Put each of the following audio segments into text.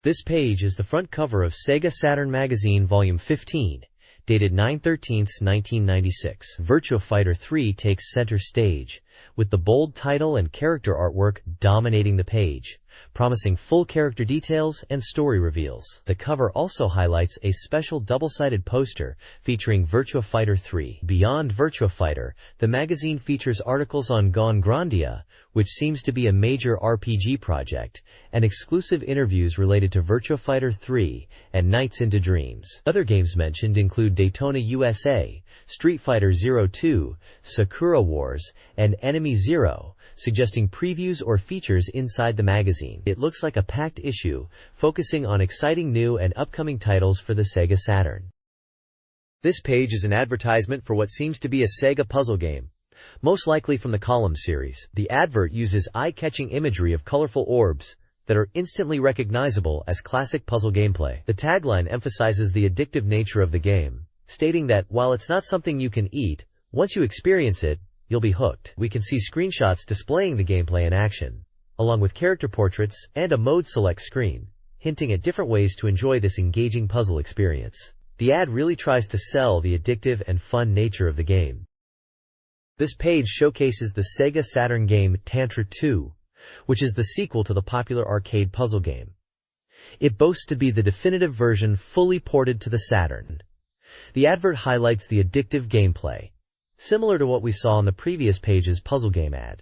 This page is the front cover of SEGA Saturn Magazine Volume 15, dated 9/13/1996. Virtua Fighter 3 takes center stage, with the bold title and character artwork dominating the page, promising full character details and story reveals. The cover also highlights a special double-sided poster featuring Virtua Fighter 3. Beyond Virtua Fighter, the magazine features articles on Gone Grandia, which seems to be a major RPG project, and exclusive interviews related to Virtua Fighter 3 and Nights into Dreams. Other games mentioned include Daytona USA, Street Fighter 02, Sakura Wars, and Enemy Zero, suggesting previews or features inside the magazine. It looks like a packed issue, focusing on exciting new and upcoming titles for the Sega Saturn. This page is an advertisement for what seems to be a Sega puzzle game, most likely from the Column series. The advert uses eye-catching imagery of colorful orbs that are instantly recognizable as classic puzzle gameplay. The tagline emphasizes the addictive nature of the game, stating that while it's not something you can eat, once you experience it, you'll be hooked. We can see screenshots displaying the gameplay in action, along with character portraits and a mode select screen, hinting at different ways to enjoy this engaging puzzle experience. The ad really tries to sell the addictive and fun nature of the game. This page showcases the Sega Saturn game Tantra 2, which is the sequel to the popular arcade puzzle game. It boasts to be the definitive version fully ported to the Saturn. The advert highlights the addictive gameplay, similar to what we saw on the previous page's puzzle game ad.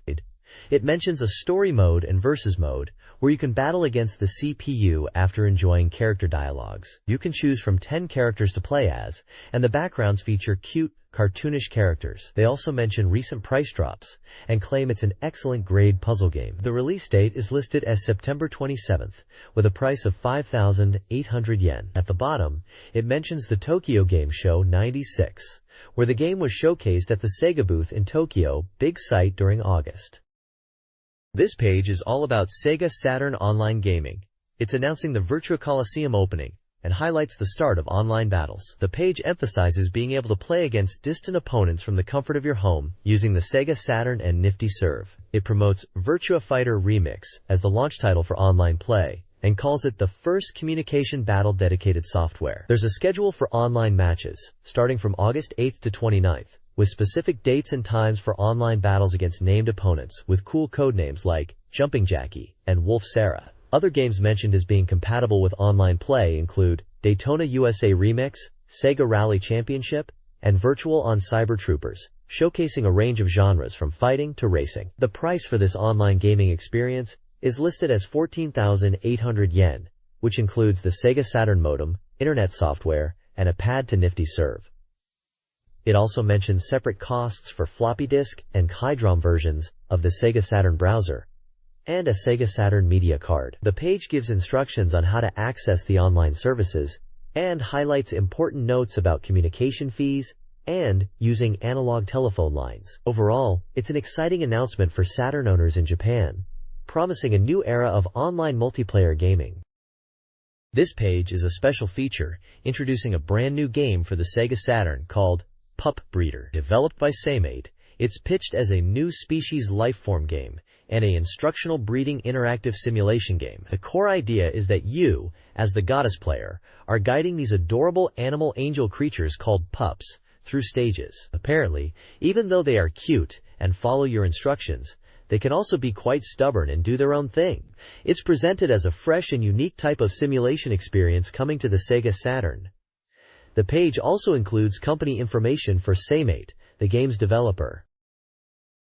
It mentions a story mode and versus mode, where you can battle against the CPU after enjoying character dialogues. You can choose from 10 characters to play as, and the backgrounds feature cute, cartoonish characters. They also mention recent price drops, and claim it's an excellent grade puzzle game. The release date is listed as September 27th, with a price of 5,800 yen. At the bottom, it mentions the Tokyo Game Show '96, where the game was showcased at the Sega booth in Tokyo Big Sight during August. This page is all about Sega Saturn online gaming. It's announcing the Virtua Coliseum opening, and highlights the start of online battles. The page emphasizes being able to play against distant opponents from the comfort of your home using the Sega Saturn and Nifty Serve. It promotes Virtua Fighter Remix as the launch title for online play, and calls it the first communication battle dedicated software. There's a schedule for online matches, starting from August 8th to 29th, with specific dates and times for online battles against named opponents with cool codenames like Jumping Jackie and Wolf Sarah. Other games mentioned as being compatible with online play include Daytona USA Remix, Sega Rally Championship, and Virtual on Cyber Troopers, showcasing a range of genres from fighting to racing. The price for this online gaming experience is listed as 14,800 yen, which includes the Sega Saturn modem, internet software, and a pad to Nifty Serve. It also mentions separate costs for floppy disk and high-ROM versions of the Sega Saturn browser, and a Sega Saturn media card. The page gives instructions on how to access the online services, and highlights important notes about communication fees and using analog telephone lines. Overall, it's an exciting announcement for Saturn owners in Japan, promising a new era of online multiplayer gaming. This page is a special feature introducing a brand new game for the Sega Saturn called Pup Breeder. Developed by Saymate, it's pitched as a new species lifeform game and an instructional breeding interactive simulation game. The core idea is that you, as the goddess player, are guiding these adorable animal angel creatures called pups through stages. Apparently, even though they are cute and follow your instructions, they can also be quite stubborn and do their own thing. It's presented as a fresh and unique type of simulation experience coming to the Sega Saturn. The page also includes company information for Saymate, the game's developer.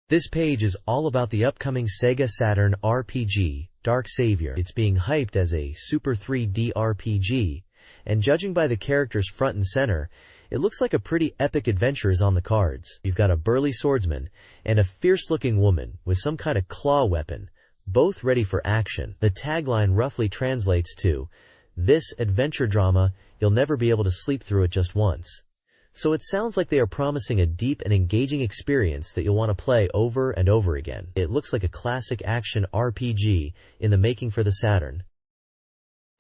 This page is all about the upcoming Sega Saturn RPG, Dark Savior. It's being hyped as a Super 3D RPG, and judging by the characters front and center, it looks like a pretty epic adventure is on the cards. You've got a burly swordsman and a fierce-looking woman with some kind of claw weapon, both ready for action. The tagline roughly translates to, "This adventure drama, you'll never be able to sleep through it just once." So it sounds like they are promising a deep and engaging experience that you'll want to play over and over again. It looks like a classic action RPG in the making for the Saturn.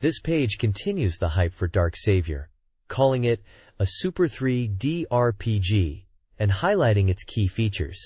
This page continues the hype for Dark Savior, calling it a Super 3D RPG and highlighting its key features.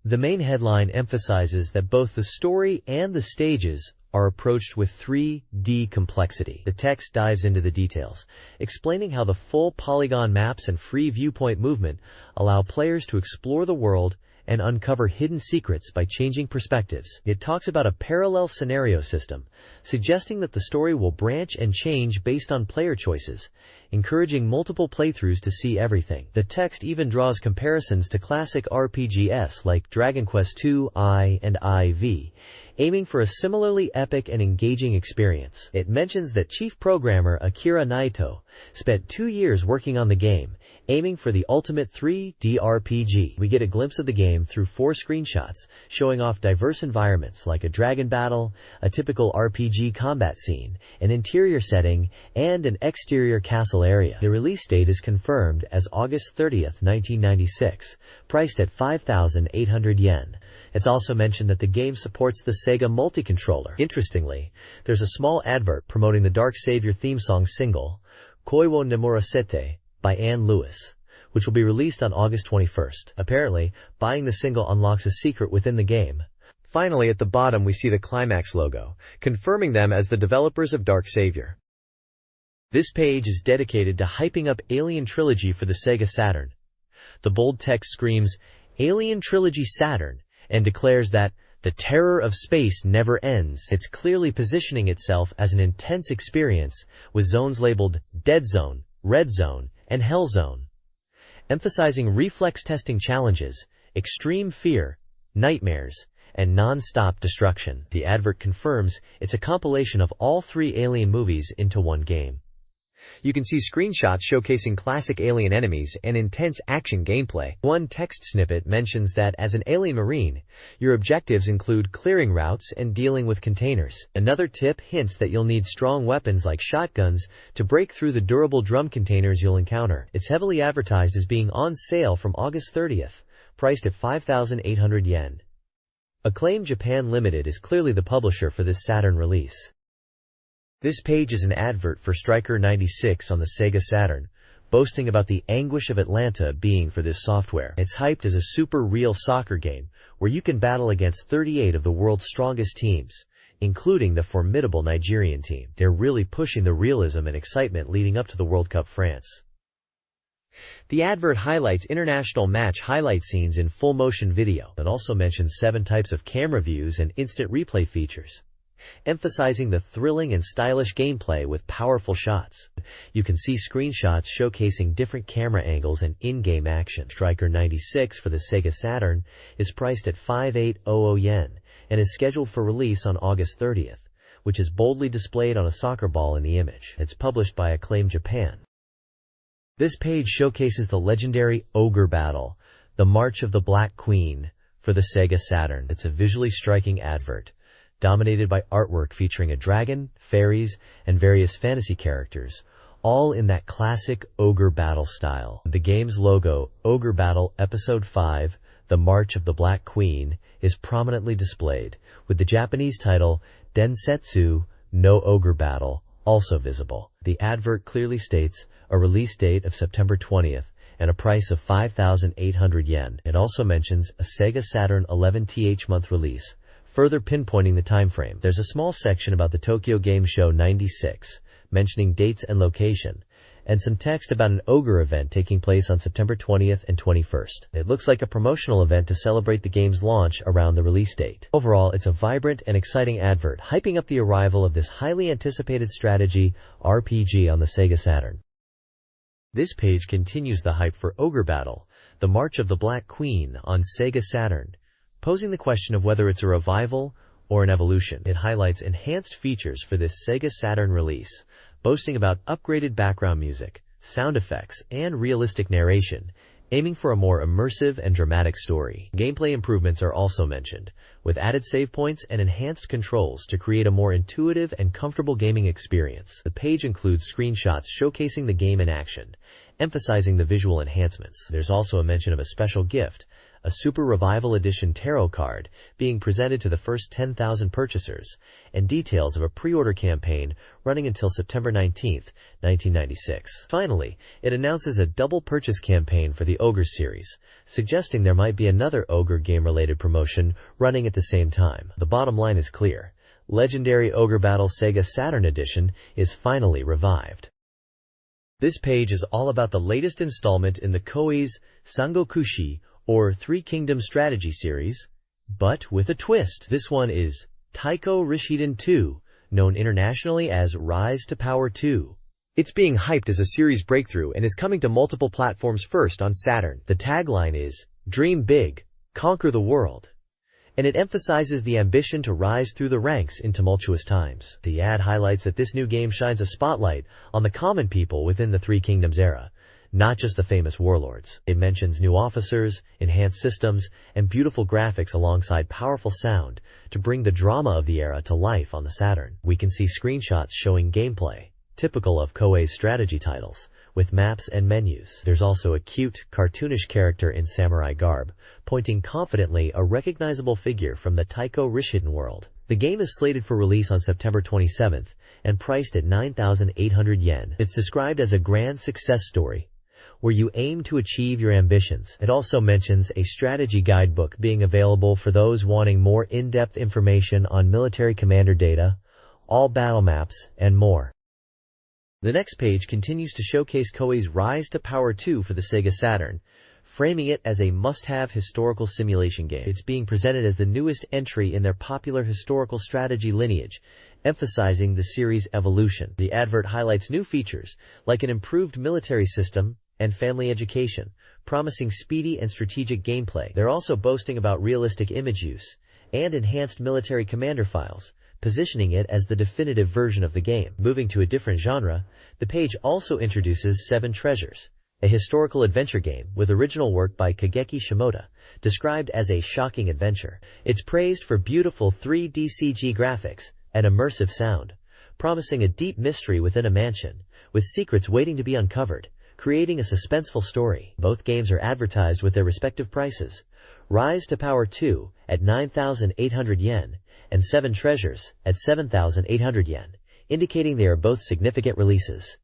The main headline emphasizes that both the story and the stages are approached with 3D complexity. The text dives into the details, explaining how the full polygon maps and free viewpoint movement allow players to explore the world and uncover hidden secrets by changing perspectives. It talks about a parallel scenario system, suggesting that the story will branch and change based on player choices, encouraging multiple playthroughs to see everything. The text even draws comparisons to classic RPGs like Dragon Quest II I and IV, aiming for a similarly epic and engaging experience. It mentions that chief programmer Akira Naito spent 2 years working on the game, aiming for the ultimate 3D RPG. We get a glimpse of the game through 4 screenshots, showing off diverse environments like a dragon battle, a typical RPG combat scene, an interior setting, and an exterior castle area. The release date is confirmed as August 30th, 1996, priced at 5,800 yen. It's also mentioned that the game supports the SEGA multi-controller. Interestingly, there's a small advert promoting the Dark Savior theme song single, Koi wo Nemorasete, by Anne Lewis, which will be released on August 21st. Apparently, buying the single unlocks a secret within the game. Finally, at the bottom we see the Climax logo, confirming them as the developers of Dark Savior. This page is dedicated to hyping up Alien Trilogy for the SEGA Saturn. The bold text screams, "Alien Trilogy Saturn," and declares that the terror of space never ends. It's clearly positioning itself as an intense experience, with zones labeled Dead Zone, Red Zone, and Hell Zone, emphasizing reflex testing challenges, extreme fear, nightmares, and non-stop destruction. The advert confirms it's a compilation of all 3 Alien movies into one game. You can see screenshots showcasing classic Alien enemies and intense action gameplay. One text snippet mentions that as an Alien Marine, your objectives include clearing routes and dealing with containers. Another tip hints that you'll need strong weapons like shotguns to break through the durable drum containers you'll encounter. It's heavily advertised as being on sale from August 30th, priced at 5,800 yen. Acclaim Japan Limited is clearly the publisher for this Saturn release. This page is an advert for Striker 96 on the SEGA Saturn, boasting about the anguish of Atlanta being for this software. It's hyped as a super real soccer game where you can battle against 38 of the world's strongest teams, including the formidable Nigerian team. They're really pushing the realism and excitement leading up to the World Cup France. The advert highlights international match highlight scenes in full motion video and also mentions 7 types of camera views and instant replay features, emphasizing the thrilling and stylish gameplay with powerful shots. You can see screenshots showcasing different camera angles and in-game action. Striker 96 for the SEGA Saturn is priced at 5,800 yen and is scheduled for release on August 30th, which is boldly displayed on a soccer ball in the image. It's published by Acclaim Japan. This page showcases the legendary Ogre Battle, the March of the Black Queen, for the SEGA Saturn. It's a visually striking advert, dominated by artwork featuring a dragon, fairies, and various fantasy characters, all in that classic Ogre Battle style. The game's logo, Ogre Battle Episode 5, The March of the Black Queen, is prominently displayed, with the Japanese title, Densetsu no Ogre Battle, also visible. The advert clearly states a release date of September 20th, and a price of 5,800 yen. It also mentions a SEGA Saturn 11th month release, further pinpointing the time frame. There's a small section about the Tokyo Game Show 96, mentioning dates and location, and some text about an Ogre event taking place on September 20th and 21st. It looks like a promotional event to celebrate the game's launch around the release date. Overall, it's a vibrant and exciting advert, hyping up the arrival of this highly anticipated strategy RPG on the SEGA Saturn. This page continues the hype for Ogre Battle, the March of the Black Queen on SEGA Saturn, posing the question of whether it's a revival or an evolution. It highlights enhanced features for this SEGA Saturn release, boasting about upgraded background music, sound effects, and realistic narration, aiming for a more immersive and dramatic story. Gameplay improvements are also mentioned, with added save points and enhanced controls to create a more intuitive and comfortable gaming experience. The page includes screenshots showcasing the game in action, emphasizing the visual enhancements. There's also a mention of a special gift, a Super Revival Edition tarot card being presented to the first 10,000 purchasers, and details of a pre-order campaign running until September 19, 1996. Finally, it announces a double purchase campaign for the Ogre series, suggesting there might be another Ogre game-related promotion running at the same time. The bottom line is clear. Legendary Ogre Battle SEGA Saturn Edition is finally revived. This page is all about the latest installment in the Koei's Sangokushi, or Three Kingdoms strategy series, but with a twist. This one is Taiko Rishiden 2, known internationally as Rise to Power 2. It's being hyped as a series breakthrough and is coming to multiple platforms first on Saturn. The tagline is, "Dream big, conquer the world," and it emphasizes the ambition to rise through the ranks in tumultuous times. The ad highlights that this new game shines a spotlight on the common people within the Three Kingdoms era, not just the famous warlords. It mentions new officers, enhanced systems, and beautiful graphics alongside powerful sound to bring the drama of the era to life on the Saturn. We can see screenshots showing gameplay, typical of Koei's strategy titles, with maps and menus. There's also a cute, cartoonish character in samurai garb, pointing confidently a recognizable figure from the Taiko Rishiden world. The game is slated for release on September 27th and priced at 9,800 yen. It's described as a grand success story, where you aim to achieve your ambitions. It also mentions a strategy guidebook being available for those wanting more in-depth information on military commander data, all battle maps, and more. The next page continues to showcase Koei's Rise to Power 2 for the Sega Saturn, framing it as a must-have historical simulation game. It's being presented as the newest entry in their popular historical strategy lineage, emphasizing the series' evolution. The advert highlights new features, like an improved military system and family education, promising speedy and strategic gameplay. They're also boasting about realistic image use and enhanced military commander files, positioning it as the definitive version of the game. Moving to a different genre, the page also introduces Seven Treasures, a historical adventure game with original work by Kageki Shimoda, described as a shocking adventure. It's praised for beautiful 3D CG graphics and immersive sound, promising a deep mystery within a mansion, with secrets waiting to be uncovered, creating a suspenseful story. Both games are advertised with their respective prices: Rise to Power 2 at 9,800 yen and Seven Treasures at 7,800 yen, indicating they are both significant releases.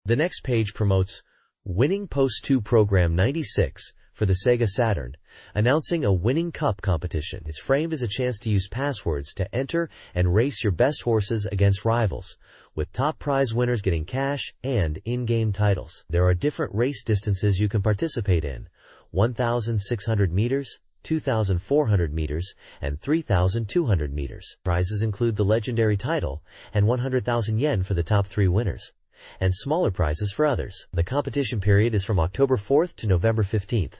The next page promotes Winning Post 2 Program 96 for the Sega Saturn, announcing a Winning Cup competition. It's framed as a chance to use passwords to enter and race your best horses against rivals, with top prize winners getting cash and in-game titles. There are different race distances you can participate in: 1,600 meters, 2,400 meters, and 3,200 meters. Prizes include the legendary title and 100,000 yen for the top 3 winners, and smaller prizes for others. The competition period is from October 4th to November 15th.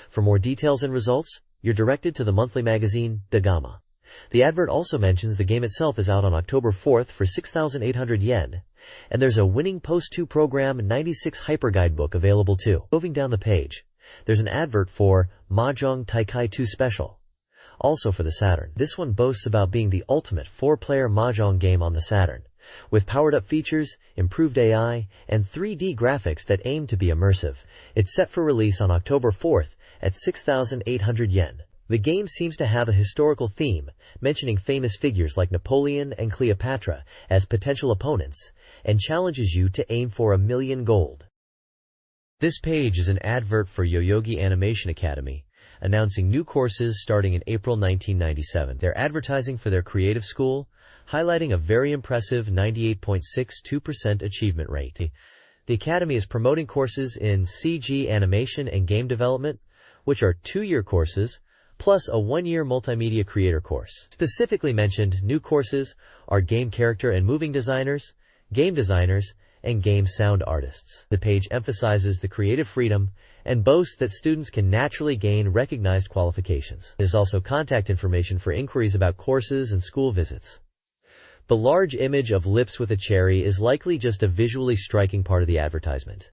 For more details and results, you're directed to the monthly magazine, Dagama. The advert also mentions the game itself is out on October 4th for 6,800 yen, and there's a Winning Post 2 Program 96 Hyper Guidebook available too. Moving down the page, there's an advert for Mahjong Taikai 2 Special, also for the Saturn. This one boasts about being the ultimate 4-player Mahjong game on the Saturn, with powered-up features, improved AI, and 3D graphics that aim to be immersive. It's set for release on October 4th at 6,800 yen. The game seems to have a historical theme, mentioning famous figures like Napoleon and Cleopatra as potential opponents, and challenges you to aim for 1,000,000 gold. This page is an advert for Yoyogi Animation Academy, announcing new courses starting in April 1997. They're advertising for their creative school, highlighting a very impressive 98.62% achievement rate. The Academy is promoting courses in CG animation and game development, which are 2-year courses, plus a 1-year multimedia creator course. Specifically mentioned new courses are game character and moving designers, game designers, and game sound artists. The page emphasizes the creative freedom and boasts that students can naturally gain recognized qualifications. There's also contact information for inquiries about courses and school visits. The large image of lips with a cherry is likely just a visually striking part of the advertisement.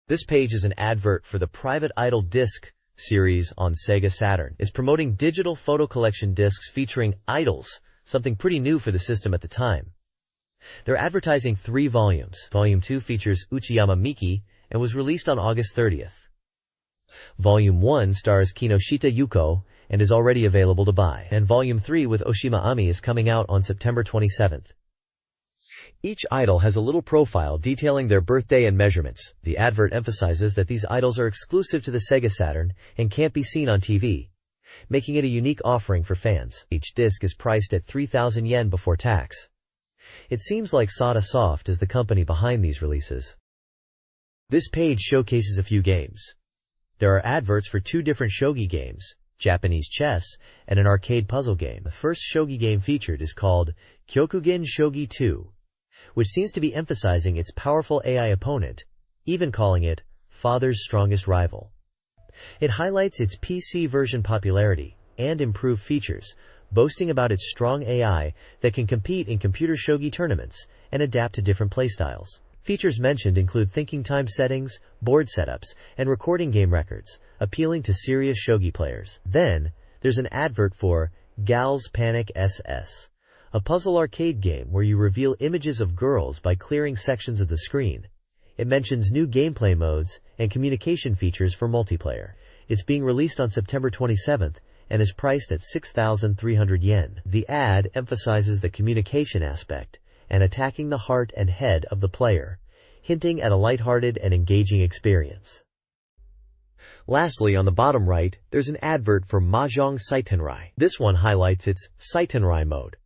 This page is an advert for the Private Idol disc series on Sega Saturn. It's promoting digital photo collection discs featuring idols, something pretty new for the system at the time. They're advertising 3 volumes. Volume 2 features Uchiyama Miki and was released on August 30th. Volume 1 stars Kinoshita Yuko and is already available to buy. And Volume 3 with Oshima Ami is coming out on September 27th. Each idol has a little profile detailing their birthday and measurements. The advert emphasizes that these idols are exclusive to the Sega Saturn and can't be seen on TV, making it a unique offering for fans. Each disc is priced at 3,000 yen before tax. It seems like SATA Soft is the company behind these releases. This page showcases a few games. There are adverts for 2 different shogi games, Japanese chess, and an arcade puzzle game. The first shogi game featured is called Kyokugin Shogi 2, which seems to be emphasizing its powerful AI opponent, even calling it Father's strongest rival. It highlights its PC version popularity and improved features, boasting about its strong AI that can compete in computer shogi tournaments and adapt to different playstyles. Features mentioned include thinking time settings, board setups, and recording game records, appealing to serious shogi players. Then, there's an advert for Gal's Panic SS, a puzzle arcade game where you reveal images of girls by clearing sections of the screen. It mentions new gameplay modes and communication features for multiplayer. It's being released on September 27th and is priced at 6,300 yen. The ad emphasizes the communication aspect and attacking the heart and head of the player, hinting at a lighthearted and engaging experience. Lastly, on the bottom right, there's an advert for Mahjong Saitenrai. This one highlights its Saitenrai mode,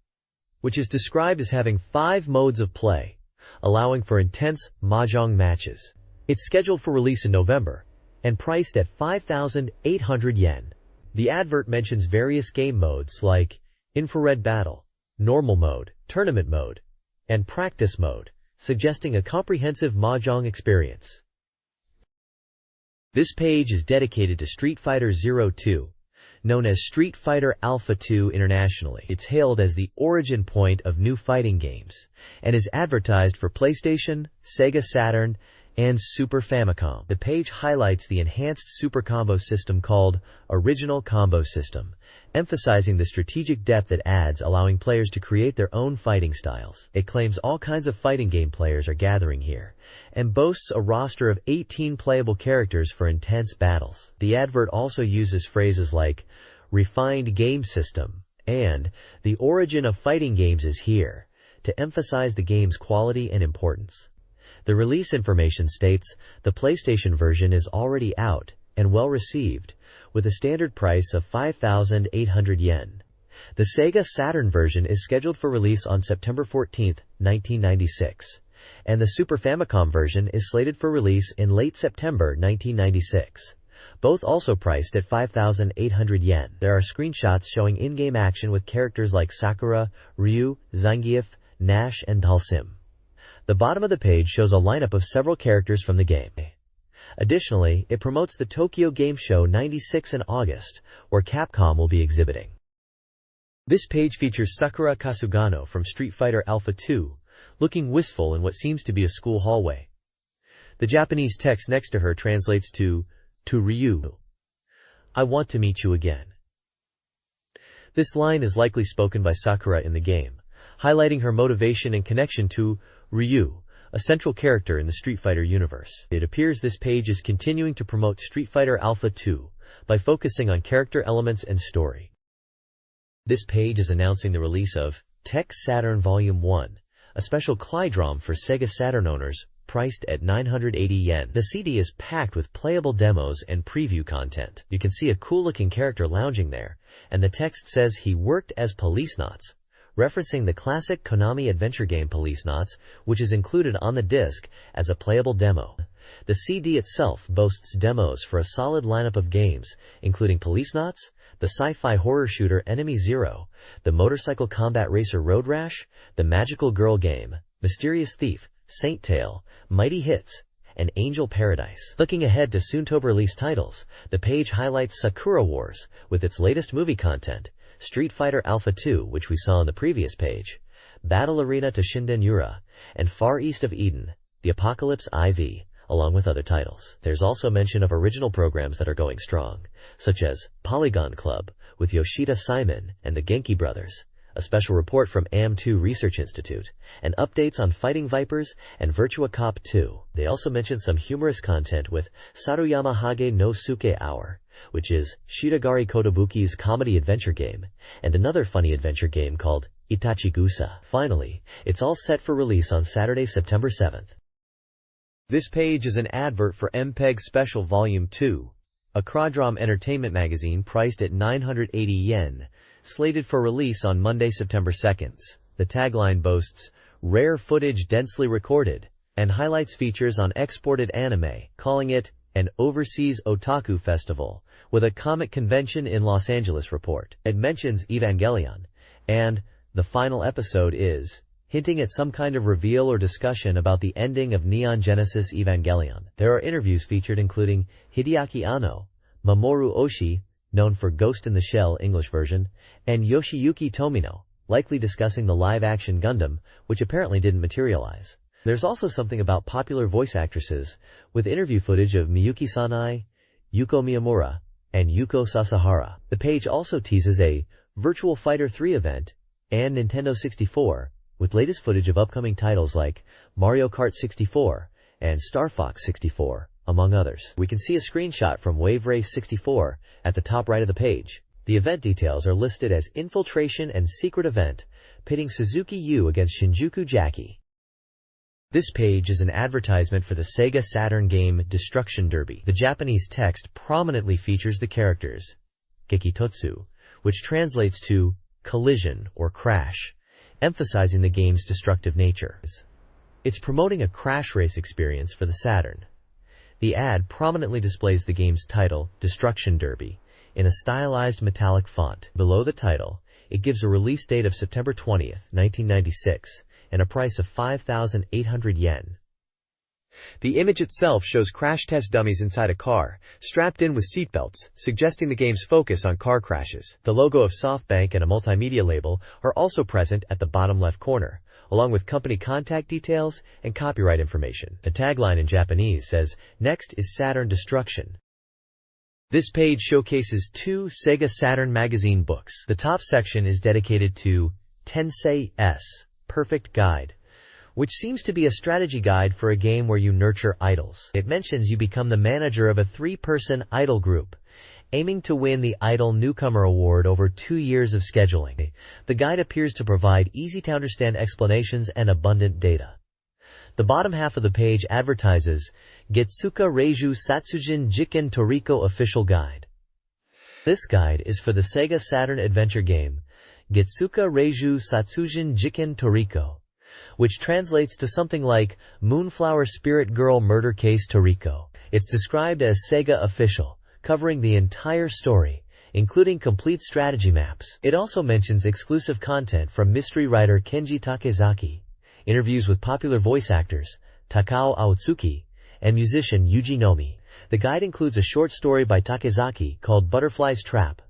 which is described as having 5 modes of play, allowing for intense Mahjong matches. It's scheduled for release in November and priced at 5,800 yen. The advert mentions various game modes like Infrared Battle, Normal Mode, Tournament Mode, and Practice Mode, suggesting a comprehensive Mahjong experience. This page is dedicated to Street Fighter 02, known as Street Fighter Alpha 2 internationally. It's hailed as the origin point of new fighting games, and is advertised for PlayStation, SEGA Saturn, and Super Famicom. The page highlights the enhanced Super Combo system called Original Combo System, emphasizing the strategic depth it adds, allowing players to create their own fighting styles. It claims all kinds of fighting game players are gathering here, and boasts a roster of 18 playable characters for intense battles. The advert also uses phrases like, refined game system, and the origin of fighting games is here, to emphasize the game's quality and importance. The release information states, the PlayStation version is already out and well received, with a standard price of 5,800 yen. The SEGA Saturn version is scheduled for release on September 14, 1996, and the Super Famicom version is slated for release in late September 1996. Both also priced at 5,800 yen. There are screenshots showing in-game action with characters like Sakura, Ryu, Zangief, Nash, and Dhalsim. The bottom of the page shows a lineup of several characters from the game. Additionally, it promotes the Tokyo Game Show 96 in August, where Capcom will be exhibiting. This page features Sakura Kasugano from Street Fighter Alpha 2, looking wistful in what seems to be a school hallway. The Japanese text next to her translates to Ryu, I want to meet you again. This line is likely spoken by Sakura in the game, highlighting her motivation and connection to Ryu, a central character in the Street Fighter universe. It appears this page is continuing to promote Street Fighter Alpha 2 by focusing on character elements and story. This page is announcing the release of Tech Saturn Volume 1, a special Klydrom for SEGA Saturn owners, priced at 980 yen. The CD is packed with playable demos and preview content. You can see a cool-looking character lounging there, and the text says he worked as Policenauts, referencing the classic Konami adventure game Policenauts, which is included on the disc as a playable demo. The CD itself boasts demos for a solid lineup of games, including Policenauts, the sci-fi horror shooter Enemy Zero, the motorcycle combat racer Road Rash, the magical girl game, Mysterious Thief, Saint Tail, Mighty Hits, and Angel Paradise. Looking ahead to soon-to-release titles, the page highlights Sakura Wars, with its latest movie content, Street Fighter Alpha 2, which we saw on the previous page, Battle Arena to Shinden Yura, and Far East of Eden, The Apocalypse IV, along with other titles. There's also mention of original programs that are going strong, such as Polygon Club, with Yoshida Simon and the Genki Brothers, a special report from AM2 Research Institute, and updates on Fighting Vipers and Virtua Cop 2. They also mention some humorous content with Saruyama Hage no Suke Hour, which is Shiragari Kotobuki's comedy adventure game, and another funny adventure game called Itachi Gusa. Finally, it's all set for release on Saturday, September 7th. This page is an advert for MPEG Special Volume 2, a Quadrom entertainment magazine priced at 980 yen, slated for release on Monday, September 2nd. The tagline boasts, "Rare footage densely recorded," and highlights features on exported anime, calling it an overseas otaku festival, with a comic convention in Los Angeles report. It mentions Evangelion, and the final episode is, hinting at some kind of reveal or discussion about the ending of Neon Genesis Evangelion. There are interviews featured including Hideaki Anno, Mamoru Oshii, known for Ghost in the Shell English version, and Yoshiyuki Tomino, likely discussing the live-action Gundam, which apparently didn't materialize. There's also something about popular voice actresses, with interview footage of Miyuki Sanai, Yuko Miyamura, and Yuko Sasahara. The page also teases a Virtual Fighter 3 event and Nintendo 64, with latest footage of upcoming titles like Mario Kart 64 and Star Fox 64, among others. We can see a screenshot from Wave Race 64 at the top right of the page. The event details are listed as Infiltration and Secret Event, pitting Suzuki Yu against Shinjuku Jackie. This page is an advertisement for the SEGA Saturn game Destruction Derby. The Japanese text prominently features the characters Gekitotsu, which translates to collision or crash, emphasizing the game's destructive nature. It's promoting a crash race experience for the Saturn. The ad prominently displays the game's title, Destruction Derby, in a stylized metallic font. Below the title, it gives a release date of September 20th, 1996, and a price of 5,800 yen. The image itself shows crash test dummies inside a car, strapped in with seatbelts, suggesting the game's focus on car crashes. The logo of SoftBank and a multimedia label are also present at the bottom left corner, along with company contact details and copyright information. The tagline in Japanese says, "Next is Saturn Destruction." This page showcases 2 SEGA Saturn magazine books. The top section is dedicated to Tensei S, Perfect Guide, which seems to be a strategy guide for a game where you nurture idols. It mentions you become the manager of a 3-person idol group, aiming to win the Idol Newcomer Award over 2 years of scheduling. The guide appears to provide easy-to-understand explanations and abundant data. The bottom half of the page advertises Getsuka Reiju Satsujin Jiken Toriko Official Guide. This guide is for the SEGA Saturn adventure game Getsuka Reiju Satsujin Jiken Toriko, which translates to something like Moonflower Spirit Girl Murder Case Toriko. It's described as SEGA Official, covering the entire story, including complete strategy maps. It also mentions exclusive content from mystery writer Kenji Takezaki, interviews with popular voice actors Takao Aotsuki, and musician Yuji Nomi. The guide includes a short story by Takezaki called Butterfly's Trap.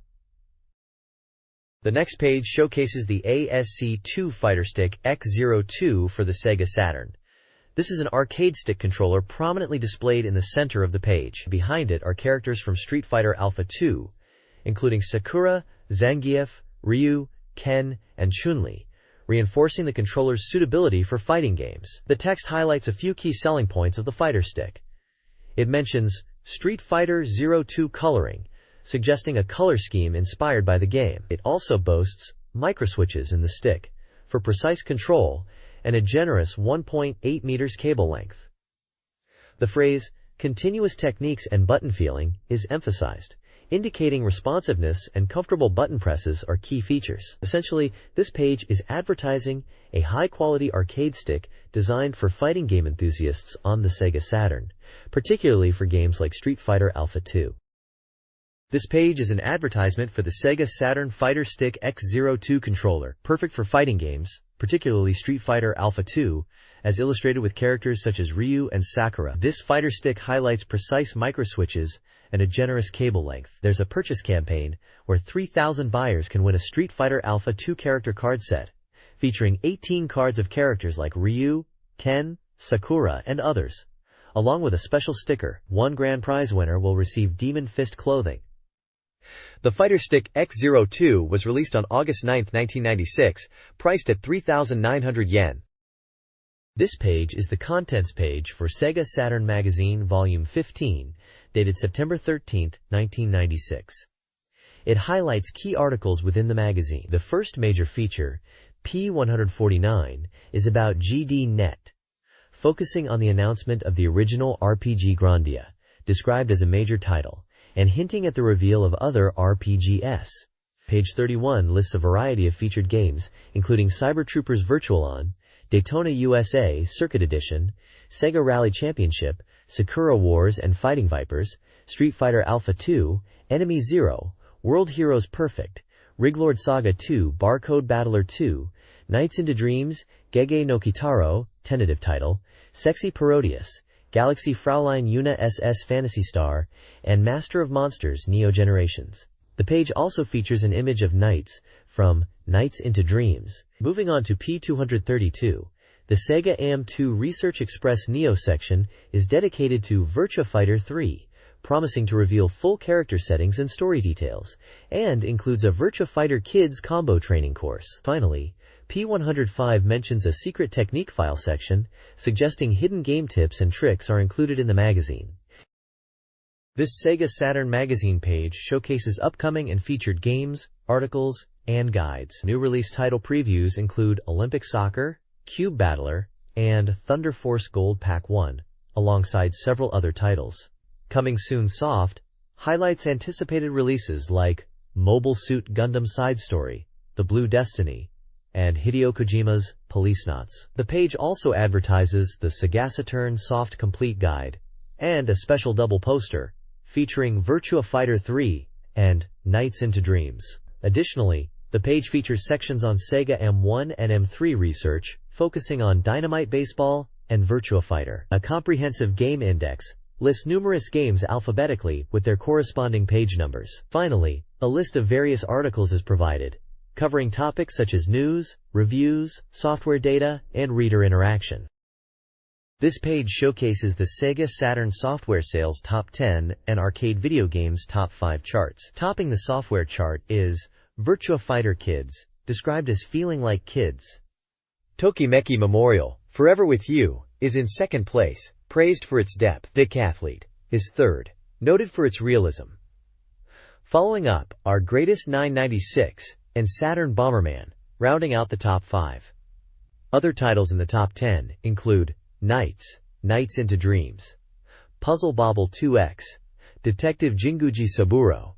The next page showcases the ASC2 Fighter Stick X02 for the SEGA Saturn. This is an arcade stick controller prominently displayed in the center of the page. Behind it are characters from Street Fighter Alpha 2, including Sakura, Zangief, Ryu, Ken, and Chun-Li, reinforcing the controller's suitability for fighting games. The text highlights a few key selling points of the Fighter Stick. It mentions Street Fighter 02 coloring, suggesting a color scheme inspired by the game. It also boasts microswitches in the stick for precise control and a generous 1.8 meters cable length. The phrase, continuous techniques and button feeling, is emphasized, indicating responsiveness and comfortable button presses are key features. Essentially, this page is advertising a high-quality arcade stick designed for fighting game enthusiasts on the SEGA Saturn, particularly for games like Street Fighter Alpha 2. This page is an advertisement for the SEGA Saturn Fighter Stick X02 controller, perfect for fighting games, particularly Street Fighter Alpha 2, as illustrated with characters such as Ryu and Sakura. This fighter stick highlights precise microswitches and a generous cable length. There's a purchase campaign where 3,000 buyers can win a Street Fighter Alpha 2 character card set, featuring 18 cards of characters like Ryu, Ken, Sakura, and others. Along with a special sticker, one grand prize winner will receive Demon Fist clothing. The Fighter Stick X02 was released on August 9, 1996, priced at 3,900 yen. This page is the contents page for SEGA Saturn Magazine Volume 15, dated September 13, 1996. It highlights key articles within the magazine. The first major feature, P149, is about GD.net, focusing on the announcement of the original RPG Grandia, described as a major title, and hinting at the reveal of other RPGs. Page 31 lists a variety of featured games, including Cyber Troopers Virtual On, Daytona USA Circuit Edition, Sega Rally Championship, Sakura Wars and Fighting Vipers, Street Fighter Alpha 2, Enemy Zero, World Heroes Perfect, Riglord Saga 2, Barcode Battler 2, Nights into Dreams, Gege no Kitaro, tentative title, Sexy Parodius, Galaxy Fraulein Una SS Phantasy Star, and Master of Monsters Neo Generations. The page also features an image of Nights from Nights into Dreams. Moving on to P232, the Sega AM2 Research Express Neo section is dedicated to Virtua Fighter 3, promising to reveal full character settings and story details, and includes a Virtua Fighter Kids combo training course. Finally, P105 mentions a secret technique file section, suggesting hidden game tips and tricks are included in the magazine. This SEGA Saturn magazine page showcases upcoming and featured games, articles, and guides. New release title previews include Olympic Soccer, Cube Battler, and Thunder Force Gold Pack 1, alongside several other titles. Coming Soon Soft highlights anticipated releases like Mobile Suit Gundam Side Story, The Blue Destiny, and Hideo Kojima's Policenauts. The page also advertises the SEGA Saturn Soft Complete Guide and a special double poster featuring Virtua Fighter 3 and Nights into Dreams. Additionally, the page features sections on Sega M1 and M3 research, focusing on Dynamite Baseball and Virtua Fighter. A comprehensive game index lists numerous games alphabetically with their corresponding page numbers. Finally, a list of various articles is provided, covering topics such as news, reviews, software data, and reader interaction. This page showcases the Sega Saturn software sales top 10 and arcade video games top 5 charts. Topping the software chart is Virtua Fighter Kids, described as feeling like kids. Tokimeki Memorial, Forever With You, is in second place, praised for its depth. Decathlete is third, noted for its realism. Following up are Greatest 996 and Saturn Bomberman, rounding out the top 5. Other titles in the top 10 include Nights into Dreams, Puzzle Bobble 2X, Detective Jinguji Saburo,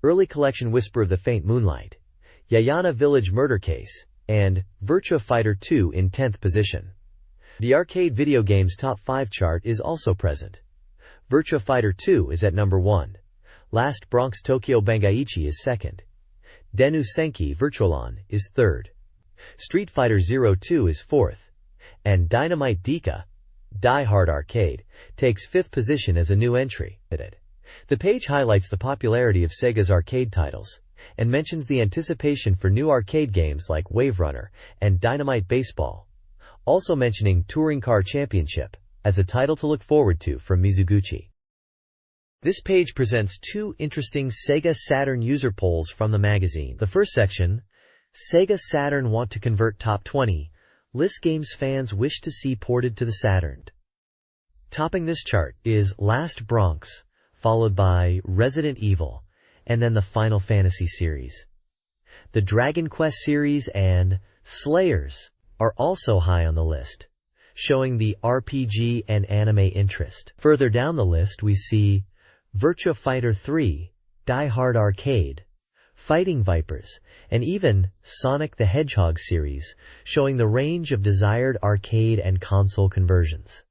Early Collection Whisper of the Faint Moonlight, Yayana Village Murder Case, and Virtua Fighter 2 in 10th position. The arcade video games top 5 chart is also present. Virtua Fighter 2 is at number 1. Last Bronx Tokyo Bangaichi is second. Denu Senki Virtualon is third. Street Fighter 02 is fourth. And Dynamite Dika, Die Hard Arcade, takes 5th position as a new entry. The page highlights the popularity of Sega's arcade titles, and mentions the anticipation for new arcade games like Wave Runner and Dynamite Baseball, also mentioning Touring Car Championship as a title to look forward to from Mizuguchi. This page presents 2 interesting Sega Saturn user polls from the magazine. The first section, Sega Saturn Want to Convert Top 20, lists games fans wish to see ported to the Saturn. Topping this chart is Last Bronx, followed by Resident Evil, and then the Final Fantasy series. The Dragon Quest series and Slayers are also high on the list, showing the RPG and anime interest. Further down the list we see Virtua Fighter 3, Die Hard Arcade, Fighting Vipers, and even Sonic the Hedgehog series, showing the range of desired arcade and console conversions.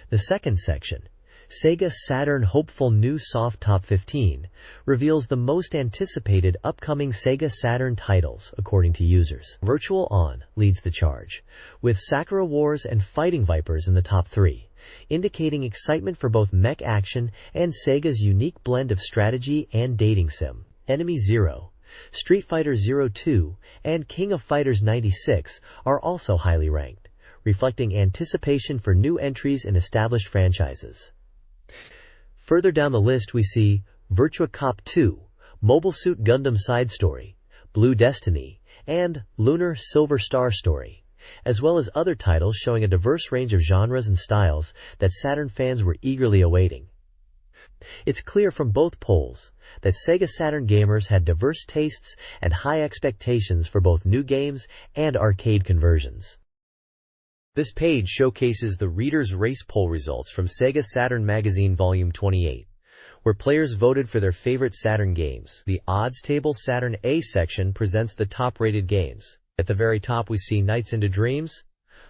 The second section, Sega Saturn Hopeful New Soft Top 15, reveals the most anticipated upcoming Sega Saturn titles, according to users. Virtual On leads the charge, with Sakura Wars and Fighting Vipers in the top 3, indicating excitement for both mech action and Sega's unique blend of strategy and dating sim. Enemy Zero, Street Fighter 02, and King of Fighters 96 are also highly ranked, reflecting anticipation for new entries in established franchises. Further down the list we see Virtua Cop 2, Mobile Suit Gundam Side Story, Blue Destiny, and Lunar Silver Star Story, as well as other titles showing a diverse range of genres and styles that Saturn fans were eagerly awaiting. It's clear from both polls that Sega Saturn gamers had diverse tastes and high expectations for both new games and arcade conversions. This page showcases the Reader's Race poll results from Sega Saturn Magazine Volume 28, where players voted for their favorite Saturn games. The odds table Saturn A section presents the top-rated games. At the very top we see Nights into Dreams,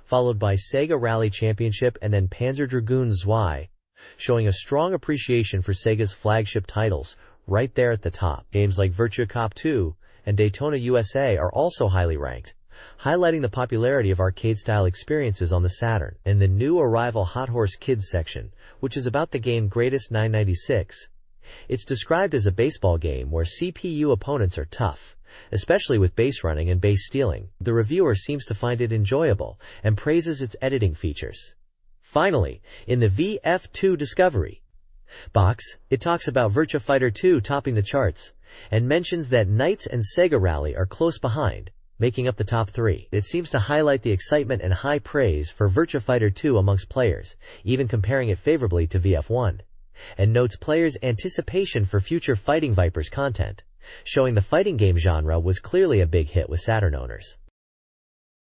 followed by Sega Rally Championship and then Panzer Dragoon Zwei, showing a strong appreciation for Sega's flagship titles right there at the top. Games like Virtua Cop 2 and Daytona USA are also highly ranked, highlighting the popularity of arcade-style experiences on the Saturn. In the new arrival Hot Horse Kids section, which is about the game Greatest 996, it's described as a baseball game where CPU opponents are tough, especially with base running and base stealing. The reviewer seems to find it enjoyable and praises its editing features. Finally, in the VF2 Discovery box, it talks about Virtua Fighter 2 topping the charts, and mentions that Knights and Sega Rally are close behind, making up the top 3. It seems to highlight the excitement and high praise for Virtua Fighter 2 amongst players, even comparing it favorably to VF1, and notes players' anticipation for future Fighting Vipers content, showing the fighting game genre was clearly a big hit with Saturn owners.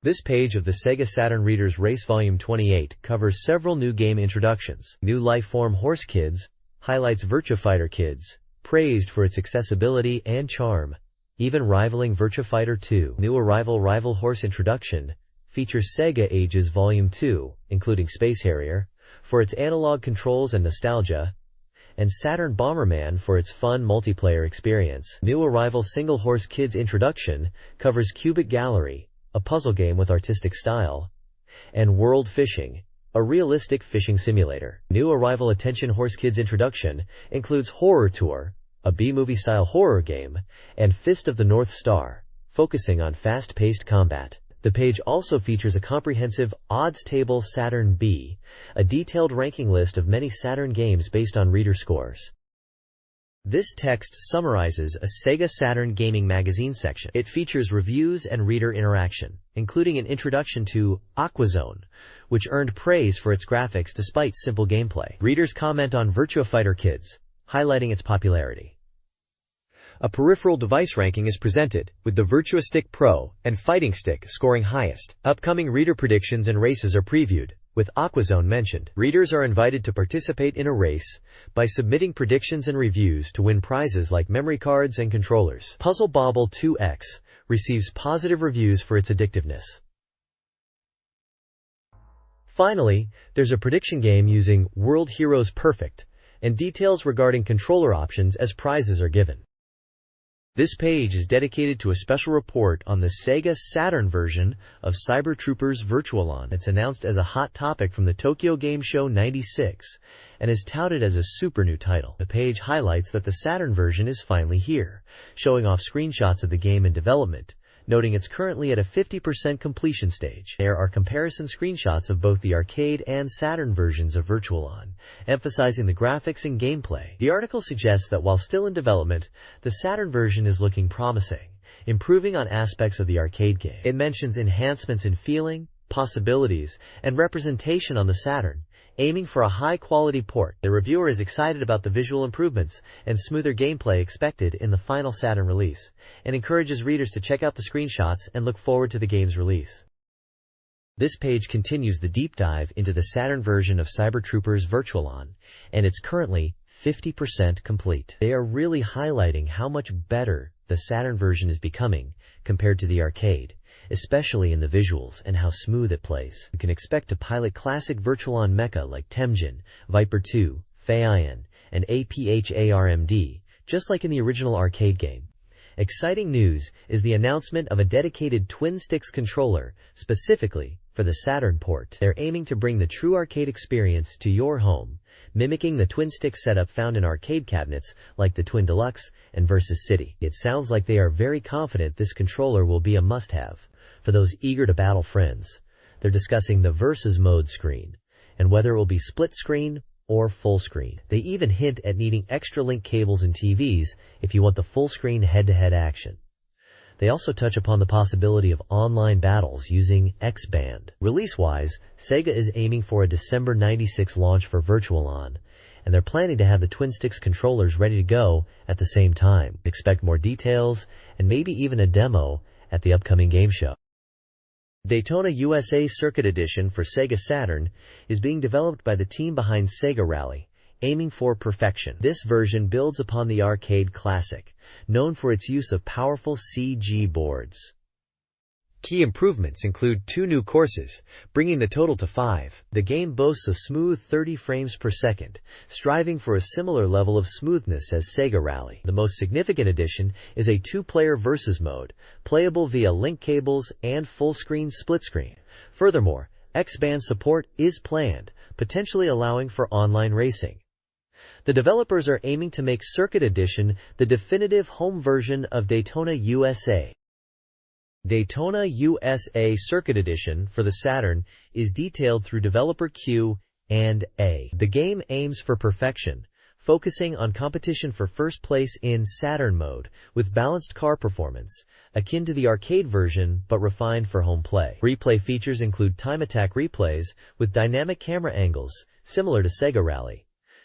This page of the Sega Saturn Reader's Race Volume 28 covers several new game introductions. New Lifeform Horse Kids highlights Virtua Fighter Kids, praised for its accessibility and charm, even rivaling Virtua Fighter 2. New Arrival Rival Horse Introduction features Sega Ages Volume 2, including Space Harrier, for its analog controls and nostalgia, and Saturn Bomberman for its fun multiplayer experience. New Arrival Single Horse Kids Introduction covers Cubic Gallery, a puzzle game with artistic style, and World Fishing, a realistic fishing simulator. New Arrival Attention Horse Kids Introduction includes Horror Tour, a B-movie style horror game, and Fist of the North Star, focusing on fast-paced combat. The page also features a comprehensive odds table Saturn B, a detailed ranking list of many Saturn games based on reader scores. This text summarizes a Sega Saturn gaming magazine section. It features reviews and reader interaction, including an introduction to Aquazone, which earned praise for its graphics despite simple gameplay. Readers comment on Virtua Fighter Kids, highlighting its popularity. A peripheral device ranking is presented, with the Virtua Stick Pro and Fighting Stick scoring highest. Upcoming reader predictions and races are previewed, with Aquazone mentioned. Readers are invited to participate in a race by submitting predictions and reviews to win prizes like memory cards and controllers. Puzzle Bobble 2X receives positive reviews for its addictiveness. Finally, there's a prediction game using World Heroes Perfect, and details regarding controller options as prizes are given. This page is dedicated to a special report on the Sega Saturn version of Cyber Troopers Virtualon. It's announced as a hot topic from the Tokyo Game Show 96 and is touted as a super new title. The page highlights that the Saturn version is finally here, showing off screenshots of the game in development, noting it's currently at a 50% completion stage. There are comparison screenshots of both the arcade and Saturn versions of Virtualon, emphasizing the graphics and gameplay. The article suggests that while still in development, the Saturn version is looking promising, improving on aspects of the arcade game. It mentions enhancements in feeling, possibilities, and representation on the Saturn, aiming for a high-quality port. The reviewer is excited about the visual improvements and smoother gameplay expected in the final Saturn release, and encourages readers to check out the screenshots and look forward to the game's release. This page continues the deep dive into the Saturn version of Cyber Troopers Virtualon, and it's currently 50% complete. They are really highlighting how much better the Saturn version is becoming compared to the arcade, especially in the visuals and how smooth it plays. You can expect to pilot classic Virtualon mecha like Temjin, Viper 2, Feiyan, and APHARMD, just like in the original arcade game. Exciting news is the announcement of a dedicated Twin Sticks controller, specifically for the Saturn port. They're aiming to bring the true arcade experience to your home, mimicking the Twin Stick setup found in arcade cabinets like the Twin Deluxe and Versus City. It sounds like they are very confident this controller will be a must-have for those eager to battle friends. They're discussing the Versus mode screen, and whether it will be split screen or full screen. They even hint at needing extra link cables and TVs if you want the full screen head-to-head action. They also touch upon the possibility of online battles using X-Band. Release-wise, Sega is aiming for a December 96 launch for Virtualon, and they're planning to have the Twin Sticks controllers ready to go at the same time. Expect more details and maybe even a demo at the upcoming game show. Daytona USA Circuit Edition for Sega Saturn is being developed by the team behind Sega Rally, aiming for perfection. This version builds upon the arcade classic, known for its use of powerful CG boards. Key improvements include 2 new courses, bringing the total to 5. The game boasts a smooth 30 frames per second, striving for a similar level of smoothness as Sega Rally. The most significant addition is a 2-player versus mode, playable via link cables and full-screen split-screen. Furthermore, X-band support is planned, potentially allowing for online racing. The developers are aiming to make Circuit Edition the definitive home version of Daytona USA. Daytona USA Circuit Edition for the Saturn is detailed through developer Q&A. The game aims for perfection, focusing on competition for first place in Saturn mode, with balanced car performance, akin to the arcade version but refined for home play. Replay features include time attack replays with dynamic camera angles, similar to Sega Rally.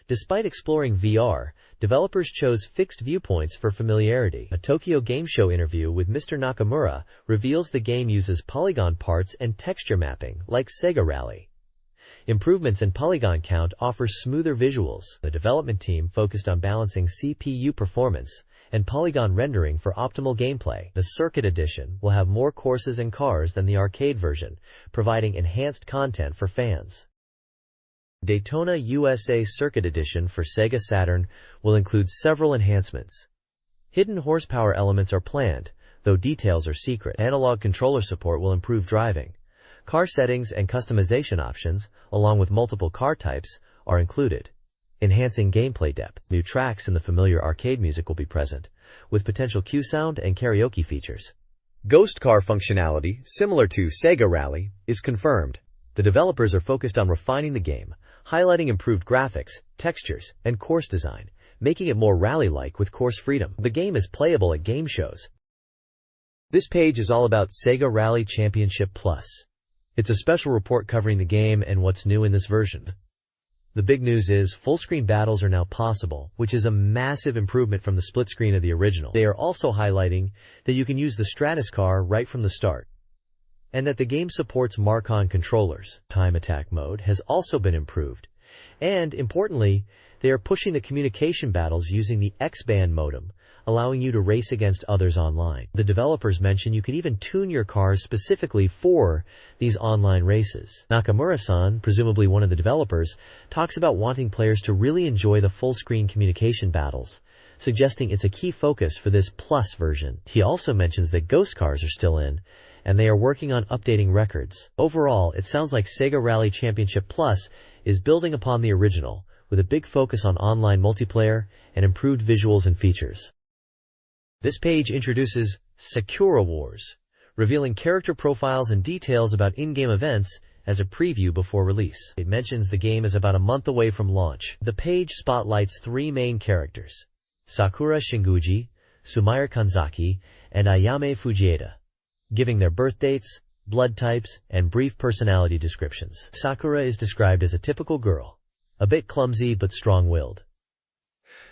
Despite exploring VR, developers chose fixed viewpoints for familiarity. A Tokyo Game Show interview with Mr. Nakamura reveals the game uses polygon parts and texture mapping, like Sega Rally. Improvements in polygon count offer smoother visuals. The development team focused on balancing CPU performance and polygon rendering for optimal gameplay. The Circuit Edition will have more courses and cars than the arcade version, providing enhanced content for fans. Daytona USA Circuit Edition for Sega Saturn will include several enhancements. Hidden horsepower elements are planned, though details are secret. Analog controller support will improve driving. Car settings and customization options, along with multiple car types, are included, enhancing gameplay depth. New tracks and the familiar arcade music will be present, with potential cue sound and karaoke features. Ghost car functionality, similar to Sega Rally, is confirmed. The developers are focused on refining the game, highlighting improved graphics, textures, and course design, making it more rally-like with course freedom. The game is playable at game shows. This page is all about Sega Rally Championship Plus. It's a special report covering the game and what's new in this version. The big news is full-screen battles are now possible, which is a massive improvement from the split screen of the original. They are also highlighting that you can use the Stratus car right from the start, and that the game supports Marcon controllers. Time attack mode has also been improved, and importantly, they are pushing the communication battles using the X-band modem, allowing you to race against others online. The developers mention you can even tune your cars specifically for these online races. Nakamura-san, presumably one of the developers, talks about wanting players to really enjoy the full-screen communication battles, suggesting it's a key focus for this Plus version. He also mentions that ghost cars are still in, and they are working on updating records. Overall, it sounds like Sega Rally Championship Plus is building upon the original, with a big focus on online multiplayer and improved visuals and features. This page introduces Sakura Wars, revealing character profiles and details about in-game events as a preview before release. It mentions the game is about a month away from launch. The page spotlights 3 main characters: Sakura Shinguji, Sumire Kanzaki, and Ayame Fujieda, giving their birth dates, blood types, and brief personality descriptions. Sakura is described as a typical girl, a bit clumsy but strong-willed.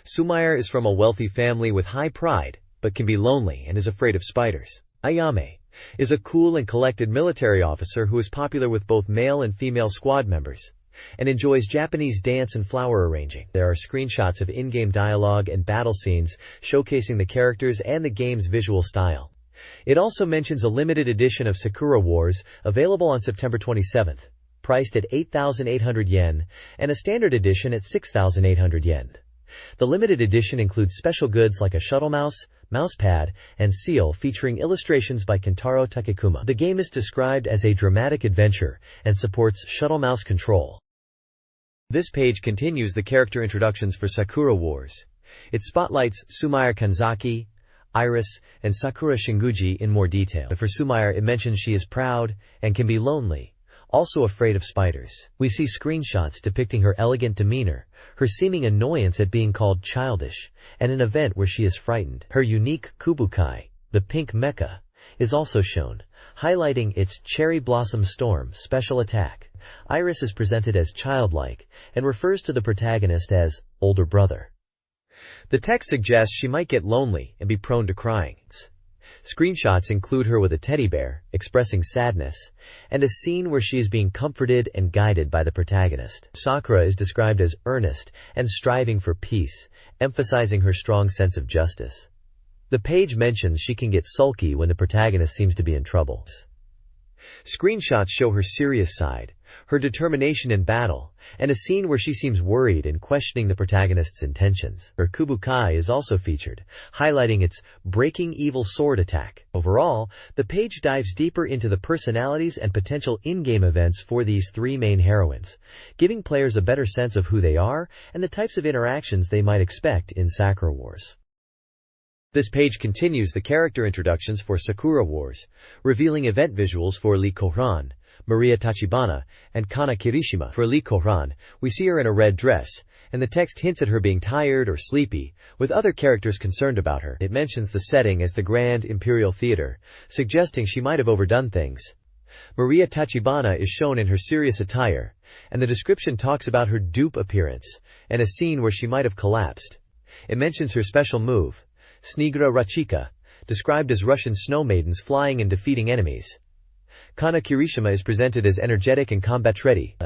Sumire is from a wealthy family with high pride, but can be lonely and is afraid of spiders. Ayame is a cool and collected military officer who is popular with both male and female squad members, and enjoys Japanese dance and flower arranging. There are screenshots of in-game dialogue and battle scenes showcasing the characters and the game's visual style. It also mentions a limited edition of Sakura Wars, available on September 27th, priced at 8,800 yen, and a standard edition at 6,800 yen. The limited edition includes special goods like a shuttle mouse, mousepad, and seal featuring illustrations by Kentaro Takekuma. The game is described as a dramatic adventure and supports shuttle mouse control. This page continues the character introductions for Sakura Wars. It spotlights Sumire Kanzaki, Iris, and Sakura Shinguji in more detail. For Sumire, it mentions she is proud and can be lonely, also afraid of spiders. We see screenshots depicting her elegant demeanor, her seeming annoyance at being called childish, and an event where she is frightened. Her unique Kubukai, the pink mecha, is also shown, highlighting its Cherry Blossom Storm special attack. Iris is presented as childlike and refers to the protagonist as older brother. The text suggests she might get lonely and be prone to crying. Screenshots include her with a teddy bear, expressing sadness, and a scene where she is being comforted and guided by the protagonist. Sakura is described as earnest and striving for peace, emphasizing her strong sense of justice. The page mentions she can get sulky when the protagonist seems to be in trouble. Screenshots show her serious side, her determination in battle, and a scene where she seems worried and questioning the protagonist's intentions. Her Kubukai is also featured, highlighting its breaking evil sword attack. Overall, the page dives deeper into the personalities and potential in-game events for these three main heroines, giving players a better sense of who they are and the types of interactions they might expect in Sakura Wars. This page continues the character introductions for Sakura Wars, revealing event visuals for Lee Koran, Maria Tachibana, and Kana Kirishima. For Lee Koran, we see her in a red dress, and the text hints at her being tired or sleepy, with other characters concerned about her. It mentions the setting as the Grand Imperial Theater, suggesting she might have overdone things. Maria Tachibana is shown in her serious attire, and the description talks about her dupe appearance, and a scene where she might have collapsed. It mentions her special move, Snigra Rachika, described as Russian snow maidens flying and defeating enemies. Kana Kirishima is presented as energetic and combat-ready.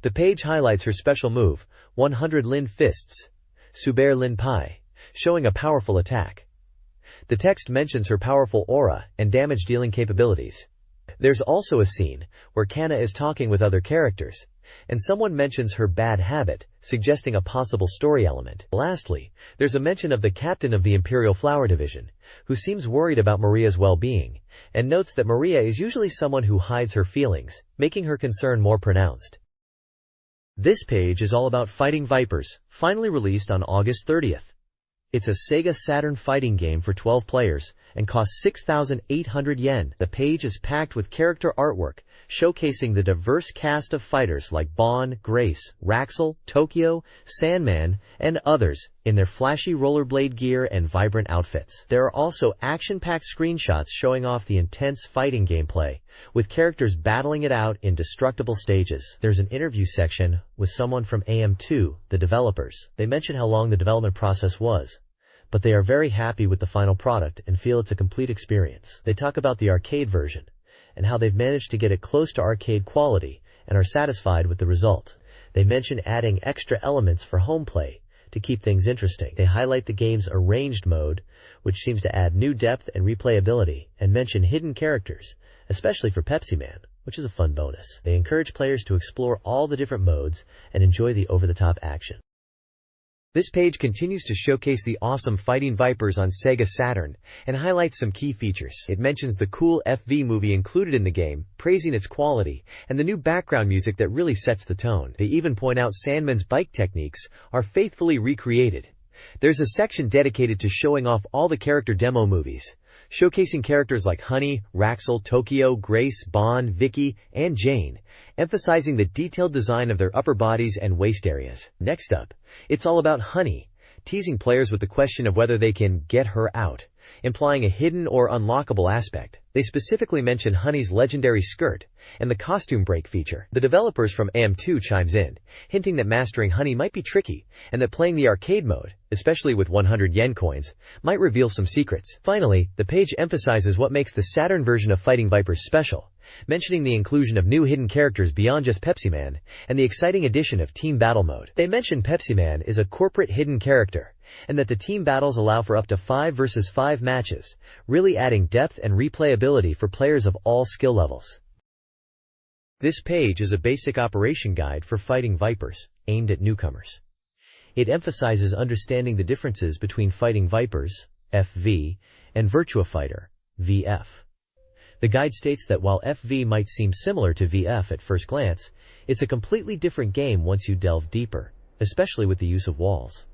The page highlights her special move, 100 Lin Fists, Suber Lin Pai, showing a powerful attack. The text mentions her powerful aura and damage-dealing capabilities. There's also a scene where Kana is talking with other characters, and someone mentions her bad habit, suggesting a possible story element. Lastly, there's a mention of the captain of the Imperial Flower Division, who seems worried about Maria's well-being, and notes that Maria is usually someone who hides her feelings, making her concern more pronounced. This page is all about Fighting Vipers, finally released on August 30th. It's a SEGA Saturn fighting game for 12 players and costs 6,800 yen. The page is packed with character artwork, showcasing the diverse cast of fighters like Bon, Grace, Raxel, Tokyo, Sandman, and others in their flashy rollerblade gear and vibrant outfits. There are also action-packed screenshots showing off the intense fighting gameplay, with characters battling it out in destructible stages. There's an interview section with someone from AM2, the developers. They mention how long the development process was, but they are very happy with the final product and feel it's a complete experience. They talk about the arcade version, and how they've managed to get it close to arcade quality and are satisfied with the result. They mention adding extra elements for home play to keep things interesting. They highlight the game's arranged mode, which seems to add new depth and replayability, and mention hidden characters, especially for Pepsi Man, which is a fun bonus. They encourage players to explore all the different modes and enjoy the over-the-top action. This page continues to showcase the awesome Fighting Vipers on SEGA Saturn and highlights some key features. It mentions the cool FV movie included in the game, praising its quality, and the new background music that really sets the tone. They even point out Sandman's bike techniques are faithfully recreated. There's a section dedicated to showing off all the character demo movies, showcasing characters like Honey, Raxel, Tokyo, Grace, Bon, Vicky, and Jane, emphasizing the detailed design of their upper bodies and waist areas. Next up, it's all about Honey, teasing players with the question of whether they can get her out, implying a hidden or unlockable aspect. They specifically mention Honey's legendary skirt and the costume break feature. The developers from AM2 chimes in, hinting that mastering Honey might be tricky and that playing the arcade mode, especially with 100 yen coins, might reveal some secrets. Finally, the page emphasizes what makes the Saturn version of Fighting Vipers special, mentioning the inclusion of new hidden characters beyond just Pepsi Man and the exciting addition of Team Battle Mode. They mention Pepsi Man is a corporate hidden character, and that the team battles allow for up to 5 versus 5 matches, really adding depth and replayability for players of all skill levels. This page is a basic operation guide for Fighting Vipers, aimed at newcomers. It emphasizes understanding the differences between Fighting Vipers, FV, and Virtua Fighter, VF. The guide states that while FV might seem similar to VF at first glance, it's a completely different game once you delve deeper, especially with the use of walls.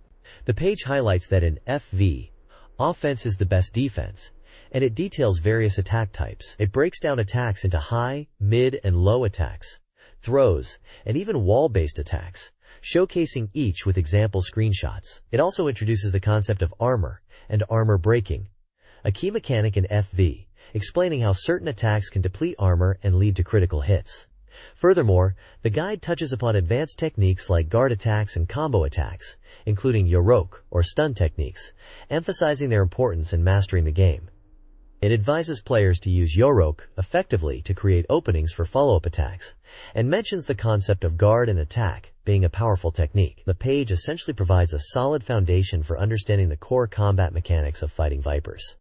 The page highlights that in FV, offense is the best defense, and it details various attack types. It breaks down attacks into high, mid, and low attacks, throws, and even wall-based attacks, showcasing each with example screenshots. It also introduces the concept of armor and armor breaking, a key mechanic in FV, explaining how certain attacks can deplete armor and lead to critical hits. Furthermore, the guide touches upon advanced techniques like guard attacks and combo attacks, including Yoroke or stun techniques, emphasizing their importance in mastering the game. It advises players to use Yorok effectively to create openings for follow-up attacks, and mentions the concept of guard and attack being a powerful technique. The page essentially provides a solid foundation for understanding the core combat mechanics of Fighting Vipers.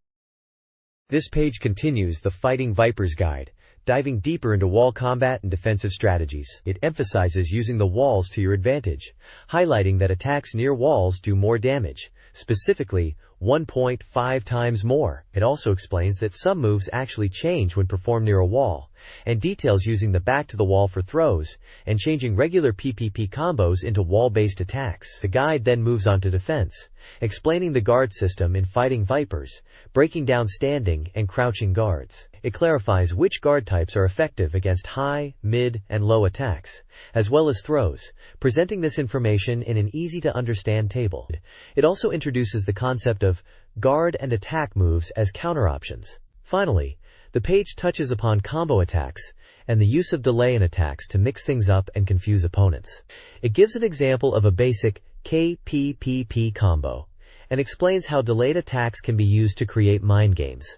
This page continues the Fighting Vipers guide, diving deeper into wall combat and defensive strategies. It emphasizes using the walls to your advantage, highlighting that attacks near walls do more damage, specifically 1.5 times more. It also explains that some moves actually change when performed near a wall, and details using the back to the wall for throws, and changing regular PPP combos into wall-based attacks. The guide then moves on to defense, explaining the guard system in Fighting Vipers, breaking down standing and crouching guards. It clarifies which guard types are effective against high, mid, and low attacks, as well as throws, presenting this information in an easy-to-understand table. It also introduces the concept of guard and attack moves as counter-options. Finally, the page touches upon combo attacks and the use of delay in attacks to mix things up and confuse opponents. It gives an example of a basic KPPP combo and explains how delayed attacks can be used to create mind games.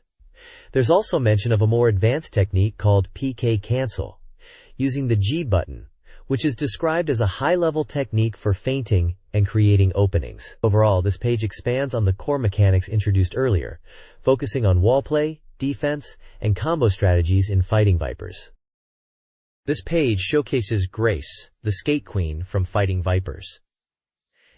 There's also mention of a more advanced technique called PK cancel, using the G button, which is described as a high-level technique for feinting and creating openings. Overall, this page expands on the core mechanics introduced earlier, focusing on wall play, defense, and combo strategies in Fighting Vipers. This page showcases Grace, the skate queen from Fighting Vipers.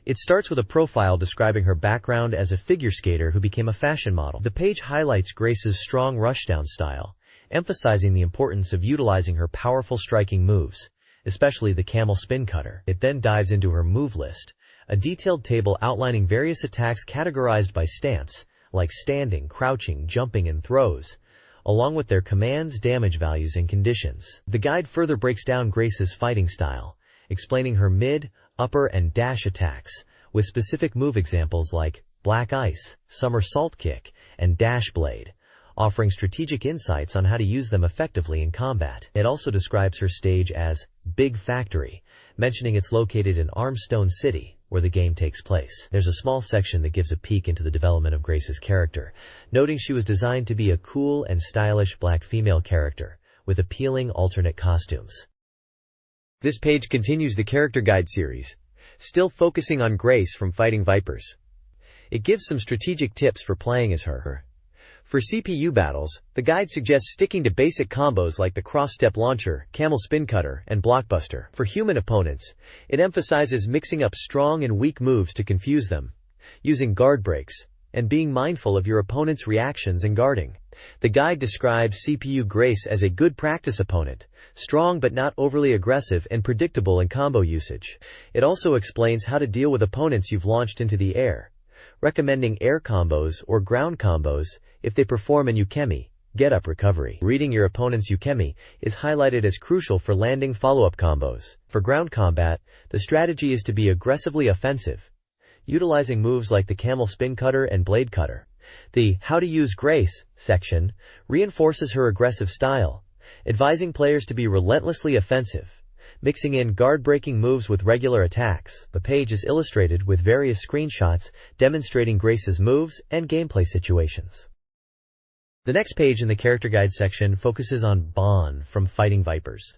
It starts with a profile describing her background as a figure skater who became a fashion model. The page highlights Grace's strong rushdown style, emphasizing the importance of utilizing her powerful striking moves, especially the camel spin cutter. It then dives into her move list, a detailed table outlining various attacks categorized by stance, like standing, crouching, jumping, and throws, along with their commands, damage values, and conditions. The guide further breaks down Grace's fighting style, explaining her mid, upper, and dash attacks, with specific move examples like Black Ice, Somersault Kick, and Dash Blade, offering strategic insights on how to use them effectively in combat. It also describes her stage as Big Factory, mentioning it's located in Armstone City, where the game takes place. There's a small section that gives a peek into the development of Grace's character, noting she was designed to be a cool and stylish black female character, with appealing alternate costumes. This page continues the character guide series, still focusing on Grace from Fighting Vipers. It gives some strategic tips for playing as her. For CPU battles, the guide suggests sticking to basic combos like the cross-step launcher, camel spin cutter, and blockbuster. For human opponents, it emphasizes mixing up strong and weak moves to confuse them, using guard breaks, and being mindful of your opponent's reactions and guarding. The guide describes CPU Grace as a good practice opponent, strong but not overly aggressive and predictable in combo usage. It also explains how to deal with opponents you've launched into the air, recommending air combos or ground combos if they perform an ukemi, get-up recovery. Reading your opponent's ukemi is highlighted as crucial for landing follow-up combos. For ground combat, the strategy is to be aggressively offensive, utilizing moves like the camel spin cutter and blade cutter. The How to Use Grace section reinforces her aggressive style, advising players to be relentlessly offensive, mixing in guard-breaking moves with regular attacks. The page is illustrated with various screenshots demonstrating Grace's moves and gameplay situations. The next page in the character guide section focuses on Bon from Fighting Vipers.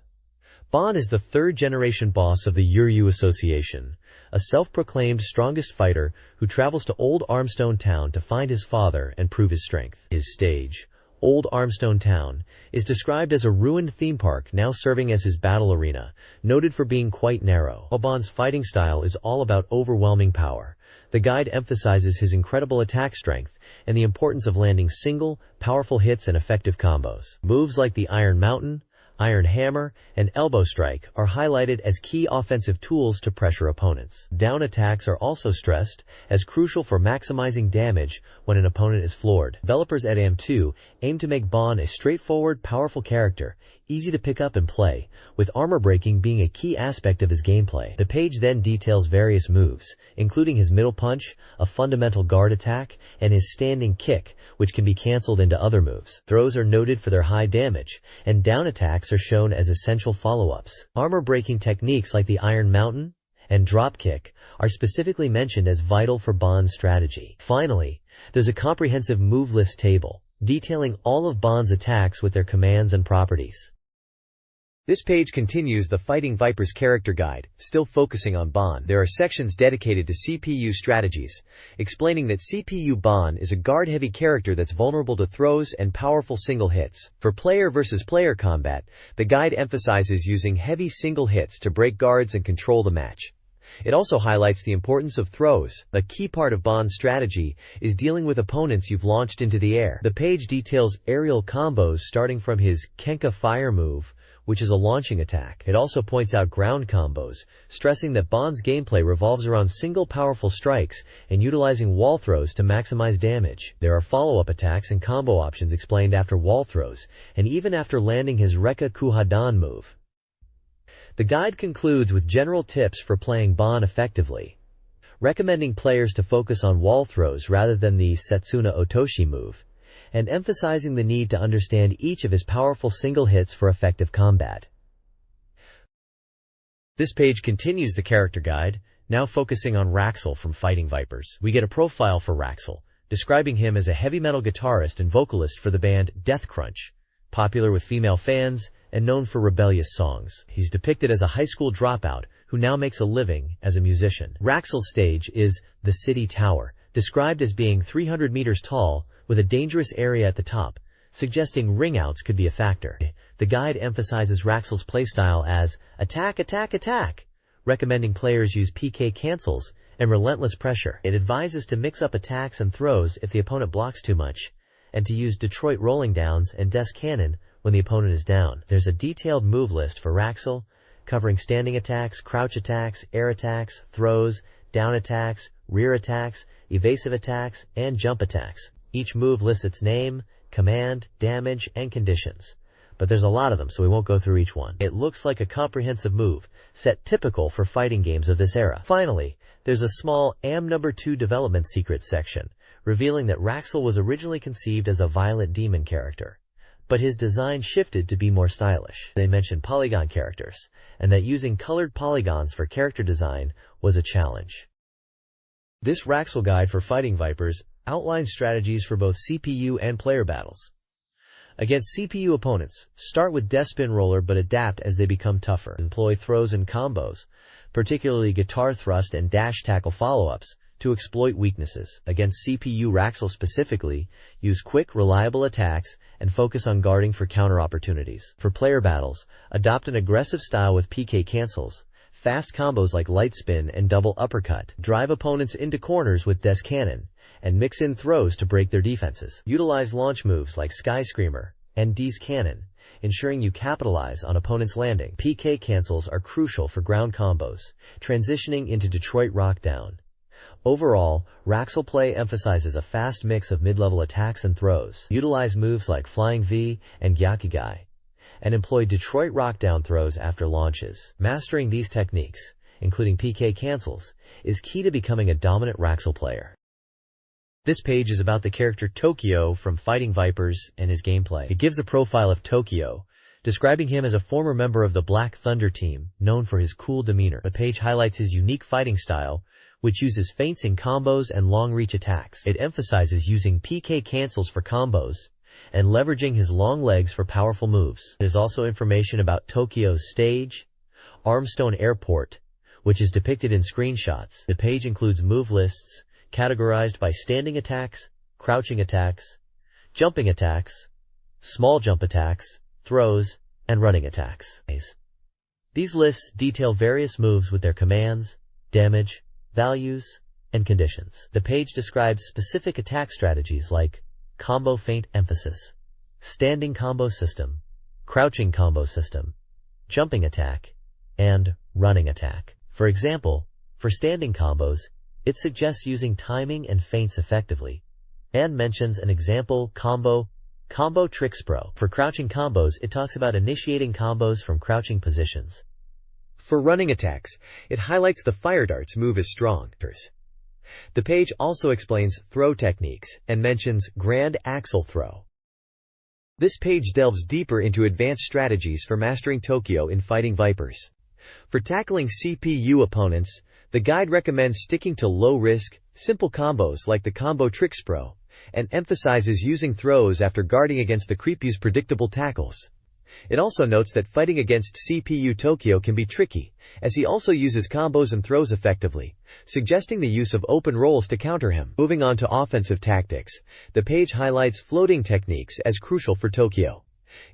Bon is the third-generation boss of the Yuryu Association, a self-proclaimed strongest fighter who travels to Old Armstone Town to find his father and prove his strength. His stage, Old Armstone Town, is described as a ruined theme park now serving as his battle arena, noted for being quite narrow. While Bon's fighting style is all about overwhelming power, the guide emphasizes his incredible attack strength and the importance of landing single, powerful hits and effective combos. Moves like the Iron Mountain, Iron Hammer, and Elbow Strike are highlighted as key offensive tools to pressure opponents. Down attacks are also stressed as crucial for maximizing damage when an opponent is floored. Developers at AM2 aim to make Bon a straightforward, powerful character, easy to pick up and play, with armor breaking being a key aspect of his gameplay. The page then details various moves, including his middle punch, a fundamental guard attack, and his standing kick, which can be cancelled into other moves. Throws are noted for their high damage, and down attacks are shown as essential follow-ups. Armor-breaking techniques like the Iron Mountain and drop kick are specifically mentioned as vital for Bon's strategy. Finally, there's a comprehensive move list table detailing all of Bond's attacks with their commands and properties. This page continues the Fighting Vipers character guide, still focusing on Bond. There are sections dedicated to CPU strategies, explaining that CPU Bond is a guard-heavy character that's vulnerable to throws and powerful single hits. For player versus player combat, the guide emphasizes using heavy single hits to break guards and control the match. It also highlights the importance of throws. A key part of Bond's strategy is dealing with opponents you've launched into the air. The page details aerial combos starting from his Kenka fire move, which is a launching attack. It also points out ground combos, stressing that Bond's gameplay revolves around single powerful strikes and utilizing wall throws to maximize damage. There are follow-up attacks and combo options explained after wall throws, and even after landing his Rekka Kuhadan move. The guide concludes with general tips for playing Bond effectively, recommending players to focus on wall throws rather than the Setsuna Otoshi move, and emphasizing the need to understand each of his powerful single hits for effective combat. This page continues the character guide, now focusing on Raxel from Fighting Vipers. We get a profile for Raxel, describing him as a heavy metal guitarist and vocalist for the band Death Crunch, popular with female fans and known for rebellious songs. He's depicted as a high school dropout who now makes a living as a musician. Raxel's stage is the City Tower, described as being 300 meters tall, with a dangerous area at the top, suggesting ring-outs could be a factor. The guide emphasizes Raxel's playstyle as attack, attack, attack, recommending players use PK cancels and relentless pressure. It advises to mix up attacks and throws if the opponent blocks too much, and to use Detroit rolling downs and desk cannon when the opponent is down. There's a detailed move list for Raxel, covering standing attacks, crouch attacks, air attacks, throws, down attacks, rear attacks, evasive attacks, and jump attacks. Each move lists its name, command, damage, and conditions. But there's a lot of them, so we won't go through each one. It looks like a comprehensive move, set typical for fighting games of this era. Finally, there's a small AM2 development secrets section, revealing that Raxel was originally conceived as a violent demon character, but his design shifted to be more stylish. They mentioned polygon characters, and that using colored polygons for character design was a challenge. This Raxel guide for Fighting Vipers outlines strategies for both CPU and player battles. Against CPU opponents, start with Deathspin Roller but adapt as they become tougher. Employ throws and combos, particularly guitar thrust and dash tackle follow-ups, to exploit weaknesses. Against CPU Raxel specifically, use quick, reliable attacks and focus on guarding for counter opportunities. For player battles, adopt an aggressive style with PK cancels, fast combos like light spin and double uppercut. Drive opponents into corners with desk cannon, and mix in throws to break their defenses. Utilize launch moves like Sky Screamer and D's Cannon, ensuring you capitalize on opponents' landing. PK cancels are crucial for ground combos, transitioning into Detroit Rockdown. Overall, Raxel play emphasizes a fast mix of mid-level attacks and throws. Utilize moves like Flying V and Gyakugai, and employ Detroit Rockdown throws after launches. Mastering these techniques, including PK cancels, is key to becoming a dominant Raxel player. This page is about the character Tokyo from Fighting Vipers and his gameplay. It gives a profile of Tokyo, describing him as a former member of the Black Thunder team, known for his cool demeanor. The page highlights his unique fighting style, which uses feints in combos and long-reach attacks. It emphasizes using PK cancels for combos and leveraging his long legs for powerful moves. There's also information about Tokyo's stage, Armstone Airport, which is depicted in screenshots. The page includes move lists, categorized by standing attacks, crouching attacks, jumping attacks, small jump attacks, throws, and running attacks. These lists detail various moves with their commands, damage, values, and conditions. The page describes specific attack strategies like combo feint emphasis, standing combo system, crouching combo system, jumping attack, and running attack. For example, for standing combos, it suggests using timing and feints effectively, and mentions an example combo Trick Spro. For crouching combos, it talks about initiating combos from crouching positions. For running attacks, it highlights the Fire Darts move as strong. The page also explains throw techniques and mentions Grand Axle Throw. This page delves deeper into advanced strategies for mastering Tokyo in Fighting Vipers. For tackling CPU opponents, the guide recommends sticking to low-risk, simple combos like the combo Trick Spro, and emphasizes using throws after guarding against the Creepyu's predictable tackles. It also notes that fighting against CPU Tokyo can be tricky, as he also uses combos and throws effectively, suggesting the use of open rolls to counter him. Moving on to offensive tactics, the page highlights floating techniques as crucial for Tokyo.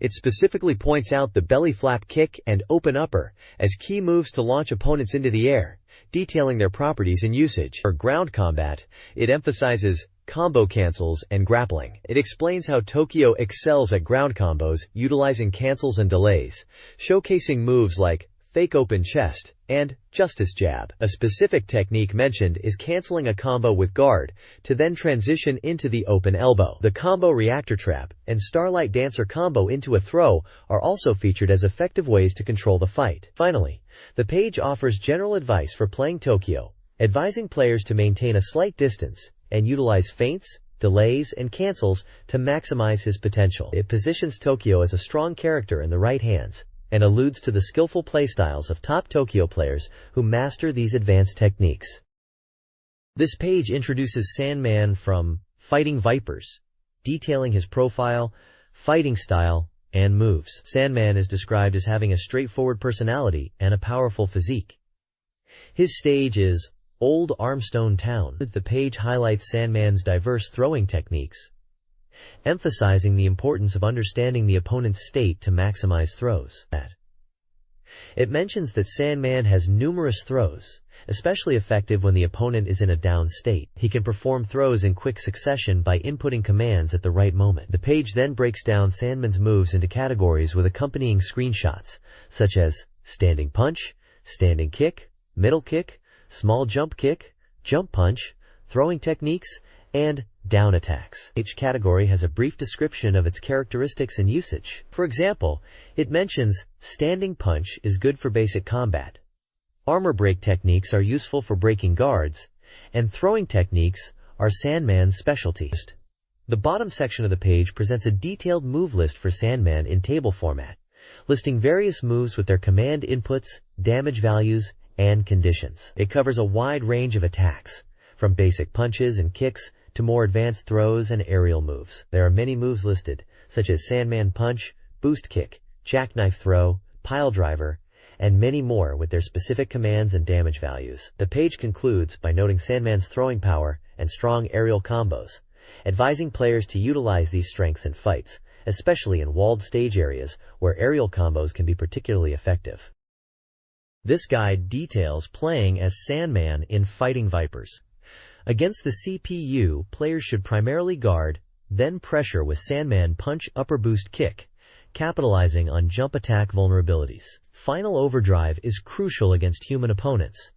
It specifically points out the belly flap kick and open upper as key moves to launch opponents into the air, detailing their properties and usage. For ground combat, it emphasizes combo cancels and grappling. It explains how Tokyo excels at ground combos, utilizing cancels and delays, showcasing moves like fake open chest and justice jab. A specific technique mentioned is canceling a combo with guard to then transition into the open elbow. The combo reactor trap and starlight dancer combo into a throw are also featured as effective ways to control the fight. Finally, the page offers general advice for playing Tokyo, advising players to maintain a slight distance and utilize feints, delays, and cancels to maximize his potential. It positions Tokyo as a strong character in the right hands and alludes to the skillful playstyles of top Tokyo players who master these advanced techniques. This page introduces Sandman from Fighting Vipers, detailing his profile, fighting style, and moves. Sandman is described as having a straightforward personality and a powerful physique. His stage is Old Armstone Town. The page highlights Sandman's diverse throwing techniques, emphasizing the importance of understanding the opponent's state to maximize throws. It mentions that Sandman has numerous throws, especially effective when the opponent is in a down state. He can perform throws in quick succession by inputting commands at the right moment. The page then breaks down Sandman's moves into categories with accompanying screenshots, such as standing punch, standing kick, middle kick, small jump kick, jump punch, throwing techniques, and down attacks. Each category has a brief description of its characteristics and usage. For example, it mentions standing punch is good for basic combat, armor break techniques are useful for breaking guards, and throwing techniques are Sandman's specialty. The bottom section of the page presents a detailed move list for Sandman in table format, listing various moves with their command inputs, damage values, and conditions. It covers a wide range of attacks, from basic punches and kicks to more advanced throws and aerial moves. There are many moves listed, such as Sandman Punch, Boost Kick, Jackknife Throw, Pile Driver, and many more with their specific commands and damage values. The page concludes by noting Sandman's throwing power and strong aerial combos, advising players to utilize these strengths in fights, especially in walled stage areas where aerial combos can be particularly effective. This guide details playing as Sandman in Fighting Vipers. Against the CPU, players should primarily guard, then pressure with Sandman Punch Upper Boost Kick, capitalizing on jump attack vulnerabilities. Final Overdrive is crucial against human opponents.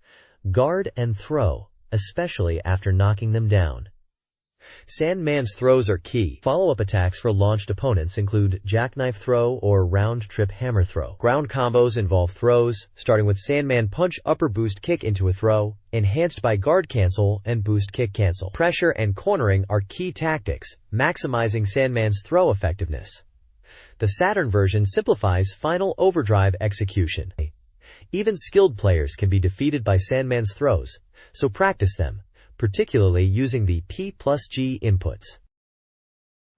Guard and throw, especially after knocking them down. Sandman's throws are key. Follow-up attacks for launched opponents include Jackknife Throw or Round Trip Hammer Throw. Ground combos involve throws, starting with Sandman Punch Upper Boost Kick into a throw, enhanced by Guard Cancel and Boost Kick Cancel. Pressure and cornering are key tactics, maximizing Sandman's throw effectiveness. The Saturn version simplifies Final Overdrive execution. Even skilled players can be defeated by Sandman's throws, so practice them, particularly using the P+G inputs.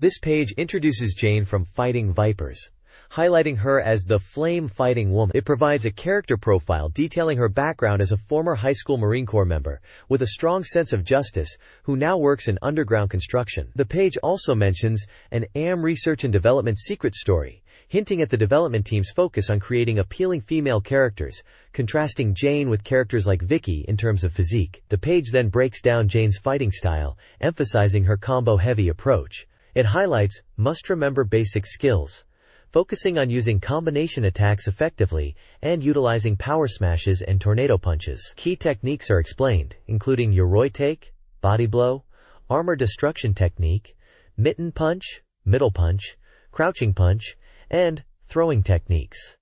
This page introduces Jane from Fighting Vipers, highlighting her as the flame-fighting woman. It provides a character profile detailing her background as a former high school Marine Corps member with a strong sense of justice who now works in underground construction. The page also mentions an AM research and development secret story, hinting at the development team's focus on creating appealing female characters, contrasting Jane with characters like Vicky in terms of physique. The page then breaks down Jane's fighting style, emphasizing her combo-heavy approach. It highlights must-remember basic skills, focusing on using combination attacks effectively and utilizing power smashes and tornado punches. Key techniques are explained, including Yoroi Take, Body Blow, Armor Destruction Technique, Mitten Punch, Middle Punch, Crouching Punch, and throwing techniques.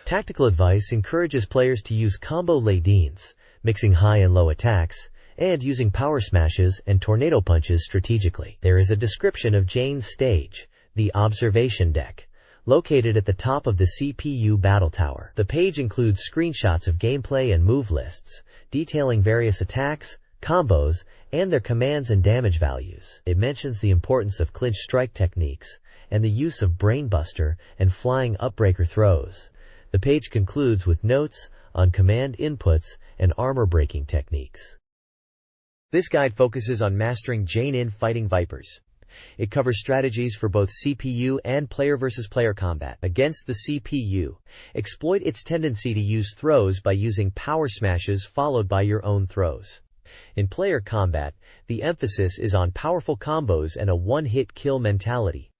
Tactical advice encourages players to use combo lay-dines, mixing high and low attacks, and using power smashes and tornado punches strategically. There is a description of Jane's stage, the observation deck, located at the top of the CPU battle tower. The page includes screenshots of gameplay and move lists, detailing various attacks, combos, and their commands and damage values. It mentions the importance of clinch strike techniques and the use of brainbuster and flying upbreaker throws. The page concludes with notes on command inputs and armor breaking techniques. This guide focuses on mastering Jane in Fighting Vipers. It covers strategies for both CPU and player versus player combat. Against the CPU, exploit its tendency to use throws by using power smashes followed by your own throws. In player combat, the emphasis is on powerful combos and a one-hit kill mentality.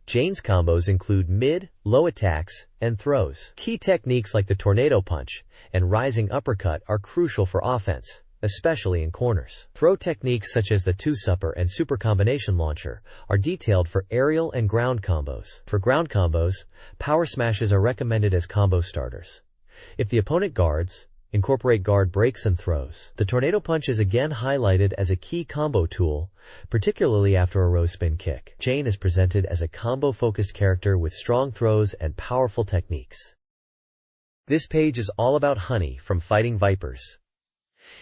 Jane's combos include mid, low attacks, and throws. Key techniques like the tornado punch and rising uppercut are crucial for offense, especially in corners. Throw techniques such as the two-supper and super combination launcher are detailed for aerial and ground combos. For ground combos, power smashes are recommended as combo starters. If the opponent guards, incorporate guard breaks and throws. The tornado punch is again highlighted as a key combo tool, particularly after a row spin kick. Jane is presented as a combo-focused character with strong throws and powerful techniques. This page is all about Honey from Fighting Vipers.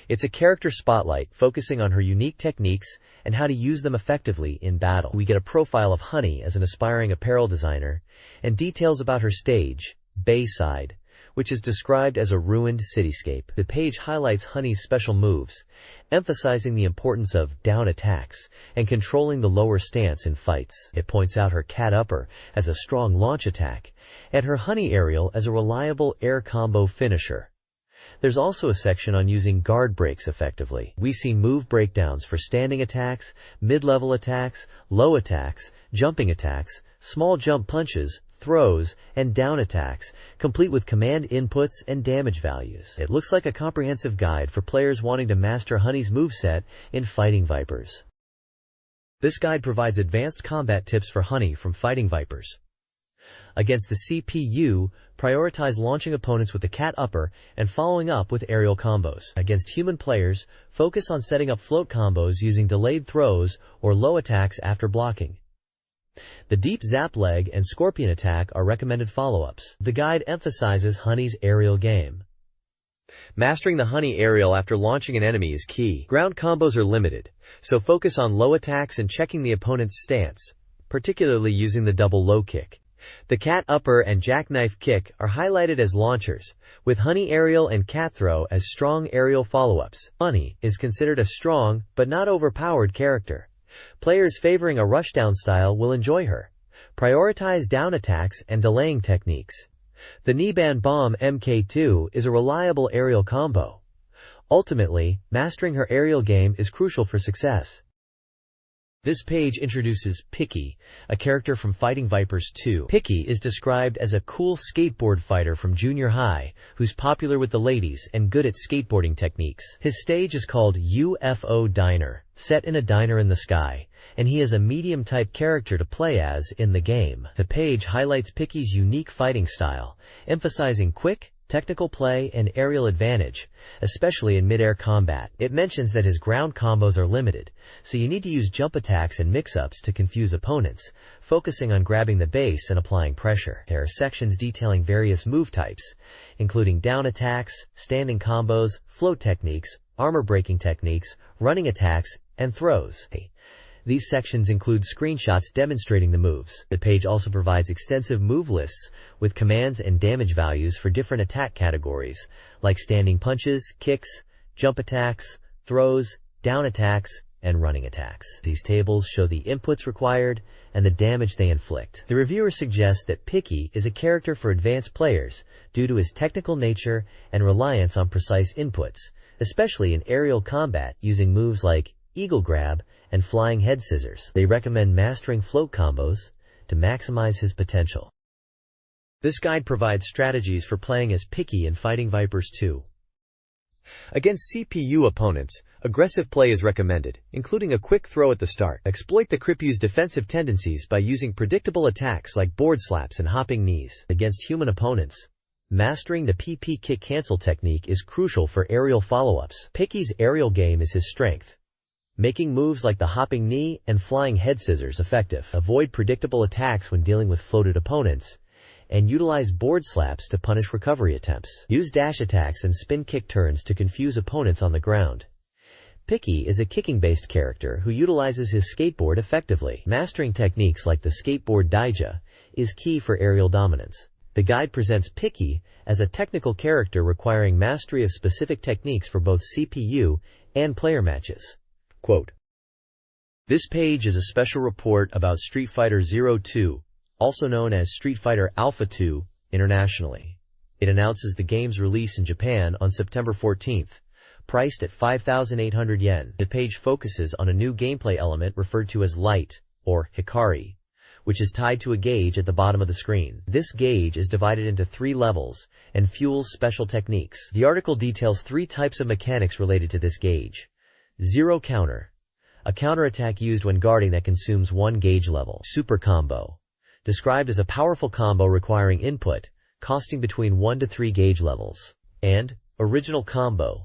It's a character spotlight focusing on her unique techniques and how to use them effectively in battle. We get a profile of Honey as an aspiring apparel designer and details about her stage, Bayside, which is described as a ruined cityscape. The page highlights Honey's special moves, emphasizing the importance of down attacks and controlling the lower stance in fights. It points out her cat upper as a strong launch attack and her Honey aerial as a reliable air combo finisher. There's also a section on using guard breaks effectively. We see move breakdowns for standing attacks, mid-level attacks, low attacks, jumping attacks, small jump punches, throws, and down attacks, complete with command inputs and damage values. It looks like a comprehensive guide for players wanting to master Honey's moveset in Fighting Vipers. This guide provides advanced combat tips for Honey from Fighting Vipers. Against the CPU, prioritize launching opponents with the cat upper and following up with aerial combos. Against human players, focus on setting up float combos using delayed throws or low attacks after blocking. The deep zap leg and scorpion attack are recommended follow-ups. The guide emphasizes Honey's aerial game. Mastering the Honey aerial after launching an enemy is key. Ground combos are limited, so focus on low attacks and checking the opponent's stance, particularly using the double low kick. The cat upper and jackknife kick are highlighted as launchers, with Honey aerial and cat throw as strong aerial follow-ups. Honey is considered a strong, but not overpowered character. Players favoring a rushdown style will enjoy her. Prioritize down attacks and delaying techniques. The Kneeband Bomb MK2 is a reliable aerial combo. Ultimately, mastering her aerial game is crucial for success. This page introduces Picky, a character from Fighting Vipers 2. Picky is described as a cool skateboard fighter from junior high, who's popular with the ladies and good at skateboarding techniques. His stage is called UFO Diner, set in a diner in the sky, and he is a medium-type character to play as in the game. The page highlights Picky's unique fighting style, emphasizing quick, technical play and aerial advantage, especially in mid-air combat. It mentions that his ground combos are limited, so you need to use jump attacks and mix-ups to confuse opponents, focusing on grabbing the base and applying pressure. There are sections detailing various move types, including down attacks, standing combos, float techniques, armor-breaking techniques, running attacks, and throws. These sections include screenshots demonstrating the moves. The page also provides extensive move lists with commands and damage values for different attack categories, like standing punches, kicks, jump attacks, throws, down attacks, and running attacks. These tables show the inputs required and the damage they inflict. The reviewer suggests that Picky is a character for advanced players due to his technical nature and reliance on precise inputs, especially in aerial combat using moves like Eagle Grab and Flying Head Scissors. They recommend mastering float combos to maximize his potential. This guide provides strategies for playing as Picky in Fighting Vipers 2. Against CPU opponents, aggressive play is recommended, including a quick throw at the start. Exploit the Crippu's defensive tendencies by using predictable attacks like board slaps and hopping knees. Against human opponents, mastering the PP kick cancel technique is crucial for aerial follow-ups. Picky's aerial game is his strength, making moves like the hopping knee and flying head scissors effective. Avoid predictable attacks when dealing with floated opponents, and utilize board slaps to punish recovery attempts. Use dash attacks and spin kick turns to confuse opponents on the ground. Picky is a kicking-based character who utilizes his skateboard effectively. Mastering techniques like the skateboard daija is key for aerial dominance. The guide presents Picky as a technical character requiring mastery of specific techniques for both CPU and player matches. Quote, "This page is a special report about Street Fighter 02, also known as Street Fighter Alpha 2 internationally. It announces the game's release in Japan on September 14th. Priced at 5,800 yen. The page focuses on a new gameplay element referred to as light, or hikari, which is tied to a gauge at the bottom of the screen. This gauge is divided into 3 levels and fuels special techniques. The article details 3 types of mechanics related to this gauge. Zero counter, a counterattack used when guarding that consumes 1 gauge level. Super combo, described as a powerful combo requiring input, costing between 1 to 3 gauge levels. And original combo,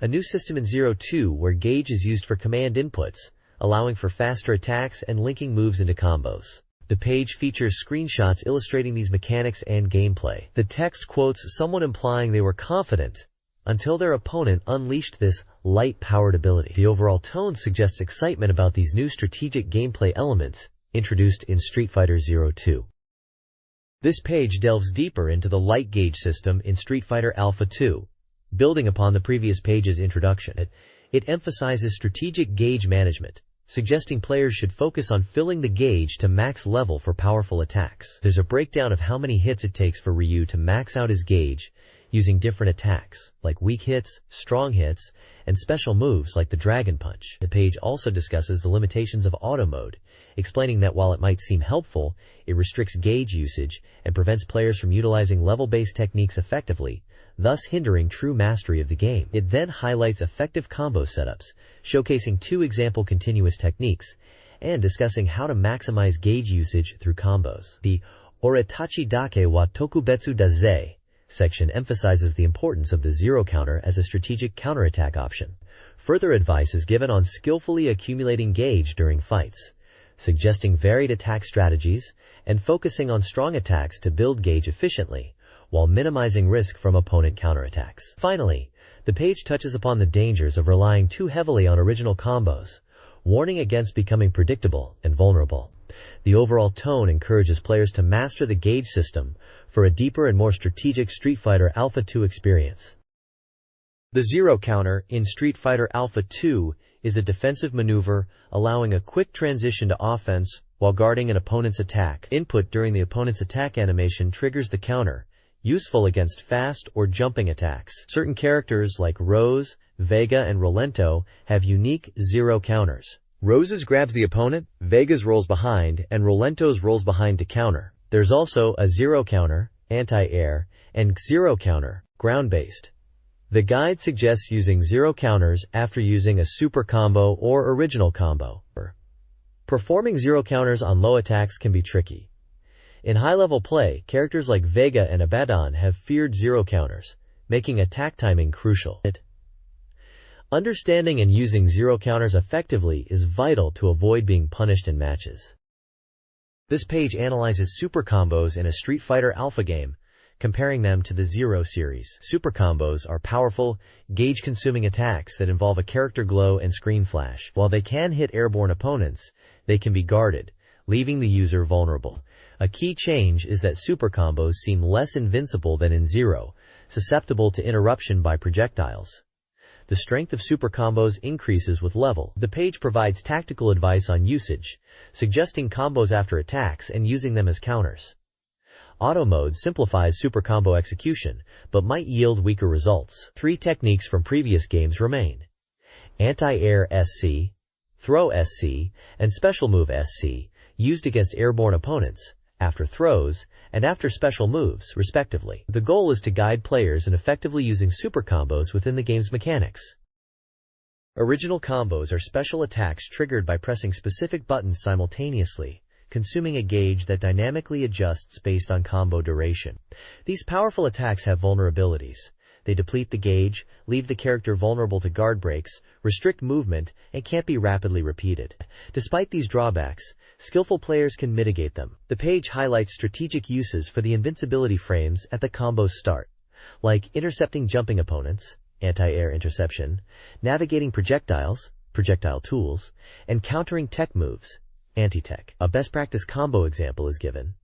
a new system in 02 where gauge is used for command inputs, allowing for faster attacks and linking moves into combos. The page features screenshots illustrating these mechanics and gameplay. The text quotes someone implying they were confident until their opponent unleashed this light-powered ability. The overall tone suggests excitement about these new strategic gameplay elements introduced in Street Fighter 02. This page delves deeper into the light gauge system in Street Fighter Alpha 2. Building upon the previous page's introduction, it emphasizes strategic gauge management, suggesting players should focus on filling the gauge to max level for powerful attacks. There's a breakdown of how many hits it takes for Ryu to max out his gauge using different attacks, like weak hits, strong hits, and special moves like the Dragon Punch. The page also discusses the limitations of auto mode, explaining that while it might seem helpful, it restricts gauge usage and prevents players from utilizing level-based techniques effectively, thus hindering true mastery of the game. It then highlights effective combo setups, showcasing 2 example continuous techniques, and discussing how to maximize gauge usage through combos. The Oretachi dake wa tokubetsu daze section emphasizes the importance of the zero counter as a strategic counterattack option. Further advice is given on skillfully accumulating gauge during fights, suggesting varied attack strategies and focusing on strong attacks to build gauge efficiently, while minimizing risk from opponent counterattacks. Finally, the page touches upon the dangers of relying too heavily on original combos, warning against becoming predictable and vulnerable. The overall tone encourages players to master the gauge system for a deeper and more strategic Street Fighter Alpha 2 experience. The zero counter in Street Fighter Alpha 2 is a defensive maneuver allowing a quick transition to offense while guarding an opponent's attack. Input during the opponent's attack animation triggers the counter, useful against fast or jumping attacks. Certain characters like Rose, Vega, and Rolento have unique zero counters. Rose's grabs the opponent, Vega's rolls behind, and Rolento's rolls behind to counter. There's also a zero counter, anti-air, and zero counter, ground-based. The guide suggests using zero counters after using a super combo or original combo. Performing zero counters on low attacks can be tricky. In high-level play, characters like Vega and Abaddon have feared zero counters, making attack timing crucial. Understanding and using zero counters effectively is vital to avoid being punished in matches. This page analyzes super combos in a Street Fighter Alpha game, comparing them to the Zero series. Super combos are powerful, gauge-consuming attacks that involve a character glow and screen flash. While they can hit airborne opponents, they can be guarded, leaving the user vulnerable. A key change is that super combos seem less invincible than in Zero, susceptible to interruption by projectiles. The strength of super combos increases with level. The page provides tactical advice on usage, suggesting combos after attacks and using them as counters. Auto mode simplifies super combo execution, but might yield weaker results. 3 techniques from previous games remain: anti-air SC, throw SC, and special move SC, used against airborne opponents, after throws, and after special moves, respectively. The goal is to guide players in effectively using super combos within the game's mechanics. Original combos are special attacks triggered by pressing specific buttons simultaneously, consuming a gauge that dynamically adjusts based on combo duration. These powerful attacks have vulnerabilities. They deplete the gauge, leave the character vulnerable to guard breaks, restrict movement, and can't be rapidly repeated. Despite these drawbacks, skillful players can mitigate them. The page highlights strategic uses for the invincibility frames at the combo's start, like intercepting jumping opponents, anti-air interception, navigating projectiles, projectile tools, and countering tech moves, anti-tech. A best practice combo example is given.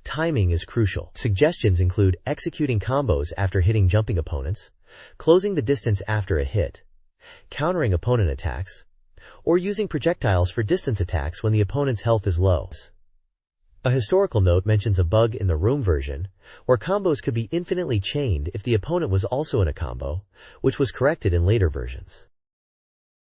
Timing is crucial. Suggestions include executing combos after hitting jumping opponents, closing the distance after a hit, countering opponent attacks, or using projectiles for distance attacks when the opponent's health is low. A historical note mentions a bug in the Room version, where combos could be infinitely chained if the opponent was also in a combo, which was corrected in later versions.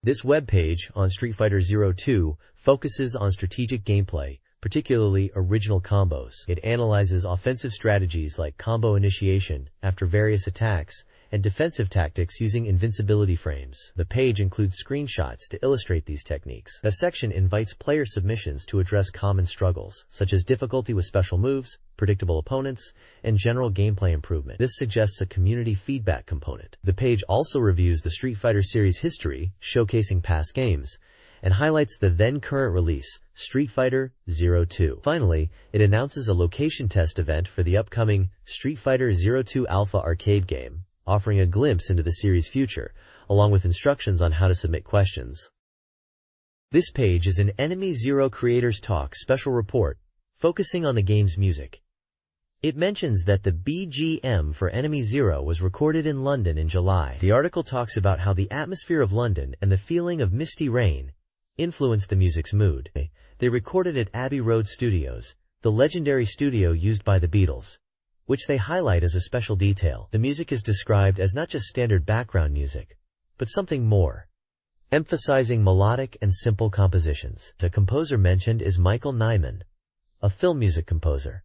This webpage on Street Fighter 02 focuses on strategic gameplay, particularly original combos. It analyzes offensive strategies like combo initiation after various attacks and defensive tactics using invincibility frames. The page includes screenshots to illustrate these techniques. The section invites player submissions to address common struggles, such as difficulty with special moves, predictable opponents, and general gameplay improvement. This suggests a community feedback component. The page also reviews the Street Fighter series history, showcasing past games, and highlights the then-current release, Street Fighter 02. Finally, it announces a location test event for the upcoming Street Fighter 02 Alpha arcade game, offering a glimpse into the series' future, along with instructions on how to submit questions. This page is an Enemy Zero Creators Talk special report, focusing on the game's music. It mentions that the BGM for Enemy Zero was recorded in London in July. The article talks about how the atmosphere of London and the feeling of misty rain influenced the music's mood. They recorded at Abbey Road Studios, the legendary studio used by the Beatles, which they highlight as a special detail. The music is described as not just standard background music, but something more, emphasizing melodic and simple compositions. The composer mentioned is Michael Nyman, a film music composer,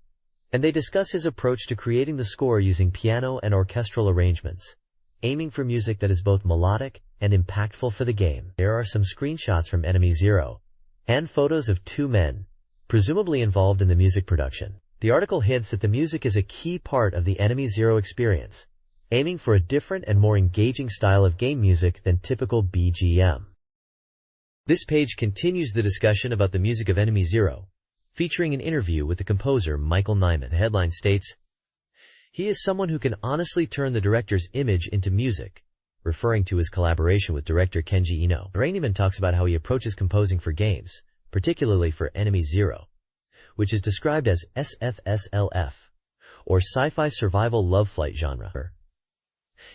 and they discuss his approach to creating the score using piano and orchestral arrangements, aiming for music that is both melodic and impactful for the game. There are some screenshots from Enemy Zero, and photos of two men, presumably involved in the music production. The article hints that the music is a key part of the Enemy Zero experience, aiming for a different and more engaging style of game music than typical BGM. This page continues the discussion about the music of Enemy Zero, featuring an interview with the composer Michael Nyman. The headline states, "He is someone who can honestly turn the director's image into music," referring to his collaboration with director Kenji Ino. Nyman talks about how he approaches composing for games, particularly for Enemy Zero, which is described as SFSLF, or sci-fi survival love flight genre.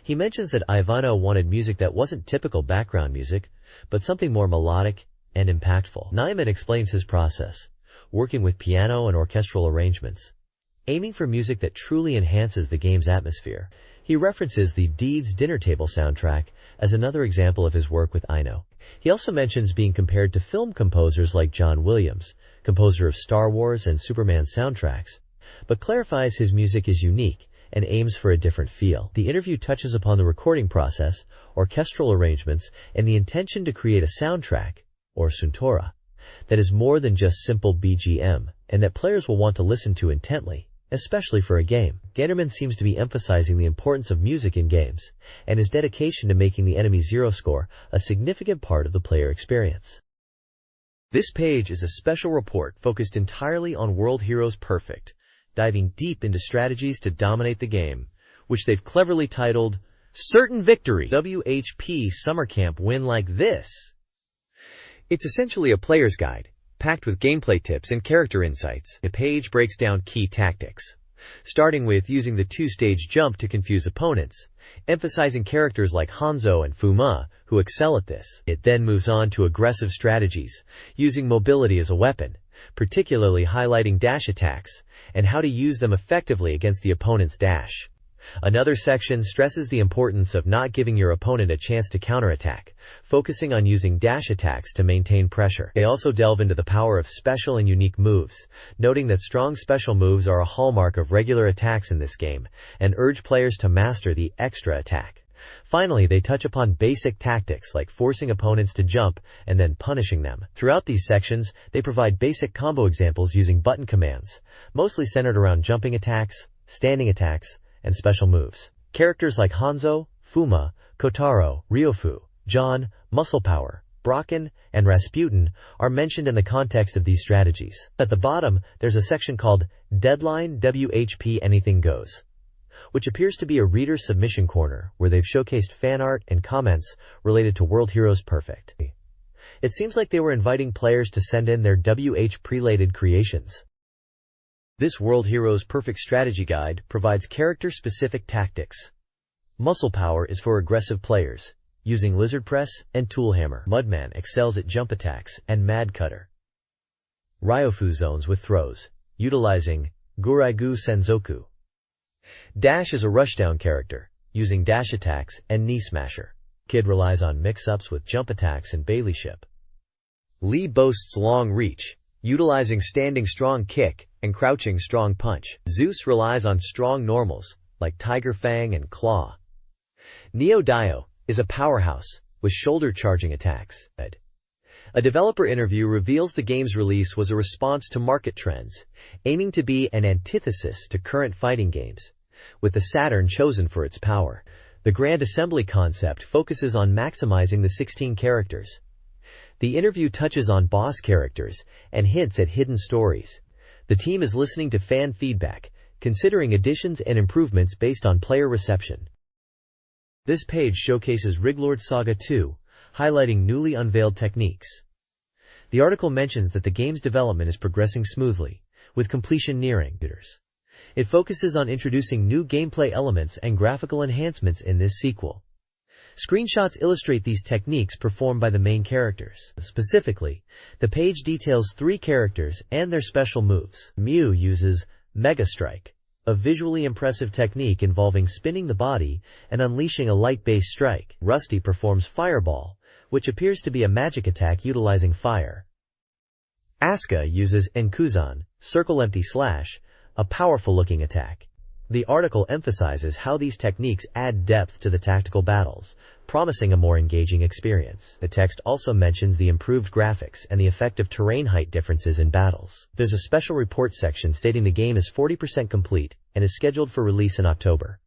He mentions that Ivano wanted music that wasn't typical background music, but something more melodic and impactful. Nyman explains his process, working with piano and orchestral arrangements, aiming for music that truly enhances the game's atmosphere. He references the Deeds Dinner Table soundtrack as another example of his work with Ino. He also mentions being compared to film composers like John Williams, composer of Star Wars and Superman soundtracks, but clarifies his music is unique and aims for a different feel. The interview touches upon the recording process, orchestral arrangements, and the intention to create a soundtrack, or suntora, that is more than just simple BGM, and that players will want to listen to intently, especially for a game. Ganderman seems to be emphasizing the importance of music in games, and his dedication to making the Enemy Zero score a significant part of the player experience. This page is a special report focused entirely on World Heroes Perfect, diving deep into strategies to dominate the game, which they've cleverly titled, Certain Victory, WHP Summer Camp Win Like This. It's essentially a player's guide, packed with gameplay tips and character insights. The page breaks down key tactics, starting with using the two-stage jump to confuse opponents, emphasizing characters like Hanzo and Fuma, who excel at this. It then moves on to aggressive strategies, using mobility as a weapon, particularly highlighting dash attacks, and how to use them effectively against the opponent's dash. Another section stresses the importance of not giving your opponent a chance to counterattack, focusing on using dash attacks to maintain pressure. They also delve into the power of special and unique moves, noting that strong special moves are a hallmark of regular attacks in this game, and urge players to master the extra attack. Finally, they touch upon basic tactics like forcing opponents to jump and then punishing them. Throughout these sections, they provide basic combo examples using button commands, mostly centered around jumping attacks, standing attacks, and special moves. Characters like Hanzo, Fuma, Kotaro, Ryofu, John, Muscle Power, Brocken, and Rasputin are mentioned in the context of these strategies. At the bottom, there's a section called Deadline WHP Anything Goes, which appears to be a reader submission corner where they've showcased fan art and comments related to World Heroes Perfect. It seems like they were inviting players to send in their WH-related creations. This World Heroes Perfect strategy guide provides character-specific tactics. Muscle Power is for aggressive players, using Lizard Press and Toolhammer. Mudman excels at jump attacks and Mad Cutter. Ryofu zones with throws, utilizing Guraigu Senzoku. Dash is a rushdown character, using dash attacks and Knee Smasher. Kid relies on mix-ups with jump attacks and Baileyship. Lee boasts long reach, utilizing standing strong kick and crouching strong punch. Zeus relies on strong normals, like Tiger Fang and Claw. Neo Dio is a powerhouse, with shoulder charging attacks. A developer interview reveals the game's release was a response to market trends, aiming to be an antithesis to current fighting games, with the Saturn chosen for its power. The Grand Assembly concept focuses on maximizing the 16 characters. The interview touches on boss characters and hints at hidden stories. The team is listening to fan feedback, considering additions and improvements based on player reception. This page showcases Riglord Saga 2, highlighting newly unveiled techniques. The article mentions that the game's development is progressing smoothly, with completion nearing. It focuses on introducing new gameplay elements and graphical enhancements in this sequel. Screenshots illustrate these techniques performed by the main characters. Specifically, the page details 3 characters and their special moves. Mew uses Mega Strike, a visually impressive technique involving spinning the body and unleashing a light-based strike. Rusty performs Fireball, which appears to be a magic attack utilizing fire. Asuka uses Enkuzan, Circle Empty Slash, a powerful-looking attack. The article emphasizes how these techniques add depth to the tactical battles, promising a more engaging experience. The text also mentions the improved graphics and the effect of terrain height differences in battles. There's a special report section stating the game is 40% complete and is scheduled for release in October.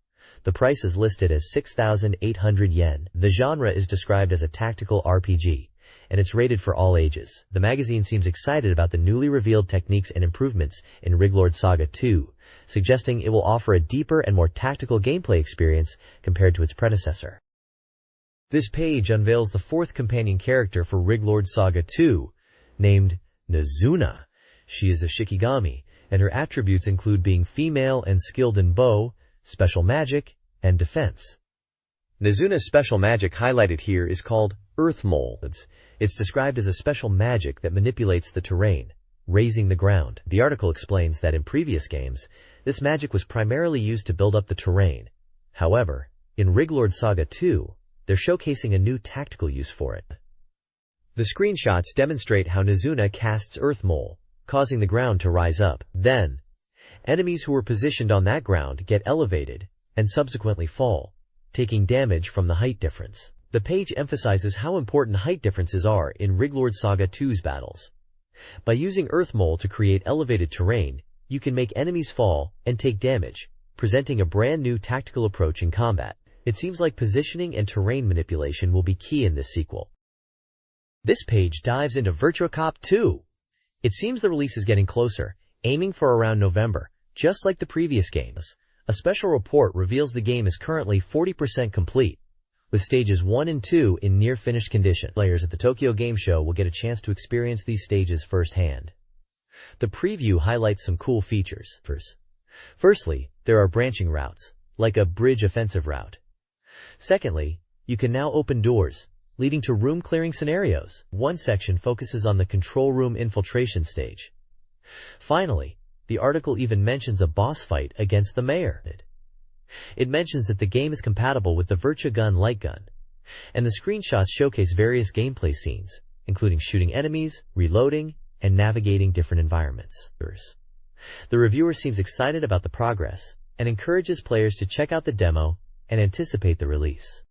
The price is listed as 6,800 yen. The genre is described as a tactical RPG, and it's rated for all ages. The magazine seems excited about the newly revealed techniques and improvements in Riglord Saga 2, suggesting it will offer a deeper and more tactical gameplay experience compared to its predecessor. This page unveils the 4th companion character for Riglord Saga 2, named Nazuna. She is a Shikigami, and her attributes include being female and skilled in bow, special magic, and defense. Nazuna's special magic highlighted here is called Earth Mold. It's described as a special magic that manipulates the terrain, raising the ground. The article explains that in previous games, this magic was primarily used to build up the terrain. However, in Riglord Saga 2, they're showcasing a new tactical use for it. The screenshots demonstrate how Nazuna casts Earth Mole, causing the ground to rise up. Then, enemies who were positioned on that ground get elevated and subsequently fall, taking damage from the height difference. The page emphasizes how important height differences are in Riglord Saga 2's battles. By using Earth Mole to create elevated terrain, you can make enemies fall and take damage, presenting a brand new tactical approach in combat. It seems like positioning and terrain manipulation will be key in this sequel. This page dives into Virtua Cop 2. It seems the release is getting closer, aiming for around November, just like the previous games. A special report reveals the game is currently 40% complete, with stages 1 and 2 in near-finished condition. Players at the Tokyo Game Show will get a chance to experience these stages firsthand. The preview highlights some cool features. Firstly, there are branching routes, like a bridge offensive route. Secondly, you can now open doors, leading to room-clearing scenarios. One section focuses on the control room infiltration stage. Finally, the article even mentions a boss fight against the mayor. It mentions that the game is compatible with the Virtua Gun light gun, and the screenshots showcase various gameplay scenes, including shooting enemies, reloading, and navigating different environments. The reviewer seems excited about the progress and encourages players to check out the demo and anticipate the release.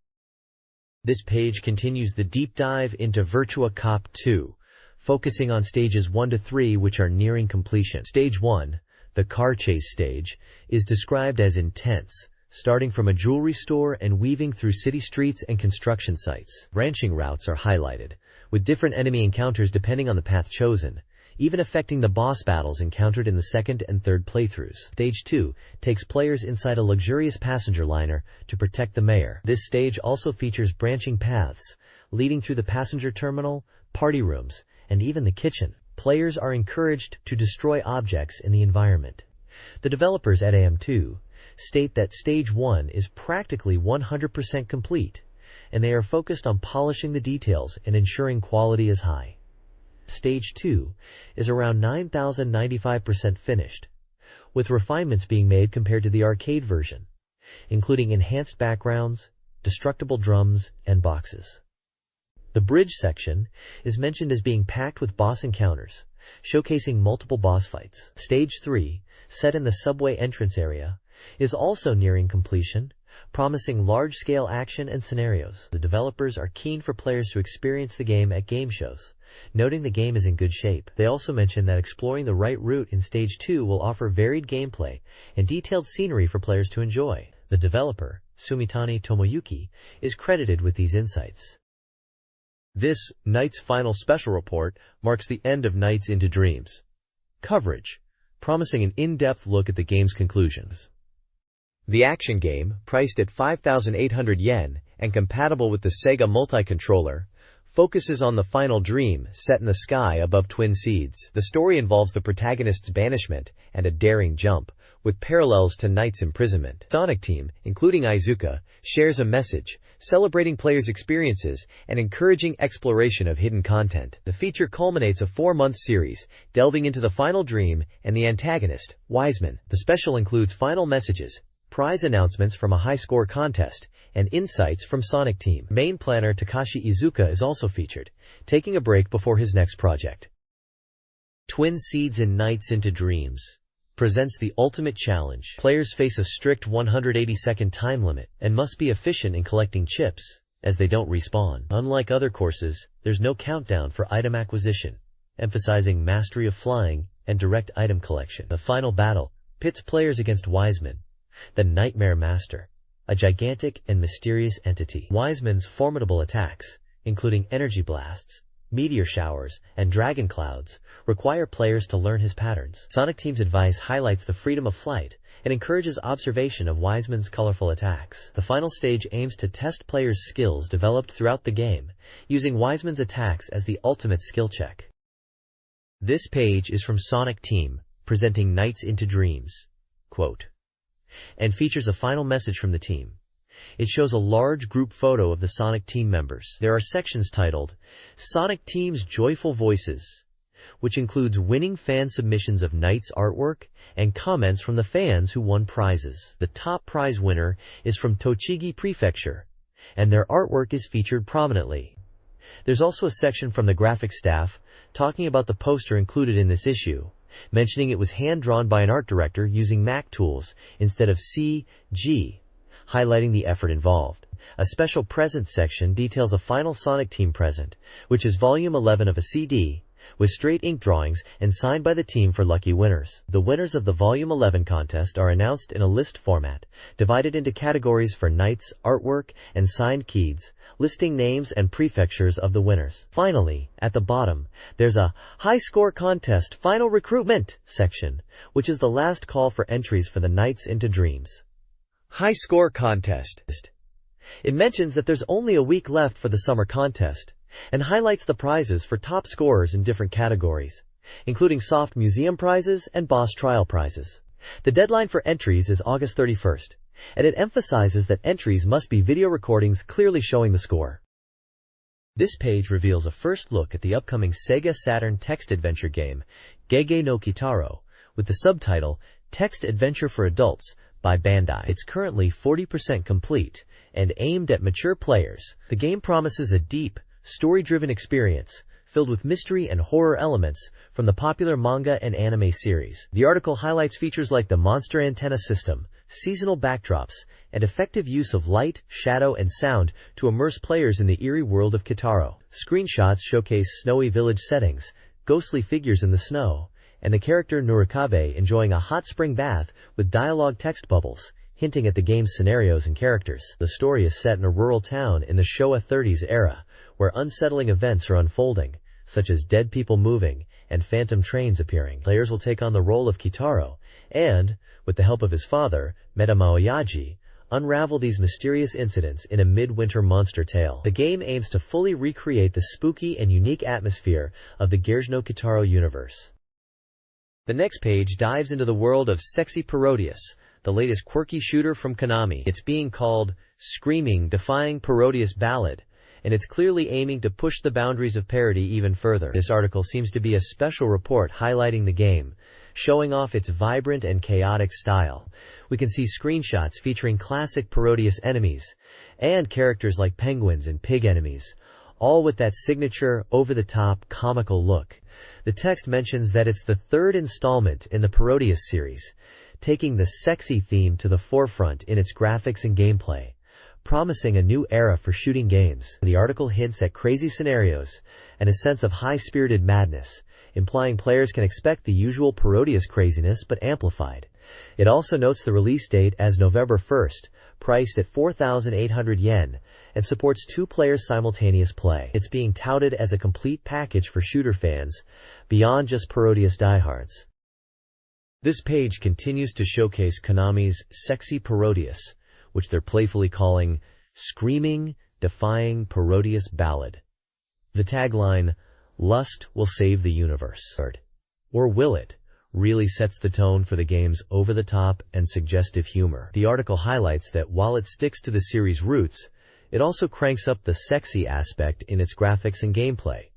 This page continues the deep dive into Virtua Cop 2, focusing on stages 1 to 3 which are nearing completion. Stage 1, the car chase stage, is described as intense, starting from a jewelry store and weaving through city streets and construction sites. Branching routes are highlighted, with different enemy encounters depending on the path chosen, even affecting the boss battles encountered in the second and third playthroughs. Stage 2 takes players inside a luxurious passenger liner to protect the mayor. This stage also features branching paths leading through the passenger terminal, party rooms, and even the kitchen. Players are encouraged to destroy objects in the environment. The developers at AM2 state that Stage 1 is practically 100% complete, and they are focused on polishing the details and ensuring quality is high. Stage 2 is around 9,095% finished, with refinements being made compared to the arcade version, including enhanced backgrounds, destructible drums, and boxes. The bridge section is mentioned as being packed with boss encounters, showcasing multiple boss fights. Stage 3, set in the subway entrance area, is also nearing completion, promising large-scale action and scenarios. The developers are keen for players to experience the game at game shows, noting the game is in good shape. They also mention that exploring the right route in Stage 2 will offer varied gameplay and detailed scenery for players to enjoy. The developer, Sumitani Tomoyuki, is credited with these insights. This, Nights Final Special Report, marks the end of Nights into Dreams coverage, promising an in-depth look at the game's conclusions. The action game, priced at 5,800 yen and compatible with the SEGA multi-controller, focuses on the final dream set in the sky above Twin Seeds. The story involves the protagonist's banishment and a daring jump, with parallels to Knight's imprisonment. Sonic Team, including Iizuka, shares a message, celebrating players' experiences and encouraging exploration of hidden content. The feature culminates a 4-month series, delving into the final dream and the antagonist, Wiseman. The special includes final messages, prize announcements from a high-score contest, and insights from Sonic Team. Main planner Takashi Iizuka is also featured, taking a break before his next project. Twin Seeds in Nights into Dreams presents the ultimate challenge. Players face a strict 180-second time limit and must be efficient in collecting chips, as they don't respawn. Unlike other courses, there's no countdown for item acquisition, emphasizing mastery of flying and direct item collection. The final battle pits players against Wiseman, the Nightmare Master, a gigantic and mysterious entity. Wiseman's formidable attacks, including energy blasts, meteor showers, and dragon clouds, require players to learn his patterns. Sonic Team's advice highlights the freedom of flight and encourages observation of Wiseman's colorful attacks. The final stage aims to test players' skills developed throughout the game, using Wiseman's attacks as the ultimate skill check. This page is from Sonic Team, presenting Nights into Dreams, quote, and features a final message from the team. It shows a large group photo of the Sonic Team members. There are sections titled, Sonic Team's Joyful Voices, which includes winning fan submissions of Knight's artwork and comments from the fans who won prizes. The top prize winner is from Tochigi Prefecture, and their artwork is featured prominently. There's also a section from the graphics staff talking about the poster included in this issue, mentioning it was hand-drawn by an art director using Mac tools instead of CG, highlighting the effort involved. A special presents section details a final Sonic Team present, which is volume 11 of a CD, with straight ink drawings and signed by the team for lucky winners. The winners of the volume 11 contest are announced in a list format, divided into categories for Knight's artwork and signed keys, listing names and prefectures of the winners. Finally, at the bottom, there's a high score contest final recruitment section, which is the last call for entries for the Nights into Dreams High Score Contest. It mentions that there's only a week left for the summer contest, and highlights the prizes for top scorers in different categories, including soft museum prizes and boss trial prizes. The deadline for entries is August 31st, and it emphasizes that entries must be video recordings clearly showing the score. This page reveals a first look at the upcoming SEGA Saturn text adventure game, Gege no Kitaro, with the subtitle, Text Adventure for Adults, by Bandai. It's currently 40% complete and aimed at mature players. The game promises a deep, story-driven experience filled with mystery and horror elements from the popular manga and anime series. The article highlights features like the monster antenna system, seasonal backdrops, and effective use of light, shadow, and sound to immerse players in the eerie world of Kitaro. Screenshots showcase snowy village settings, ghostly figures in the snow, and the character Nurukabe enjoying a hot spring bath with dialogue text bubbles, hinting at the game's scenarios and characters. The story is set in a rural town in the Showa 30s era, where unsettling events are unfolding, such as dead people moving and phantom trains appearing. Players will take on the role of Kitaro and, with the help of his father, Metamaoyaji, unravel these mysterious incidents in a midwinter monster tale. The game aims to fully recreate the spooky and unique atmosphere of the Gears Kitaro universe. The next page dives into the world of Sexy Parodius, the latest quirky shooter from Konami. It's being called Screaming, Defying Parodius Ballad, and it's clearly aiming to push the boundaries of parody even further. This article seems to be a special report highlighting the game, showing off its vibrant and chaotic style. We can see screenshots featuring classic Parodius enemies, and characters like penguins and pig enemies, all with that signature, over-the-top, comical look. The text mentions that it's the third installment in the Parodius series, taking the sexy theme to the forefront in its graphics and gameplay, promising a new era for shooting games. The article hints at crazy scenarios and a sense of high-spirited madness, implying players can expect the usual Parodius craziness but amplified. It also notes the release date as November 1st, priced at 4,800 yen, and supports 2-player simultaneous play. It's being touted as a complete package for shooter fans, beyond just Parodius diehards. This page continues to showcase Konami's Sexy Parodius, which they're playfully calling Screaming, Defying Parodius Ballad. The tagline, "Lust will save the universe," or will it, really sets the tone for the game's over-the-top and suggestive humor. The article highlights that while it sticks to the series' roots, it also cranks up the sexy aspect in its graphics and gameplay,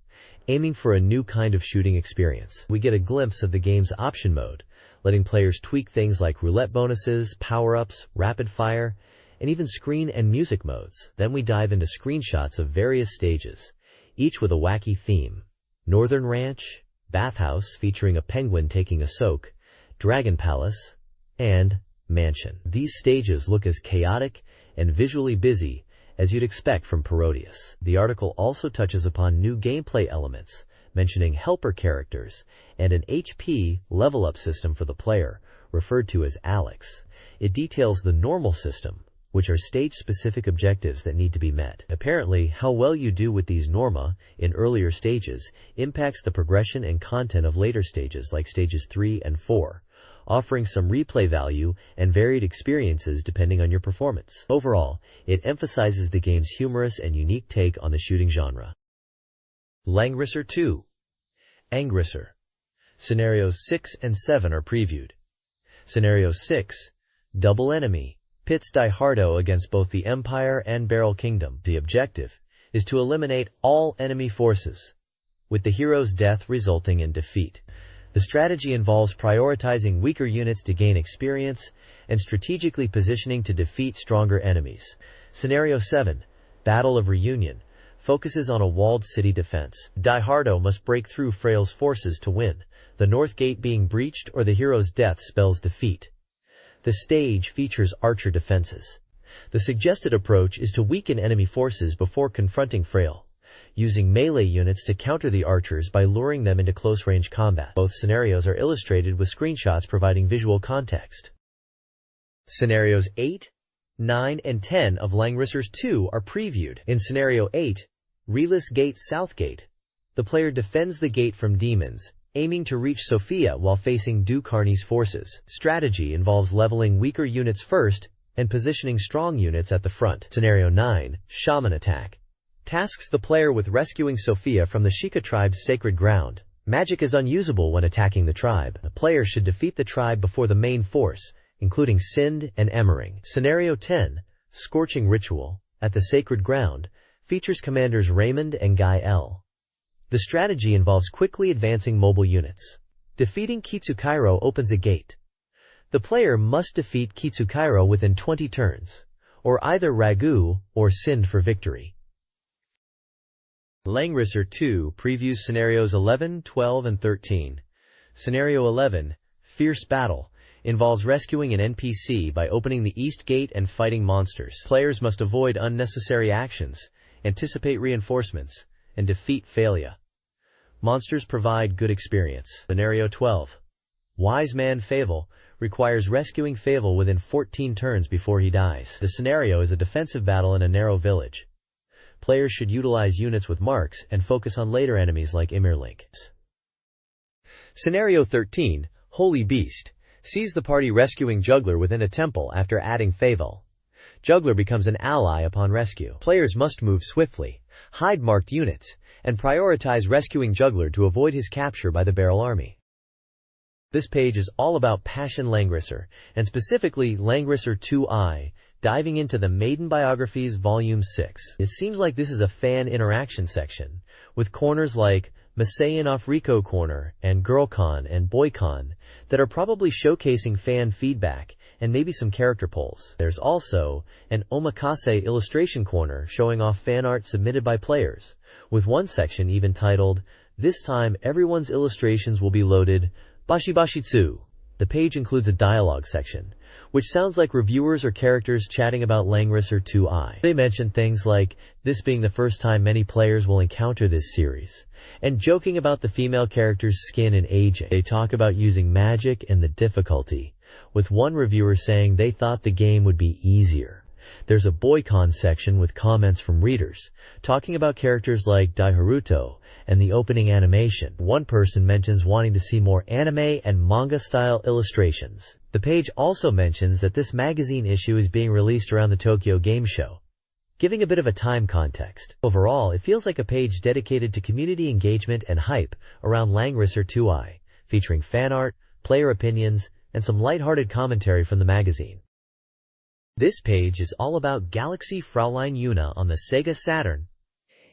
aiming for a new kind of shooting experience. We get a glimpse of the game's option mode, letting players tweak things like roulette bonuses, power-ups, rapid fire, and even screen and music modes. Then we dive into screenshots of various stages, each with a wacky theme. Northern Ranch, Bathhouse featuring a penguin taking a soak, Dragon Palace, and Mansion. These stages look as chaotic and visually busy as you'd expect from Parodius. The article also touches upon new gameplay elements, mentioning helper characters and an HP level-up system for the player, referred to as Alex. It details the normal system, which are stage-specific objectives that need to be met. Apparently, how well you do with these norma in earlier stages impacts the progression and content of later stages like stages 3 and 4, offering some replay value and varied experiences depending on your performance. Overall, it emphasizes the game's humorous and unique take on the shooting genre. Langrisser 2. Angrisser. Scenarios 6 and 7 are previewed. Scenario 6, Double Enemy, pits Daihardo against both the Empire and Beryl Kingdom. The objective is to eliminate all enemy forces, with the hero's death resulting in defeat. The strategy involves prioritizing weaker units to gain experience and strategically positioning to defeat stronger enemies. Scenario 7, Battle of Reunion, focuses on a walled city defense. Daihardo must break through Frail's forces to win, the North Gate being breached or the hero's death spells defeat. The stage features archer defenses. The suggested approach is to weaken enemy forces before confronting Frail, using melee units to counter the archers by luring them into close-range combat. Both scenarios are illustrated with screenshots providing visual context. Scenarios 8, 9, and 10 of Langrissers 2 are previewed. In Scenario 8, Relis Gate Southgate, the player defends the gate from demons, aiming to reach Sophia while facing Ducarni's forces. Strategy involves leveling weaker units first and positioning strong units at the front. Scenario 9, Shaman Attack, tasks the player with rescuing Sophia from the Sheikah tribe's sacred ground. Magic is unusable when attacking the tribe. The player should defeat the tribe before the main force, including Sind and Emmering. Scenario 10, Scorching Ritual, at the sacred ground, features commanders Raymond and Guy L. The strategy involves quickly advancing mobile units. Defeating Kitsukairo opens a gate. The player must defeat Kitsukairo within 20 turns, or either Ragu or Sind for victory. Langrisser 2 previews scenarios 11, 12, and 13. Scenario 11, Fierce Battle, involves rescuing an NPC by opening the East Gate and fighting monsters. Players must avoid unnecessary actions, anticipate reinforcements, and defeat failure. Monsters provide good experience. Scenario 12, Wise Man Fable, requires rescuing Fable within 14 turns before he dies. The scenario is a defensive battle in a narrow village. Players should utilize units with marks and focus on later enemies like Imirlink. Scenario 13, Holy Beast, sees the party rescuing Juggler within a temple after adding Fable. Juggler becomes an ally upon rescue. Players must move swiftly, hide marked units, and prioritize rescuing Juggler to avoid his capture by the Barrel Army. This page is all about Passion Langrisser, and specifically Langrisser 2i, diving into the Maiden Biographies Volume 6. It seems like this is a fan interaction section, with corners like Masayan Off Rico Corner and GirlCon and BoyCon that are probably showcasing fan feedback and maybe some character polls. There's also an Omakase illustration corner showing off fan art submitted by players, with one section even titled, "This time everyone's illustrations will be loaded, Bashibashitsu." The page includes a dialogue section, which sounds like reviewers or characters chatting about Langrisser 2i. They mention things like this being the first time many players will encounter this series, and joking about the female character's skin and aging. They talk about using magic and the difficulty, with one reviewer saying they thought the game would be easier. There's a BoyCon section with comments from readers, talking about characters like Daiharuto and the opening animation. One person mentions wanting to see more anime and manga-style illustrations. The page also mentions that this magazine issue is being released around the Tokyo Game Show, giving a bit of a time context. Overall, it feels like a page dedicated to community engagement and hype around Langrisser 2i, featuring fan art, player opinions, and some lighthearted commentary from the magazine. This page is all about Galaxy Fraulein Yuna on the SEGA Saturn.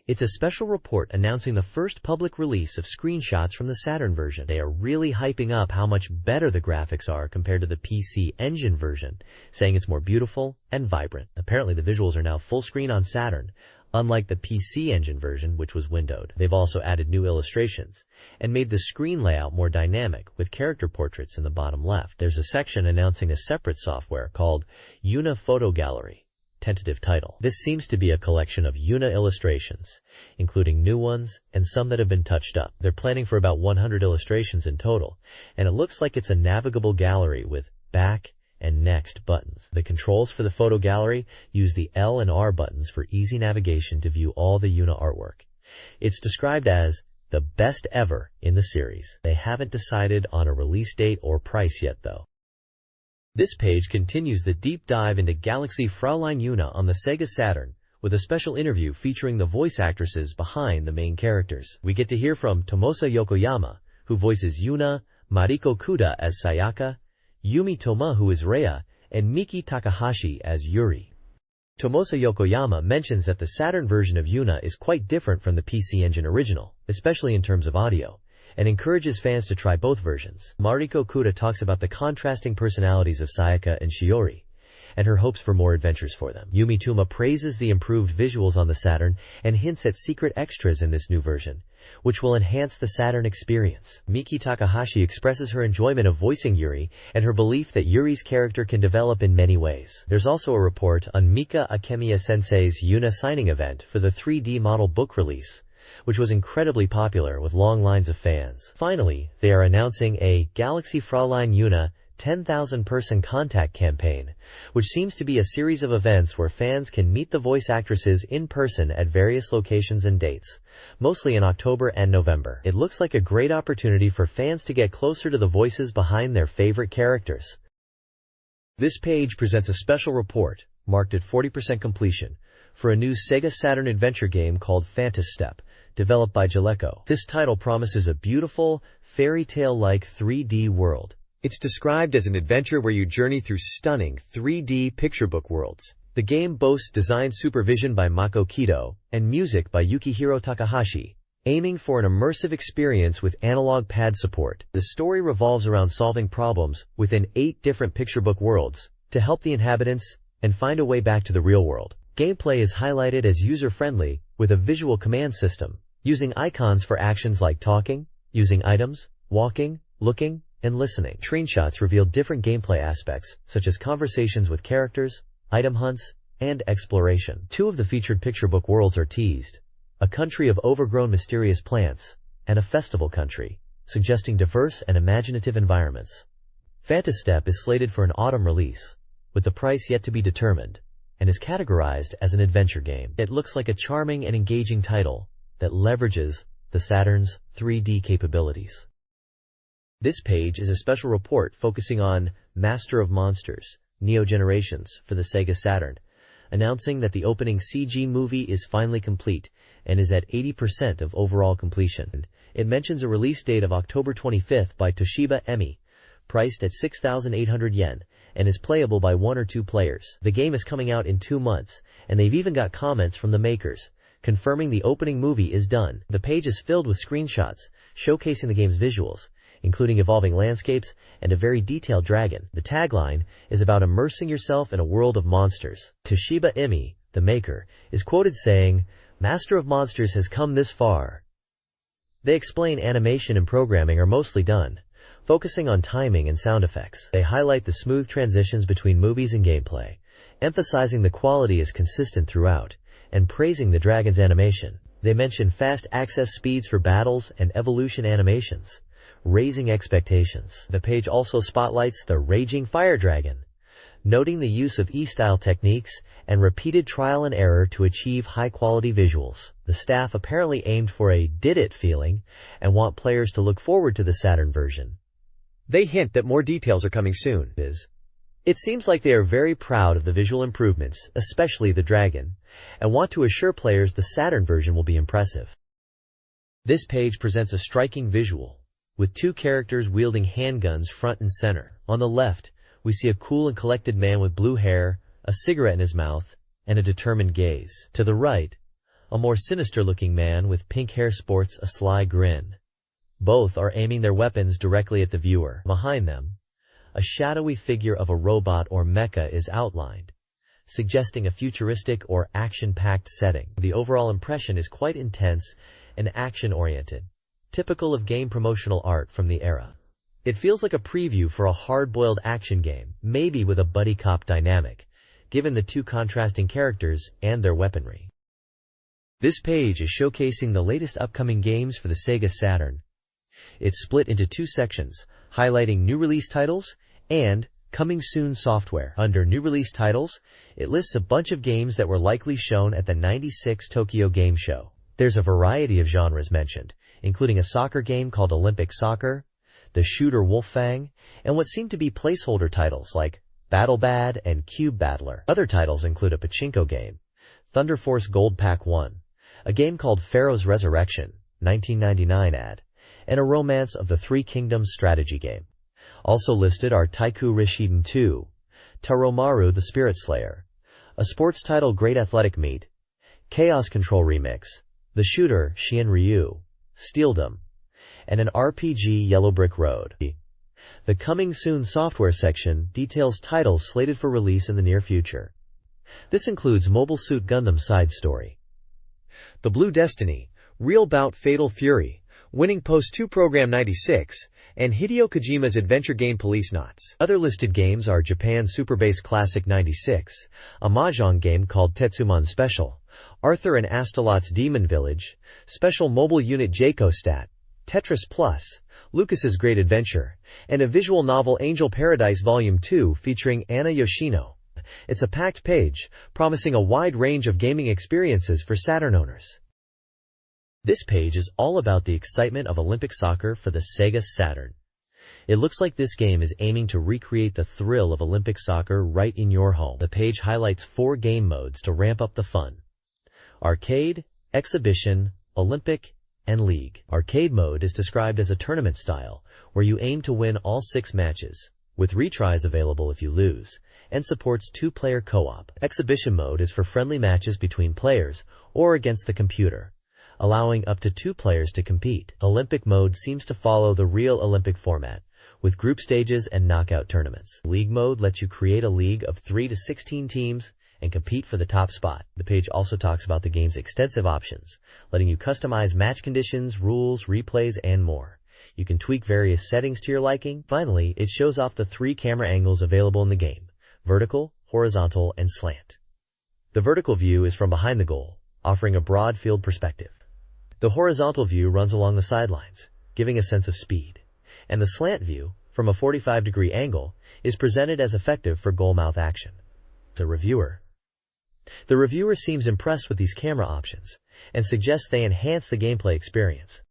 It's a special report announcing the first public release of screenshots from the Saturn version. They are really hyping up how much better the graphics are compared to the PC Engine version, saying it's more beautiful and vibrant. Apparently the visuals are now full screen on Saturn, unlike the PC Engine version, which was windowed. They've also added new illustrations and made the screen layout more dynamic, with character portraits in the bottom left. There's a section announcing a separate software called Yuna Photo Gallery. Tentative title. This seems to be a collection of Yuna illustrations, including new ones and some that have been touched up. They're planning for about 100 illustrations in total, and it looks like it's a navigable gallery with back and next buttons. The controls for the photo gallery use the L and R buttons for easy navigation to view all the Yuna artwork. It's described as the best ever in the series. They haven't decided on a release date or price yet though. This page continues the deep dive into Galaxy Fraulein Yuna on the SEGA Saturn, with a special interview featuring the voice actresses behind the main characters. We get to hear from Tomosa Yokoyama, who voices Yuna, Mariko Kuda as Sayaka, Yumi Toma, who is Rhea, and Miki Takahashi as Yuri. Tomosa Yokoyama mentions that the Saturn version of Yuna is quite different from the PC Engine original, especially in terms of audio, and encourages fans to try both versions. Mariko Kuda talks about the contrasting personalities of Sayaka and Shiori, and her hopes for more adventures for them. Yumi Toma praises the improved visuals on the Saturn and hints at secret extras in this new version, which will enhance the Saturn experience. Miki Takahashi expresses her enjoyment of voicing Yuri and her belief that Yuri's character can develop in many ways. There's also a report on Mika Akemiya Sensei's Yuna signing event for the 3D model book release, which was incredibly popular with long lines of fans. Finally, they are announcing a Galaxy Fraulein Yuna 10,000-person contact campaign, which seems to be a series of events where fans can meet the voice actresses in person at various locations and dates, mostly in October and November. It looks like a great opportunity for fans to get closer to the voices behind their favorite characters. This page presents a special report, marked at 40% completion, for a new SEGA Saturn adventure game called Phantasy Step, developed by Jaleco. This title promises a beautiful, fairy tale-like 3D world. It's described as an adventure where you journey through stunning 3D picture book worlds. The game boasts design supervision by Mako Kido and music by Yukihiro Takahashi, aiming for an immersive experience with analog pad support. The story revolves around solving problems within 8 different picture book worlds to help the inhabitants and find a way back to the real world. Gameplay is highlighted as user-friendly with a visual command system, using icons for actions like talking, using items, walking, looking, and listening. Screenshots reveal different gameplay aspects, such as conversations with characters, item hunts, and exploration. 2 of the featured picture book worlds are teased: a country of overgrown mysterious plants, and a festival country, suggesting diverse and imaginative environments. Phantasy Step is slated for an autumn release, with the price yet to be determined, and is categorized as an adventure game. It looks like a charming and engaging title that leverages the Saturn's 3D capabilities. This page is a special report focusing on Master of Monsters, Neo Generations for the Sega Saturn, announcing that the opening CG movie is finally complete and is at 80% of overall completion. It mentions a release date of October 25th by Toshiba Emi, priced at 6,800 yen, and is playable by 1 or 2 players. The game is coming out in 2 months, and they've even got comments from the makers, confirming the opening movie is done. The page is filled with screenshots, showcasing the game's visuals, including evolving landscapes and a very detailed dragon. The tagline is about immersing yourself in a world of monsters. Toshiba Emi, the maker, is quoted saying, "Master of Monsters has come this far." They explain animation and programming are mostly done, focusing on timing and sound effects. They highlight the smooth transitions between movies and gameplay, emphasizing the quality is consistent throughout, and praising the dragon's animation. They mention fast access speeds for battles and evolution animations, raising expectations. The page also spotlights the Raging Fire Dragon, noting the use of E-style techniques and repeated trial and error to achieve high-quality visuals. The staff apparently aimed for a did-it feeling and want players to look forward to the Saturn version. They hint that more details are coming soon. It seems like they are very proud of the visual improvements, especially the dragon, and want to assure players the Saturn version will be impressive. This page presents a striking visual, with 2 characters wielding handguns front and center. On the left, we see a cool and collected man with blue hair, a cigarette in his mouth, and a determined gaze. To the right, a more sinister-looking man with pink hair sports a sly grin. Both are aiming their weapons directly at the viewer. Behind them, a shadowy figure of a robot or mecha is outlined, suggesting a futuristic or action-packed setting. The overall impression is quite intense and action-oriented, typical of game promotional art from the era. It feels like a preview for a hard-boiled action game, maybe with a buddy cop dynamic, given the 2 contrasting characters and their weaponry. This page is showcasing the latest upcoming games for the Sega Saturn. It's split into 2 sections, highlighting new release titles and coming soon software. Under new release titles, it lists a bunch of games that were likely shown at the '96 Tokyo Game Show. There's a variety of genres mentioned, including a soccer game called Olympic Soccer, the shooter Wolfang, and what seem to be placeholder titles like Battle Bad and Cube Battler. Other titles include a pachinko game, Thunder Force Gold Pack 1, a game called Pharaoh's Resurrection, 1999 ad, and a Romance of the Three Kingdoms strategy game. Also listed are Taiku Rishiden 2, Taromaru the Spirit Slayer, a sports title Great Athletic Meet, Chaos Control Remix, the shooter Shien Ryu, Steeldom, and an RPG Yellow Brick Road. The Coming Soon software section details titles slated for release in the near future. This includes Mobile Suit Gundam Side Story, The Blue Destiny, Real Bout Fatal Fury, Winning Post 2 Program 96, and Hideo Kojima's adventure game Police Knots. Other listed games are Japan Super Base Classic 96, a mahjong game called Tetsuman Special, Arthur and Astalot's Demon Village, Special Mobile Unit Jco-Stat, Tetris Plus, Lucas's Great Adventure, and a visual novel Angel Paradise Volume 2 featuring Anna Yoshino. It's a packed page, promising a wide range of gaming experiences for Saturn owners. This page is all about the excitement of Olympic soccer for the Sega Saturn. It looks like this game is aiming to recreate the thrill of Olympic soccer right in your home. The page highlights 4 game modes to ramp up the fun: Arcade, Exhibition, Olympic, and League. Arcade mode is described as a tournament style, where you aim to win all 6 matches, with retries available if you lose, and supports 2-player co-op. Exhibition mode is for friendly matches between players or against the computer, allowing up to 2 players to compete. Olympic mode seems to follow the real Olympic format, with group stages and knockout tournaments. League mode lets you create a league of 3 to 16 teams and compete for the top spot. The page also talks about the game's extensive options, letting you customize match conditions, rules, replays, and more. You can tweak various settings to your liking. Finally, it shows off the 3 camera angles available in the game: vertical, horizontal, and slant. The vertical view is from behind the goal, offering a broad field perspective. The horizontal view runs along the sidelines, giving a sense of speed, and the slant view, from a 45-degree angle, is presented as effective for goal-mouth action. The reviewer seems impressed with these camera options and suggests they enhance the gameplay experience.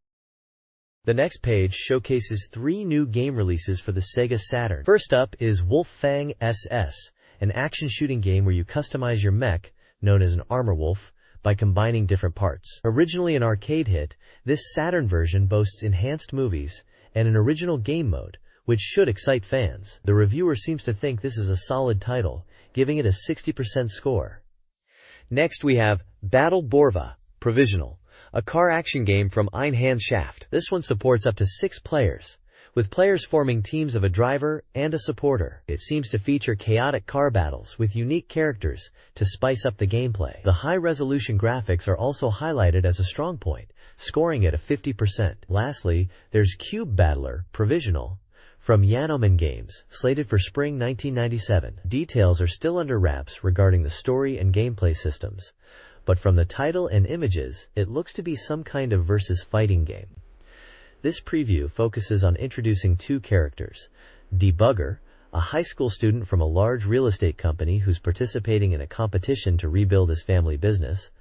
The next page showcases 3 new game releases for the Sega Saturn. First up is Wolfang SS, an action shooting game where you customize your mech, known as an armor wolf, by combining different parts. Originally an arcade hit, this Saturn version boasts enhanced movies and an original game mode, which should excite fans. The reviewer seems to think this is a solid title, giving it a 60% score. Next we have Battle Borva, Provisional, a car action game from Einhandschaft. This one supports up to 6 players, with players forming teams of a driver and a supporter. It seems to feature chaotic car battles with unique characters to spice up the gameplay. The high-resolution graphics are also highlighted as a strong point, scoring it a 50%. Lastly, there's Cube Battler, Provisional, from Yanoman Games, slated for spring 1997. Details are still under wraps regarding the story and gameplay systems, but from the title and images, it looks to be some kind of versus fighting game. This preview focuses on introducing 2 characters, Debugger, a high school student from a large real estate company who's participating in a competition to rebuild his family business,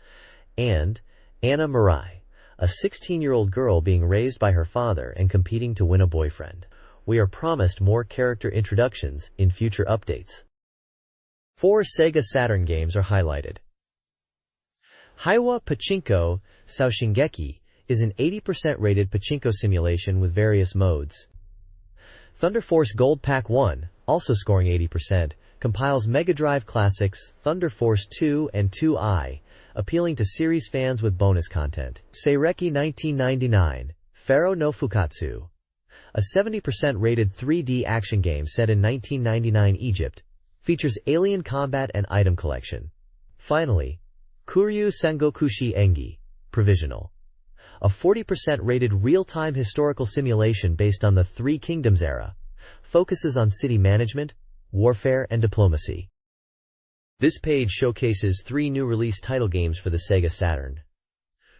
and Anna Mirai, a 16-year-old girl being raised by her father and competing to win a boyfriend. We are promised more character introductions in future updates. 4 Sega Saturn games are highlighted. Heiwa Pachinko Saoshingeki is an 80% rated pachinko simulation with various modes. Thunder Force Gold Pack 1, also scoring 80%, compiles Mega Drive classics Thunder Force 2 and 2i, appealing to series fans with bonus content. Seireki 1999, Pharaoh no Fukatsu, a 70% rated 3D action game set in 1999 Egypt, features alien combat and item collection. Finally, Kuryu Sangokushi Engi, Provisional, a 40% rated real-time historical simulation based on the Three Kingdoms era, focuses on city management, warfare, and diplomacy. This page showcases 3 new release title games for the Sega Saturn.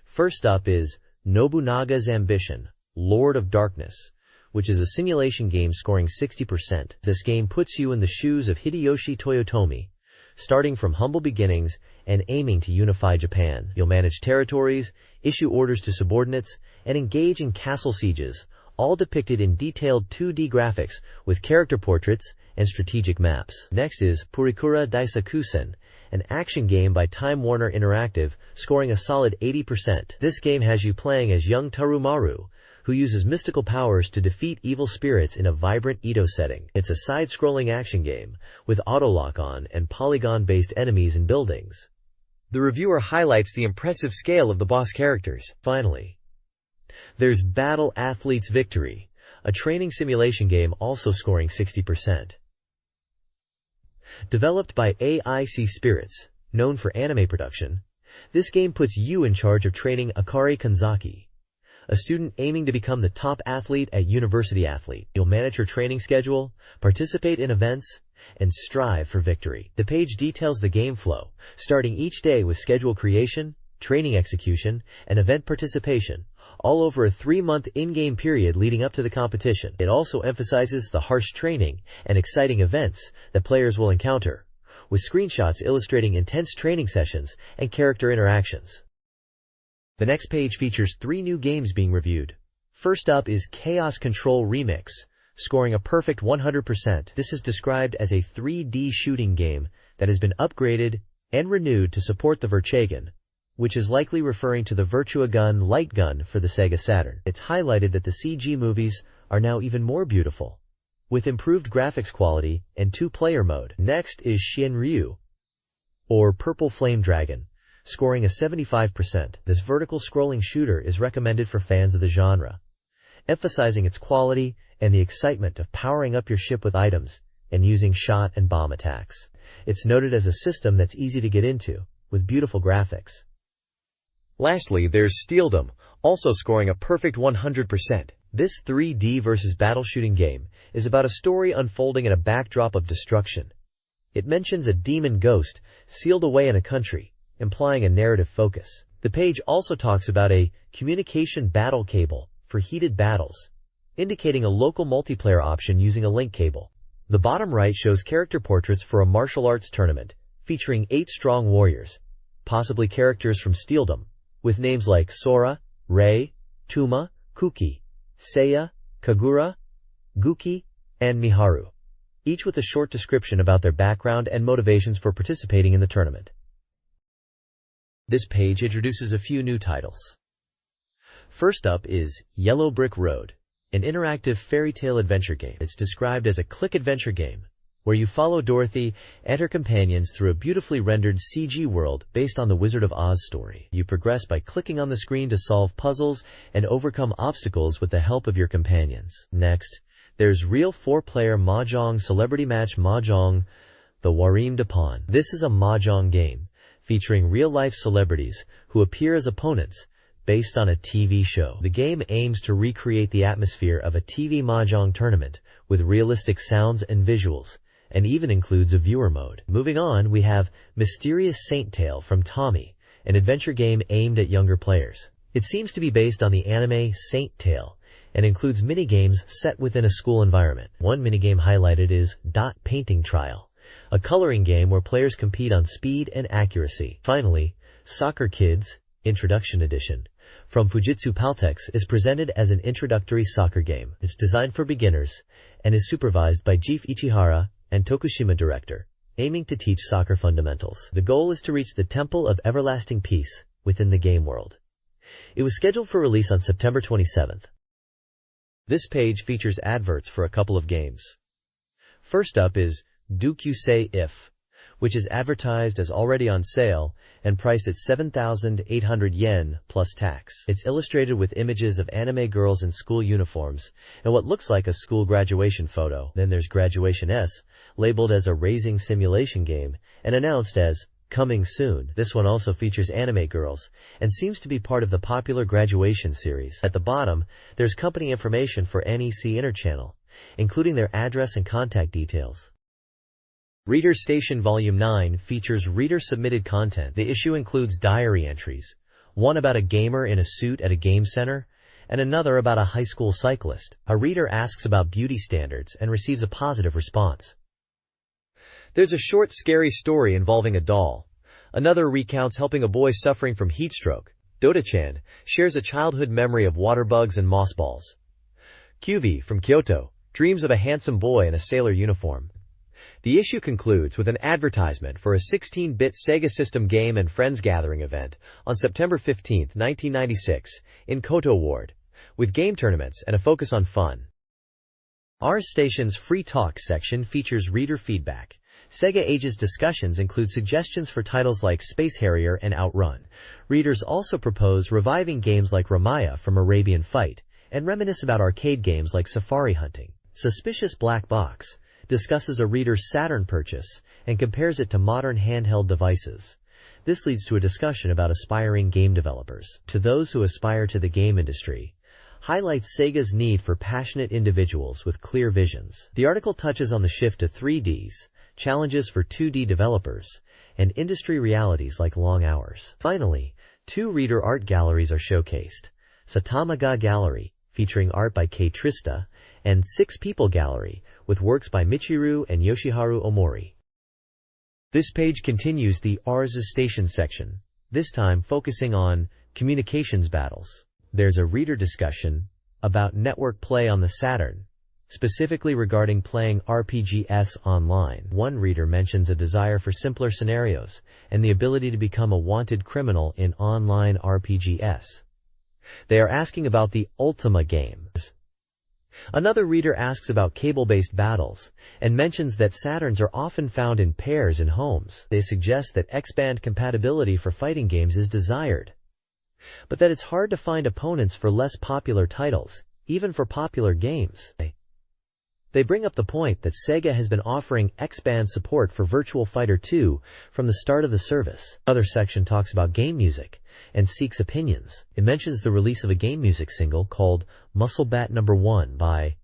First up is Nobunaga's Ambition, Lord of Darkness, which is a simulation game scoring 60%. This game puts you in the shoes of Hideyoshi Toyotomi, starting from humble beginnings and aiming to unify Japan. You'll manage territories, issue orders to subordinates, and engage in castle sieges, all depicted in detailed 2D graphics with character portraits and strategic maps. Next is Purikura Daisakusen, an action game by Time Warner Interactive, scoring a solid 80%. This game has you playing as young Tarumaru, who uses mystical powers to defeat evil spirits in a vibrant Edo setting. It's a side-scrolling action game, with auto-lock-on and polygon-based enemies and buildings. The reviewer highlights the impressive scale of the boss characters. Finally, there's Battle Athletes Victory, a training simulation game also scoring 60%. Developed by AIC Spirits, known for anime production, this game puts you in charge of training Akari Kanzaki, a student aiming to become the top athlete at University Athlete. You'll manage your training schedule, participate in events, and strive for victory. The page details the game flow, starting each day with schedule creation, training execution, and event participation, all over a 3-month in-game period leading up to the competition. It also emphasizes the harsh training and exciting events that players will encounter, with screenshots illustrating intense training sessions and character interactions. The next page features 3 new games being reviewed. First up is Chaos Control Remix, scoring a perfect 100%. This is described as a 3D shooting game that has been upgraded and renewed to support the Virchagon, which is likely referring to the Virtua Gun light gun for the Sega Saturn. It's highlighted that the CG movies are now even more beautiful, with improved graphics quality and 2-player mode. Next is Shinryu, or Purple Flame Dragon, scoring a 75%. This vertical scrolling shooter is recommended for fans of the genre, emphasizing its quality and the excitement of powering up your ship with items and using shot and bomb attacks. It's noted as a system that's easy to get into, with beautiful graphics. Lastly, there's Steeldom, also scoring a perfect 100%. This 3D versus battle shooting game is about a story unfolding in a backdrop of destruction. It mentions a demon ghost sealed away in a country, implying a narrative focus. The page also talks about a communication battle cable for heated battles, indicating a local multiplayer option using a link cable. The bottom right shows character portraits for a martial arts tournament, featuring 8 strong warriors, possibly characters from Steeldom, with names like Sora, Rei, Tuma, Kuki, Seiya, Kagura, Guki, and Miharu, each with a short description about their background and motivations for participating in the tournament. This page introduces a few new titles. First up is Yellow Brick Road, an interactive fairy tale adventure game. It's described as a click adventure game, where you follow Dorothy and her companions through a beautifully rendered CG world based on the Wizard of Oz story. You progress by clicking on the screen to solve puzzles and overcome obstacles with the help of your companions. Next, there's Real 4-Player Mahjong Celebrity Match Mahjong, the Warim Dapan. This is a mahjong game featuring real-life celebrities who appear as opponents based on a TV show. The game aims to recreate the atmosphere of a TV mahjong tournament with realistic sounds and visuals, and even includes a viewer mode. Moving on, we have Mysterious Saint Tale from Tommy, an adventure game aimed at younger players. It seems to be based on the anime Saint Tale and includes minigames set within a school environment. One minigame highlighted is Dot Painting Trial, a coloring game where players compete on speed and accuracy. Finally, Soccer Kids Introduction Edition from Fujitsu Paltex is presented as an introductory soccer game. It's designed for beginners and is supervised by Chief Ichihara and Tokushima director, aiming to teach soccer fundamentals. The goal is to reach the Temple of Everlasting Peace within the game world. It was scheduled for release on September 27th. This page features adverts for a couple of games. First up is Dokusei If, which is advertised as already on sale and priced at 7,800 yen plus tax. It's illustrated with images of anime girls in school uniforms and what looks like a school graduation photo. Then there's Graduation S, labeled as a raising simulation game and announced as coming soon. This one also features anime girls and seems to be part of the popular Graduation series. At the bottom, there's company information for NEC Interchannel, including their address and contact details. Reader Station Volume 9 features reader-submitted content. The issue includes diary entries, one about a gamer in a suit at a game center, and another about a high school cyclist. A reader asks about beauty standards and receives a positive response. There's a short, scary story involving a doll. Another recounts helping a boy suffering from heat stroke. Dota-chan shares a childhood memory of water bugs and moss balls. QV from Kyoto dreams of a handsome boy in a sailor uniform. The issue concludes with an advertisement for a 16-bit Sega System game and friends gathering event on September 15, 1996, in Koto Ward, with game tournaments and a focus on fun. Ars Station's Free Talk section features reader feedback. Sega Age's discussions include suggestions for titles like Space Harrier and Outrun. Readers also propose reviving games like Ramaya from Arabian Fight and reminisce about arcade games like Safari Hunting. Suspicious Black Box discusses a reader's Saturn purchase and compares it to modern handheld devices. This leads to a discussion about aspiring game developers. To those who aspire to the game industry, highlights Sega's need for passionate individuals with clear visions. The article touches on the shift to 3Ds, challenges for 2D developers, and industry realities like long hours. Finally, 2 reader art galleries are showcased. Satamaga Gallery, featuring art by Kei Trista, and 6 People Gallery, with works by Michiru and Yoshiharu Omori. This page continues the Ars Station section, this time focusing on communications battles. There's a reader discussion about network play on the Saturn, specifically regarding playing RPGs online. One reader mentions a desire for simpler scenarios and the ability to become a wanted criminal in online RPGs. They are asking about the Ultima games. Another reader asks about cable-based battles and mentions that Saturns are often found in pairs in homes. They suggest that X-band compatibility for fighting games is desired, but that it's hard to find opponents for less popular titles, even for popular games. They bring up the point that Sega has been offering X-band support for Virtua Fighter 2 from the start of the service. Another section talks about game music and seeks opinions. It mentions the release of a game music single called Muscle Bat No. 1 by.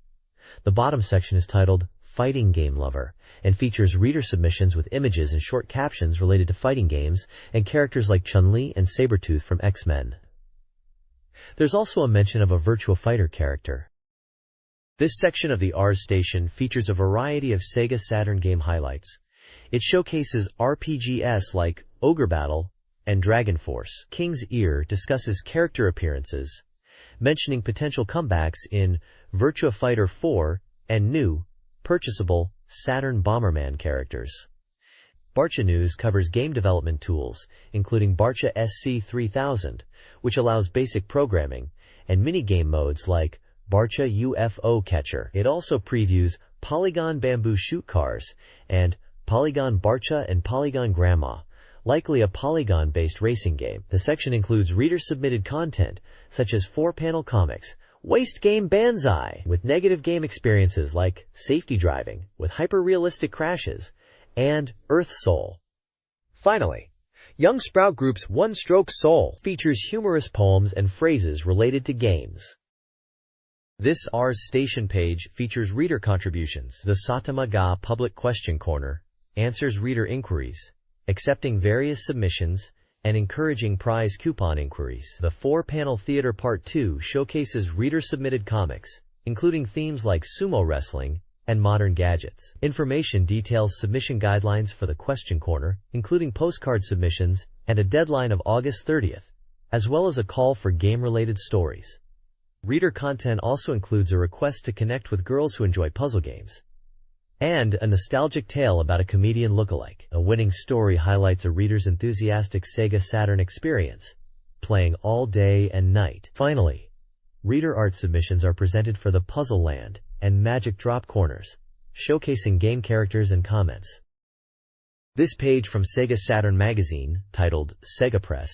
The bottom section is titled Fighting Game Lover and features reader submissions with images and short captions related to fighting games and characters like Chun-Li and Sabretooth from X-Men. There's also a mention of a Virtua Fighter character. This section of the Ars Station features a variety of Sega Saturn game highlights. It showcases RPGs like Ogre Battle and Dragon Force. King's Ear discusses character appearances, mentioning potential comebacks in Virtua Fighter 4 and new, purchasable Saturn Bomberman characters. Barcha News covers game development tools, including Barcha SC3000, which allows basic programming, and mini-game modes like Barcha UFO Catcher. It also previews Polygon Bamboo Shoot Cars and Polygon Barcha and Polygon Grandma, likely a Polygon-based racing game. The section includes reader-submitted content, such as 4-panel comics, Waste Game Banzai, with negative game experiences like Safety Driving, with hyper-realistic crashes, and Earth Soul. Finally, Young Sprout Group's One Stroke Soul features humorous poems and phrases related to games. This Ars Station page features reader contributions. The SATURN MAGA Public Question Corner answers reader inquiries, accepting various submissions, and encouraging prize coupon inquiries. The 4-panel theater Part 2 showcases reader-submitted comics, including themes like sumo wrestling and modern gadgets. Information details submission guidelines for the Question Corner, including postcard submissions and a deadline of August 30th, as well as a call for game-related stories. Reader content also includes a request to connect with girls who enjoy puzzle games, and a nostalgic tale about a comedian lookalike. A winning story highlights a reader's enthusiastic SEGA Saturn experience, playing all day and night. Finally, reader art submissions are presented for the Puzzle Land and Magic Drop corners, showcasing game characters and comments. This page from SEGA Saturn Magazine, titled SEGA Press,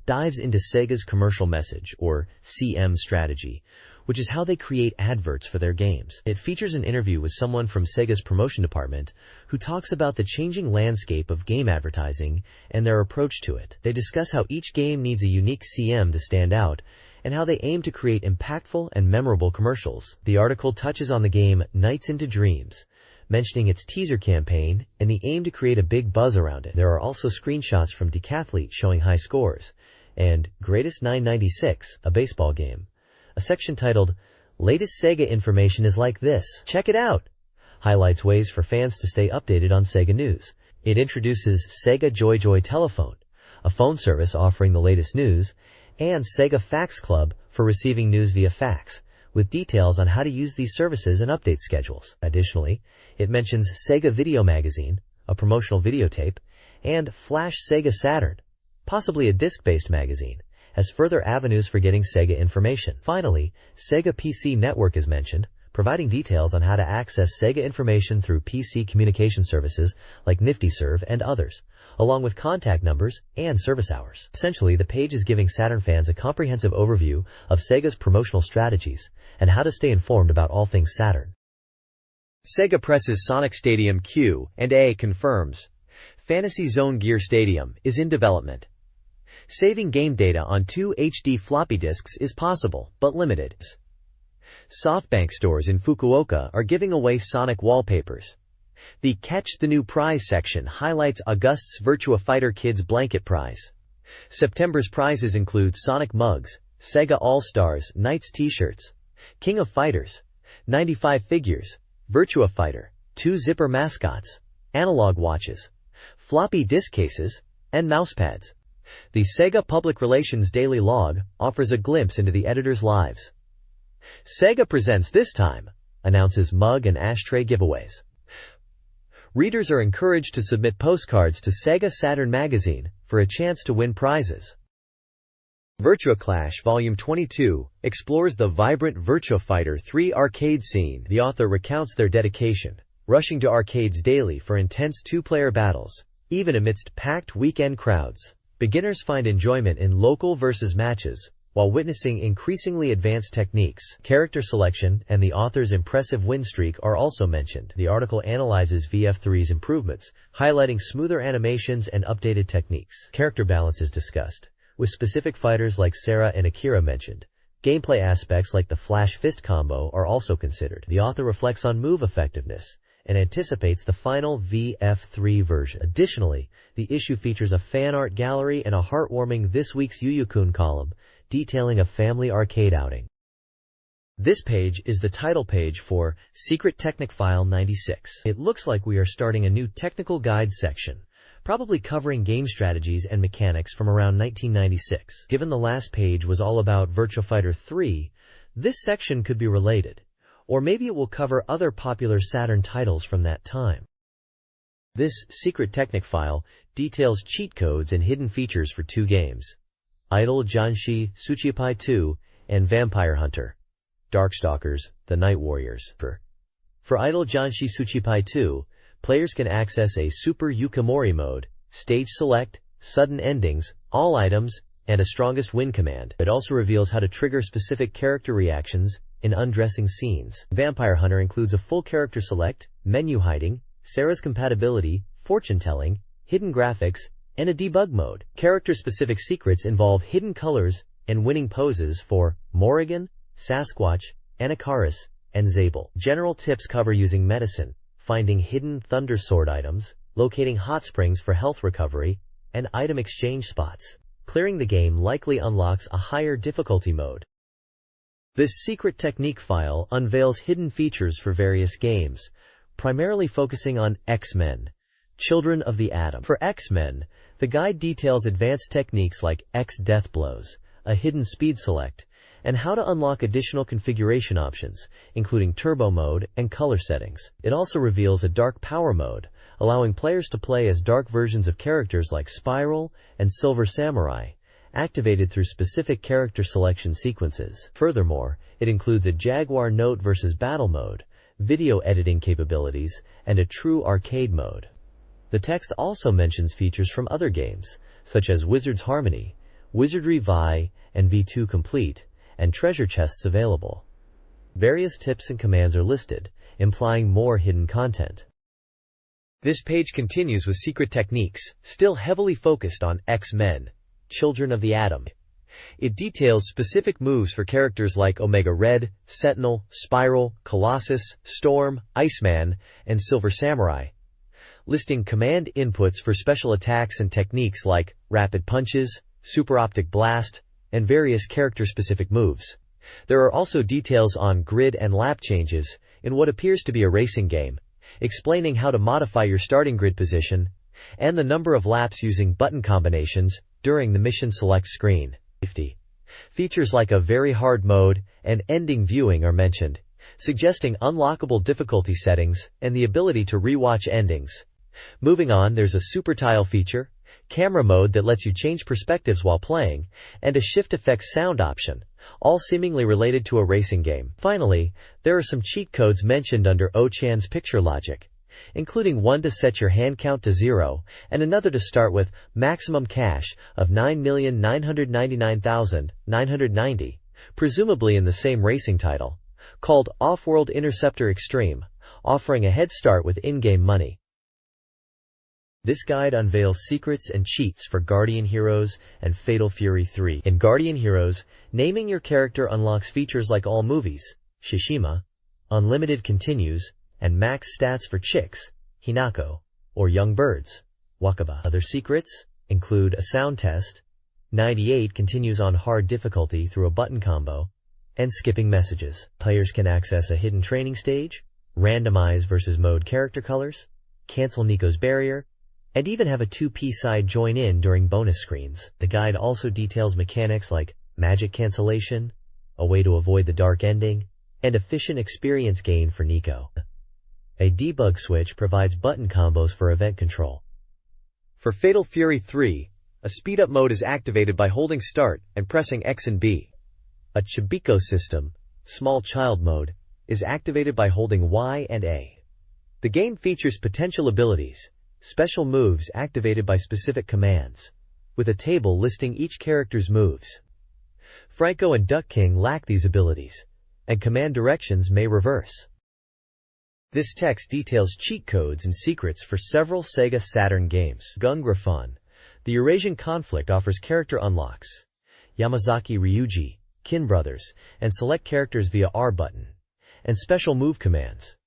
dives into Sega's commercial message, or CM strategy, which is how they create adverts for their games. It features an interview with someone from Sega's promotion department who talks about the changing landscape of game advertising and their approach to it. They discuss how each game needs a unique CM to stand out, and how they aim to create impactful and memorable commercials. The article touches on the game Nights into Dreams, mentioning its teaser campaign and the aim to create a big buzz around it. There are also screenshots from Decathlete showing high scores, and Greatest 996, a baseball game. A section titled, Latest Sega Information is like this. Check it out! Highlights ways for fans to stay updated on Sega news. It introduces Sega Joy Telephone, a phone service offering the latest news, and Sega Fax Club for receiving news via fax, with details on how to use these services and update schedules. Additionally, it mentions Sega Video Magazine, a promotional videotape, and Flash Sega Saturn, possibly a disc-based magazine, as further avenues for getting Sega information. Finally, Sega PC Network is mentioned, providing details on how to access Sega information through PC communication services like NiftyServe and others, along with contact numbers and service hours. Essentially, the page is giving Saturn fans a comprehensive overview of Sega's promotional strategies and how to stay informed about all things Saturn. Sega Press's Sonic Stadium Q&A confirms Fantasy Zone Gear Stadium is in development. Saving game data on 2 HD floppy disks is possible, but limited. SoftBank stores in Fukuoka are giving away Sonic wallpapers. The Catch the New Prize section highlights August's Virtua Fighter Kids Blanket Prize. September's prizes include Sonic mugs, Sega All-Stars Knights t-shirts, King of Fighters, 95 figures, Virtua Fighter, 2 zipper mascots, analog watches, floppy disk cases, and mousepads. The Sega Public Relations Daily Log offers a glimpse into the editors' lives. Sega Presents this time announces mug and ashtray giveaways. Readers are encouraged to submit postcards to SEGA Saturn Magazine for a chance to win prizes. Virtua Clash Volume 22 explores the vibrant Virtua Fighter 3 arcade scene. The author recounts their dedication, rushing to arcades daily for intense two-player battles, even amidst packed weekend crowds. Beginners find enjoyment in local versus matches, while witnessing increasingly advanced techniques. Character selection and the author's impressive win streak are also mentioned. The article analyzes VF3's improvements, highlighting smoother animations and updated techniques. Character balance is discussed, with specific fighters like Sarah and Akira mentioned. Gameplay aspects like the Flash Fist combo are also considered. The author reflects on move effectiveness and anticipates the final VF3 version. Additionally, the issue features a fan art gallery and a heartwarming This Week's Yuyukun column, detailing a family arcade outing. This page is the title page for Secret Technic File 96. It looks like we are starting a new technical guide section probably covering game strategies and mechanics from around 1996. Given the last page was all about Virtua Fighter 3, this section could be related. Or maybe it will cover other popular Saturn titles from that time. This secret technic file details cheat codes and hidden features for two games, Idol Janshi Tsuchipai 2 and Vampire Hunter, Darkstalkers, The Night Warriors. For Idol Janshi Tsuchipai 2, players can access a Super Yukimori mode, stage select, sudden endings, all items, and a strongest win command. It also reveals how to trigger specific character reactions in undressing scenes. Vampire Hunter includes a full character select, menu hiding, Sarah's compatibility, fortune-telling, hidden graphics, and a debug mode. Character-specific secrets involve hidden colors and winning poses for Morrigan, Sasquatch, Anacaris, and Zabel. General tips cover using medicine, finding hidden Thunder Sword items, locating hot springs for health recovery, and item exchange spots. Clearing the game likely unlocks a higher difficulty mode. This secret technique file unveils hidden features for various games, primarily focusing on X-Men, Children of the Atom. For X-Men, the guide details advanced techniques like X death blows, a hidden speed select, and how to unlock additional configuration options, including turbo mode and color settings. It also reveals a dark power mode, allowing players to play as dark versions of characters like Spiral and Silver Samurai, activated through specific character selection sequences. Furthermore, it includes a Jaguar Note versus Battle mode, video editing capabilities, and a true arcade mode. The text also mentions features from other games, such as Wizard's Harmony, Wizardry Vi, and V2 Complete, and treasure chests available. Various tips and commands are listed, implying more hidden content. This page continues with secret techniques, still heavily focused on X-Men, Children of the Atom. It details specific moves for characters like Omega Red, Sentinel, Spiral, Colossus, Storm, Iceman, and Silver Samurai, listing command inputs for special attacks and techniques like Rapid Punches, Super Optic Blast, and various character-specific moves. There are also details on grid and lap changes in what appears to be a racing game, explaining how to modify your starting grid position and the number of laps using button combinations during the mission select screen. Features like a very hard mode and ending viewing are mentioned, suggesting unlockable difficulty settings and the ability to rewatch endings. Moving on, there's a super tile feature, camera mode that lets you change perspectives while playing, and a shift effects sound option, all seemingly related to a racing game. Finally, there are some cheat codes mentioned under O-Chan's picture logic, including one to set your hand count to 0, and another to start with maximum cash of 9,999,990, presumably in the same racing title, called Off-World Interceptor Extreme, offering a head start with in-game money. This guide unveils secrets and cheats for Guardian Heroes and Fatal Fury 3. In Guardian Heroes, naming your character unlocks features like all movies, Shishima, unlimited continues, and max stats for chicks, Hinako, or young birds, Wakaba. Other secrets include a sound test, 98 continues on hard difficulty through a button combo, and skipping messages. Players can access a hidden training stage, randomize versus mode character colors, cancel Nico's barrier, and even have a 2P side join in during bonus screens. The guide also details mechanics like magic cancellation, a way to avoid the dark ending, and efficient experience gain for Nico. A debug switch provides button combos for event control. For Fatal Fury 3, a speed-up mode is activated by holding Start and pressing X and B. A Chibiko system, small child mode, is activated by holding Y and A. The game features potential abilities, special moves activated by specific commands, with a table listing each character's moves. Franco and Duck King lack these abilities, and command directions may reverse. This text details cheat codes and secrets for several SEGA Saturn games. Gungrafon, the Eurasian Conflict offers character unlocks, Yamazaki Ryuji, Kin Brothers, and select characters via R button, and special move commands.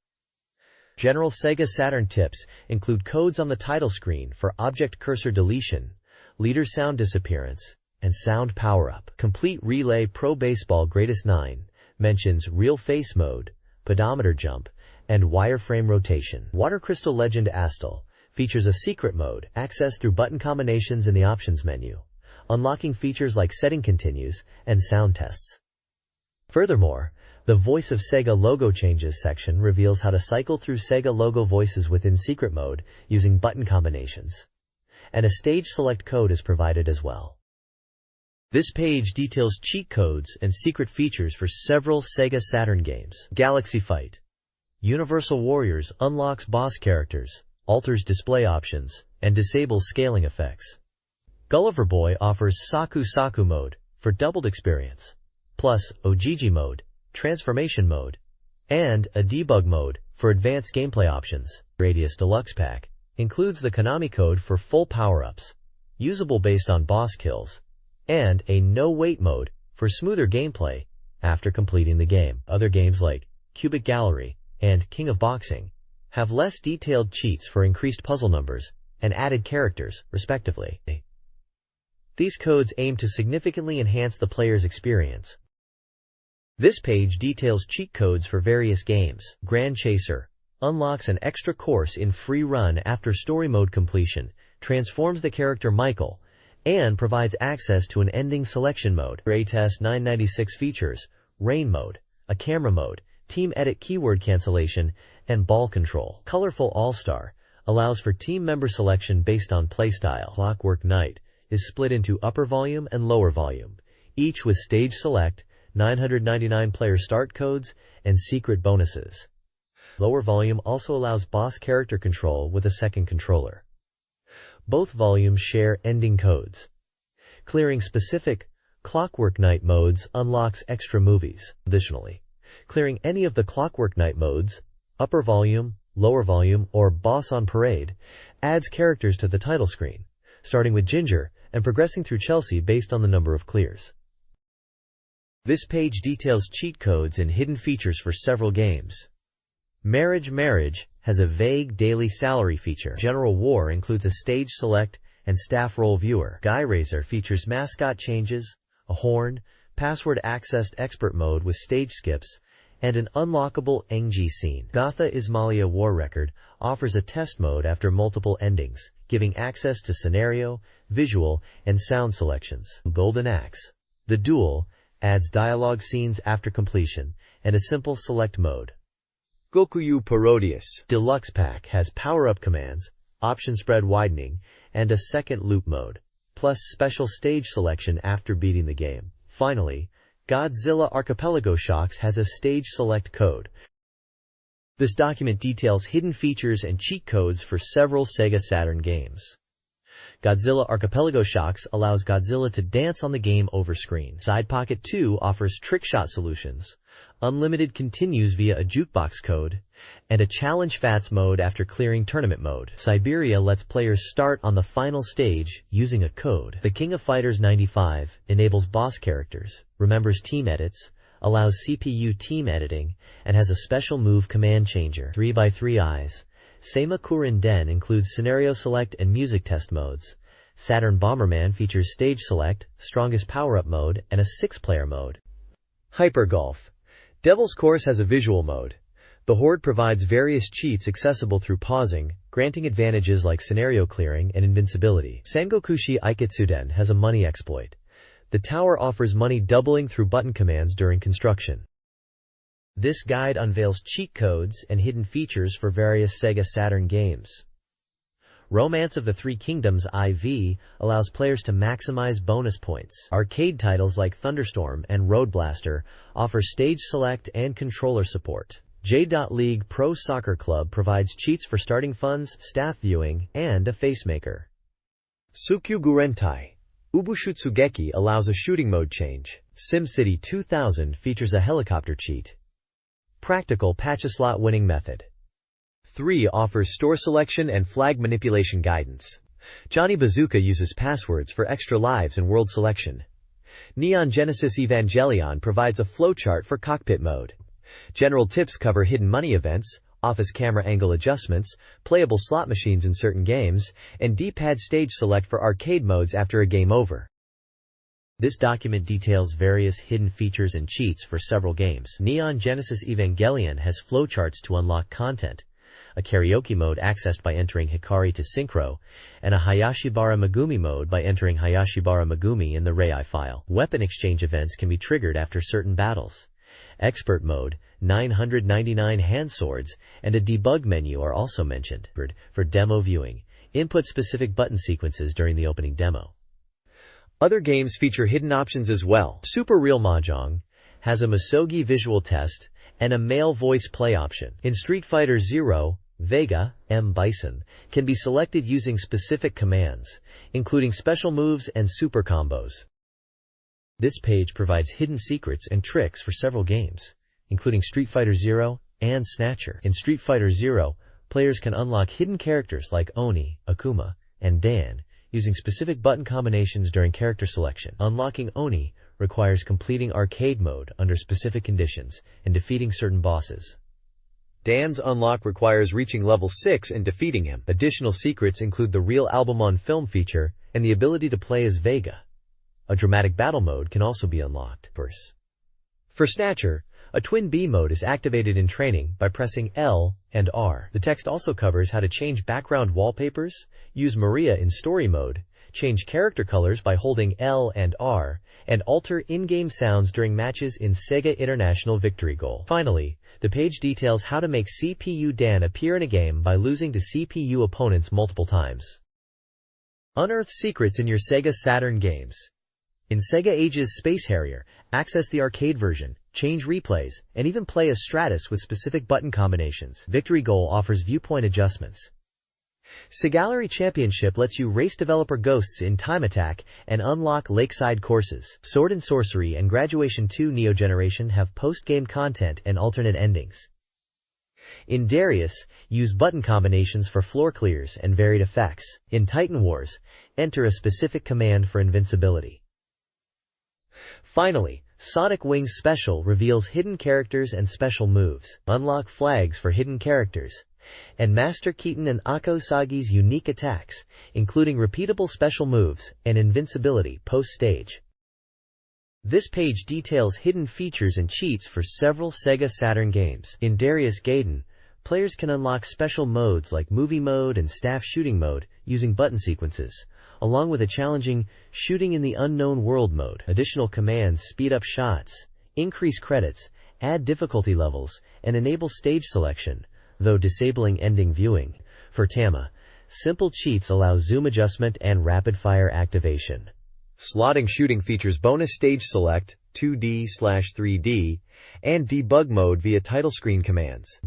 General SEGA Saturn tips include codes on the title screen for object cursor deletion, leader sound disappearance, and sound power-up. Complete Relay Pro Baseball Greatest 9 mentions real face mode, pedometer jump, and wireframe rotation. Water Crystal Legend Astal features a secret mode, accessed through button combinations in the options menu, unlocking features like setting continues and sound tests. Furthermore, the Voice of Sega Logo Changes section reveals how to cycle through Sega logo voices within secret mode using button combinations. And a stage select code is provided as well. This page details cheat codes and secret features for several SEGA Saturn games. Galaxy Fight. Universal Warriors unlocks boss characters, alters display options, and disables scaling effects. Gulliver Boy offers Saku Saku mode for doubled experience, plus Ojiji mode, transformation mode, and a debug mode for advanced gameplay options. Radius Deluxe Pack includes the Konami code for full power-ups, usable based on boss kills, and a no-wait mode for smoother gameplay after completing the game. Other games like Cubic Gallery and King of Boxing have less detailed cheats for increased puzzle numbers and added characters, respectively. These codes aim to significantly enhance the player's experience. This page details cheat codes for various games. Grand Chaser unlocks an extra course in free run after story mode completion, transforms the character Michael, and provides access to an ending selection mode. A-Test 996 features Rain mode, a camera mode, team edit keyword cancellation, and ball control. Colorful All-Star allows for team member selection based on playstyle. Clockwork Knight is split into upper volume and lower volume, each with stage select, 999 player start codes, and secret bonuses. Lower volume also allows boss character control with a second controller. Both volumes share ending codes. Clearing specific Clockwork Knight modes unlocks extra movies. Additionally, clearing any of the Clockwork Knight modes, upper volume, lower volume, or boss on parade, adds characters to the title screen, starting with Ginger and progressing through Chelsea based on the number of clears. This page details cheat codes and hidden features for several games. Marriage has a vague daily salary feature. General War includes a stage select and staff role viewer. Guy Razor features mascot changes, a horn, password accessed expert mode with stage skips, and an unlockable Engi scene. Gotha Ismailia War Record offers a test mode after multiple endings, giving access to scenario, visual, and sound selections. Golden Axe, The Duel, adds dialogue scenes after completion, and a simple select mode. Gokuyu Parodius Deluxe Pack has power-up commands, option spread widening, and a second loop mode, plus special stage selection after beating the game. Finally, Godzilla Archipelago Shocks has a stage select code. This document details hidden features and cheat codes for several SEGA Saturn games. Godzilla Archipelago Shocks allows Godzilla to dance on the game over screen. Side Pocket 2 offers trick shot solutions. Unlimited continues via a jukebox code, and a challenge FATS mode after clearing tournament mode. Siberia lets players start on the final stage using a code. The King of Fighters 95 enables boss characters, remembers team edits, allows CPU team editing, and has a special move command changer. 3x3 Eyes Seima Kurin Den includes scenario select and music test modes. Saturn Bomberman features stage select, strongest power-up mode, and a 6-player mode. Hyper Golf Devil's Course has a visual mode. The Horde provides various cheats accessible through pausing, granting advantages like scenario clearing and invincibility. Sengokushi Ikitsuden has a money exploit. The tower offers money doubling through button commands during construction. This guide unveils cheat codes and hidden features for various SEGA Saturn games. Romance of the Three Kingdoms IV allows players to maximize bonus points. Arcade titles like Thunderstorm and Road Blaster offer stage select and controller support. J.League Pro Soccer Club provides cheats for starting funds, staff viewing, and a facemaker. Tsukyu Gurentai Ubushutsugeki allows a shooting mode change. SimCity 2000 features a helicopter cheat. Practical Patch-a-Slot winning method. 3 offers store selection and flag manipulation guidance. Johnny Bazooka uses passwords for extra lives and world selection. Neon Genesis Evangelion provides a flowchart for cockpit mode. General tips cover hidden money events, office camera angle adjustments, playable slot machines in certain games, and D-pad stage select for arcade modes after a game over. This document details various hidden features and cheats for several games. Neon Genesis Evangelion has flowcharts to unlock content, a karaoke mode accessed by entering Hikari to Synchro, and a Hayashibara Megumi mode by entering Hayashibara Megumi in the Rei file. Weapon exchange events can be triggered after certain battles. Expert mode, 999 hand swords, and a debug menu are also mentioned. For demo viewing, input specific button sequences during the opening demo. Other games feature hidden options as well. Super Real Mahjong has a Masogi visual test and a male voice play option. In Street Fighter Zero, Vega, M. Bison, can be selected using specific commands, including special moves and super combos. This page provides hidden secrets and tricks for several games, including Street Fighter Zero and Snatcher. In Street Fighter Zero, players can unlock hidden characters like Oni, Akuma, and Dan using specific button combinations during character selection. Unlocking Oni requires completing arcade mode under specific conditions and defeating certain bosses. Dan's unlock requires reaching level 6 and defeating him. Additional secrets include the Real Album on Film feature and the ability to play as Vega. A dramatic battle mode can also be unlocked. For Snatcher, a Twin B mode is activated in training by pressing L and R. The text also covers how to change background wallpapers, use Maria in story mode, change character colors by holding L and R, and alter in-game sounds during matches in SEGA International Victory Goal. Finally, the page details how to make CPU Dan appear in a game by losing to CPU opponents multiple times. Unearth secrets in your SEGA Saturn games. In SEGA Ages Space Harrier, access the arcade version, change replays, and even play as Stratus with specific button combinations. Victory Goal offers viewpoint adjustments. SEGALlery Championship lets you race developer ghosts in Time Attack and unlock Lakeside courses. Sword and Sorcery and Graduation 2 Neo Generation have post-game content and alternate endings. In Darius, use button combinations for floor clears and varied effects. In Titan Wars, enter a specific command for invincibility. Finally, Sonic Wings Special reveals hidden characters and special moves. Unlock flags for hidden characters, and Master Keaton and Ako Sagi's unique attacks, including repeatable special moves and invincibility post-stage. This page details hidden features and cheats for several SEGA Saturn games. In Darius Gaiden, players can unlock special modes like Movie Mode and Staff Shooting Mode using button sequences, along with a challenging Shooting in the Unknown World mode. Additional commands speed up shots, increase credits, add difficulty levels, and enable stage selection, though disabling ending viewing. For Tama, simple cheats allow zoom adjustment and rapid-fire activation. Slotting Shooting features bonus stage select, 2D/3D, and debug mode via title screen commands.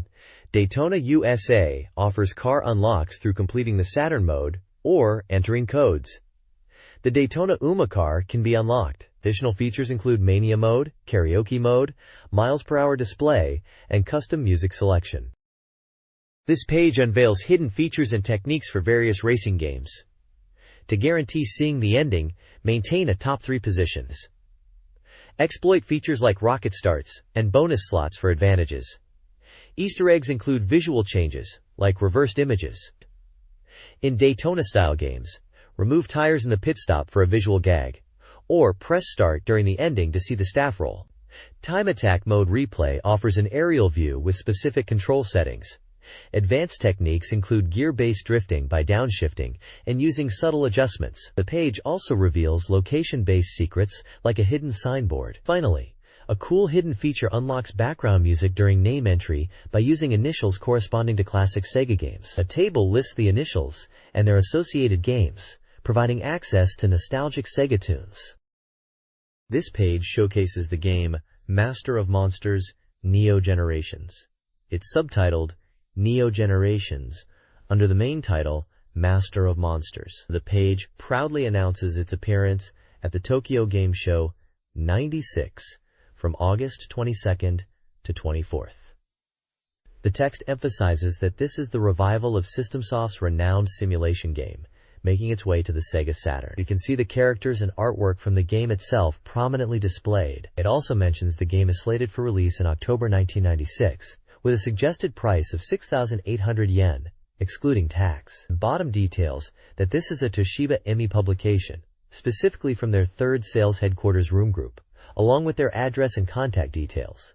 Daytona USA offers car unlocks through completing the Saturn mode or entering codes. The Daytona UMA car can be unlocked. Additional features include Mania mode, karaoke mode, miles per hour display, and custom music selection. This page unveils hidden features and techniques for various racing games. To guarantee seeing the ending, maintain a top 3 positions. Exploit features like rocket starts and bonus slots for advantages. Easter eggs include visual changes, like reversed images. In Daytona-style games, remove tires in the pit stop for a visual gag, or press start during the ending to see the staff roll. Time Attack Mode Replay offers an aerial view with specific control settings. Advanced techniques include gear-based drifting by downshifting and using subtle adjustments. The page also reveals location-based secrets like a hidden signboard. Finally, a cool hidden feature unlocks background music during name entry by using initials corresponding to classic SEGA games. A table lists the initials and their associated games, providing access to nostalgic SEGA tunes. This page showcases the game Master of Monsters Neo Generations. It's subtitled Neo Generations under the main title Master of Monsters. The page proudly announces its appearance at the Tokyo Game Show 96 from August 22nd to 24th. The text emphasizes that this is the revival of SystemSoft's renowned simulation game, making its way to the SEGA Saturn. You can see the characters and artwork from the game itself prominently displayed. It also mentions the game is slated for release in October 1996, with a suggested price of 6,800 yen, excluding tax. The bottom details that this is a Toshiba EMI publication, specifically from their 3rd Sales Headquarters Room Group, along with their address and contact details.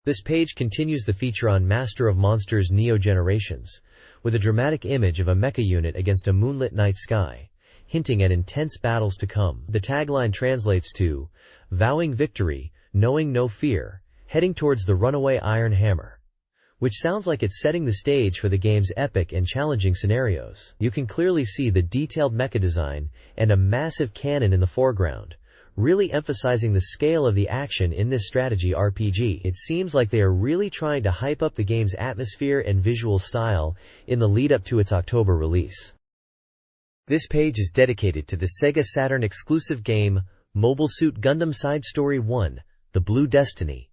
This page continues the feature on Master of Monsters Neo Generations, with a dramatic image of a mecha unit against a moonlit night sky, hinting at intense battles to come. The tagline translates to, "Vowing victory, knowing no fear, heading towards the runaway iron hammer," which sounds like it's setting the stage for the game's epic and challenging scenarios. You can clearly see the detailed mecha design and a massive cannon in the foreground, really emphasizing the scale of the action in this strategy RPG. It seems like they are really trying to hype up the game's atmosphere and visual style in the lead-up to its October release. This page is dedicated to the SEGA Saturn exclusive game, Mobile Suit Gundam Side Story 1, The Blue Destiny.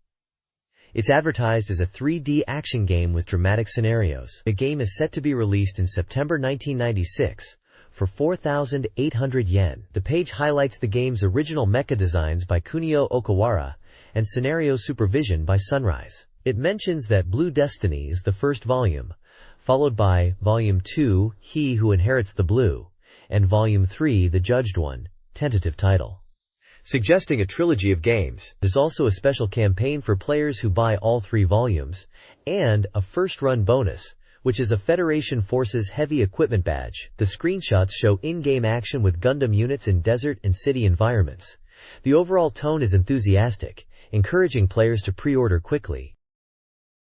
It's advertised as a 3D action game with dramatic scenarios. The game is set to be released in September 1996, for 4,800 yen. The page highlights the game's original mecha designs by Kunio Okawara and scenario supervision by Sunrise. It mentions that Blue Destiny is the first volume, followed by Volume 2, He Who Inherits the Blue, and Volume 3, The Judged One, tentative title, suggesting a trilogy of games. There's also a special campaign for players who buy all 3 volumes, and a first-run bonus, which is a Federation Forces Heavy Equipment badge. The screenshots show in-game action with Gundam units in desert and city environments. The overall tone is enthusiastic, encouraging players to pre-order quickly.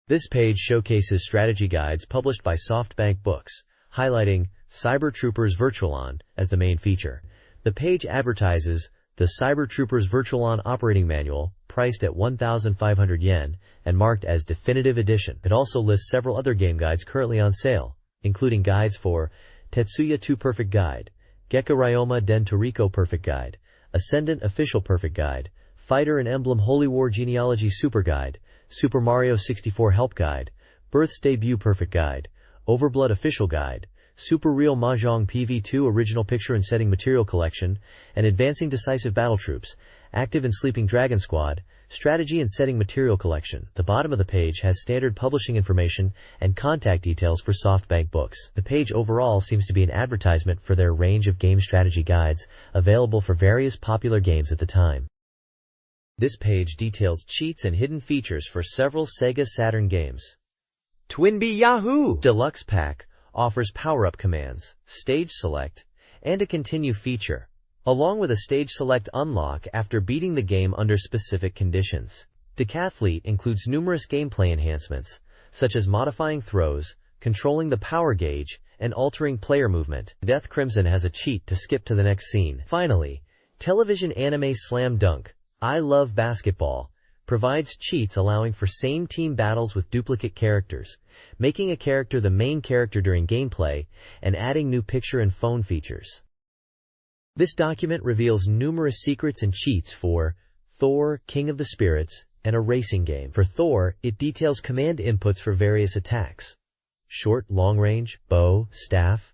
This page showcases strategy guides published by SoftBank Books, highlighting Cyber Troopers Virtualon as the main feature. The page advertises the Cyber Troopers Virtualon Operating Manual, priced at 1,500 yen, and marked as Definitive Edition. It also lists several other game guides currently on sale, including guides for Tetsuya 2 Perfect Guide, Gekka Ryoma Den Toriko Perfect Guide, Ascendant Official Perfect Guide, Fighter and Emblem Holy War Genealogy Super Guide, Super Mario 64 Help Guide, Birth's Debut Perfect Guide, Overblood Official Guide, Super Real Mahjong PV2 Original Picture and Setting Material Collection, and Advancing Decisive Battle Troops, Active and Sleeping Dragon Squad, Strategy and Setting Material Collection. The bottom of the page has standard publishing information and contact details for SoftBank Books. The page overall seems to be an advertisement for their range of game strategy guides, available for various popular games at the time. This page details cheats and hidden features for several SEGA Saturn games. Twinbee Yahoo! Deluxe Pack offers power-up commands, stage select, and a continue feature, along with a stage select unlock after beating the game under specific conditions. Decathlete includes numerous gameplay enhancements, such as modifying throws, controlling the power gauge, and altering player movement. Death Crimson has a cheat to skip to the next scene. Finally, television anime Slam Dunk, I Love Basketball, provides cheats allowing for same-team battles with duplicate characters, making a character the main character during gameplay, and adding new picture and phone features. This document reveals numerous secrets and cheats for Thor, King of the Spirits, and a racing game. For Thor, it details command inputs for various attacks: short, long range, bow, staff,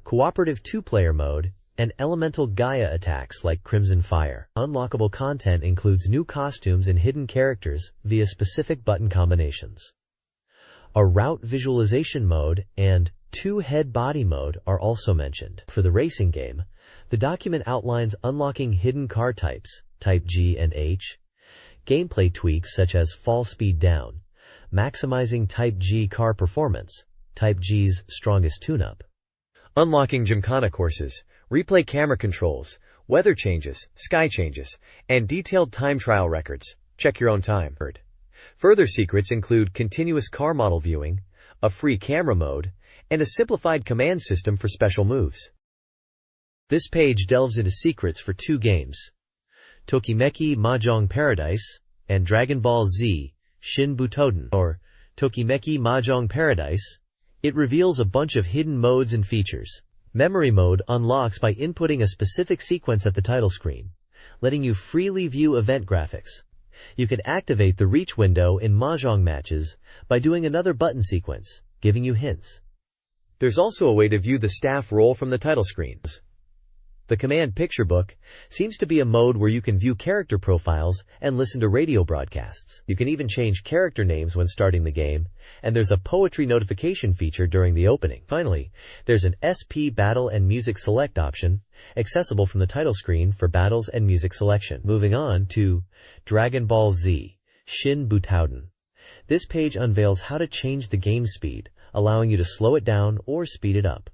cooperative 2-player mode, and elemental Gaia attacks like Crimson Fire. Unlockable content includes new costumes and hidden characters via specific button combinations. A route visualization mode and 2-head body mode are also mentioned. For the racing game, the document outlines unlocking hidden car types, Type G and H, gameplay tweaks such as fall speed down, maximizing Type G car performance, Type G's strongest tune-up, unlocking Gymkhana courses, replay camera controls, weather changes, sky changes, and detailed time trial records. Check your own time. Further secrets include continuous car model viewing, a free camera mode, and a simplified command system for special moves. This page delves into secrets for 2 games, Tokimeki Mahjong Paradise and Dragon Ball Z Shin Butoden, or Tokimeki Mahjong Paradise. It reveals a bunch of hidden modes and features. Memory mode unlocks by inputting a specific sequence at the title screen, letting you freely view event graphics. You can activate the reach window in Mahjong matches by doing another button sequence, giving you hints. There's also a way to view the staff roll from the title screens. The Command Picture Book seems to be a mode where you can view character profiles and listen to radio broadcasts. You can even change character names when starting the game, and there's a poetry notification feature during the opening. Finally, there's an SP Battle and Music Select option, accessible from the title screen for battles and music selection. Moving on to Dragon Ball Z Shin Butoden. This page unveils how to change the game speed, allowing you to slow it down or speed it up.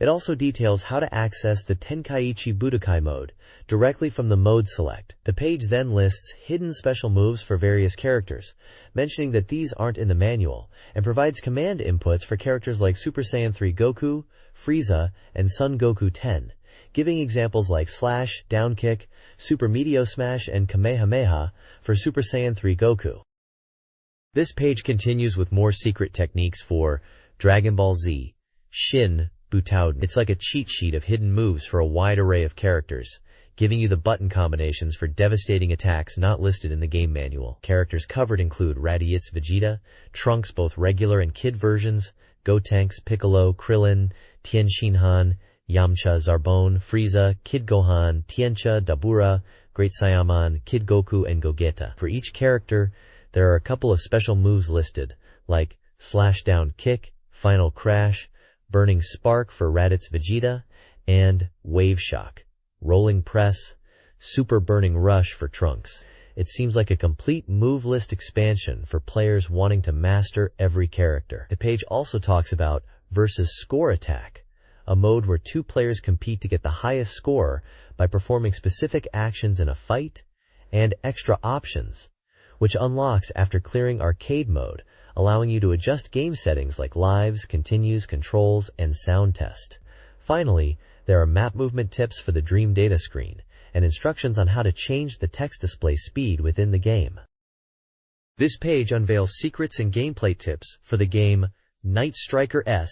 It also details how to access the Tenkaichi Budokai mode directly from the mode select. The page then lists hidden special moves for various characters, mentioning that these aren't in the manual, and provides command inputs for characters like Super Saiyan 3 Goku, Frieza, and Son Goku 10, giving examples like Slash, Down Kick, Super Meteor Smash, and Kamehameha for Super Saiyan 3 Goku. This page continues with more secret techniques for Dragon Ball Z, Shin, Butauden. It's like a cheat sheet of hidden moves for a wide array of characters, giving you the button combinations for devastating attacks not listed in the game manual. Characters covered include Raditz Vegeta, Trunks both regular and kid versions, Gotenks, Piccolo, Krillin, Tien Shinhan, Yamcha, Zarbon, Frieza, Kid Gohan, Tiencha, Dabura, Great Saiyaman, Kid Goku, and Gogeta. For each character, there are a couple of special moves listed, like Slash Down Kick, Final Crash, Burning Spark for Raditz Vegeta, and Wave Shock, Rolling Press, Super Burning Rush for Trunks. It seems like a complete move list expansion for players wanting to master every character. The page also talks about Versus Score Attack, a mode where two players compete to get the highest score by performing specific actions in a fight, and Extra Options, which unlocks after clearing arcade mode, allowing you to adjust game settings like lives, continues, controls, and sound test. Finally, there are map movement tips for the Dream Data screen, and instructions on how to change the text display speed within the game. This page unveils secrets and gameplay tips for the game Night Striker S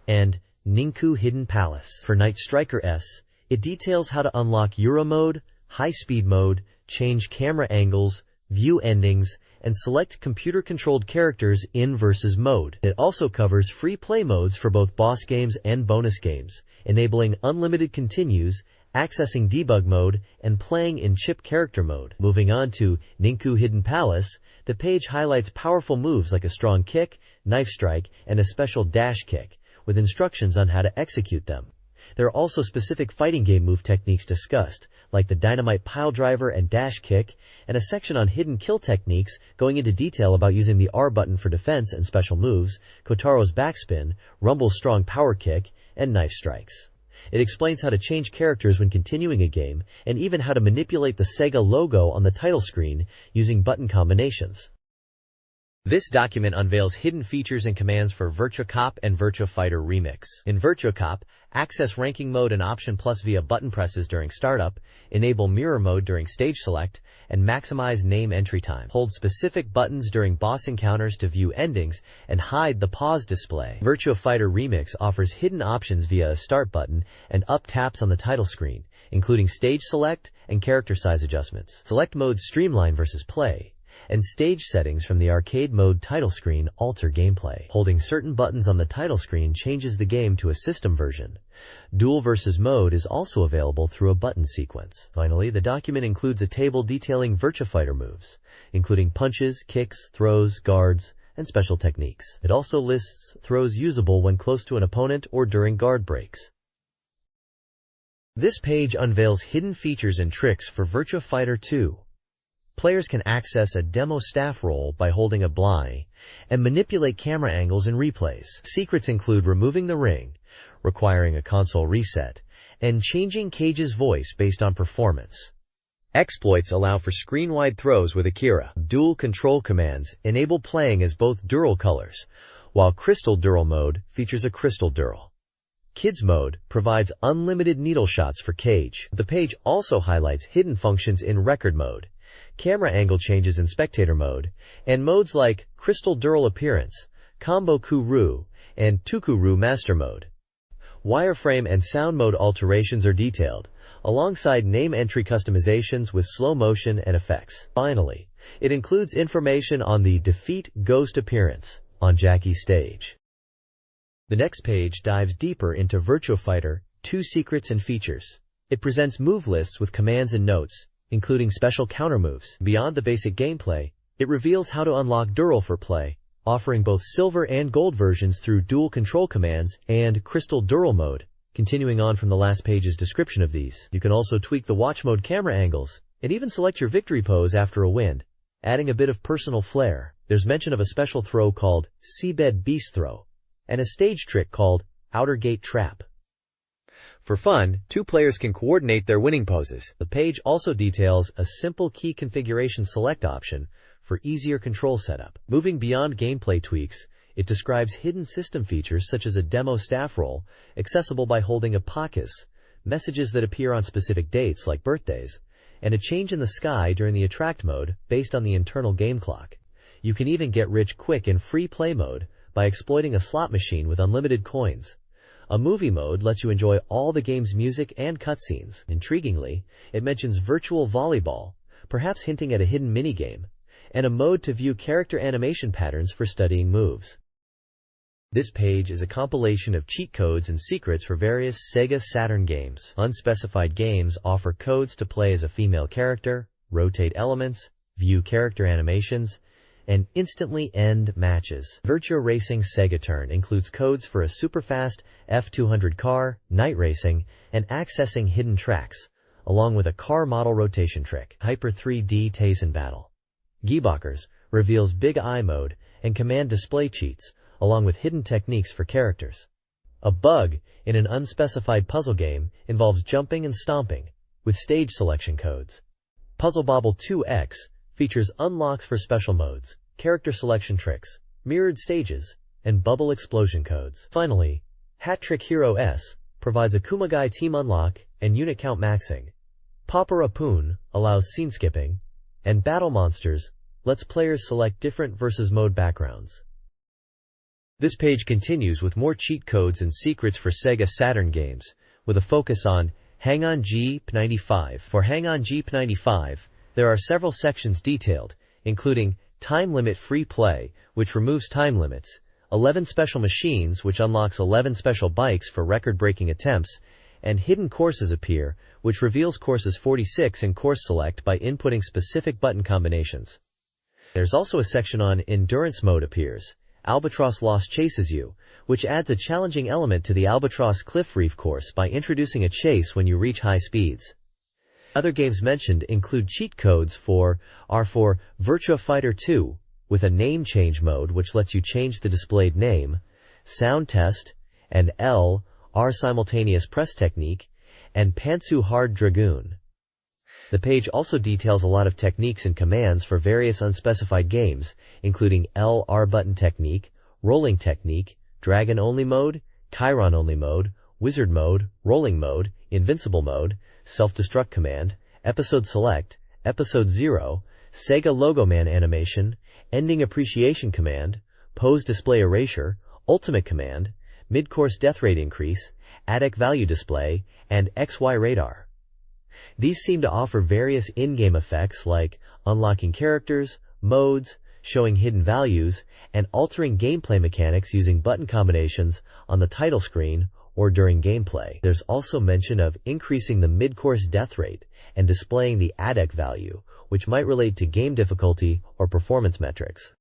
and Ninku Hidden Palace. For Night Striker S, it details how to unlock Euro mode, high speed mode, change camera angles, view endings, and select computer-controlled characters in versus mode. It also covers free play modes for both boss games and bonus games, enabling unlimited continues, accessing debug mode, and playing in chip character mode. Moving on to Ninku Hidden Palace, the page highlights powerful moves like a strong kick, knife strike, and a special dash kick, with instructions on how to execute them. There are also specific fighting game move techniques discussed, like the Dynamite Pile Driver and Dash Kick, and a section on hidden kill techniques going into detail about using the R button for defense and special moves, Kotaro's Backspin, Rumble's Strong Power Kick, and Knife Strikes. It explains how to change characters when continuing a game, and even how to manipulate the SEGA logo on the title screen using button combinations. This document unveils hidden features and commands for Virtua Cop and Virtua Fighter Remix. In Virtua Cop, access ranking mode and option plus via button presses during startup, enable mirror mode during stage select, and maximize name entry time. Hold specific buttons during boss encounters to view endings and hide the pause display. Virtua Fighter Remix offers hidden options via a start button and up taps on the title screen, including stage select and character size adjustments. Select mode Streamline versus Play, and stage settings from the arcade mode title screen alter gameplay. Holding certain buttons on the title screen changes the game to a system version. Duel versus mode is also available through a button sequence. Finally, the document includes a table detailing Virtua Fighter moves, including punches, kicks, throws, guards, and special techniques. It also lists throws usable when close to an opponent or during guard breaks. This page unveils hidden features and tricks for Virtua Fighter 2. Players can access a demo staff role by holding a BLI and manipulate camera angles in replays. Secrets include removing the ring, requiring a console reset, and changing Cage's voice based on performance. Exploits allow for screen-wide throws with Akira. Dual control commands enable playing as both Dural colors, while Crystal Dural mode features a Crystal Dural. Kids mode provides unlimited needle shots for Cage. The page also highlights hidden functions in record mode, camera angle changes in spectator mode, and modes like Crystal Dural Appearance, Combo Kuru, and Tukuru Master Mode. Wireframe and sound mode alterations are detailed, alongside name entry customizations with slow motion and effects. Finally, it includes information on the Defeat Ghost appearance on Jackie's stage. The next page dives deeper into Virtua Fighter 2 secrets and features. It presents move lists with commands and notes, including special counter moves. Beyond the basic gameplay, it reveals how to unlock Dural for play, offering both silver and gold versions through dual control commands and Crystal Dural mode. Continuing on from the last page's description of these, you can also tweak the watch mode camera angles, and even select your victory pose after a win, Adding a bit of personal flair, there's mention of a special throw called Seabed Beast Throw, and a stage trick called Outer Gate Trap. For fun, two players can coordinate their winning poses. The page also details a simple key configuration select option for easier control setup. Moving beyond gameplay tweaks, it describes hidden system features such as a demo staff roll, accessible by holding a POCUS, messages that appear on specific dates like birthdays, and a change in the sky during the attract mode based on the internal game clock. You can even get rich quick in free play mode by exploiting a slot machine with unlimited coins. A movie mode lets you enjoy all the game's music and cutscenes. Intriguingly, it mentions virtual volleyball, perhaps hinting at a hidden minigame, and a mode to view character animation patterns for studying moves. This page is a compilation of cheat codes and secrets for various SEGA Saturn games. Unspecified games offer codes to play as a female character, rotate elements, view character animations, and instantly end matches. Virtua Racing Saturn includes codes for a superfast F200 car, night racing, and accessing hidden tracks, along with a car model rotation trick. Hyper 3D Taisen Battle Gearboxers reveals Big Eye mode and command display cheats, along with hidden techniques for characters. A bug in an unspecified puzzle game involves jumping and stomping, with stage selection codes. Puzzle Bobble 2X features unlocks for special modes, character selection tricks, mirrored stages, and bubble explosion codes. Finally, Hat Trick Hero S provides a Kumagai team unlock and unit count maxing. Papa Poon allows scene skipping, and Battle Monsters lets players select different versus mode backgrounds. This page continues with more cheat codes and secrets for SEGA Saturn games, with a focus on Hang-On Jeep95. For Hang-On Jeep95, there are several sections detailed, including Time Limit Free Play, which removes time limits, 11 Special Machines, which unlocks 11 special bikes for record-breaking attempts, and Hidden Courses appear, which reveals courses 46 in Course Select by inputting specific button combinations. There's also a section on Endurance Mode appears. Albatross Lost chases you, which adds a challenging element to the Albatross Cliff Reef course by introducing a chase when you reach high speeds. Other games mentioned include cheat codes for Virtua Fighter 2, with a name change mode which lets you change the displayed name, Sound Test, and R simultaneous press technique, and Pantsu Hard Dragoon. The page also details a lot of techniques and commands for various unspecified games, including R button technique, rolling technique, dragon only mode, Chiron only mode, wizard mode, rolling mode, invincible mode, self-destruct command, episode select, episode 0, Sega Logo Man animation, ending appreciation command, pose display erasure, ultimate command, mid-course death rate increase, ADEC value display, and XY radar. These seem to offer various in-game effects like unlocking characters, modes, showing hidden values, and altering gameplay mechanics using button combinations on the title screen or during gameplay. There's also mention of increasing the mid-course death rate and displaying the ADEC value, which might relate to game difficulty or performance metrics.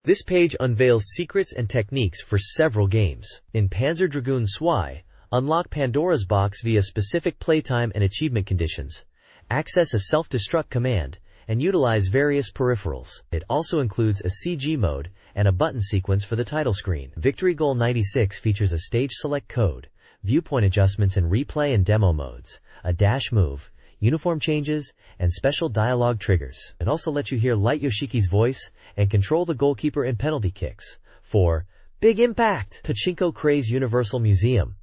This page unveils secrets and techniques for several games. In Panzer Dragoon SWI, unlock Pandora's box via specific playtime and achievement conditions, access a self-destruct command, and utilize various peripherals. It also includes a CG mode and a button sequence for the title screen. Victory Goal 96 features a stage select code, viewpoint adjustments in replay and demo modes, a dash move, uniform changes, and special dialogue triggers. It also lets you hear Light Yoshiki's voice and control the goalkeeper in penalty kicks. For Big Impact, Pachinko Craze Universal Museum.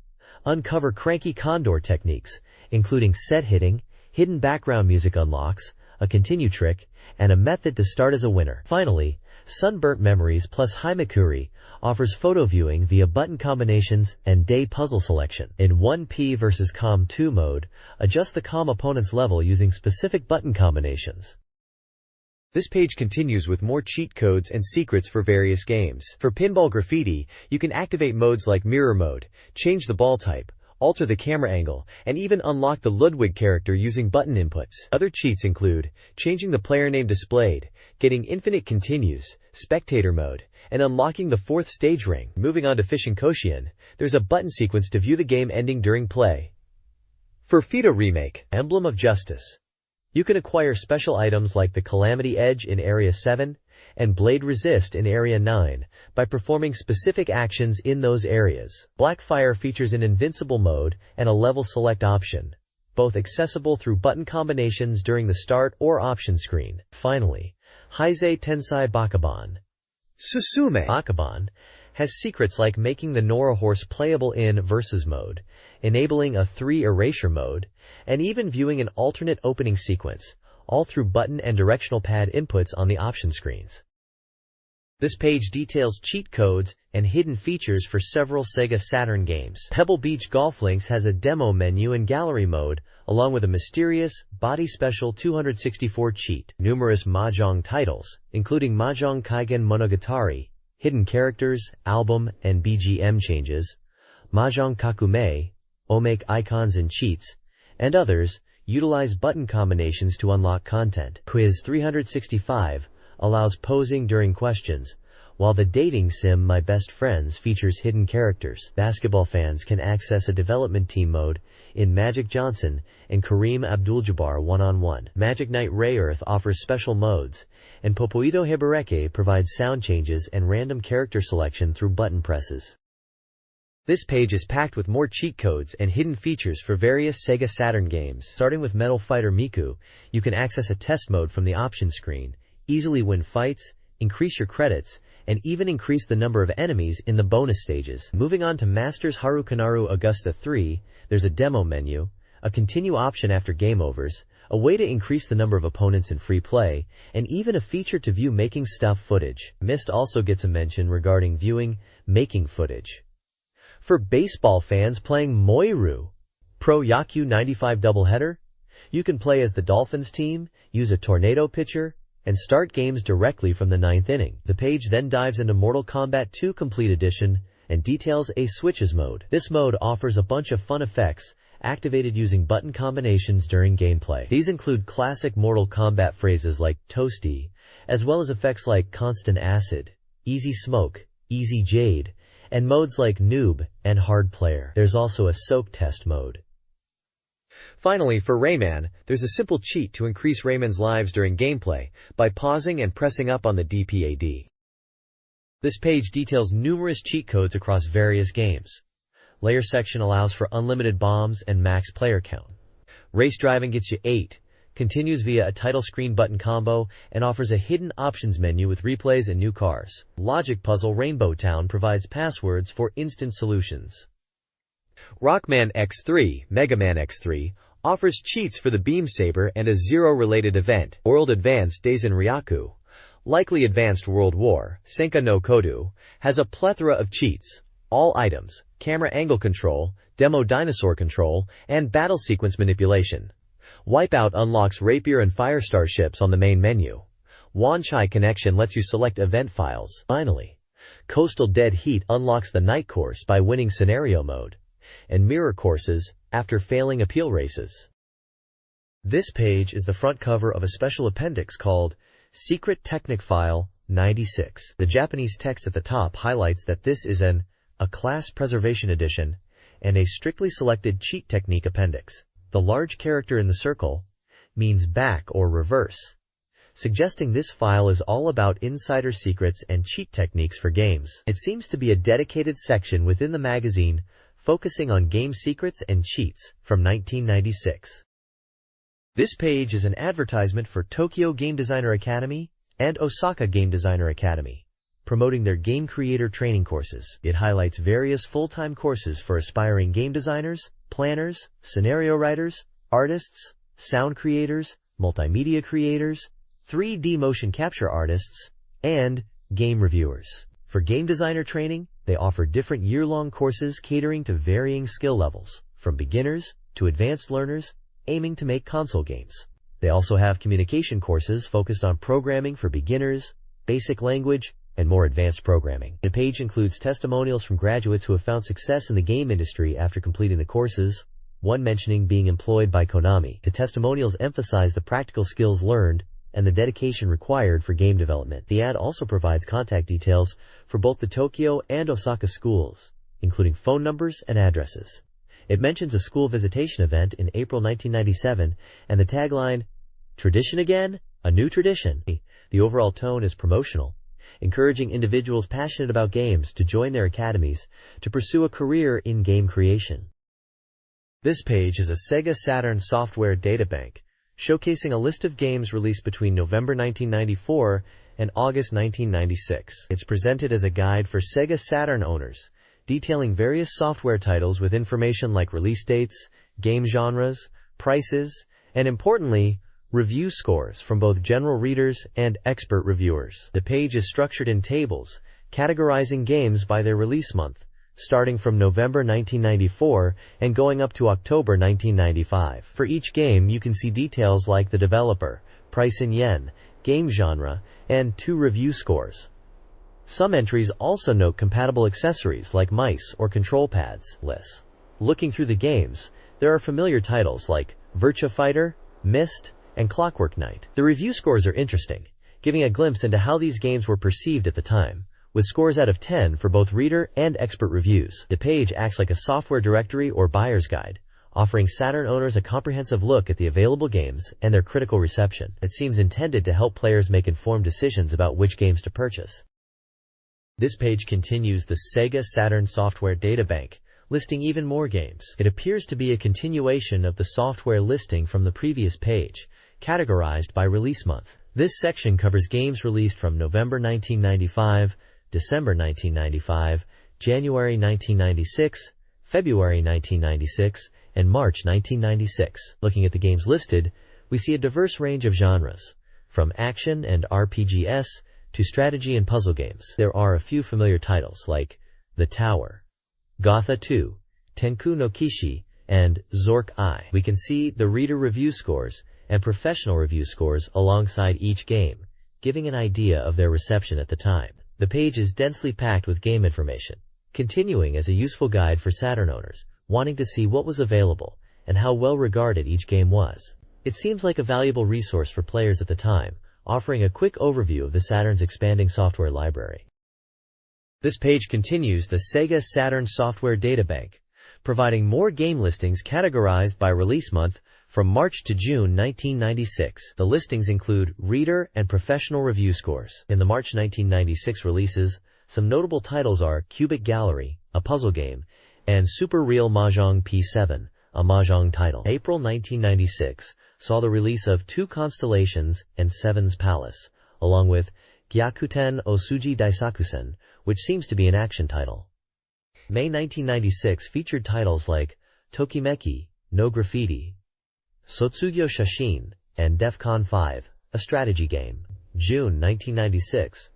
Uncover cranky condor techniques, including set hitting, hidden background music unlocks, a continue trick, and a method to start as a winner. Finally, Sunburnt Memories plus Haimakuri offers photo viewing via button combinations and day puzzle selection. In 1P vs Com 2 mode, adjust the Com opponent's level using specific button combinations. This page continues with more cheat codes and secrets for various games. For Pinball Graffiti, you can activate modes like Mirror Mode, change the ball type, alter the camera angle, and even unlock the Ludwig character using button inputs. Other cheats include changing the player name displayed, getting infinite continues, spectator mode, and unlocking the 4th stage ring. Moving on to Fishing Koshien, there's a button sequence to view the game ending during play. For Fido Remake, Emblem of Justice, You can acquire special items like the Calamity Edge in Area 7 and Blade Resist in Area 9 by performing specific actions in those areas. Blackfire features an invincible mode and a level select option, both accessible through button combinations during the start or option screen. Finally, Heisei Tensai Bakaban Susume Bakaban has secrets like making the Nora horse playable in Versus mode, enabling a 3 erasure mode, and even viewing an alternate opening sequence, all through button and directional pad inputs on the option screens. This page details cheat codes and hidden features for several SEGA Saturn games. Pebble Beach Golf Links has a demo menu and gallery mode, along with a mysterious, body special 264 cheat. Numerous Mahjong titles, including Mahjong Kaigen Monogatari, hidden characters, album, and BGM changes, Mahjong Kakume, Omake icons and cheats, and others, utilize button combinations to unlock content. Quiz 365 allows posing during questions, while the dating sim My Best Friends features hidden characters. Basketball fans can access a development team mode in Magic Johnson and Kareem Abdul-Jabbar one-on-one. Magic Knight Rayearth offers special modes, and Popoito Hebereke provides sound changes and random character selection through button presses. This page is packed with more cheat codes and hidden features for various SEGA Saturn games. Starting with Metal Fighter Miku, you can access a test mode from the option screen, easily win fights, increase your credits, and even increase the number of enemies in the bonus stages. Moving on to Masters Harukanaru Augusta 3, there's a demo menu, a continue option after game overs, a way to increase the number of opponents in free play, and even a feature to view making stuff footage. Myst also gets a mention regarding viewing making footage. For baseball fans playing Moiru Pro Yaku 95 doubleheader, you can play as the Dolphins team, use a tornado pitcher, and start games directly from the 9th inning. The page then dives into Mortal Kombat 2 Complete Edition and details a Switches mode. This mode offers a bunch of fun effects activated using button combinations during gameplay. These include classic Mortal Kombat phrases like Toasty, as well as effects like Constant Acid, Easy Smoke, Easy Jade, and modes like Noob and Hard Player. There's also a Soak Test mode. Finally, for Rayman, there's a simple cheat to increase Rayman's lives during gameplay by pausing and pressing up on the D-pad. This page details numerous cheat codes across various games. Layer section allows for unlimited bombs and max player count. Race driving gets you 8, continues via a title screen button combo, and offers a hidden options menu with replays and new cars. Logic Puzzle Rainbow Town provides passwords for instant solutions. Rockman X3, Mega Man X3, offers cheats for the Beam Saber and a Zero-related event. World Advanced Daisen Ryaku, likely Advanced World War, Senka no Kodu, has a plethora of cheats, all items, camera angle control, demo dinosaur control, and battle sequence manipulation. Wipeout unlocks Rapier and Firestar ships on the main menu. Wanchai Connection lets you select event files. Finally, Coastal Dead Heat unlocks the night course by winning scenario mode, and mirror courses after failing appeal races. This page is the front cover of a special appendix called Secret Technic File 96. The Japanese text at the top highlights that this is a class preservation edition and a strictly selected cheat technique appendix. The large character in the circle means back or reverse, suggesting this file is all about insider secrets and cheat techniques for games. It seems to be a dedicated section within the magazine focusing on game secrets and cheats from 1996. This page is an advertisement for Tokyo Game Designer Academy and Osaka Game Designer Academy, promoting their game creator training courses. It highlights various full-time courses for aspiring game designers, planners, scenario writers, artists, sound creators, multimedia creators, 3D motion capture artists, and game reviewers. For game designer training, they offer different year-long courses catering to varying skill levels, from beginners to advanced learners aiming to make console games. They also have communication courses focused on programming for beginners, basic language, and more advanced programming. The page includes testimonials from graduates who have found success in the game industry after completing the courses, one mentioning being employed by Konami. The testimonials emphasize the practical skills learned and the dedication required for game development. The ad also provides contact details for both the Tokyo and Osaka schools, including phone numbers and addresses. It mentions a school visitation event in April 1997 and the tagline, Tradition again? A new tradition. The overall tone is promotional, encouraging individuals passionate about games to join their academies to pursue a career in game creation. This page is a SEGA Saturn software databank, showcasing a list of games released between November 1994 and August 1996. It's presented as a guide for SEGA Saturn owners, detailing various software titles with information like release dates, game genres, prices, and importantly, review scores from both general readers and expert reviewers. The page is structured in tables, categorizing games by their release month, starting from November 1994 and going up to October 1995. For each game, you can see details like the developer, price in yen, game genre, and 2 review scores. Some entries also note compatible accessories like mice or control pads. Looking through the games, there are familiar titles like Virtua Fighter, Myst, and Clockwork Knight. The review scores are interesting, giving a glimpse into how these games were perceived at the time, with scores out of 10 for both reader and expert reviews. The page acts like a software directory or buyer's guide, offering Saturn owners a comprehensive look at the available games and their critical reception. It seems intended to help players make informed decisions about which games to purchase. This page continues the SEGA Saturn software databank, listing even more games. It appears to be a continuation of the software listing from the previous page, categorized by release month. This section covers games released from November 1995, December 1995, January 1996, February 1996, and March 1996. Looking at the games listed, we see a diverse range of genres, from action and RPGs to strategy and puzzle games. There are a few familiar titles like The Tower, Gotha 2, Tenku no Kishi, and Zork I. We can see the reader review scores and professional review scores alongside each game, giving an idea of their reception at the time. The page is densely packed with game information, continuing as a useful guide for Saturn owners wanting to see what was available and how well regarded each game was. It seems like a valuable resource for players at the time, offering a quick overview of the Saturn's expanding software library. This page continues the SEGA Saturn software databank, providing more game listings categorized by release month from March to June 1996. The listings include reader and professional review scores. In the March 1996 releases, some notable titles are Cubic Gallery, a puzzle game, and Super Real Mahjong P7, a Mahjong title. April 1996 saw the release of 2 Constellations and Seven's Palace, along with Gyakuten Osuji Daisakusen, which seems to be an action title. May 1996 featured titles like Tokimeki, No Graffiti, Sotsugyo Shashin, and DEFCON 5, a strategy game. June 1996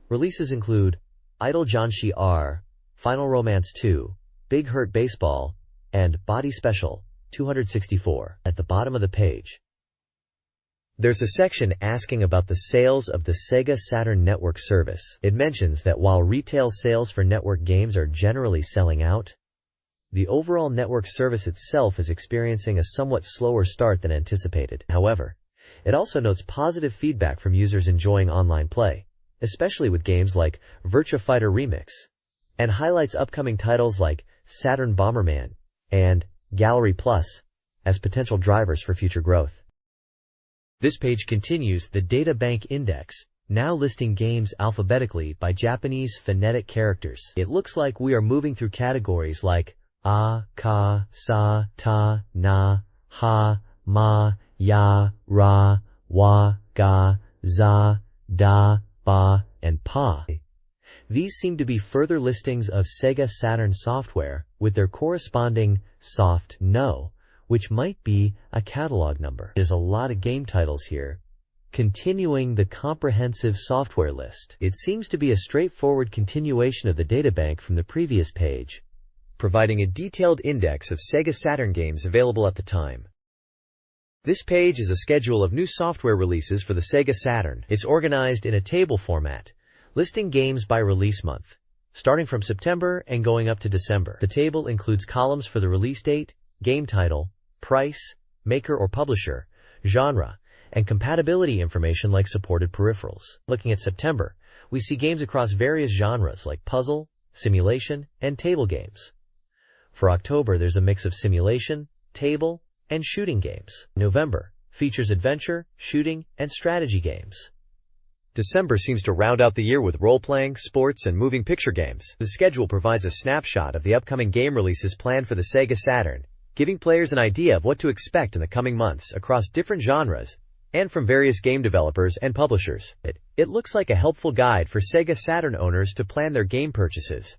releases include Idol Janshi R, Final Romance 2, Big Hurt Baseball, and Body Special 264. At the bottom of the page, there's a section asking about the sales of the SEGA Saturn Network service. It mentions that while retail sales for network games are generally selling out, the overall network service itself is experiencing a somewhat slower start than anticipated. However, it also notes positive feedback from users enjoying online play, especially with games like Virtua Fighter Remix, and highlights upcoming titles like Saturn Bomberman and Gallery Plus as potential drivers for future growth. This page continues the data bank index, now listing games alphabetically by Japanese phonetic characters. It looks like we are moving through categories like a, ka, sa, ta, na, ha, ma, ya, ra, wa, ga, za, da, ba, and pa. These seem to be further listings of SEGA Saturn software with their corresponding soft no, which might be a catalog number. There's a lot of game titles here. Continuing the comprehensive software list, it seems to be a straightforward continuation of the databank from the previous page, providing a detailed index of SEGA Saturn games available at the time. This page is a schedule of new software releases for the SEGA Saturn. It's organized in a table format, listing games by release month, starting from September and going up to December. The table includes columns for the release date, game title, price, maker or publisher, genre, and compatibility information like supported peripherals. Looking at September, we see games across various genres like puzzle, simulation, and table games. For October, there's a mix of simulation, table, and shooting games. November, features adventure, shooting, and strategy games. December seems to round out the year with role-playing, sports, and moving picture games. The schedule provides a snapshot of the upcoming game releases planned for the Sega Saturn, giving players an idea of what to expect in the coming months across different genres and from various game developers and publishers. It looks like a helpful guide for Sega Saturn owners to plan their game purchases.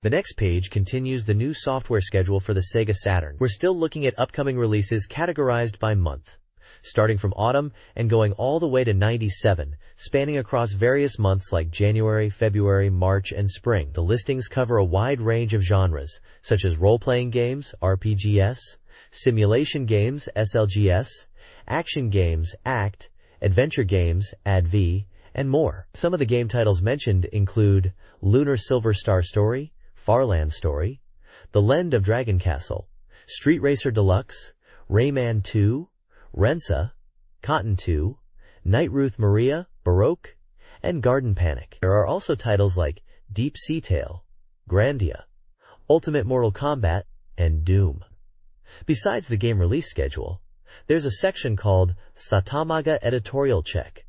The next page continues the new software schedule for the Sega Saturn. We're still looking at upcoming releases categorized by month, starting from autumn and going all the way to 97, spanning across various months like January, February, March, and spring. The listings cover a wide range of genres, such as role-playing games, RPGs, simulation games, SLGS, action games, ACT, adventure games, ADV, and more. Some of the game titles mentioned include Lunar Silver Star Story, Farland Story, The Legend of Dragon Castle, Street Racer Deluxe, Rayman 2, Rensa, Cotton 2, Night Ruth Maria, Baroque, and Garden Panic. There are also titles like Deep Sea Tale, Grandia, Ultimate Mortal Kombat, and Doom. Besides the game release schedule, there's a section called Satamaga Editorial Check.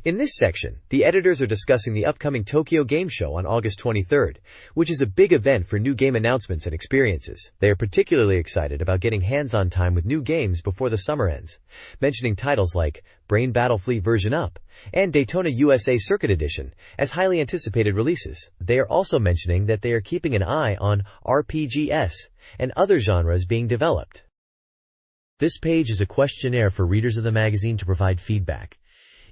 In this section, the editors are discussing the upcoming Tokyo Game Show on August 23rd, which is a big event for new game announcements and experiences. They are particularly excited about getting hands-on time with new games before the summer ends, mentioning titles like Brain Battlefleet Version Up and Daytona USA Circuit Edition as highly anticipated releases. They are also mentioning that they are keeping an eye on RPGs and other genres being developed. This page is a questionnaire for readers of the magazine to provide feedback.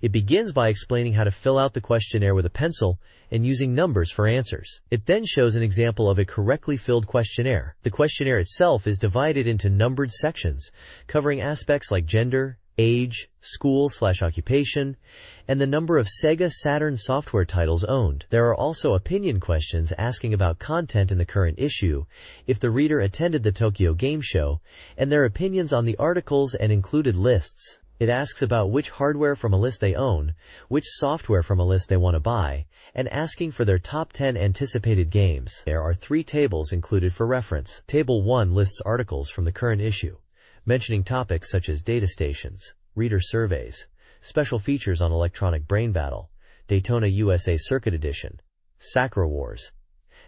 It begins by explaining how to fill out the questionnaire with a pencil and using numbers for answers. It then shows an example of a correctly filled questionnaire. The questionnaire itself is divided into numbered sections, covering aspects like gender, age, school/occupation, and the number of Sega Saturn software titles owned. There are also opinion questions asking about content in the current issue, if the reader attended the Tokyo Game Show, and their opinions on the articles and included lists. It asks about which hardware from a list they own, which software from a list they want to buy, and asking for their top 10 anticipated games. There are 3 tables included for reference. Table 1 lists articles from the current issue, mentioning topics such as data stations, reader surveys, special features on Electronic Brain Battle, Daytona USA Circuit Edition, Sakura Wars,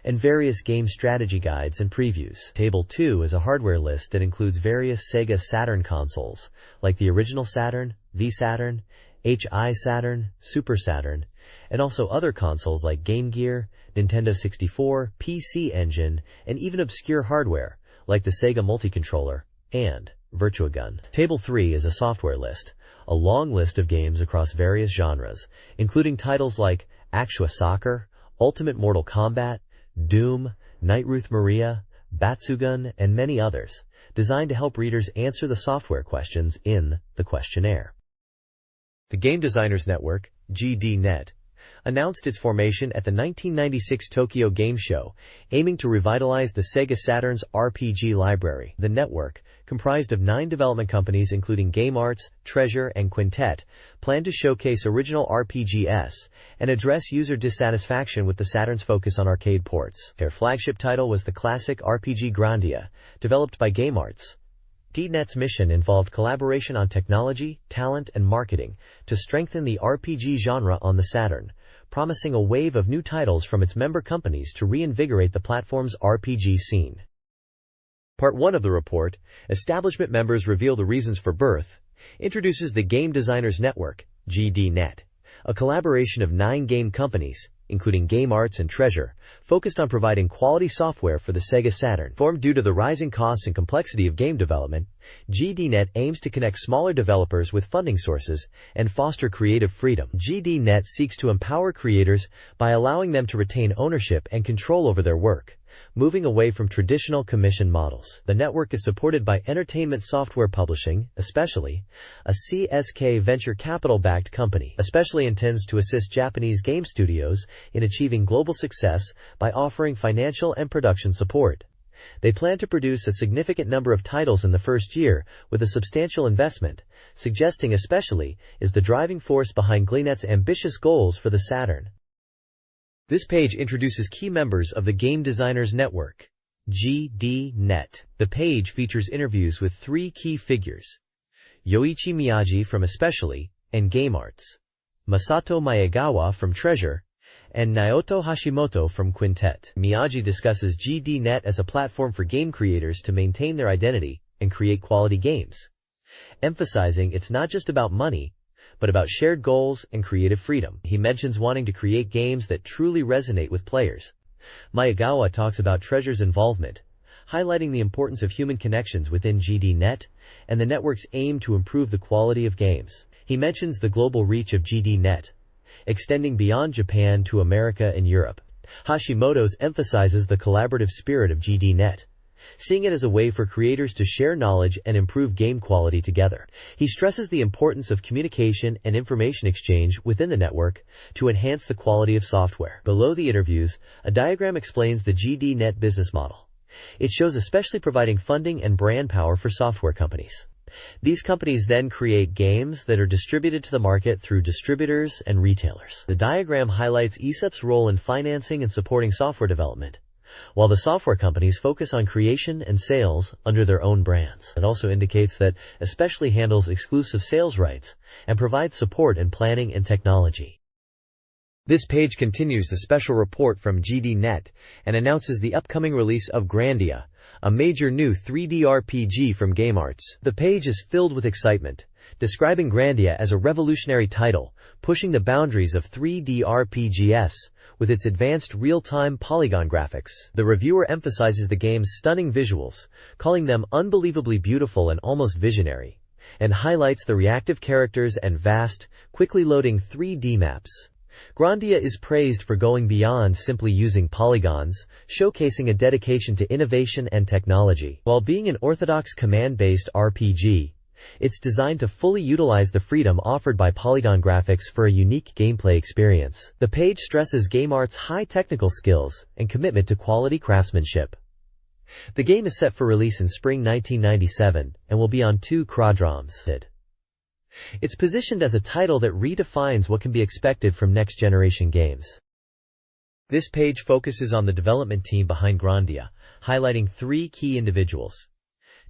and various game strategy guides and previews. Table 2 is a hardware list that includes various Sega Saturn consoles, like the original Saturn, V-Saturn, HI Saturn, Super Saturn, and also other consoles like Game Gear, Nintendo 64, PC Engine, and even obscure hardware, like the Sega Multi-Controller and Virtua Gun. Table 3 is a software list, a long list of games across various genres, including titles like Actua Soccer, Ultimate Mortal Kombat, Doom, Night Ruth Maria, Batsugun, and many others, designed to help readers answer the software questions in the questionnaire. The Game Designers Network, GDNet, announced its formation at the 1996 Tokyo Game Show, aiming to revitalize the Sega Saturn's RPG library. The network, comprised of 9 development companies including Game Arts, Treasure, and Quintet, planned to showcase original RPGs and address user dissatisfaction with the Saturn's focus on arcade ports. Their flagship title was the classic RPG Grandia, developed by Game Arts. GDNet's mission involved collaboration on technology, talent, and marketing to strengthen the RPG genre on the Saturn, promising a wave of new titles from its member companies to reinvigorate the platform's RPG scene. Part 1 of the report, Establishment Members Reveal the Reasons for Birth, introduces the Game Designers Network, GDNet, a collaboration of 9 game companies, including Game Arts and Treasure, focused on providing quality software for the Sega Saturn. Formed due to the rising costs and complexity of game development, GDNet aims to connect smaller developers with funding sources and foster creative freedom. GDNet seeks to empower creators by allowing them to retain ownership and control over their work, moving away from traditional commission models. The network is supported by Entertainment Software Publishing, especially a CSK venture capital-backed company, especially intends to assist Japanese game studios in achieving global success by offering financial and production support. They plan to produce a significant number of titles in the first year with a substantial investment, suggesting especially is the driving force behind GDNet's ambitious goals for the Saturn. This page introduces key members of the Game Designers Network, GDNet. The page features interviews with 3 key figures: Yoichi Miyagi from Especially and Game Arts, Masato Maegawa from Treasure, and Naoto Hashimoto from Quintet. Miyagi discusses GDNet as a platform for game creators to maintain their identity and create quality games, emphasizing it's not just about money, but about shared goals and creative freedom. He mentions wanting to create games that truly resonate with players. Maegawa talks about Treasure's involvement, highlighting the importance of human connections within GDNet and the network's aim to improve the quality of games. He mentions the global reach of GDNet, extending beyond Japan to America and Europe. Hashimoto's emphasizes the collaborative spirit of GDNet, seeing it as a way for creators to share knowledge and improve game quality together. He stresses the importance of communication and information exchange within the network to enhance the quality of software. Below the interviews, a diagram explains the GDNet business model. It shows especially providing funding and brand power for software companies. These companies then create games that are distributed to the market through distributors and retailers. The diagram highlights ESEP's role in financing and supporting software development, while the software companies focus on creation and sales under their own brands. It also indicates that Especially handles exclusive sales rights and provides support in planning and technology. This page continues the special report from GDNet and announces the upcoming release of Grandia, a major new 3D RPG from Game Arts. The page is filled with excitement, describing Grandia as a revolutionary title, pushing the boundaries of 3D RPGs with its advanced real-time polygon graphics. The reviewer emphasizes the game's stunning visuals, calling them unbelievably beautiful and almost visionary, and highlights the reactive characters and vast, quickly loading 3D maps. Grandia is praised for going beyond simply using polygons, showcasing a dedication to innovation and technology. While being an orthodox command-based RPG, it's designed to fully utilize the freedom offered by polygon graphics for a unique gameplay experience. The page stresses Game Art's high technical skills and commitment to quality craftsmanship. The game is set for release in spring 1997 and will be on 2 Quadroms. It's positioned as a title that redefines what can be expected from next-generation games. This page focuses on the development team behind Grandia, highlighting 3 key individuals: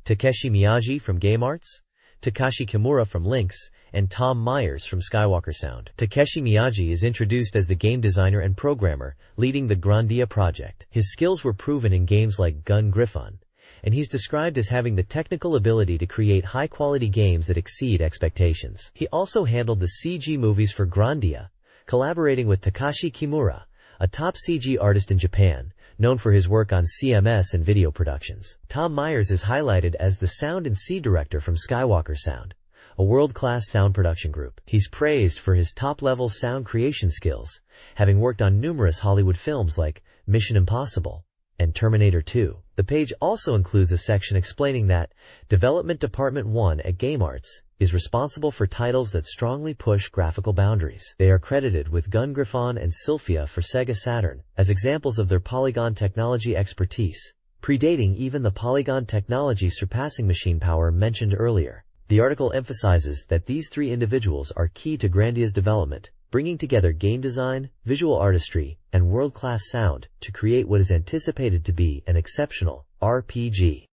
Takeshi Miyagi from Game Arts, Takashi Kimura from Lynx, and Tom Myers from Skywalker Sound. Takeshi Miyagi is introduced as the game designer and programmer, leading the Grandia project. His skills were proven in games like Gun Griffon, and he's described as having the technical ability to create high-quality games that exceed expectations. He also handled the CG movies for Grandia, collaborating with Takashi Kimura, a top CG artist in Japan, known for his work on CMS and video productions. Tom Myers is highlighted as the sound and C director from Skywalker Sound, a world-class sound production group. He's praised for his top-level sound creation skills, having worked on numerous Hollywood films like Mission Impossible and Terminator 2. The page also includes a section explaining that Development Department 1 at Game Arts is responsible for titles that strongly push graphical boundaries. They are credited with Gun Griffon and Sylphia for SEGA Saturn as examples of their polygon technology expertise, predating even the polygon technology surpassing machine power mentioned earlier. The article emphasizes that these 3 individuals are key to Grandia's development, bringing together game design, visual artistry, and world-class sound to create what is anticipated to be an exceptional RPG.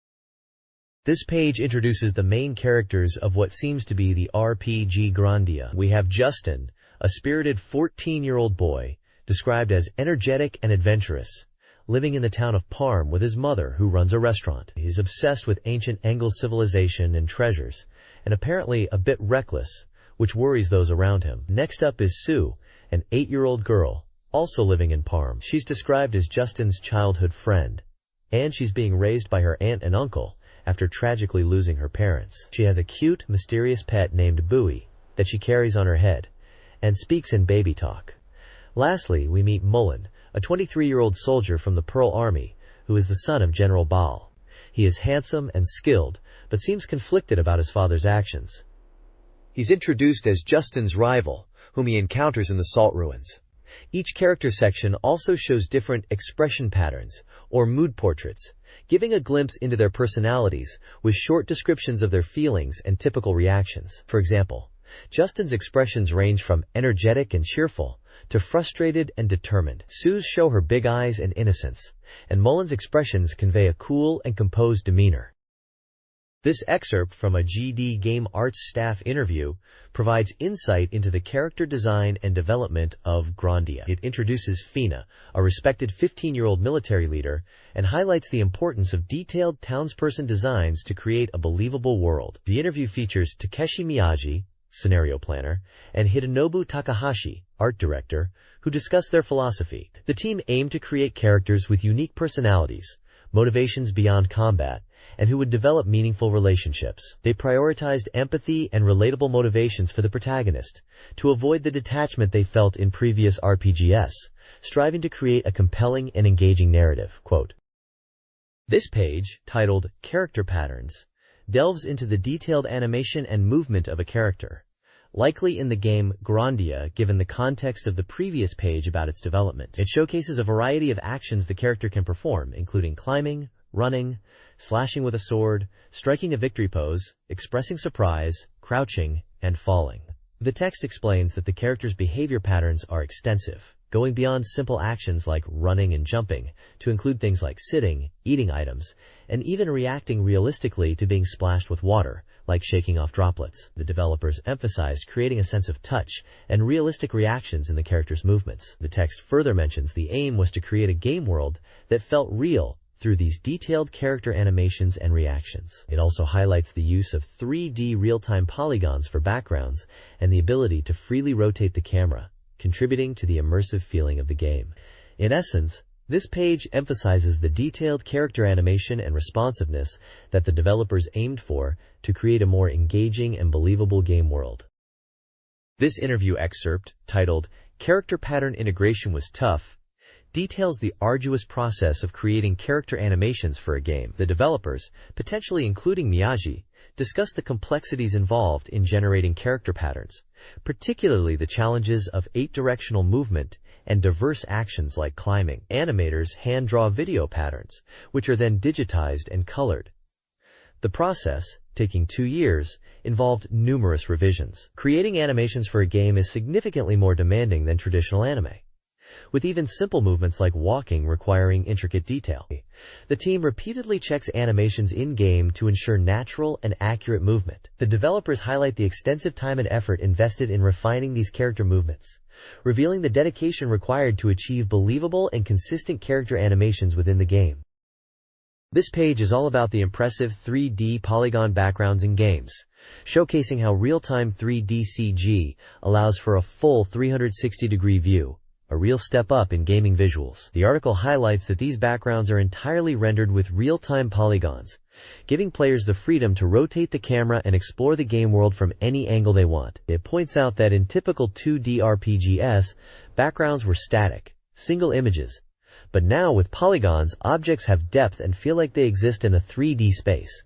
This page introduces the main characters of what seems to be the RPG Grandia. We have Justin, a spirited 14-year-old boy, described as energetic and adventurous, living in the town of Parm with his mother who runs a restaurant. He's obsessed with ancient Angle civilization and treasures, and apparently a bit reckless, which worries those around him. Next up is Sue, an 8-year-old girl, also living in Parm. She's described as Justin's childhood friend, and she's being raised by her aunt and uncle after tragically losing her parents. She has a cute, mysterious pet named Bowie that she carries on her head and speaks in baby talk. Lastly, we meet Mullen, a 23-year-old soldier from the Pearl Army who is the son of General Baal. He is handsome and skilled, but seems conflicted about his father's actions. He's introduced as Justin's rival, whom he encounters in the salt ruins. Each character section also shows different expression patterns, or mood portraits, giving a glimpse into their personalities with short descriptions of their feelings and typical reactions. For example, Justin's expressions range from energetic and cheerful to frustrated and determined. Sue's show her big eyes and innocence, and Mullen's expressions convey a cool and composed demeanor. This excerpt from a GD Game Arts staff interview provides insight into the character design and development of Grandia. It introduces Fina, a respected 15-year-old military leader, and highlights the importance of detailed townsperson designs to create a believable world. The interview features Takeshi Miyagi, scenario planner, and Hidenobu Takahashi, art director, who discuss their philosophy. The team aimed to create characters with unique personalities, motivations beyond combat, and who would develop meaningful relationships. They prioritized empathy and relatable motivations for the protagonist, to avoid the detachment they felt in previous RPGs, striving to create a compelling and engaging narrative. Quote, "This page, titled Character Patterns, delves into the detailed animation and movement of a character, likely in the game Grandia given the context of the previous page about its development. It showcases a variety of actions the character can perform, including climbing, running, slashing with a sword, striking a victory pose, expressing surprise, crouching, and falling." The text explains that the character's behavior patterns are extensive, going beyond simple actions like running and jumping to include things like sitting, eating items, and even reacting realistically to being splashed with water, like shaking off droplets. The developers emphasized creating a sense of touch and realistic reactions in the character's movements. The text further mentions the aim was to create a game world that felt real through these detailed character animations and reactions. It also highlights the use of 3D real-time polygons for backgrounds and the ability to freely rotate the camera, contributing to the immersive feeling of the game. In essence, this page emphasizes the detailed character animation and responsiveness that the developers aimed for to create a more engaging and believable game world. This interview excerpt, titled "Character Pattern Integration Was Tough," details the arduous process of creating character animations for a game. The developers, potentially including Miyagi, discuss the complexities involved in generating character patterns, particularly the challenges of 8-directional movement and diverse actions like climbing. Animators hand-draw video patterns, which are then digitized and colored. The process, taking 2 years, involved numerous revisions. Creating animations for a game is significantly more demanding than traditional anime, with even simple movements like walking requiring intricate detail. The team repeatedly checks animations in-game to ensure natural and accurate movement. The developers highlight the extensive time and effort invested in refining these character movements, revealing the dedication required to achieve believable and consistent character animations within the game. This page is all about the impressive 3D polygon backgrounds in games, showcasing how real-time 3D CG allows for a full 360-degree view, a real step up in gaming visuals. The article highlights that these backgrounds are entirely rendered with real-time polygons, giving players the freedom to rotate the camera and explore the game world from any angle they want. It points out that in typical 2D RPGs, backgrounds were static, single images, but now with polygons, objects have depth and feel like they exist in a 3D space.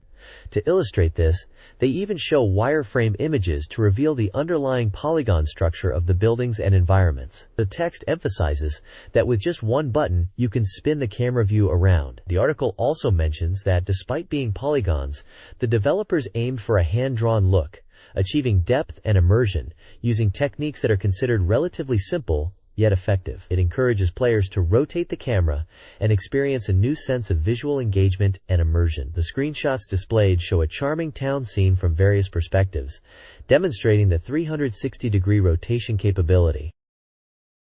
To illustrate this, they even show wireframe images to reveal the underlying polygon structure of the buildings and environments. The text emphasizes that with just one button, you can spin the camera view around. The article also mentions that despite being polygons, the developers aimed for a hand-drawn look, achieving depth and immersion using techniques that are considered relatively simple yet effective. It encourages players to rotate the camera and experience a new sense of visual engagement and immersion. The screenshots displayed show a charming town scene from various perspectives, demonstrating the 360-degree rotation capability.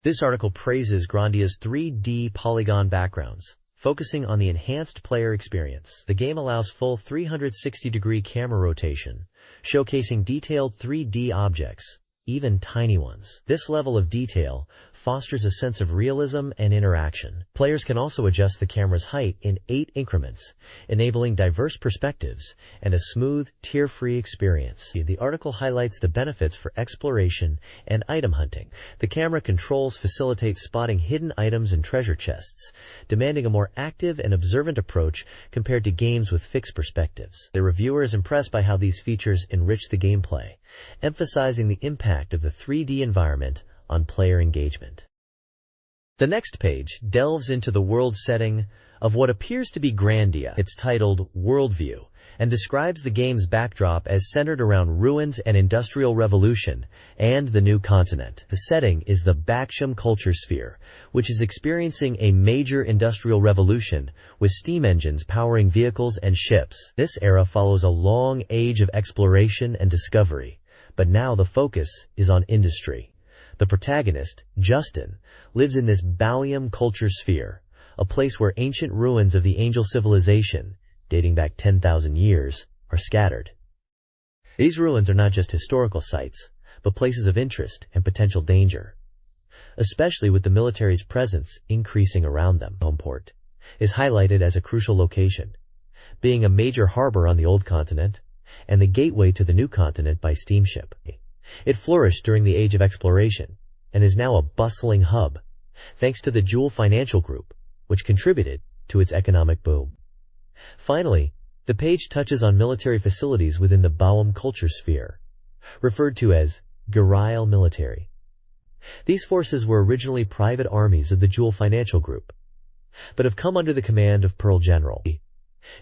This article praises Grandia's 3D polygon backgrounds, focusing on the enhanced player experience. The game allows full 360-degree camera rotation, showcasing detailed 3D objects, even tiny ones. This level of detail fosters a sense of realism and interaction. Players can also adjust the camera's height in 8 increments, enabling diverse perspectives and a smooth, tear-free experience. The article highlights the benefits for exploration and item hunting. The camera controls facilitate spotting hidden items and treasure chests, demanding a more active and observant approach compared to games with fixed perspectives. The reviewer is impressed by how these features enrich the gameplay, emphasizing the impact of the 3D environment on player engagement. The next page delves into the world setting of what appears to be Grandia. It's titled Worldview and describes the game's backdrop as centered around ruins and industrial revolution and the new continent. The setting is the Baksham culture sphere, which is experiencing a major industrial revolution with steam engines powering vehicles and ships. This era follows a long age of exploration and discovery, but now the focus is on industry. The protagonist, Justin, lives in this Balium culture sphere, a place where ancient ruins of the Angel civilization, dating back 10,000 years, are scattered. These ruins are not just historical sites, but places of interest and potential danger, especially with the military's presence increasing around them. Homeport is highlighted as a crucial location, being a major harbor on the old continent and the gateway to the new continent by steamship. It flourished during the Age of Exploration and is now a bustling hub, thanks to the Jewel Financial Group, which contributed to its economic boom. Finally, the page touches on military facilities within the Bawam culture sphere, referred to as Guerrilla military. These forces were originally private armies of the Jewel Financial Group, but have come under the command of Pearl General.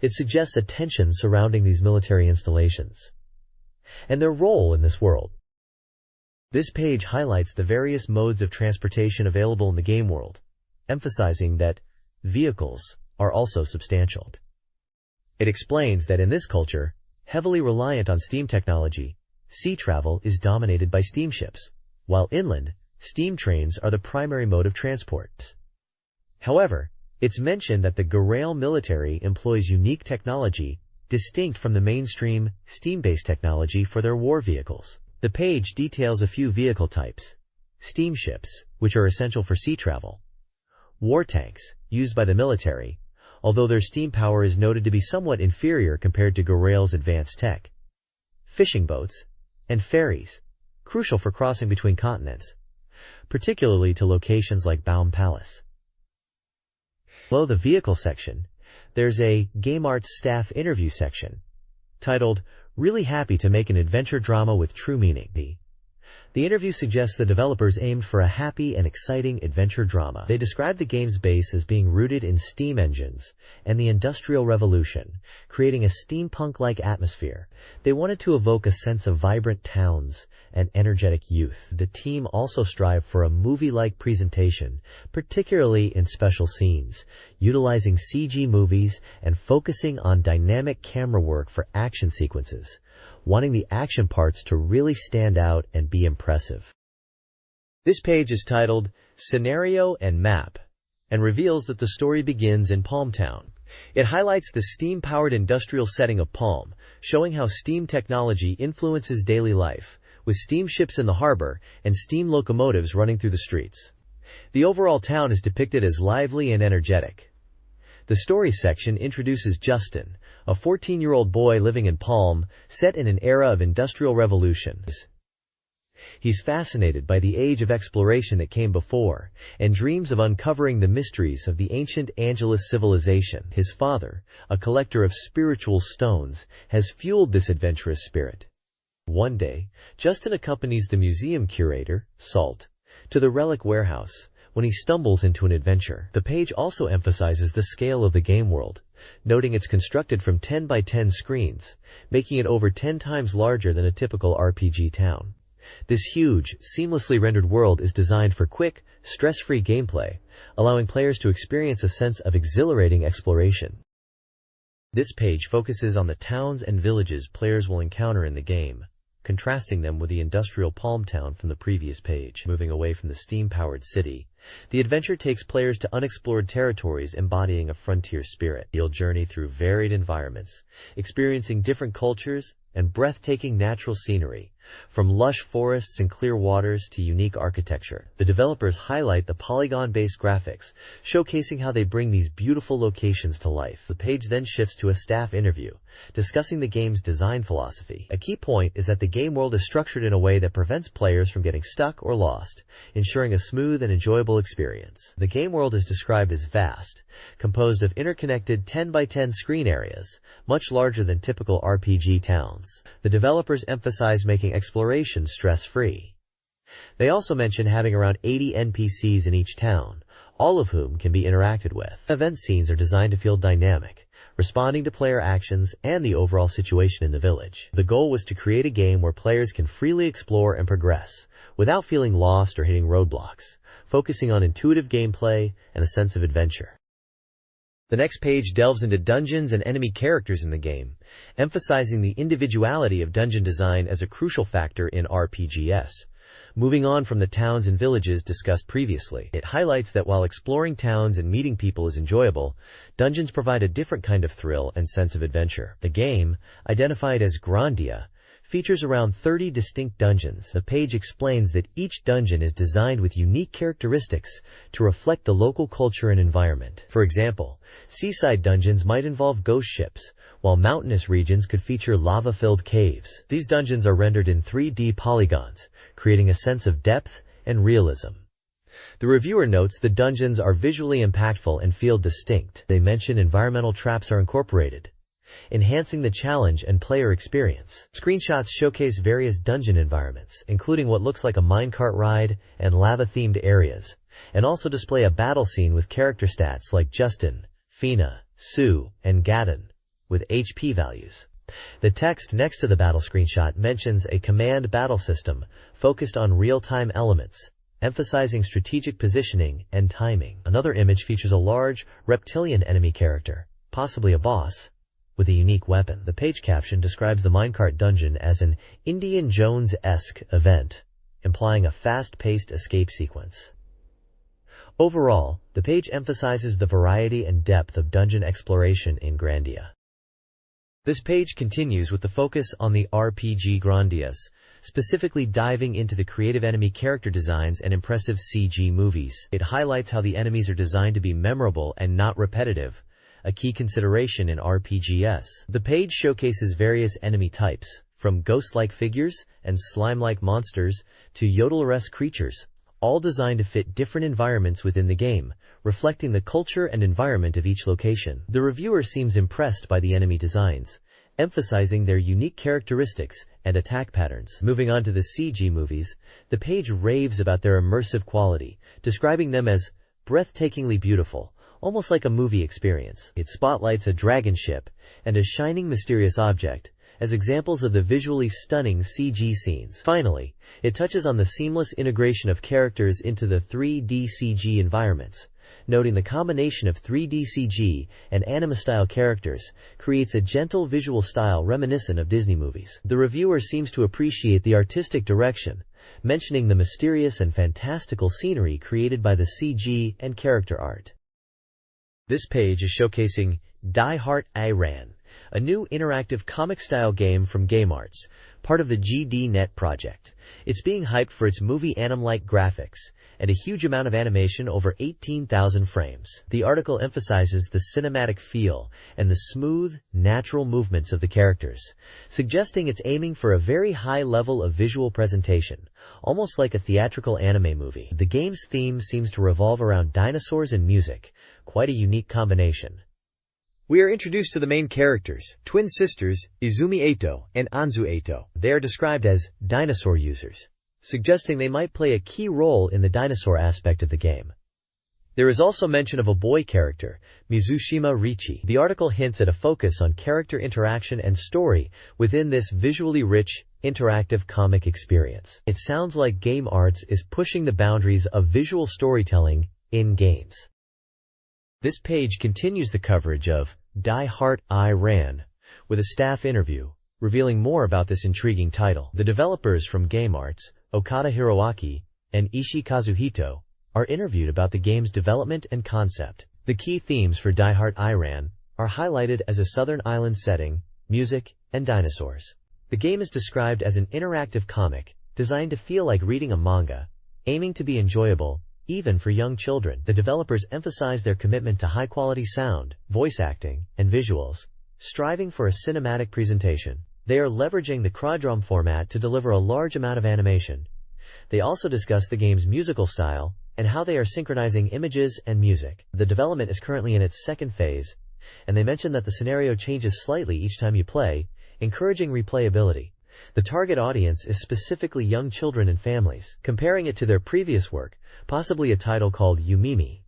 It suggests a tension surrounding these military installations and their role in this world. This page highlights the various modes of transportation available in the game world, emphasizing that vehicles are also substantial. It explains that in this culture, heavily reliant on steam technology, sea travel is dominated by steamships, while inland, steam trains are the primary mode of transport. However, it's mentioned that the Guerrilla military employs unique technology distinct from the mainstream steam-based technology for their war vehicles. The page details a few vehicle types: steamships, which are essential for sea travel; war tanks, used by the military, although their steam power is noted to be somewhat inferior compared to Guerrilla's advanced tech; fishing boats; and ferries, crucial for crossing between continents, particularly to locations like Baum Palace. Below the vehicle section, there's a Game Arts staff interview section, titled Really Happy to Make an Adventure Drama with True Meaning. The interview suggests the developers aimed for a happy and exciting adventure drama. They described the game's base as being rooted in steam engines and the Industrial Revolution, creating a steampunk-like atmosphere. They wanted to evoke a sense of vibrant towns and energetic youth. The team also strived for a movie-like presentation, particularly in special scenes, utilizing CG movies and focusing on dynamic camera work for action sequences, wanting the action parts to really stand out and be impressive. This page is titled Scenario and Map and reveals that the story begins in Palmtown. It highlights the steam-powered industrial setting of Palm, showing how steam technology influences daily life, with steamships in the harbor and steam locomotives running through the streets. The overall town is depicted as lively and energetic. The story section introduces Justin, a 14-year-old boy living in Palm, set in an era of industrial revolution. He's fascinated by the age of exploration that came before, and dreams of uncovering the mysteries of the ancient Angelus civilization. His father, a collector of spiritual stones, has fueled this adventurous spirit. One day, Justin accompanies the museum curator, Salt, to the relic warehouse, when he stumbles into an adventure. The page also emphasizes the scale of the game world, noting it's constructed from 10 by 10 screens, making it over 10 times larger than a typical RPG town. This huge, seamlessly rendered world is designed for quick, stress-free gameplay, allowing players to experience a sense of exhilarating exploration. This page focuses on the towns and villages players will encounter in the game, contrasting them with the industrial Palm Town from the previous page. Moving away from the steam-powered city, the adventure takes players to unexplored territories embodying a frontier spirit. You'll journey through varied environments, experiencing different cultures and breathtaking natural scenery, from lush forests and clear waters to unique architecture. The developers highlight the polygon-based graphics, showcasing how they bring these beautiful locations to life. The page then shifts to a staff interview, discussing the game's design philosophy. A key point is that the game world is structured in a way that prevents players from getting stuck or lost, ensuring a smooth and enjoyable experience. The game world is described as vast, composed of interconnected 10 by 10 screen areas, much larger than typical RPG towns. The developers emphasize making exploration stress-free. They also mention having around 80 NPCs in each town, all of whom can be interacted with. Event scenes are designed to feel dynamic, responding to player actions and the overall situation in the village. The goal was to create a game where players can freely explore and progress, without feeling lost or hitting roadblocks, focusing on intuitive gameplay and a sense of adventure. The next page delves into dungeons and enemy characters in the game, emphasizing the individuality of dungeon design as a crucial factor in RPGs. Moving on from the towns and villages discussed previously, it highlights that while exploring towns and meeting people is enjoyable, dungeons provide a different kind of thrill and sense of adventure. The game, identified as Grandia, features around 30 distinct dungeons. The page explains that each dungeon is designed with unique characteristics to reflect the local culture and environment. For example, seaside dungeons might involve ghost ships, while mountainous regions could feature lava-filled caves. These dungeons are rendered in 3D polygons, creating a sense of depth and realism. The reviewer notes the dungeons are visually impactful and feel distinct. They mention environmental traps are incorporated, enhancing the challenge and player experience. Screenshots showcase various dungeon environments, including what looks like a minecart ride and lava-themed areas, and also display a battle scene with character stats like Justin, Fina, Sue, and Gaddon, with HP values. The text next to the battle screenshot mentions a command battle system focused on real-time elements, emphasizing strategic positioning and timing. Another image features a large, reptilian enemy character, possibly a boss, with a unique weapon. The page caption describes the minecart dungeon as an Indiana Jones-esque event, implying a fast-paced escape sequence. Overall, the page emphasizes the variety and depth of dungeon exploration in Grandia. This page continues with the focus on the RPG Grandias, specifically diving into the creative enemy character designs and impressive CG movies. It highlights how the enemies are designed to be memorable and not repetitive, a key consideration in RPGs. The page showcases various enemy types, from ghost-like figures and slime-like monsters to yodel-esque creatures, all designed to fit different environments within the game, reflecting the culture and environment of each location. The reviewer seems impressed by the enemy designs, emphasizing their unique characteristics and attack patterns. Moving on to the CG movies, the page raves about their immersive quality, describing them as breathtakingly beautiful, almost like a movie experience. It spotlights a dragon ship and a shining mysterious object as examples of the visually stunning CG scenes. Finally, it touches on the seamless integration of characters into the 3D CG environments, noting the combination of 3D CG and anime-style characters creates a gentle visual style reminiscent of Disney movies. The reviewer seems to appreciate the artistic direction, mentioning the mysterious and fantastical scenery created by the CG and character art. This page is showcasing Die Hard Iran, a new interactive comic-style game from GameArts, part of the GD.NET project. It's being hyped for its movie anime-like graphics and a huge amount of animation, over 18,000 frames. The article emphasizes the cinematic feel and the smooth, natural movements of the characters, suggesting it's aiming for a very high level of visual presentation, almost like a theatrical anime movie. The game's theme seems to revolve around dinosaurs and music, quite a unique combination. We are introduced to the main characters, twin sisters Izumi Eito and Anzu Eito. They are described as dinosaur users, suggesting they might play a key role in the dinosaur aspect of the game. There is also mention of a boy character, Mizushima Richi. The article hints at a focus on character interaction and story within this visually rich, interactive comic experience. It sounds like GameArts is pushing the boundaries of visual storytelling in games. This page continues the coverage of Die Hard Iran with a staff interview, revealing more about this intriguing title. The developers from GameArts, Okada Hiroaki and Ishii Kazuhito, are interviewed about the game's development and concept. The key themes for Die Hard Iran are highlighted as a southern island setting, music, and dinosaurs. The game is described as an interactive comic, designed to feel like reading a manga, aiming to be enjoyable, even for young children. The developers emphasize their commitment to high-quality sound, voice acting, and visuals, striving for a cinematic presentation. They are leveraging the Crawdrum format to deliver a large amount of animation. They also discuss the game's musical style and how they are synchronizing images and music. The development is currently in its second phase, and they mention that the scenario changes slightly each time you play, encouraging replayability. The target audience is specifically young children and families. Comparing it to their previous work, possibly a title called Yumimi,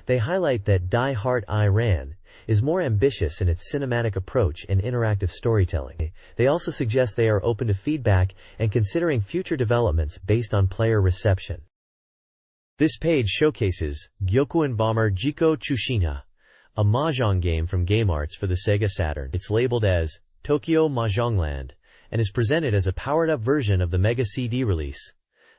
They highlight that Die Hard Iran is more ambitious in its cinematic approach and interactive storytelling. They also suggest they are open to feedback and considering future developments based on player reception. This page showcases Gyokuen Bomber Jiko Tsushima, a mahjong game from GameArts for the Sega Saturn. It's labeled as Tokyo Mahjongland and is presented as a powered-up version of the Mega CD release.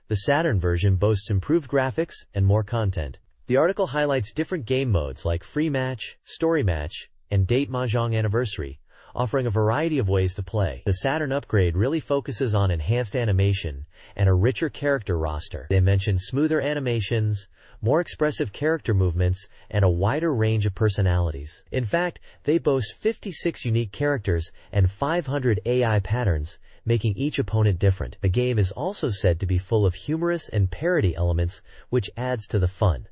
The Saturn version boasts improved graphics and more content. The article highlights different game modes like Free Match, Story Match, and Date Mahjong Anniversary, offering a variety of ways to play. The Saturn upgrade really focuses on enhanced animation and a richer character roster. They mention smoother animations, more expressive character movements, and a wider range of personalities. In fact, they boast 56 unique characters and 500 AI patterns, making each opponent different. The game is also said to be full of humorous and parody elements, which adds to the fun.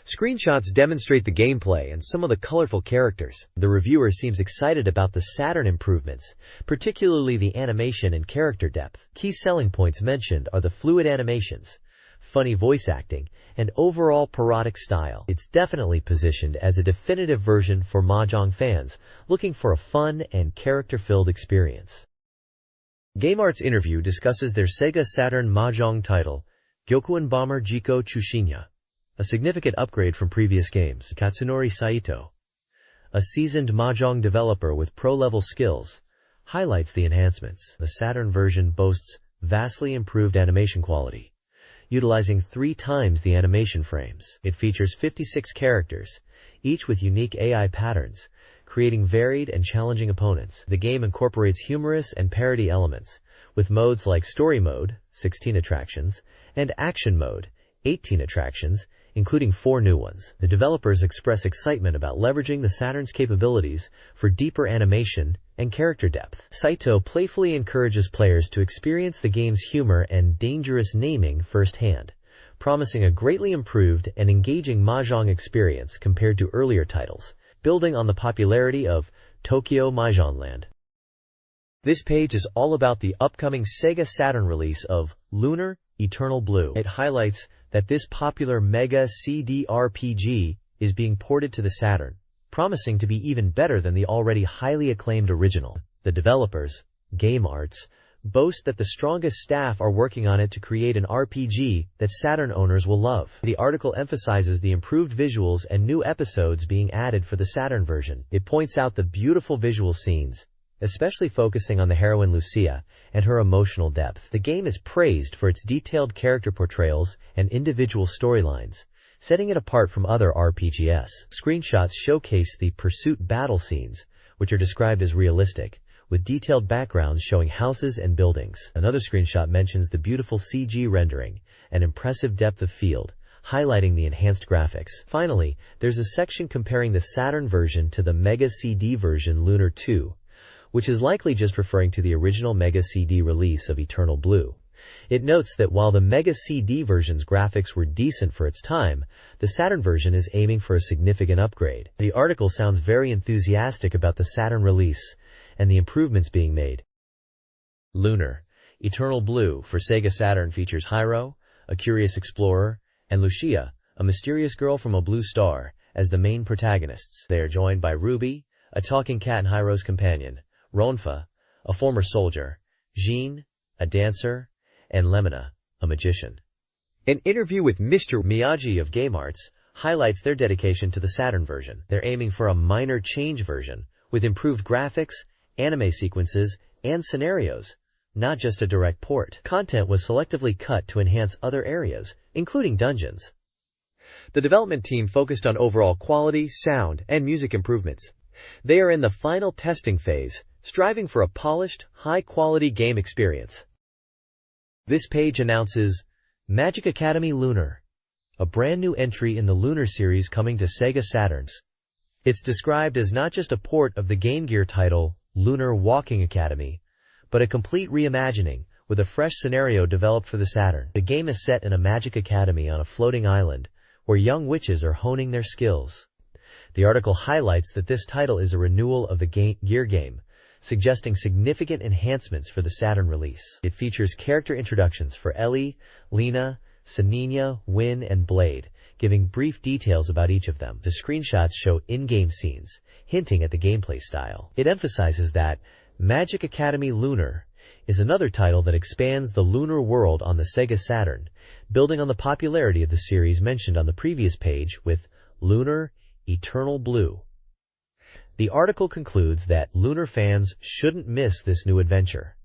Screenshots demonstrate the gameplay and some of the colorful characters. The reviewer seems excited about the Saturn improvements, particularly the animation and character depth. Key selling points mentioned are the fluid animations, funny voice acting, and overall parodic style. It's definitely positioned as a definitive version for mahjong fans looking for a fun and character-filled experience. GameArts interview discusses their Sega Saturn mahjong title, Gyokuen Bomber Jiko Tsushima, a significant upgrade from previous games. Katsunori Saito, a seasoned mahjong developer with pro-level skills, highlights the enhancements. The Saturn version boasts vastly improved animation quality, utilizing 3 times the animation frames. It features 56 characters, each with unique AI patterns, creating varied and challenging opponents. The game incorporates humorous and parody elements, with modes like Story Mode, 16 attractions, and Action Mode, 18 attractions, including 4 new ones. The developers express excitement about leveraging the Saturn's capabilities for deeper animation and character depth. Saito playfully encourages players to experience the game's humor and dangerous naming firsthand, promising a greatly improved and engaging mahjong experience compared to earlier titles, building on the popularity of Tokyo Mahjongland. This page is all about the upcoming Sega Saturn release of Lunar Eternal Blue. It highlights that this popular Mega CD RPG is being ported to the Saturn, promising to be even better than the already highly acclaimed original. The developers, GameArts, boast that the strongest staff are working on it to create an RPG that Saturn owners will love. The article emphasizes the improved visuals and new episodes being added for the Saturn version. It points out the beautiful visual scenes, especially focusing on the heroine Lucia and her emotional depth. The game is praised for its detailed character portrayals and individual storylines, setting it apart from other RPGs. Screenshots showcase the pursuit battle scenes, which are described as realistic, with detailed backgrounds showing houses and buildings. Another screenshot mentions the beautiful CG rendering and impressive depth of field, highlighting the enhanced graphics. Finally, there's a section comparing the Saturn version to the Mega CD version Lunar 2, which is likely just referring to the original Mega CD release of Eternal Blue. It notes that while the Mega CD version's graphics were decent for its time, the Saturn version is aiming for a significant upgrade. The article sounds very enthusiastic about the Saturn release and the improvements being made. Lunar Eternal Blue for Sega Saturn features Hyro, a curious explorer, and Lucia, a mysterious girl from a blue star, as the main protagonists. They are joined by Ruby, a talking cat and Hyro's companion, Ronfa, a former soldier, Jean, a dancer, and Lemina, a magician. An interview with Mr. Miyagi of GameArts highlights their dedication to the Saturn version. They're aiming for a minor change version, with improved graphics, anime sequences, and scenarios, not just a direct port. Content was selectively cut to enhance other areas, including dungeons. The development team focused on overall quality, sound, and music improvements. They are in the final testing phase, striving for a polished, high-quality game experience. This page announces Magic Academy Lunar, a brand new entry in the Lunar series coming to Sega Saturns. It's described as not just a port of the Game Gear title Lunar Walking Academy, but a complete reimagining with a fresh scenario developed for the Saturn. The game is set in a magic academy on a floating island where young witches are honing their skills. The article highlights that this title is a renewal of the Gear game, suggesting significant enhancements for the Saturn release. It features character introductions for Ellie, Lena, Sanina, Win, and Blade, giving brief details about each of them. The screenshots show in-game scenes, hinting at the gameplay style. It emphasizes that Magic Academy Lunar is another title that expands the lunar world on the Sega Saturn, building on the popularity of the series mentioned on the previous page with Lunar Eternal Blue. The article concludes that lunar fans shouldn't miss this new adventure.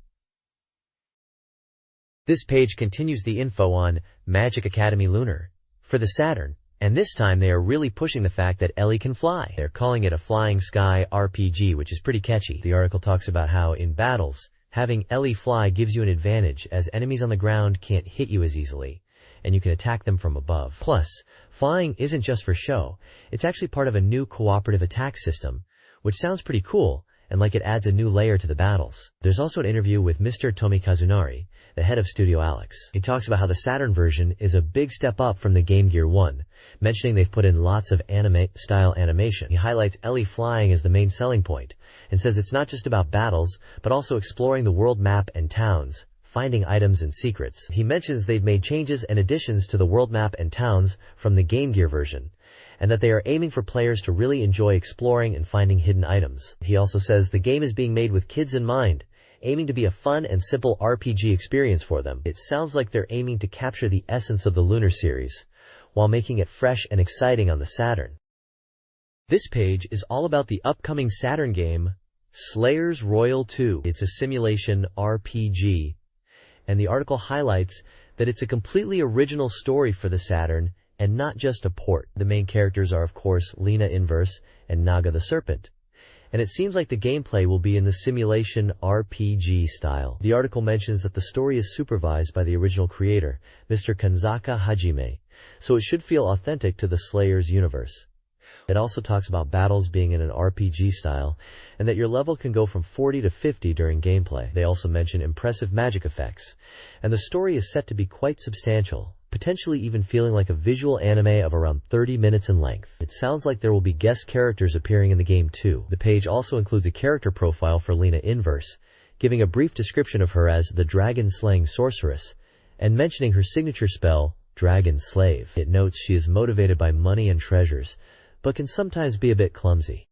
This page continues the info on Magic Academy Lunar for the Saturn, and this time they are really pushing the fact that Ellie can fly. They're calling it a Flying Sky RPG, which is pretty catchy. The article talks about how in battles, having Ellie fly gives you an advantage as enemies on the ground can't hit you as easily, and you can attack them from above. Plus, flying isn't just for show, it's actually part of a new cooperative attack system, which sounds pretty cool, and like it adds a new layer to the battles. There's also an interview with Mr. Tomi Kazunari, the head of Studio Alex. He talks about how the Saturn version is a big step up from the Game Gear 1, mentioning they've put in lots of anime-style animation. He highlights Ellie flying as the main selling point, and says it's not just about battles, but also exploring the world map and towns, finding items and secrets. He mentions they've made changes and additions to the world map and towns from the Game Gear version, and that they are aiming for players to really enjoy exploring and finding hidden items. He also says the game is being made with kids in mind, aiming to be a fun and simple RPG experience for them. It sounds like they're aiming to capture the essence of the Lunar series, while making it fresh and exciting on the Saturn. This page is all about the upcoming Saturn game, Slayers Royal 2. It's a simulation RPG, and the article highlights that it's a completely original story for the Saturn, and not just a port. The main characters are of course Lena Inverse and Naga the Serpent, and it seems like the gameplay will be in the simulation RPG style. The article mentions that the story is supervised by the original creator, Mr. Kanzaka Hajime, so it should feel authentic to the Slayers universe. It also talks about battles being in an RPG style, and that your level can go from 40 to 50 during gameplay. They also mention impressive magic effects, and the story is set to be quite substantial, potentially even feeling like a visual anime of around 30 minutes in length. It sounds like there will be guest characters appearing in the game too. The page also includes a character profile for Lena Inverse, giving a brief description of her as the dragon-slaying sorceress, and mentioning her signature spell, Dragon Slave. It notes she is motivated by money and treasures, but can sometimes be a bit clumsy.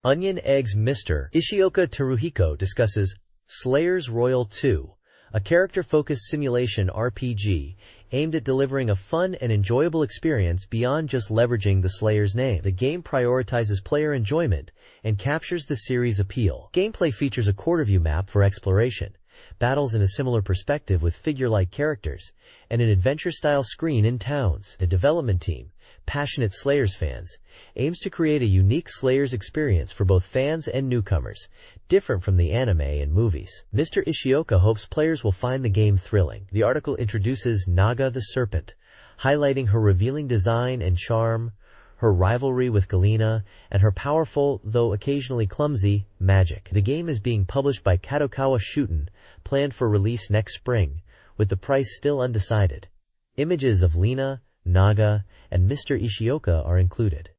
Onion Eggs Mr. Ishioka Teruhiko discusses Slayers Royal 2, a character-focused simulation RPG aimed at delivering a fun and enjoyable experience beyond just leveraging the Slayer's name. The game prioritizes player enjoyment and captures the series' appeal. Gameplay features a quarter-view map for exploration, battles in a similar perspective with figure-like characters, and an adventure-style screen in towns. The development team, passionate Slayers fans, aims to create a unique Slayers experience for both fans and newcomers, different from the anime and movies. Mr. Ishioka hopes players will find the game thrilling. The article introduces Naga the Serpent, highlighting her revealing design and charm, her rivalry with Galena, and her powerful, though occasionally clumsy, magic. The game is being published by Kadokawa Shoten, planned for release next spring, with the price still undecided. Images of Lena, Naga, and Mr. Ishioka are included.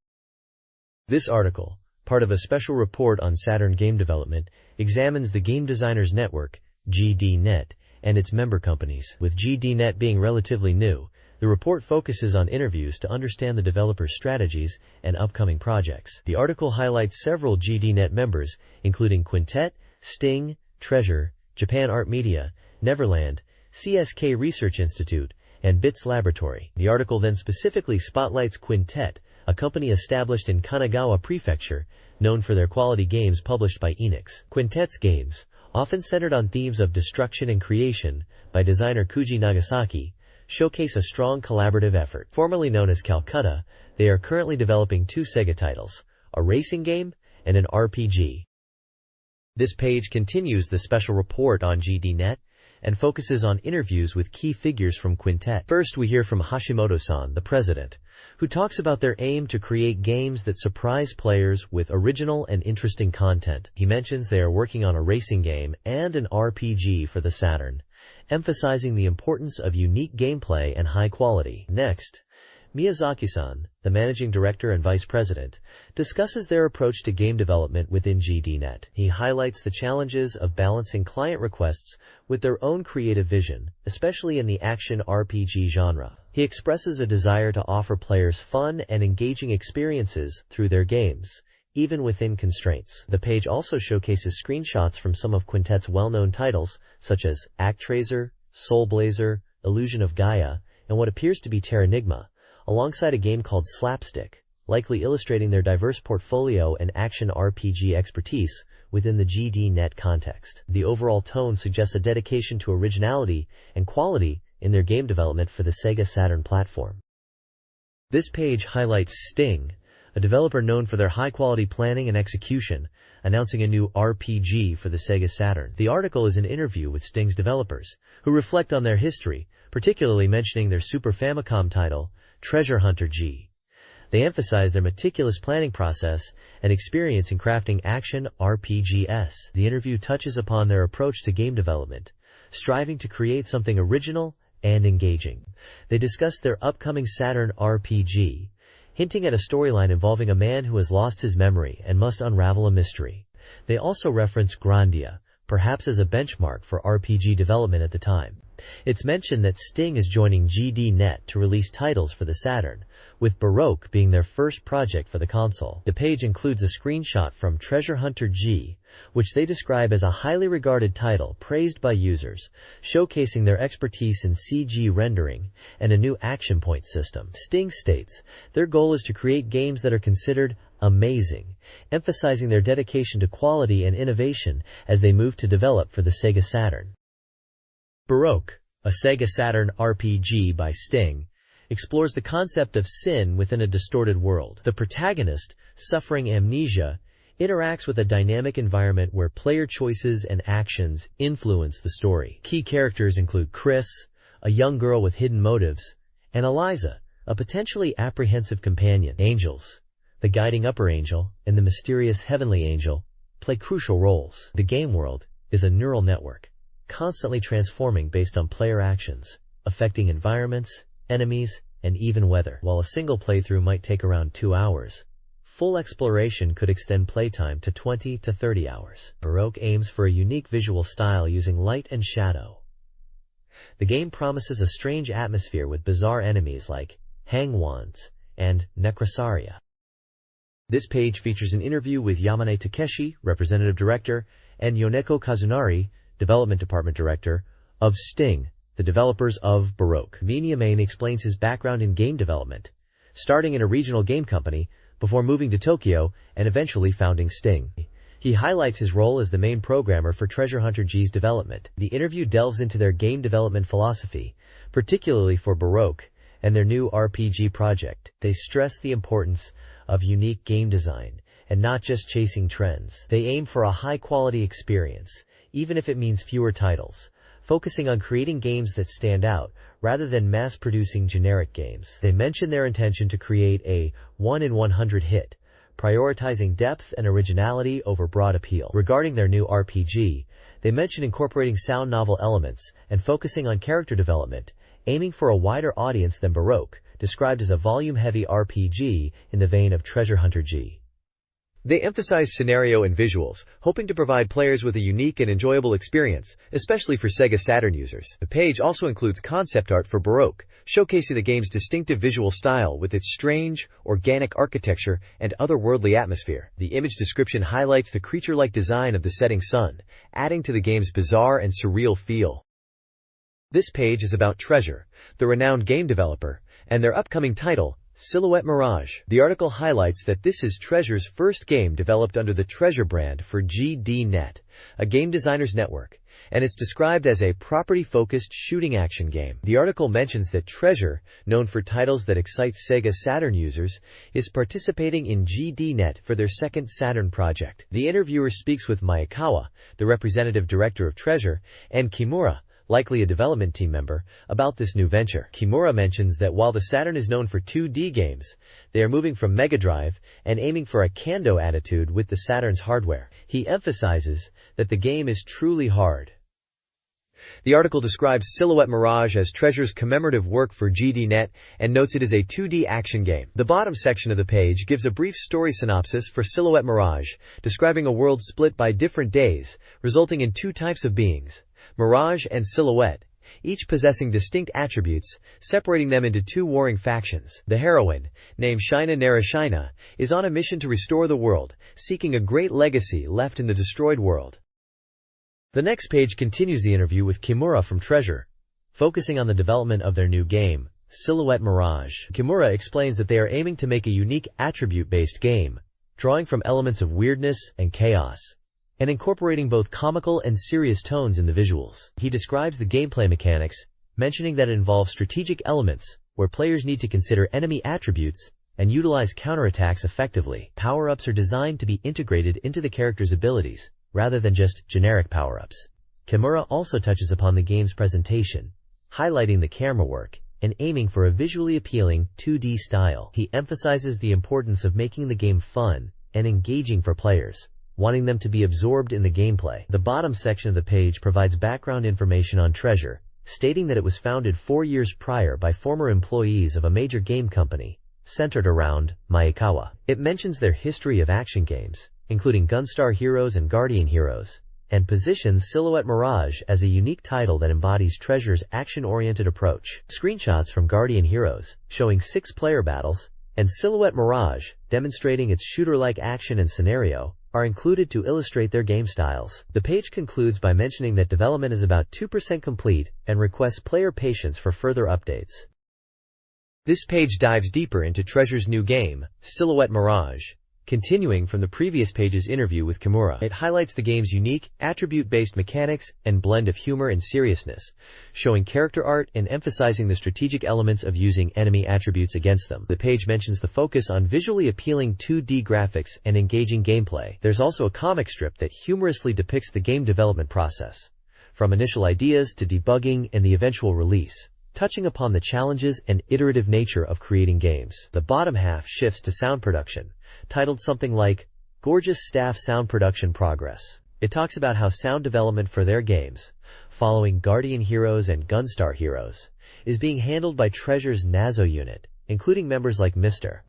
This article, part of a special report on Saturn game development, examines the Game Designers Network, GDNet, and its member companies. With GDNet being relatively new, the report focuses on interviews to understand the developers' strategies and upcoming projects. The article highlights several GDNet members, including Quintet, Sting, Treasure, Japan Art Media, Neverland, CSK Research Institute, and BITS Laboratory. The article then specifically spotlights Quintet, a company established in Kanagawa Prefecture, known for their quality games published by Enix. Quintet's games, often centered on themes of destruction and creation, by designer Kuji Nagasaki, showcase a strong collaborative effort. Formerly known as Calcutta, they are currently developing 2 Sega titles, a racing game and an RPG. This page continues the special report on GDNet and focuses on interviews with key figures from Quintet. First, we hear from Hashimoto-san, the president, who talks about their aim to create games that surprise players with original and interesting content. He mentions they are working on a racing game and an RPG for the Saturn, emphasizing the importance of unique gameplay and high quality. Next, Miyazaki-san, the managing director and vice president, discusses their approach to game development within GDNet. He highlights the challenges of balancing client requests with their own creative vision, especially in the action RPG genre. He expresses a desire to offer players fun and engaging experiences through their games, even within constraints. The page also showcases screenshots from some of Quintet's well-known titles, such as ActRaiser, Soul Blazer, Illusion of Gaia, and what appears to be Terranigma, alongside a game called Slapstick, likely illustrating their diverse portfolio and action RPG expertise within the GDNet context. The overall tone suggests a dedication to originality and quality in their game development for the Sega Saturn platform. This page highlights Sting, a developer known for their high-quality planning and execution, announcing a new RPG for the Sega Saturn. The article is an interview with Sting's developers, who reflect on their history, particularly mentioning their Super Famicom title, Treasure Hunter G. They emphasize their meticulous planning process and experience in crafting action RPGs. The interview touches upon their approach to game development, striving to create something original and engaging. They discuss their upcoming Saturn RPG, hinting at a storyline involving a man who has lost his memory and must unravel a mystery. They also reference Grandia, perhaps as a benchmark for RPG development at the time. It's mentioned that Sting is joining GDNet to release titles for the Saturn, with Baroque being their first project for the console. The page includes a screenshot from Treasure Hunter G, which they describe as a highly regarded title praised by users, showcasing their expertise in CG rendering and a new action point system. Sting states their goal is to create games that are considered amazing, emphasizing their dedication to quality and innovation as they move to develop for the Sega Saturn. Baroque, a Sega Saturn RPG by Sting, explores the concept of sin within a distorted world. The protagonist, suffering amnesia, interacts with a dynamic environment where player choices and actions influence the story. Key characters include Chris, a young girl with hidden motives, and Eliza, a potentially apprehensive companion. Angels, the guiding upper angel, and the mysterious heavenly angel, play crucial roles. The game world is a neural network, constantly transforming based on player actions, affecting environments, enemies, and even weather. While a single playthrough might take around 2 hours, full exploration could extend playtime to 20 to 30 hours. Baroque aims for a unique visual style using light and shadow. The game promises a strange atmosphere with bizarre enemies like hangwands and necrosaria. This page features an interview with Yamane Takeshi, representative director, and Yoneko Kazunari, development department director, of Sting, the developers of Baroque. Yamane explains his background in game development, starting in a regional game company before moving to Tokyo and eventually founding Sting. He highlights his role as the main programmer for Treasure Hunter G's development. The interview delves into their game development philosophy, particularly for Baroque and their new RPG project. They stress the importance of unique game design and not just chasing trends. They aim for a high-quality experience, even if it means fewer titles, focusing on creating games that stand out rather than mass-producing generic games. They mention their intention to create a 1-in-100 hit, prioritizing depth and originality over broad appeal. Regarding their new RPG, they mention incorporating sound novel elements and focusing on character development, aiming for a wider audience than Baroque, described as a volume-heavy RPG in the vein of Treasure Hunter G. They emphasize scenario and visuals, hoping to provide players with a unique and enjoyable experience, especially for Sega Saturn users. The page also includes concept art for Baroque, showcasing the game's distinctive visual style with its strange, organic architecture and otherworldly atmosphere. The image description highlights the creature-like design of the setting sun, adding to the game's bizarre and surreal feel. This page is about Treasure, the renowned game developer, and their upcoming title, Silhouette Mirage. The article highlights that this is Treasure's first game developed under the Treasure brand for GDNet, a game designers network, and it's described as a property-focused shooting action game. The article mentions that Treasure, known for titles that excite Sega Saturn users, is participating in GDNet for their second Saturn project. The interviewer speaks with Mayakawa, the representative director of Treasure, and Kimura, likely a development team member, about this new venture. Kimura mentions that while the Saturn is known for 2D games, they are moving from Mega Drive and aiming for a can-do attitude with the Saturn's hardware. He emphasizes that the game is truly hard. The article describes Silhouette Mirage as Treasure's commemorative work for GDNet and notes it is a 2D action game. The bottom section of the page gives a brief story synopsis for Silhouette Mirage, describing a world split by different days, resulting in two types of beings, Mirage and Silhouette, each possessing distinct attributes, separating them into two warring factions. The heroine, named Shina Narashina, is on a mission to restore the world, seeking a great legacy left in the destroyed world. The next page continues the interview with Kimura from Treasure, focusing on the development of their new game, Silhouette Mirage. Kimura explains that they are aiming to make a unique attribute-based game, drawing from elements of weirdness and chaos, and incorporating both comical and serious tones in the visuals. He describes the gameplay mechanics, mentioning that it involves strategic elements, where players need to consider enemy attributes and utilize counterattacks effectively. Power-ups are designed to be integrated into the character's abilities, rather than just generic power-ups. Kimura also touches upon the game's presentation, highlighting the camera work and aiming for a visually appealing 2D style. He emphasizes the importance of making the game fun and engaging for players, wanting them to be absorbed in the gameplay. The bottom section of the page provides background information on Treasure, stating that it was founded 4 years prior by former employees of a major game company, centered around Maekawa. It mentions their history of action games, including Gunstar Heroes and Guardian Heroes, and positions Silhouette Mirage as a unique title that embodies Treasure's action-oriented approach. Screenshots from Guardian Heroes, showing 6-player battles, and Silhouette Mirage, demonstrating its shooter-like action and scenario, are included to illustrate their game styles. The page concludes by mentioning that development is about 2% complete and requests player patience for further updates. This page dives deeper into Treasure's new game, Silhouette Mirage. Continuing from the previous page's interview with Kimura, it highlights the game's unique, attribute-based mechanics and blend of humor and seriousness, showing character art and emphasizing the strategic elements of using enemy attributes against them. The page mentions the focus on visually appealing 2D graphics and engaging gameplay. There's also a comic strip that humorously depicts the game development process, from initial ideas to debugging and the eventual release, touching upon the challenges and iterative nature of creating games. The bottom half shifts to sound production, titled something like Gorgeous Staff Sound Production Progress. It talks about how sound development for their games, following Guardian Heroes and Gunstar Heroes, is being handled by Treasure's Nazo unit, including members like Mr.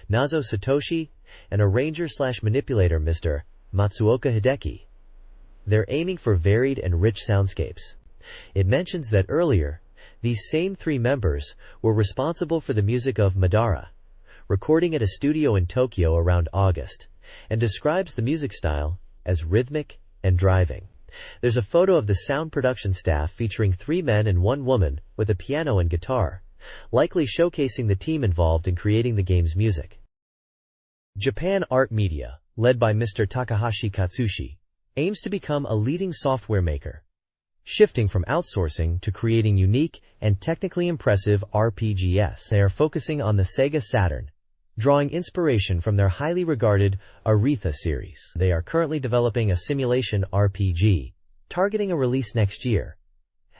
Nazo Satoshi and arranger/manipulator Mr. Matsuoka Hideki. They're aiming for varied and rich soundscapes. It mentions that earlier, these same 3 members were responsible for the music of Madara, recording at a studio in Tokyo around August, and describes the music style as rhythmic and driving. There's a photo of the sound production staff featuring 3 men and 1 woman with a piano and guitar, likely showcasing the team involved in creating the game's music. Japan Art Media, led by Mr. Takahashi Katsushi, aims to become a leading software maker, shifting from outsourcing to creating unique and technically impressive RPGs. They are focusing on the SEGA Saturn, drawing inspiration from their highly regarded Aretha series. They are currently developing a simulation RPG, targeting a release next year,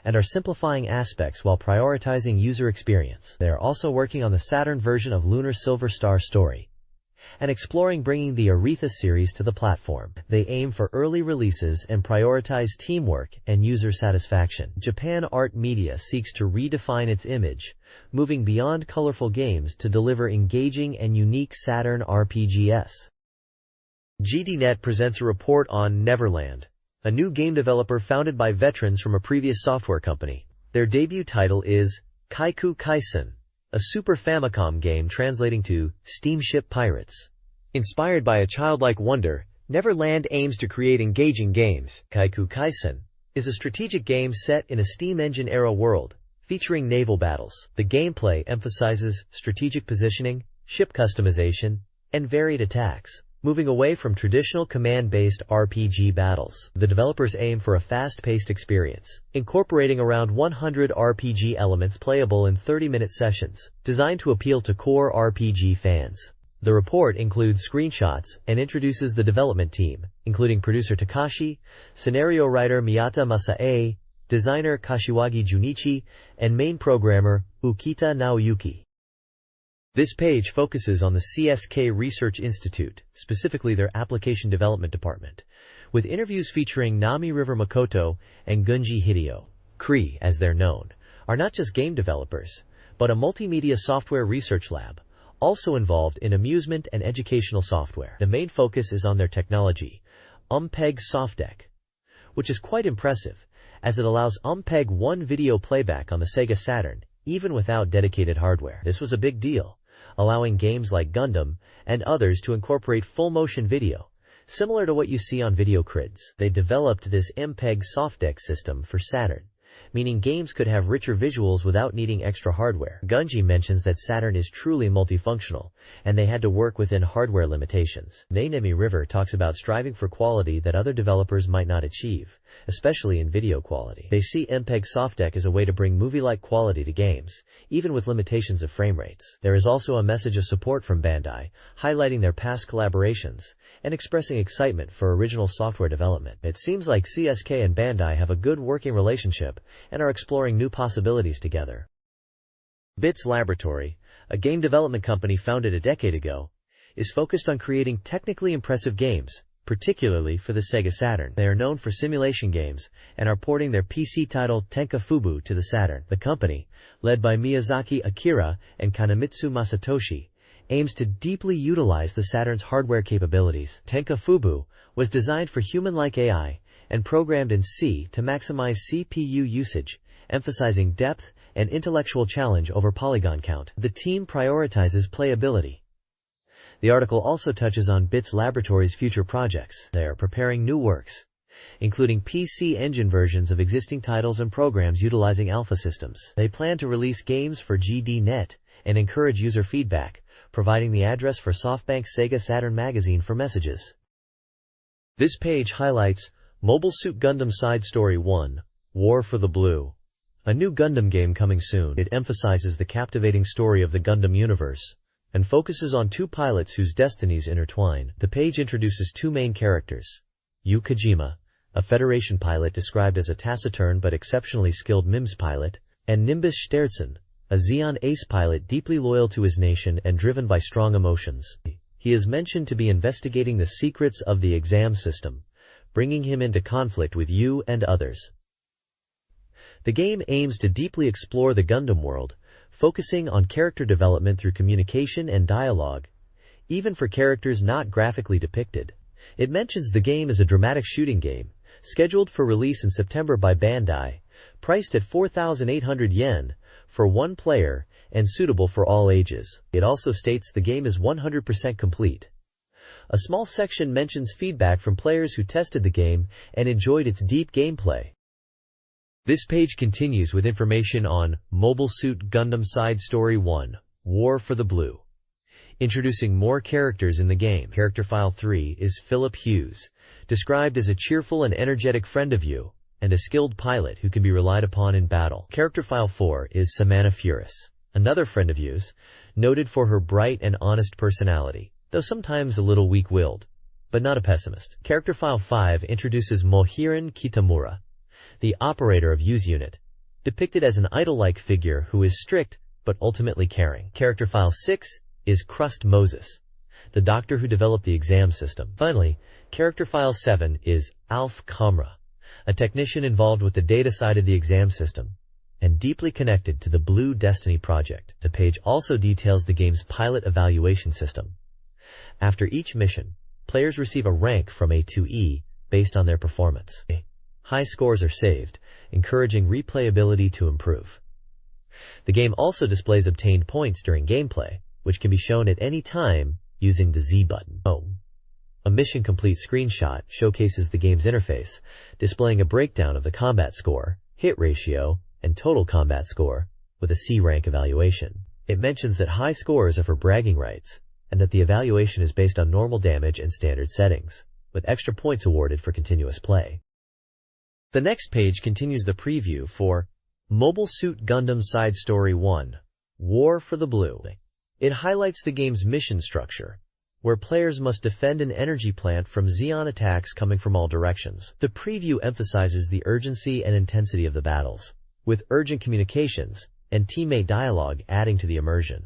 and are simplifying aspects while prioritizing user experience. They are also working on the Saturn version of Lunar Silver Star Story, and exploring bringing the Aretha series to the platform. They aim for early releases and prioritize teamwork and user satisfaction. Japan Art Media seeks to redefine its image, moving beyond colorful games to deliver engaging and unique Saturn RPGs. GDNet presents a report on Neverland, a new game developer founded by veterans from a previous software company. Their debut title is Kaiku Kaisen, a Super Famicom game translating to Steamship Pirates. Inspired by a childlike wonder, Neverland aims to create engaging games. Kaiku Kaisen is a strategic game set in a steam engine-era world, featuring naval battles. The gameplay emphasizes strategic positioning, ship customization, and varied attacks, moving away from traditional command-based RPG battles. The developers aim for a fast-paced experience, incorporating around 100 RPG elements playable in 30-minute sessions, designed to appeal to core RPG fans. The report includes screenshots and introduces the development team, including producer Takashi, scenario writer Miyata Masae, designer Kashiwagi Junichi, and main programmer Ukita Naoyuki. This page focuses on the CSK Research Institute, specifically their application development department, with interviews featuring Nami River Makoto and Gunji Hideo. Cree, as they're known, are not just game developers, but a multimedia software research lab, also involved in amusement and educational software. The main focus is on their technology, MPEG Softdeck, which is quite impressive, as it allows MPEG-1 video playback on the SEGA Saturn, even without dedicated hardware. This was a big deal, allowing games like Gundam and others to incorporate full-motion video, similar to what you see on video crids. They developed this MPEG Softdeck system for Saturn, meaning games could have richer visuals without needing extra hardware. Gunji mentions that Saturn is truly multifunctional, and they had to work within hardware limitations. Nainemi River talks about striving for quality that other developers might not achieve, especially in video quality. They see MPEG Softdeck as a way to bring movie-like quality to games, even with limitations of frame rates. There is also a message of support from Bandai, highlighting their past collaborations, and expressing excitement for original software development. It seems like CSK and Bandai have a good working relationship and are exploring new possibilities together. Bits Laboratory, a game development company founded a decade ago, is focused on creating technically impressive games, particularly for the Sega Saturn. They are known for simulation games and are porting their PC title Tenka Fubu to the Saturn. The company, led by Miyazaki Akira and Kanemitsu Masatoshi, aims to deeply utilize the Saturn's hardware capabilities. Tenka Fubu was designed for human-like AI and programmed in C to maximize CPU usage, emphasizing depth and intellectual challenge over polygon count. The team prioritizes playability. The article also touches on Bits Laboratory's future projects. They are preparing new works, including PC Engine versions of existing titles and programs utilizing alpha systems. They plan to release games for GDNet and encourage user feedback, providing the address for SoftBank's SEGA Saturn magazine for messages. This page highlights Mobile Suit Gundam Side Story 1, War for the Blue, a new Gundam game coming soon. It emphasizes the captivating story of the Gundam universe and focuses on two pilots whose destinies intertwine. The page introduces two main characters: Yu Kojima, a Federation pilot described as a taciturn but exceptionally skilled MIMS pilot, and Nimbus Stertzen, a Xeon Ace pilot deeply loyal to his nation and driven by strong emotions. He is mentioned to be investigating the secrets of the exam system, bringing him into conflict with Yu and others. The game aims to deeply explore the Gundam world, focusing on character development through communication and dialogue, even for characters not graphically depicted. It mentions the game is a dramatic shooting game, scheduled for release in September by Bandai, priced at 4,800 yen for one player and suitable for all ages. It also states the game is 100% complete. A small section mentions feedback from players who tested the game and enjoyed its deep gameplay. This page continues with information on Mobile Suit Gundam Side Story 1, War for the Blue, introducing more characters in the game. Character File 3 is Philip Hughes, described as a cheerful and energetic friend of Yu, and a skilled pilot who can be relied upon in battle. Character File 4 is Samantha Furis, another friend of Yu's, noted for her bright and honest personality, though sometimes a little weak-willed, but not a pessimist. Character File 5 introduces Mohiran Kitamura, the operator of Yu's unit, depicted as an idol-like figure who is strict but ultimately caring. Character File 6 is Crust Moses, the doctor who developed the exam system. Finally, Character File 7 is Alf Kamra, a technician involved with the data side of the exam system and deeply connected to the Blue Destiny project. The page also details the game's pilot evaluation system. After each mission, players receive a rank from A to E based on their performance. High scores are saved, encouraging replayability to improve. The game also displays obtained points during gameplay, which can be shown at any time using the Z button. A mission complete screenshot showcases the game's interface, displaying a breakdown of the combat score, hit ratio, and total combat score, with a C rank evaluation. It mentions that high scores are for bragging rights, and that the evaluation is based on normal damage and standard settings, with extra points awarded for continuous play. The next page continues the preview for Mobile Suit Gundam Side Story 1, War for the Blue. It highlights the game's mission structure, where players must defend an energy plant from Xeon attacks coming from all directions. The preview emphasizes the urgency and intensity of the battles, with urgent communications and teammate dialogue adding to the immersion.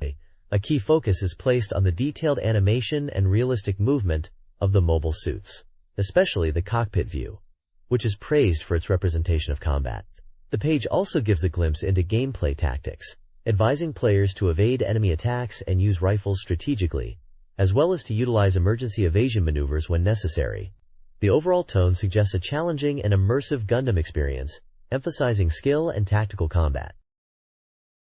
A key focus is placed on the detailed animation and realistic movement of the mobile suits, especially the cockpit view, which is praised for its representation of combat. The page also gives a glimpse into gameplay tactics, advising players to evade enemy attacks and use rifles strategically, as well as to utilize emergency evasion maneuvers when necessary. The overall tone suggests a challenging and immersive Gundam experience, emphasizing skill and tactical combat.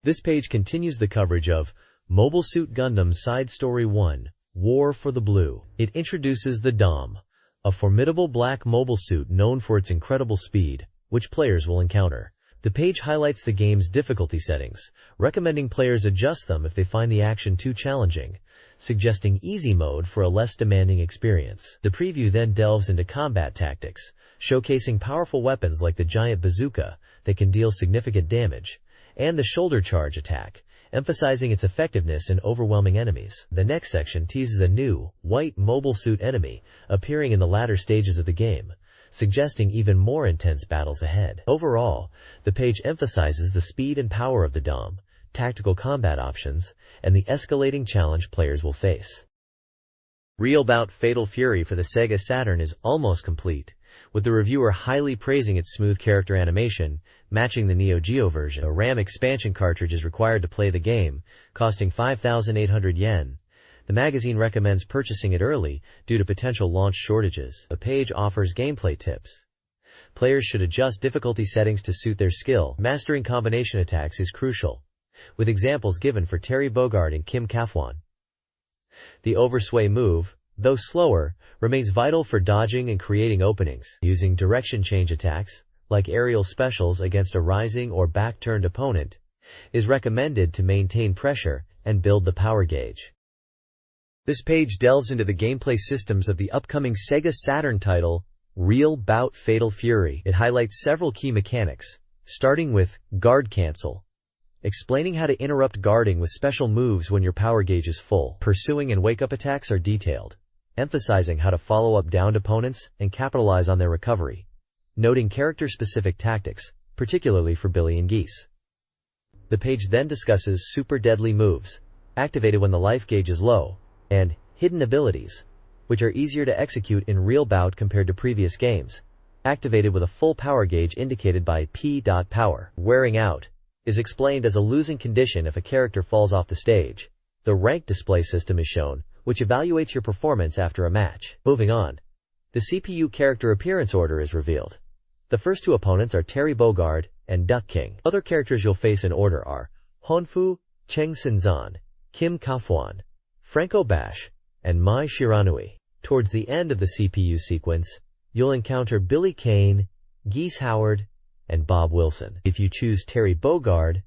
This page continues the coverage of Mobile Suit Gundam Side Story 1, War for the Blue. It introduces the DOM, a formidable black mobile suit known for its incredible speed, which players will encounter. The page highlights the game's difficulty settings, recommending players adjust them if they find the action too challenging, suggesting easy mode for a less demanding experience. The preview then delves into combat tactics, showcasing powerful weapons like the giant bazooka that can deal significant damage, and the shoulder charge attack, emphasizing its effectiveness in overwhelming enemies. The next section teases a new, white mobile suit enemy appearing in the latter stages of the game, suggesting even more intense battles ahead. Overall, the page emphasizes the speed and power of the DOM, tactical combat options, and the escalating challenge players will face. Real Bout Fatal Fury for the SEGA Saturn is almost complete, with the reviewer highly praising its smooth character animation, matching the Neo Geo version. A RAM expansion cartridge is required to play the game, costing 5,800 yen. The magazine recommends purchasing it early due to potential launch shortages. The page offers gameplay tips. Players should adjust difficulty settings to suit their skill. Mastering combination attacks is crucial, with examples given for Terry Bogard and Kim Kafwan. The oversway move, though slower, remains vital for dodging and creating openings. Using direction change attacks, like aerial specials against a rising or back-turned opponent, is recommended to maintain pressure and build the power gauge. This page delves into the gameplay systems of the upcoming SEGA Saturn title, Real Bout Fatal Fury. It highlights several key mechanics, starting with Guard Cancel, explaining how to interrupt guarding with special moves when your power gauge is full. Pursuing and wake-up attacks are detailed, emphasizing how to follow up downed opponents and capitalize on their recovery, noting character-specific tactics, particularly for Billy and Geese. The page then discusses super deadly moves, activated when the life gauge is low, and hidden abilities, which are easier to execute in Real Bout compared to previous games, activated with a full power gauge indicated by P.Power. Wearing out is explained as a losing condition if a character falls off the stage. The rank display system is shown, which evaluates your performance after a match. Moving on, the CPU character appearance order is revealed. The first two opponents are Terry Bogard and Duck King. Other characters you'll face in order are Honfu, Cheng Sinzan, Kim Kafwan, Franco Bash, and Mai Shiranui. Towards the end of the CPU sequence, you'll encounter Billy Kane, Geese Howard, and Bob Wilson. If you choose Terry Bogard,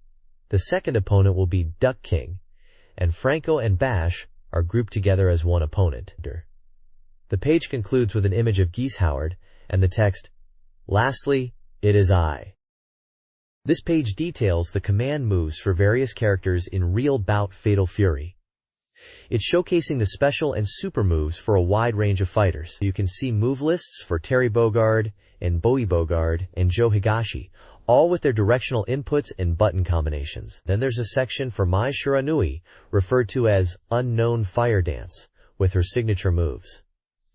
the second opponent will be Duck King, and Franco and Bash are grouped together as one opponent. The page concludes with an image of Geese Howard and the text, "Lastly, it is I." This page details the command moves for various characters in Real Bout Fatal Fury. It's showcasing the special and super moves for a wide range of fighters. You can see move lists for Terry Bogard and Bowie Bogard and Joe Higashi, all with their directional inputs and button combinations. Then there's a section for Mai Shiranui, referred to as Unknown Fire Dance, with her signature moves.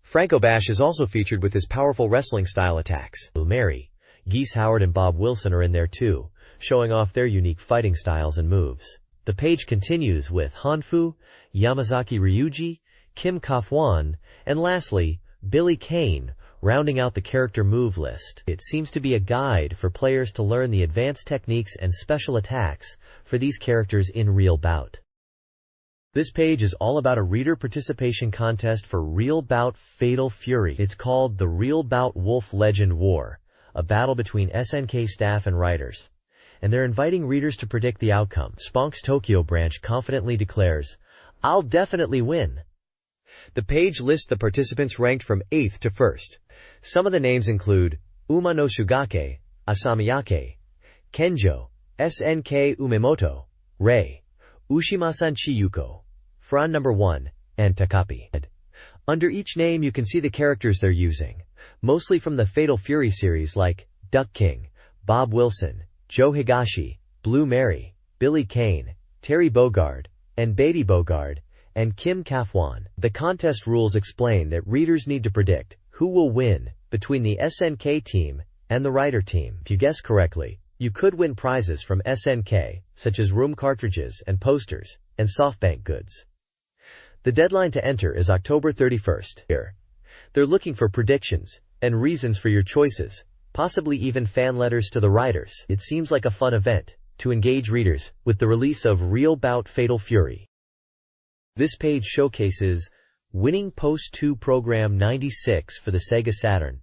Franco Bash is also featured with his powerful wrestling style attacks. Mary, Geese Howard and Bob Wilson are in there too, showing off their unique fighting styles and moves. The page continues with Honfu, Yamazaki Ryuji, Kim Kafwan, and lastly, Billy Kane, rounding out the character move list. It seems to be a guide for players to learn the advanced techniques and special attacks for these characters in Real Bout. This page is all about a reader participation contest for Real Bout Fatal Fury. It's called the Real Bout Wolf Legend War, a battle between SNK staff and writers, and they're inviting readers to predict the outcome. Sponk's Tokyo branch confidently declares, "I'll definitely win." The page lists the participants ranked from 8th to 1st. Some of the names include Uma no Sugake, Asamiyake, Kenjo, SNK Umemoto, Rei, Ushima-san Chiyuko, Fran No. 1, and Takapi. Under each name you can see the characters they're using, mostly from the Fatal Fury series like Duck King, Bob Wilson, Joe Higashi, Blue Mary, Billy Kane, Terry Bogard, and Beatty Bogard, and Kim Kafwan. The contest rules explain that readers need to predict who will win between the SNK team and the writer team. If you guess correctly, You could win prizes from SNK, such as room cartridges and posters, and SoftBank goods. The deadline to enter is October 31st. Here, they're looking for predictions and reasons for your choices, possibly even fan letters to the writers. It seems like a fun event to engage readers with the release of Real Bout Fatal Fury. This page showcases Winning Post 2 Program 96 for the Sega Saturn,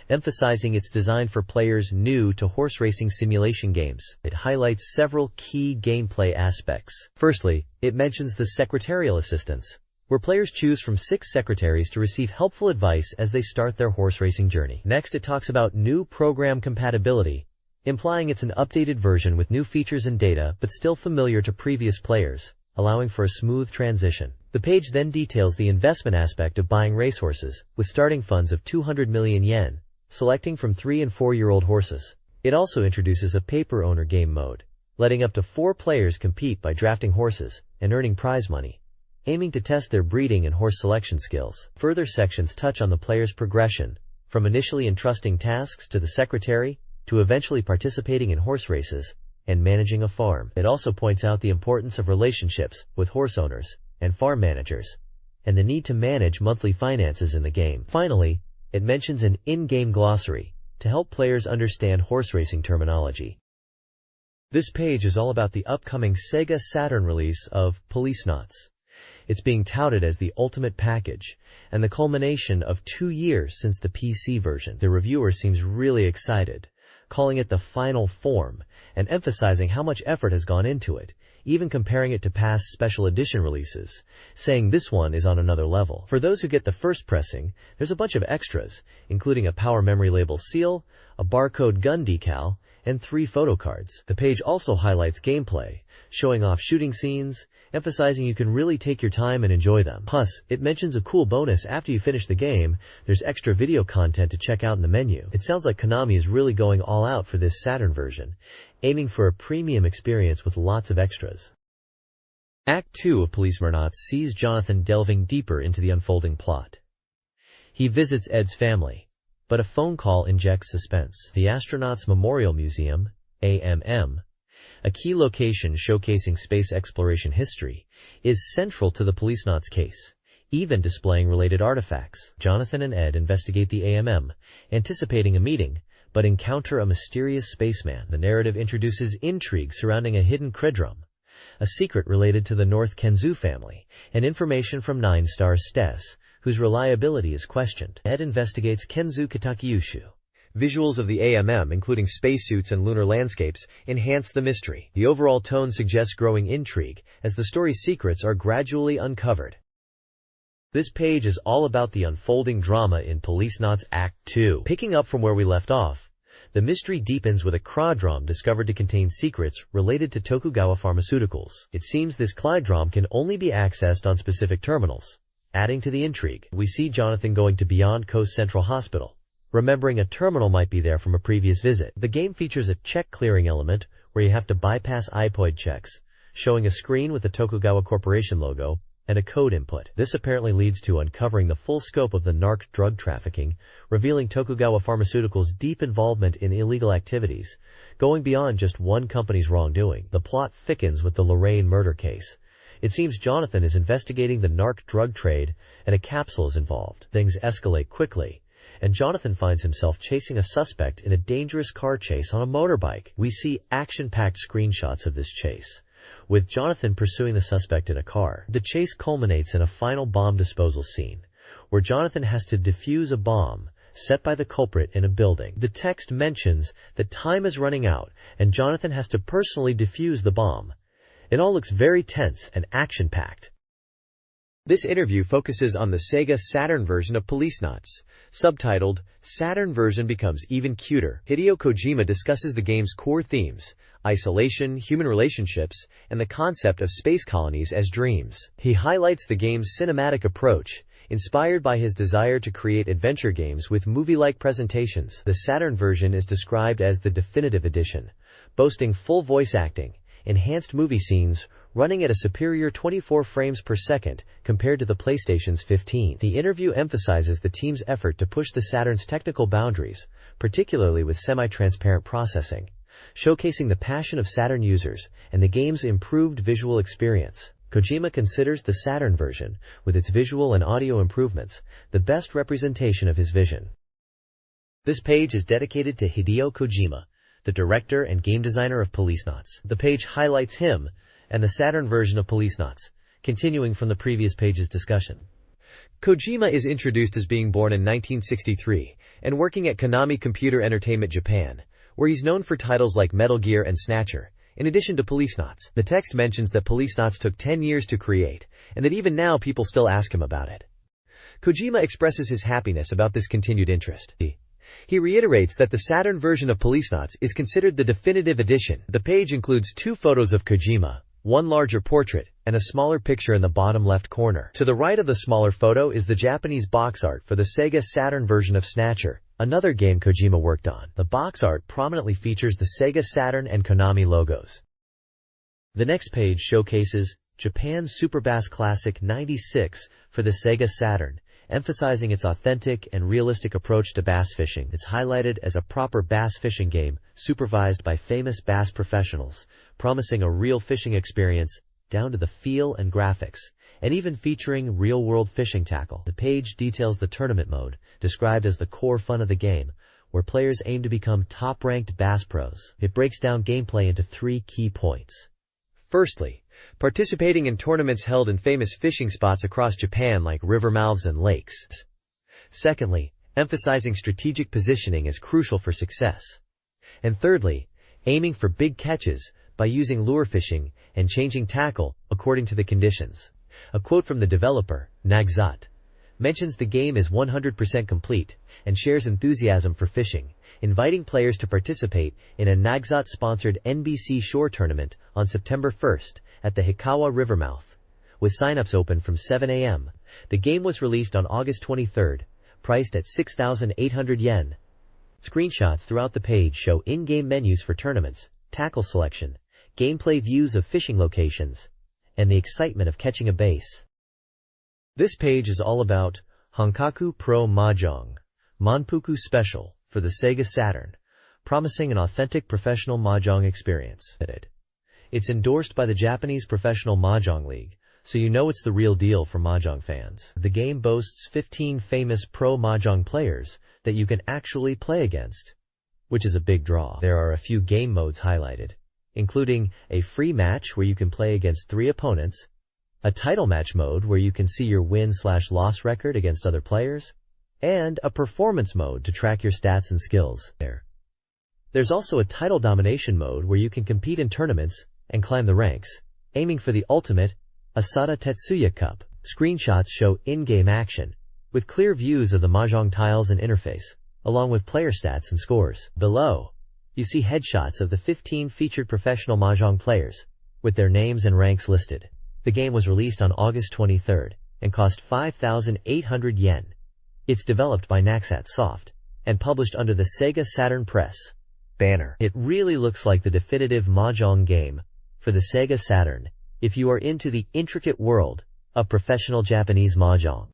emphasizing its design for players new to horse racing simulation games. It highlights several key gameplay aspects. Firstly, it mentions the secretarial assistance, where players choose from 6 secretaries to receive helpful advice as they start their horse racing journey. Next, it talks about new program compatibility, implying it's an updated version with new features and data but still familiar to previous players, allowing for a smooth transition. The page then details the investment aspect of buying racehorses, with starting funds of 200 million yen, selecting from 3- and 4-year-old horses. It also introduces a paper owner game mode, letting up to 4 players compete by drafting horses and earning prize money, aiming to test their breeding and horse selection skills. Further sections touch on the player's progression, from initially entrusting tasks to the secretary, to eventually participating in horse races and managing a farm. It also points out the importance of relationships with horse owners and farm managers, and the need to manage monthly finances in the game. Finally, it mentions an in-game glossary to help players understand horse racing terminology. This page is all about the upcoming SEGA Saturn release of Policenauts. It's being touted as the ultimate package, and the culmination of 2 years since the PC version. The reviewer seems really excited, calling it the final form, and emphasizing how much effort has gone into it, even comparing it to past special edition releases, saying this one is on another level. For those who get the first pressing, there's a bunch of extras, including a power memory label seal, a barcode gun decal, and 3 photo cards. The page also highlights gameplay, showing off shooting scenes, emphasizing you can really take your time and enjoy them. Plus, it mentions a cool bonus after you finish the game. There's extra video content to check out in the menu. It sounds like Konami is really going all out for this Saturn version, aiming for a premium experience with lots of extras. Act 2 of Policenauts sees Jonathan delving deeper into the unfolding plot. He visits Ed's family, but a phone call injects suspense. The Astronauts Memorial Museum, AMM, a key location showcasing space exploration history, is central to the Policenauts case, even displaying related artifacts. Jonathan and Ed investigate the AMM, anticipating a meeting, but encounter a mysterious spaceman. The narrative introduces intrigue surrounding a hidden credrum, a secret related to the North Kenzu family, and information from 9-Star Stess, whose reliability is questioned. Ed investigates Kenzu Kitakyushu. Visuals of the AMM, including spacesuits and lunar landscapes, enhance the mystery. The overall tone suggests growing intrigue, as the story's secrets are gradually uncovered. This page is all about the unfolding drama in Policenauts Act 2. Picking up from where we left off, the mystery deepens with a cladrome discovered to contain secrets related to Tokugawa Pharmaceuticals. It seems this cladrome can only be accessed on specific terminals, adding to the intrigue. We see Jonathan going to Beyond Coast Central Hospital, remembering a terminal might be there from a previous visit. The game features a check clearing element where you have to bypass iPod checks, showing a screen with the Tokugawa Corporation logo and a code input. This apparently leads to uncovering the full scope of the narc drug trafficking, revealing Tokugawa Pharmaceuticals' deep involvement in illegal activities, going beyond just one company's wrongdoing. The plot thickens with the Lorraine murder case. It seems Jonathan is investigating the narc drug trade, and a capsule is involved. Things escalate quickly, and Jonathan finds himself chasing a suspect in a dangerous car chase on a motorbike. We see action-packed screenshots of this chase, with Jonathan pursuing the suspect in a car. The chase culminates in a final bomb disposal scene, where Jonathan has to defuse a bomb set by the culprit in a building. The text mentions that time is running out, and Jonathan has to personally defuse the bomb. It all looks very tense and action-packed. This interview focuses on the Sega Saturn version of Policenauts, subtitled, "Saturn version becomes even cuter." Hideo Kojima discusses the game's core themes: isolation, human relationships, and the concept of space colonies as dreams. He highlights the game's cinematic approach, inspired by his desire to create adventure games with movie-like presentations. The Saturn version is described as the definitive edition, boasting full voice acting, enhanced movie scenes, running at a superior 24 frames per second compared to the PlayStation's 15. The interview emphasizes the team's effort to push the Saturn's technical boundaries, particularly with semi-transparent processing, showcasing the passion of Saturn users and the game's improved visual experience. Kojima considers the Saturn version, with its visual and audio improvements, the best representation of his vision. This page is dedicated to Hideo Kojima, the director and game designer of Policenauts. The page highlights him and the Saturn version of Policenauts, continuing from the previous page's discussion. Kojima is introduced as being born in 1963 and working at Konami Computer Entertainment Japan, where he's known for titles like Metal Gear and Snatcher, in addition to Policenauts. The text mentions that Policenauts took 10 years to create, and that even now people still ask him about it. Kojima expresses his happiness about this continued interest. He reiterates that the Saturn version of Policenauts is considered the definitive edition. The page includes 2 photos of Kojima, one larger portrait, and a smaller picture in the bottom left corner. To the right of the smaller photo is the Japanese box art for the SEGA Saturn version of Snatcher, another game Kojima worked on. The box art prominently features the SEGA Saturn and Konami logos. The next page showcases Japan's Super Bass Classic 96 for the SEGA Saturn, emphasizing its authentic and realistic approach to bass fishing. It's highlighted as a proper bass fishing game, supervised by famous bass professionals, promising a real fishing experience, down to the feel and graphics, and even featuring real-world fishing tackle. The page details the tournament mode, described as the core fun of the game, where players aim to become top-ranked bass pros. It breaks down gameplay into 3 key points. Firstly, participating in tournaments held in famous fishing spots across Japan like river mouths and lakes. Secondly, emphasizing strategic positioning as crucial for success. And thirdly, aiming for big catches by using lure fishing and changing tackle according to the conditions. A quote from the developer, Nagzot, mentions the game is 100% complete and shares enthusiasm for fishing, inviting players to participate in a Nagzot-sponsored NBC Shore tournament on September 1st at the Hikawa River mouth. With signups open from 7 a.m., the game was released on August 23rd, priced at 6,800 yen. Screenshots throughout the page show in-game menus for tournaments, tackle selection, gameplay views of fishing locations, and the excitement of catching a bass. This page is all about Honkaku Pro Mahjong, Manpuku Special, for the SEGA Saturn, promising an authentic professional mahjong experience. It's endorsed by the Japanese Professional Mahjong League, so you know it's the real deal for mahjong fans. The game boasts 15 famous pro mahjong players that you can actually play against, which is a big draw. There are a few game modes highlighted, including a free match where you can play against 3 opponents, a title match mode where you can see your win/loss record against other players, and a performance mode to track your stats and skills. There's also a title domination mode where you can compete in tournaments and climb the ranks, aiming for the ultimate Asada Tetsuya Cup. Screenshots show in-game action, with clear views of the mahjong tiles and interface, along with player stats and scores. Below, you see headshots of the 15 featured professional mahjong players, with their names and ranks listed. The game was released on August 23rd and cost 5,800 yen. It's developed by Naxat Soft and published under the SEGA Saturn Press banner. It really looks like the definitive mahjong game for the SEGA Saturn if you are into the intricate world of professional Japanese mahjong.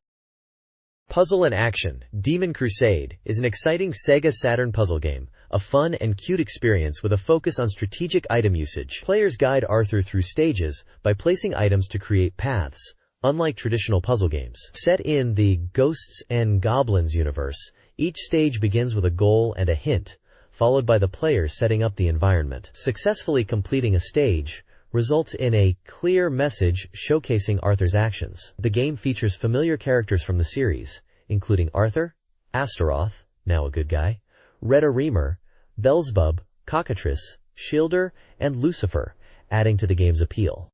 Puzzle and Action Demon Crusade is an exciting SEGA Saturn puzzle game, a fun and cute experience with a focus on strategic item usage. Players guide Arthur through stages by placing items to create paths, unlike traditional puzzle games. Set in the Ghosts and Goblins universe, each stage begins with a goal and a hint, followed by the player setting up the environment. Successfully completing a stage results in a clear message showcasing Arthur's actions. The game features familiar characters from the series, including Arthur, Astaroth, now a good guy, Retta Reamer, Beelzebub, Cockatrice, Shielder, and Lucifer, adding to the game's appeal.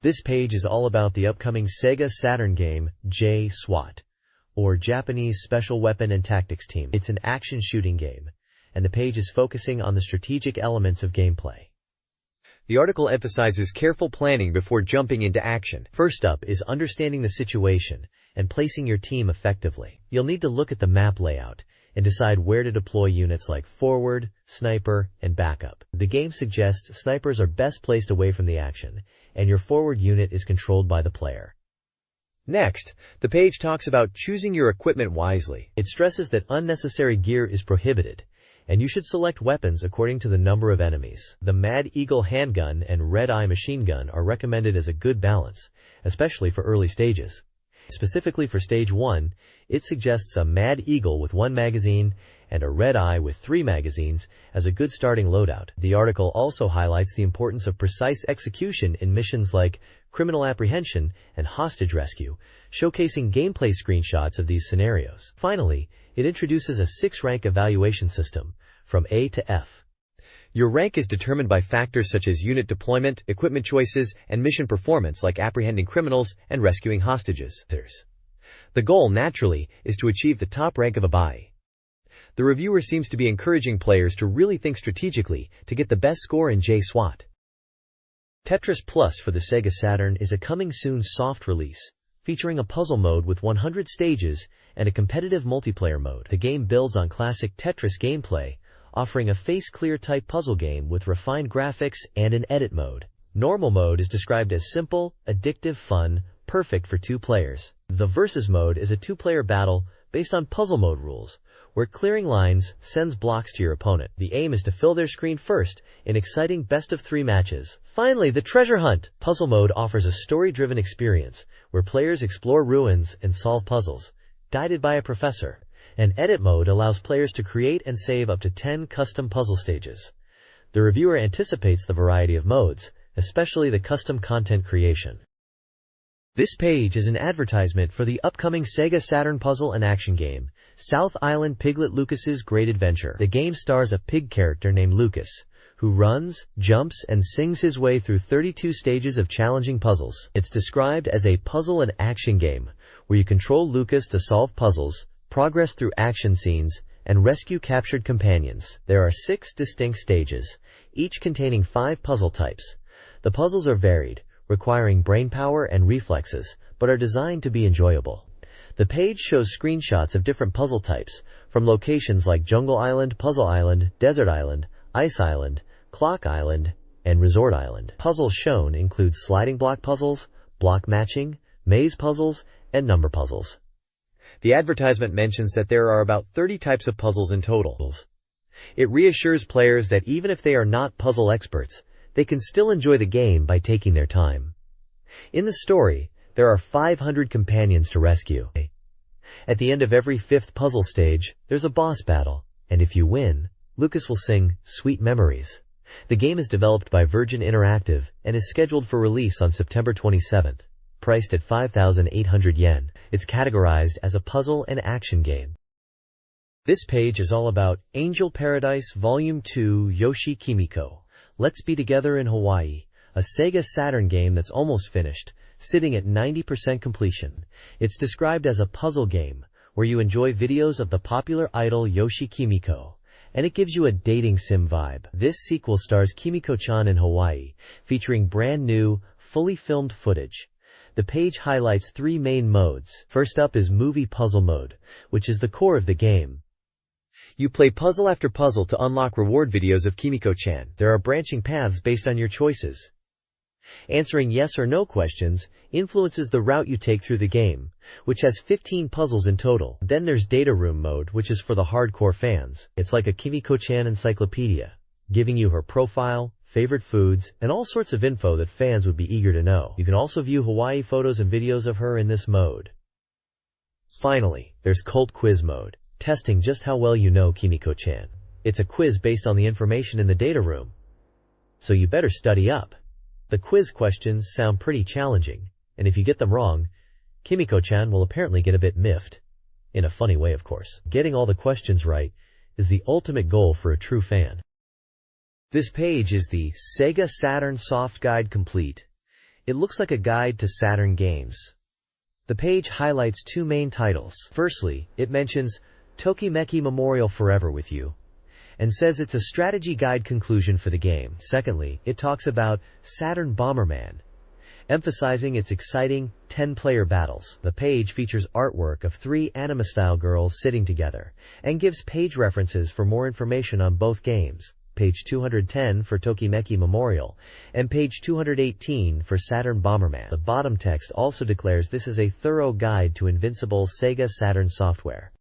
This page is all about the upcoming SEGA Saturn game, J-SWAT, or Japanese Special Weapon and Tactics Team. It's an action shooting game, and the page is focusing on the strategic elements of gameplay. The article emphasizes careful planning before jumping into action. First up is understanding the situation and placing your team effectively. You'll need to look at the map layout and decide where to deploy units like forward, sniper, and backup. The game suggests snipers are best placed away from the action, and your forward unit is controlled by the player. Next, the page talks about choosing your equipment wisely. It stresses that unnecessary gear is prohibited, and you should select weapons according to the number of enemies. The Mad Eagle handgun and Red Eye machine gun are recommended as a good balance, especially for early stages. Specifically for Stage 1, it suggests a Mad Eagle with 1 magazine and a Red Eye with 3 magazines as a good starting loadout. The article also highlights the importance of precise execution in missions like criminal apprehension and hostage rescue, showcasing gameplay screenshots of these scenarios. Finally, it introduces a 6-rank evaluation system, from A to F. Your rank is determined by factors such as unit deployment, equipment choices, and mission performance like apprehending criminals and rescuing hostages. The goal, naturally, is to achieve the top rank of a buy. The reviewer seems to be encouraging players to really think strategically to get the best score in J-SWAT. Tetris Plus for the Sega Saturn is a coming-soon soft release, featuring a puzzle mode with 100 stages and a competitive multiplayer mode. The game builds on classic Tetris gameplay, offering a face-clear type puzzle game with refined graphics and an edit mode. Normal mode is described as simple, addictive fun, perfect for 2 players. The Versus mode is a 2-player battle based on puzzle mode rules, where clearing lines sends blocks to your opponent. The aim is to fill their screen first in exciting best-of-3 matches. Finally, the Treasure Hunt puzzle mode offers a story-driven experience where players explore ruins and solve puzzles, guided by a professor. An edit mode allows players to create and save up to 10 custom puzzle stages. The reviewer anticipates the variety of modes, especially the custom content creation. This page is an advertisement for the upcoming Sega Saturn puzzle and action game, South Island Piglet Lucas's Great Adventure. The game stars a pig character named Lucas, who runs, jumps, and sings his way through 32 stages of challenging puzzles. It's described as a puzzle and action game, where you control Lucas to solve puzzles, progress through action scenes, and rescue captured companions. There are 6 distinct stages, each containing 5 puzzle types. The puzzles are varied, requiring brainpower and reflexes, but are designed to be enjoyable. The page shows screenshots of different puzzle types, from locations like Jungle Island, Puzzle Island, Desert Island, Ice Island, Clock Island, and Resort Island. Puzzles shown include sliding block puzzles, block matching, maze puzzles, and number puzzles. The advertisement mentions that there are about 30 types of puzzles in total. It reassures players that even if they are not puzzle experts, they can still enjoy the game by taking their time. In the story, there are 500 companions to rescue. At the end of every 5th puzzle stage, there's a boss battle, and if you win, Lucas will sing "Sweet Memories." The game is developed by Virgin Interactive and is scheduled for release on September 27th, priced at 5,800 yen. It's categorized as a puzzle and action game. This page is all about Angel Paradise Volume 2 Yoshi Kimiko. Let's Be Together in Hawaii, a Sega Saturn game that's almost finished, sitting at 90% completion. It's described as a puzzle game, where you enjoy videos of the popular idol Yoshi Kimiko, and it gives you a dating sim vibe. This sequel stars Kimiko-chan in Hawaii, featuring brand new, fully filmed footage. The page highlights 3 main modes. First up is Movie Puzzle Mode, which is the core of the game. You play puzzle after puzzle to unlock reward videos of Kimiko-chan. There are branching paths based on your choices. Answering yes or no questions influences the route you take through the game, which has 15 puzzles in total. Then there's Data Room Mode, which is for the hardcore fans. It's like a Kimiko-chan encyclopedia, giving you her profile, favorite foods, and all sorts of info that fans would be eager to know. You can also view Hawaii photos and videos of her in this mode. Finally, there's Cult Quiz Mode, testing just how well you know Kimiko-chan. It's a quiz based on the information in the data room, so you better study up. The quiz questions sound pretty challenging, and if you get them wrong, Kimiko-chan will apparently get a bit miffed. In a funny way, of course. Getting all the questions right is the ultimate goal for a true fan. This page is the Sega Saturn Soft Guide Complete. It looks like a guide to Saturn games. The page highlights 2 main titles. Firstly, it mentions Tokimeki Memorial Forever with You, and says it's a strategy guide conclusion for the game. Secondly, it talks about Saturn Bomberman, emphasizing its exciting 10-player battles. The page features artwork of 3 anime-style girls sitting together, and gives page references for more information on both games. Page 210 for Tokimeki Memorial, and page 218 for Saturn Bomberman. The bottom text also declares this is a thorough guide to invincible Sega Saturn software.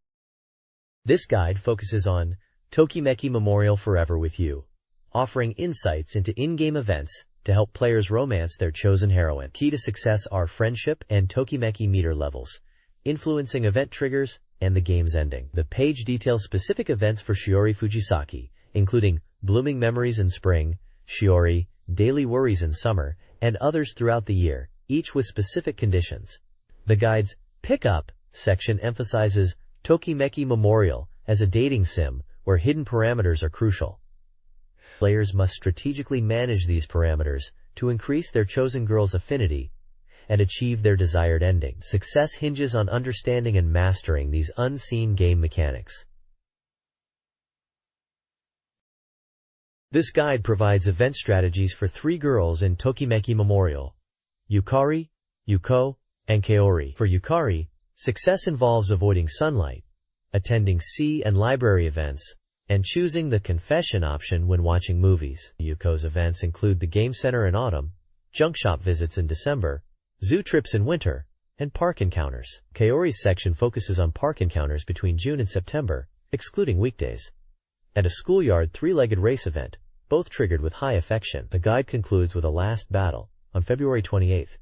This guide focuses on Tokimeki Memorial Forever with You, offering insights into in-game events to help players romance their chosen heroine. Key to success are friendship and Tokimeki meter levels, influencing event triggers and the game's ending. The page details specific events for Shiori Fujisaki, including blooming memories in spring, Shiori, daily worries in summer, and others throughout the year, each with specific conditions. The guide's Pick Up section emphasizes Tokimeki Memorial as a dating sim where hidden parameters are crucial. Players must strategically manage these parameters to increase their chosen girl's affinity and achieve their desired ending. Success hinges on understanding and mastering these unseen game mechanics. This guide provides event strategies for 3 girls in Tokimeki Memorial: Yukari, Yuko, and Kaori. For Yukari, success involves avoiding sunlight, attending sea and library events, and choosing the confession option when watching movies. Yuko's events include the game center in autumn, junk shop visits in December, zoo trips in winter, and park encounters. Kaori's section focuses on park encounters between June and September, excluding weekdays, and a schoolyard 3-legged race event, both triggered with high affection. The guide concludes with a last battle on February 28th.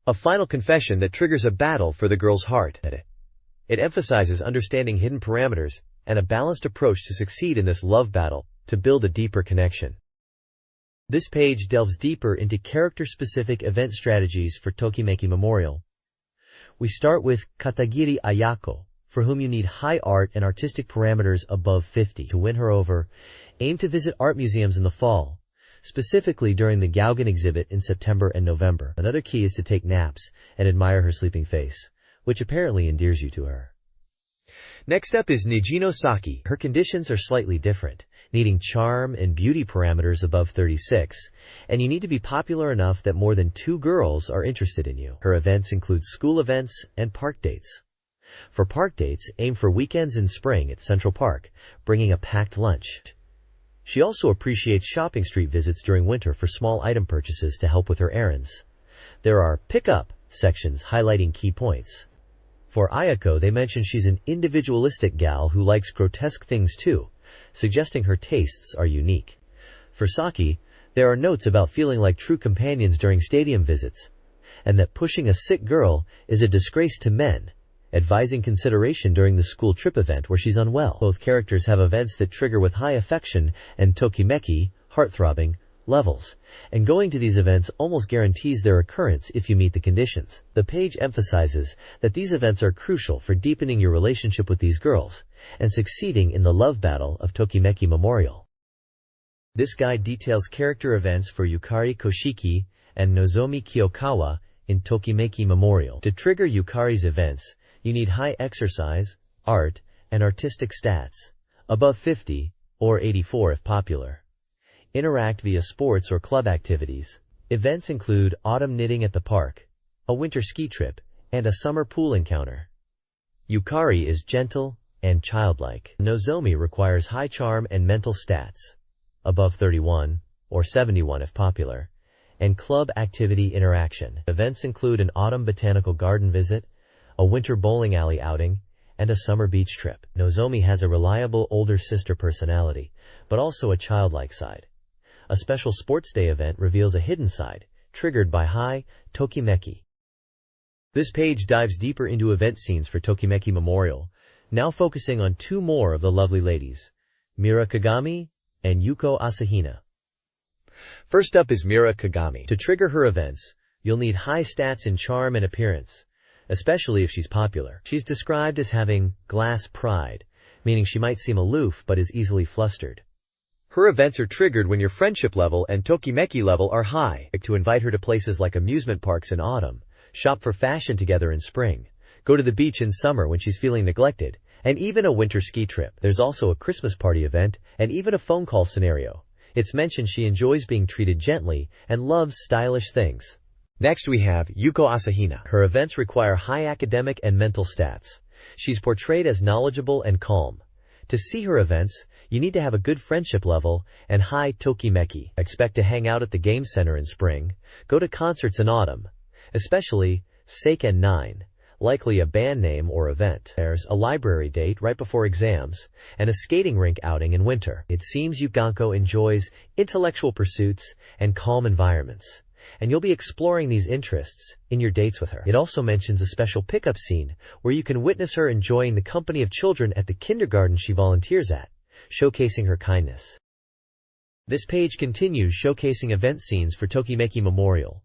A final confession that triggers a battle for the girl's heart. It emphasizes understanding hidden parameters and a balanced approach to succeed in this love battle to build a deeper connection. This page delves deeper into character-specific event strategies for Tokimeki Memorial. We start with Katagiri Ayako, for whom you need high art and artistic parameters above 50. To win her over, aim to visit art museums in the fall, specifically during the Gauguin exhibit in September and November. Another key is to take naps and admire her sleeping face, which apparently endears you to her. Next up is Nijino Saki. Her conditions are slightly different, needing charm and beauty parameters above 36, and you need to be popular enough that more than 2 girls are interested in you. Her events include school events and park dates. For park dates, aim for weekends in spring at Central Park, bringing a packed lunch. She also appreciates shopping street visits during winter for small item purchases to help with her errands. There are pick-up sections highlighting key points. For Ayako, they mention she's an individualistic gal who likes grotesque things too, suggesting her tastes are unique. For Saki, there are notes about feeling like true companions during stadium visits, and that pushing a sick girl is a disgrace to men, advising consideration during the school trip event where she's unwell. Both characters have events that trigger with high affection and tokimeki, heart-throbbing, levels, and going to these events almost guarantees their occurrence if you meet the conditions. The page emphasizes that these events are crucial for deepening your relationship with these girls and succeeding in the love battle of Tokimeki Memorial. This guide details character events for Yukari Koshiki and Nozomi Kiyokawa in Tokimeki Memorial. To trigger Yukari's events, you need high exercise, art, and artistic stats, above 50 or 84 if popular. Interact via sports or club activities. Events include autumn knitting at the park, a winter ski trip, and a summer pool encounter. Yukari is gentle and childlike. Nozomi requires high charm and mental stats, above 31 or 71 if popular, and club activity interaction. Events include an autumn botanical garden visit, a winter bowling alley outing, and a summer beach trip. Nozomi has a reliable older sister personality, but also a childlike side. A special sports day event reveals a hidden side, triggered by high tokimeki. This page dives deeper into event scenes for Tokimeki Memorial, now focusing on 2 more of the lovely ladies, Mira Kagami and Yuko Asahina. First up is Mira Kagami. To trigger her events, you'll need high stats in charm and appearance, especially if she's popular. She's described as having glass pride, meaning she might seem aloof but is easily flustered. Her events are triggered when your friendship level and tokimeki level are high. To invite her to places like amusement parks in autumn, shop for fashion together in spring, go to the beach in summer when she's feeling neglected, and even a winter ski trip. There's also a Christmas party event and even a phone call scenario. It's mentioned she enjoys being treated gently and loves stylish things. Next we have Yuko Asahina. Her events require high academic and mental stats. She's portrayed as knowledgeable and calm. To see her events, you need to have a good friendship level and high tokimeki. Expect to hang out at the game center in spring, go to concerts in autumn, especially Seiken 9, likely a band name or event. There's a library date right before exams, and a skating rink outing in winter. It seems Yuganko enjoys intellectual pursuits and calm environments, and you'll be exploring these interests in your dates with her. It also mentions a special pickup scene where you can witness her enjoying the company of children at the kindergarten she volunteers at, showcasing her kindness. This page continues showcasing event scenes for Tokimeki Memorial,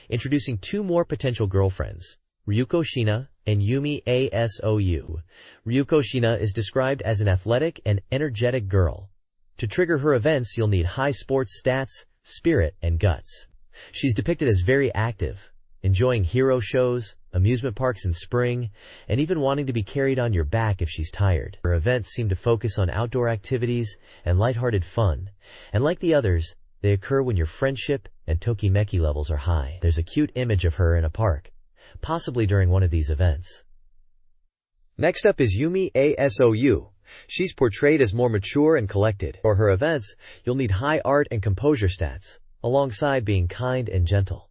introducing two more potential girlfriends, Ryuko Shina and Yumi Asou. Ryuko Shina is described as an athletic and energetic girl. To trigger her events, you'll need high sports stats, spirit, and guts. She's depicted as very active, enjoying hero shows, amusement parks in spring, and even wanting to be carried on your back if she's tired. Her events seem to focus on outdoor activities and lighthearted fun, and like the others, they occur when your friendship and Tokimeki levels are high. There's a cute image of her in a park, possibly during one of these events. Next up is Yumi Asou. She's portrayed as more mature and collected. For her events, you'll need high art and composure stats, alongside being kind and gentle.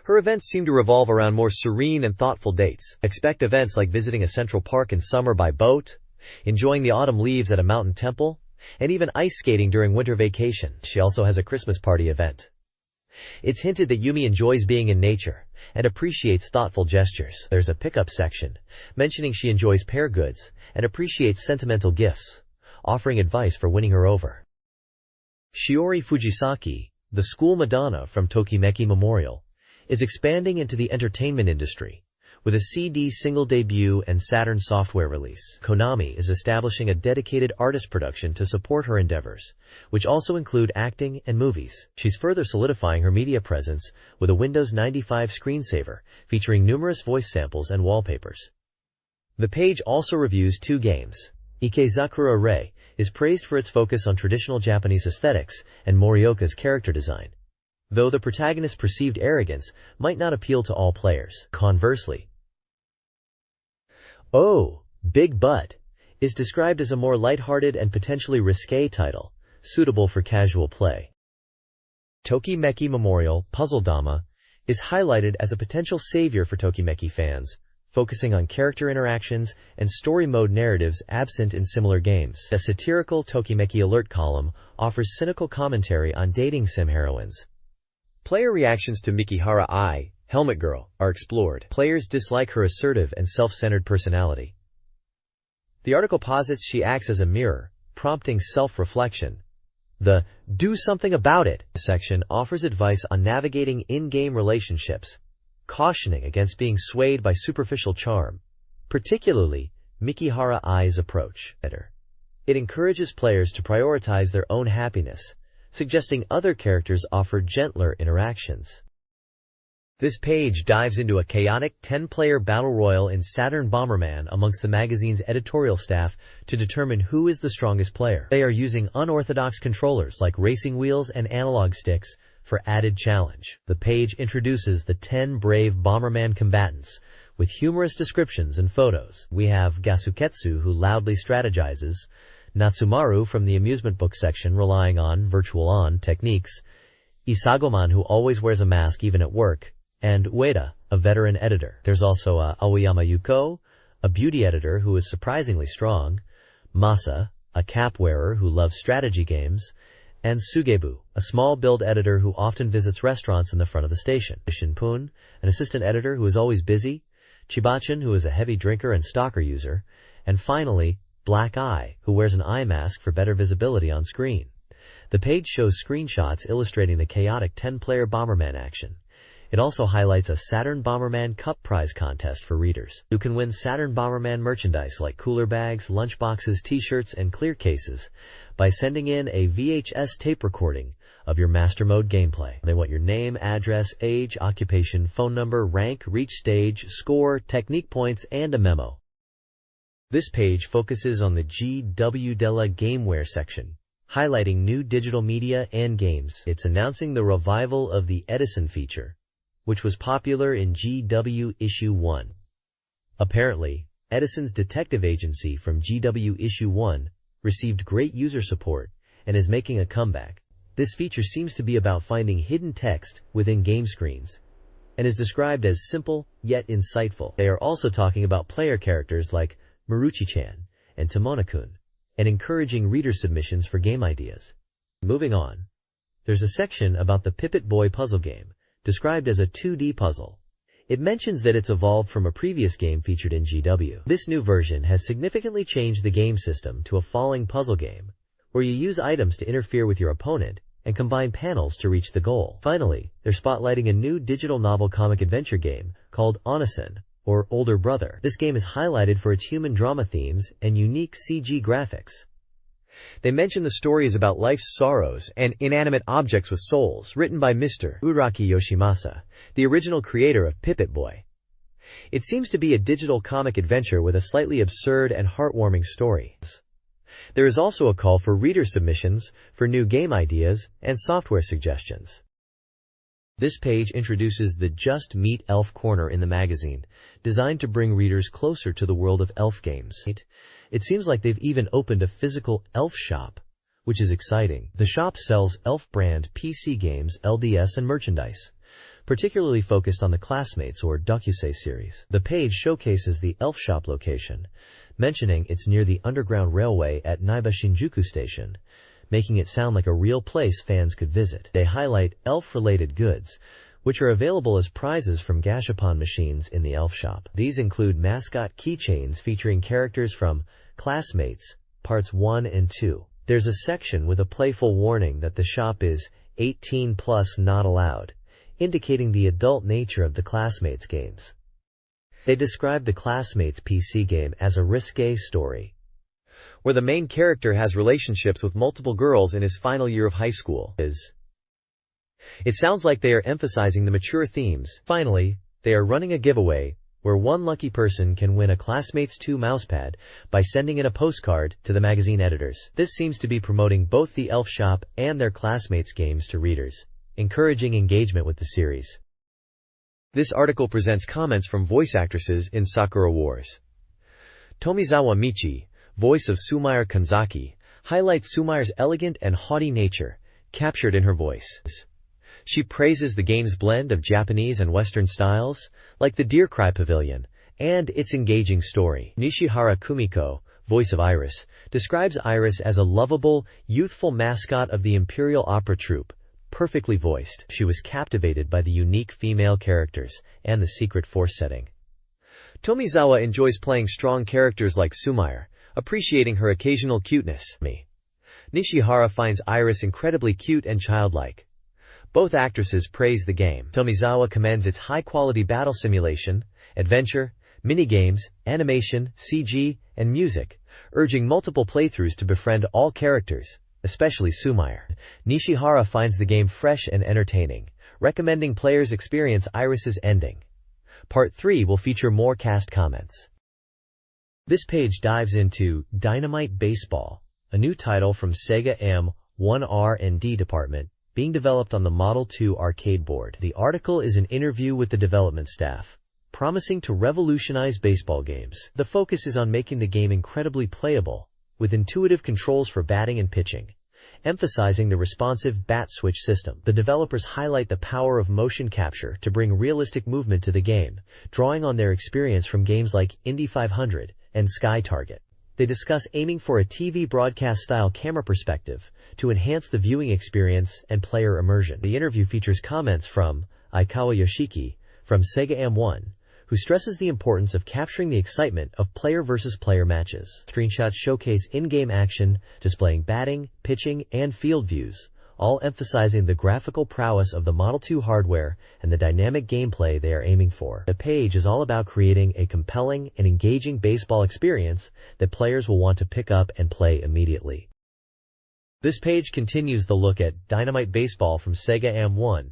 Her events seem to revolve around more serene and thoughtful dates. Expect events like visiting a central park in summer by boat, enjoying the autumn leaves at a mountain temple, and even ice skating during winter vacation. She also has a Christmas party event. It's hinted that Yumi enjoys being in nature and appreciates thoughtful gestures. There's a pickup section, mentioning she enjoys pair goods and appreciates sentimental gifts, offering advice for winning her over. Shiori Fujisaki, the school Madonna from Tokimeki Memorial, is expanding into the entertainment industry with a CD single debut and Saturn software release. Konami is establishing a dedicated artist production to support her endeavors, which also include acting and movies. She's further solidifying her media presence with a Windows 95 screensaver featuring numerous voice samples and wallpapers. The page also reviews two games. Ikezakura Rei is praised for its focus on traditional Japanese aesthetics and Morioka's character design, though the protagonist's perceived arrogance might not appeal to all players. Conversely, Oh, Big Butt is described as a more lighthearted and potentially risque title, suitable for casual play. Tokimeki Memorial Puzzle Dama is highlighted as a potential savior for Tokimeki fans, focusing on character interactions and story mode narratives absent in similar games. A satirical Tokimeki alert column offers cynical commentary on dating sim heroines. Player reactions to Mikihara Ai, Helmet Girl, are explored. Players dislike her assertive and self-centered personality. The article posits she acts as a mirror, prompting self-reflection. The "Do Something About It" section offers advice on navigating in-game relationships, cautioning against being swayed by superficial charm, particularly Mikihara Ai's approach. It encourages players to prioritize their own happiness, suggesting other characters offer gentler interactions. This page dives into a chaotic 10-player battle royal in Saturn Bomberman amongst the magazine's editorial staff to determine who is the strongest player. They are using unorthodox controllers like racing wheels and analog sticks for added challenge. The page introduces the 10 brave Bomberman combatants with humorous descriptions and photos. We have Gasuketsu, who loudly strategizes, Natsumaru from the amusement book section relying on virtual on techniques, Isagoman, who always wears a mask even at work, and Ueda, a veteran editor. There's also Aoyama Yuko, a beauty editor who is surprisingly strong, Masa, a cap wearer who loves strategy games, and Sugebu, a small build editor who often visits restaurants in the front of the station. Shinpun, an assistant editor who is always busy, Chibachin, who is a heavy drinker and stalker user, and finally, Black Eye, who wears an eye mask for better visibility on screen. The page shows screenshots illustrating the chaotic 10-player Bomberman action. It also highlights a Saturn Bomberman Cup prize contest for readers. You can win Saturn Bomberman merchandise like cooler bags, lunchboxes, t-shirts, and clear cases by sending in a VHS tape recording of your Master Mode gameplay. They want your name, address, age, occupation, phone number, rank, reach stage, score, technique points, and a memo. This page focuses on the GW Della Gameware section, highlighting new digital media and games. It's announcing the revival of the Edison feature, which was popular in GW Issue 1. Apparently, Edison's detective agency from GW Issue 1 received great user support and is making a comeback. This feature seems to be about finding hidden text within game screens. and is described as simple yet insightful. They are also talking about player characters like Maruchi-chan and Tomonakun, and encouraging reader submissions for game ideas. Moving on, there's a section about the Pipit Boy puzzle game, described as a 2D puzzle. It mentions that it's evolved from a previous game featured in GW. This new version has significantly changed the game system to a falling puzzle game, where you use items to interfere with your opponent and combine panels to reach the goal. Finally, they're spotlighting a new digital novel comic adventure game called Onasen, or Older Brother. This game is highlighted for its human drama themes and unique CG graphics. They mention the story is about life's sorrows and inanimate objects with souls, written by Mr. Uraki Yoshimasa, the original creator of Pipit Boy. It seems to be a digital comic adventure with a slightly absurd and heartwarming story. There is also a call for reader submissions for new game ideas and software suggestions. This page introduces the Just Meet Elf corner in the magazine, designed to bring readers closer to the world of elf games. It seems like they've even opened a physical elf shop, which is exciting. The shop sells elf brand PC games, LDS, and merchandise, particularly focused on the Classmates or Dokusei series. The page showcases the elf shop location, mentioning it's near the Underground Railway at Naiba Shinjuku Station, making it sound like a real place fans could visit. They highlight elf-related goods, which are available as prizes from gashapon machines in the elf shop. These include mascot keychains featuring characters from Classmates, Parts 1 and 2. There's a section with a playful warning that the shop is 18 plus not allowed, indicating the adult nature of the Classmates games. They describe the Classmates PC game as a risque story, where the main character has relationships with multiple girls in his final year of high school. It sounds like they are emphasizing the mature themes. Finally, they are running a giveaway, where one lucky person can win a Classmates 2 mousepad by sending in a postcard to the magazine editors. This seems to be promoting both the elf shop and their Classmates games to readers, encouraging engagement with the series. This article presents comments from voice actresses in Sakura Wars. Tomizawa Michi, voice of Sumire Kanzaki, highlights Sumire's elegant and haughty nature, captured in her voice. She praises the game's blend of Japanese and Western styles, like the Deer Cry Pavilion, and its engaging story. Nishihara Kumiko, voice of Iris, describes Iris as a lovable, youthful mascot of the Imperial Opera Troupe, perfectly voiced. She was captivated by the unique female characters and the secret force setting. Tomizawa enjoys playing strong characters like Sumire, appreciating her occasional cuteness. Nishihara finds Iris incredibly cute and childlike. Both actresses praise the game. Tomizawa commends its high-quality battle simulation, adventure, minigames, animation, CG, and music, urging multiple playthroughs to befriend all characters, especially Sumire. Nishihara finds the game fresh and entertaining, recommending players experience Iris's ending. Part 3 will feature more cast comments. This page dives into Dynamite Baseball, a new title from SEGA M1R&D department, being developed on the Model 2 arcade board. The article is an interview with the development staff, promising to revolutionize baseball games. The focus is on making the game incredibly playable, with intuitive controls for batting and pitching, emphasizing the responsive bat switch system. The developers highlight the power of motion capture to bring realistic movement to the game, drawing on their experience from games like Indy 500 and Sky Target. They discuss aiming for a TV broadcast-style camera perspective to enhance the viewing experience and player immersion. The interview features comments from Aikawa Yoshiki from Sega M1, who stresses the importance of capturing the excitement of player-versus-player matches. Screenshots showcase in-game action, displaying batting, pitching, and field views, all emphasizing the graphical prowess of the Model 2 hardware and the dynamic gameplay they are aiming for. The page is all about creating a compelling and engaging baseball experience that players will want to pick up and play immediately. This page continues the look at Dynamite Baseball from Sega M1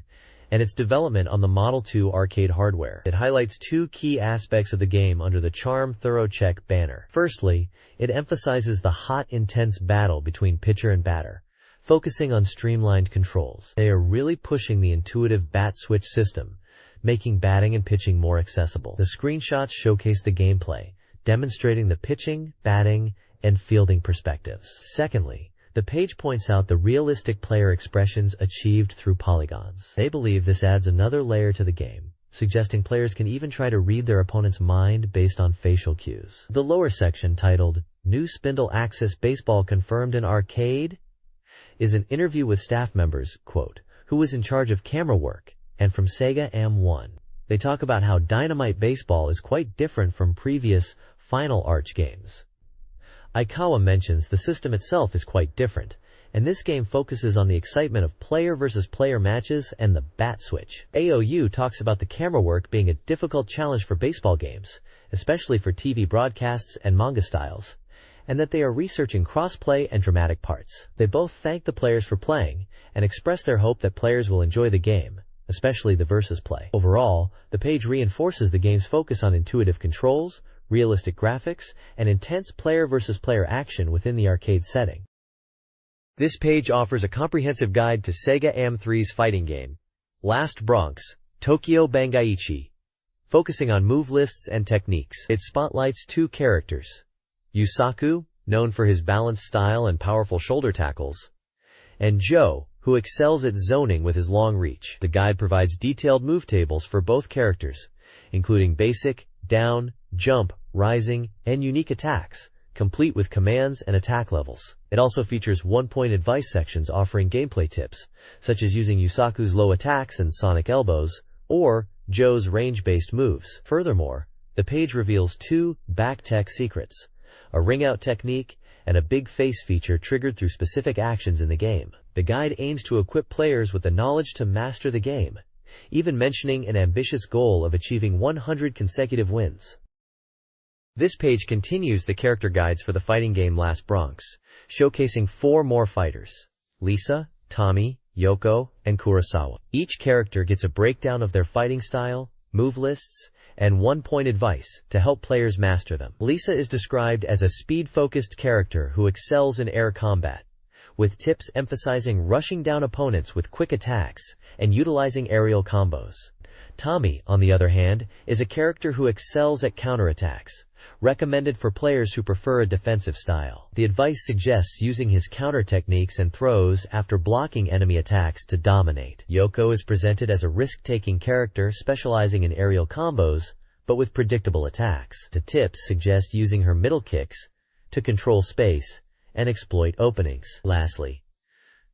and its development on the Model 2 arcade hardware. It highlights two key aspects of the game under the Charm Thorough Check banner. Firstly, it emphasizes the hot, intense battle between pitcher and batter, focusing on streamlined controls. They are really pushing the intuitive bat switch system, making batting and pitching more accessible. The screenshots showcase the gameplay, demonstrating the pitching, batting, and fielding perspectives. Secondly, the page points out the realistic player expressions achieved through polygons. They believe this adds another layer to the game, suggesting players can even try to read their opponent's mind based on facial cues. The lower section, titled New Spindle Axis Baseball Confirmed in Arcade, is an interview with staff members, quote, who was in charge of camera work, and from SEGA AM1. They talk about how Dynamite Baseball is quite different from previous Final Arch games. Aikawa mentions the system itself is quite different, and this game focuses on the excitement of player versus player matches and the bat switch. AOU talks about the camera work being a difficult challenge for baseball games, especially for TV broadcasts and manga styles, and that they are researching cross-play and dramatic parts. They both thank the players for playing and express their hope that players will enjoy the game, especially the versus play. Overall, the page reinforces the game's focus on intuitive controls, realistic graphics, and intense player versus player action within the arcade setting. This page offers a comprehensive guide to SEGA AM3's fighting game, Last Bronx, Tokyo Bangaichi, focusing on move lists and techniques. It spotlights two characters, Yusaku, known for his balanced style and powerful shoulder tackles, and Joe, who excels at zoning with his long reach. The guide provides detailed move tables for both characters, including basic, down, jump, rising, and unique attacks, complete with commands and attack levels. It also features one-point advice sections offering gameplay tips, such as using Yusaku's low attacks and sonic elbows, or Joe's range-based moves. Furthermore, the page reveals two back-tech secrets, a ring-out technique, and a big face feature triggered through specific actions in the game. The guide aims to equip players with the knowledge to master the game, even mentioning an ambitious goal of achieving 100 consecutive wins. This page continues the character guides for the fighting game Last Bronx, showcasing 4 more fighters: Lisa, Tommy, Yoko, and Kurosawa. Each character gets a breakdown of their fighting style, move lists, and one-point advice to help players master them. Lisa is described as a speed-focused character who excels in air combat, with tips emphasizing rushing down opponents with quick attacks and utilizing aerial combos. Tommy, on the other hand, is a character who excels at counterattacks, recommended for players who prefer a defensive style. The advice suggests using his counter techniques and throws after blocking enemy attacks to dominate. Yoko is presented as a risk-taking character specializing in aerial combos, but with predictable attacks. The tips suggest using her middle kicks to control space and exploit openings. Lastly,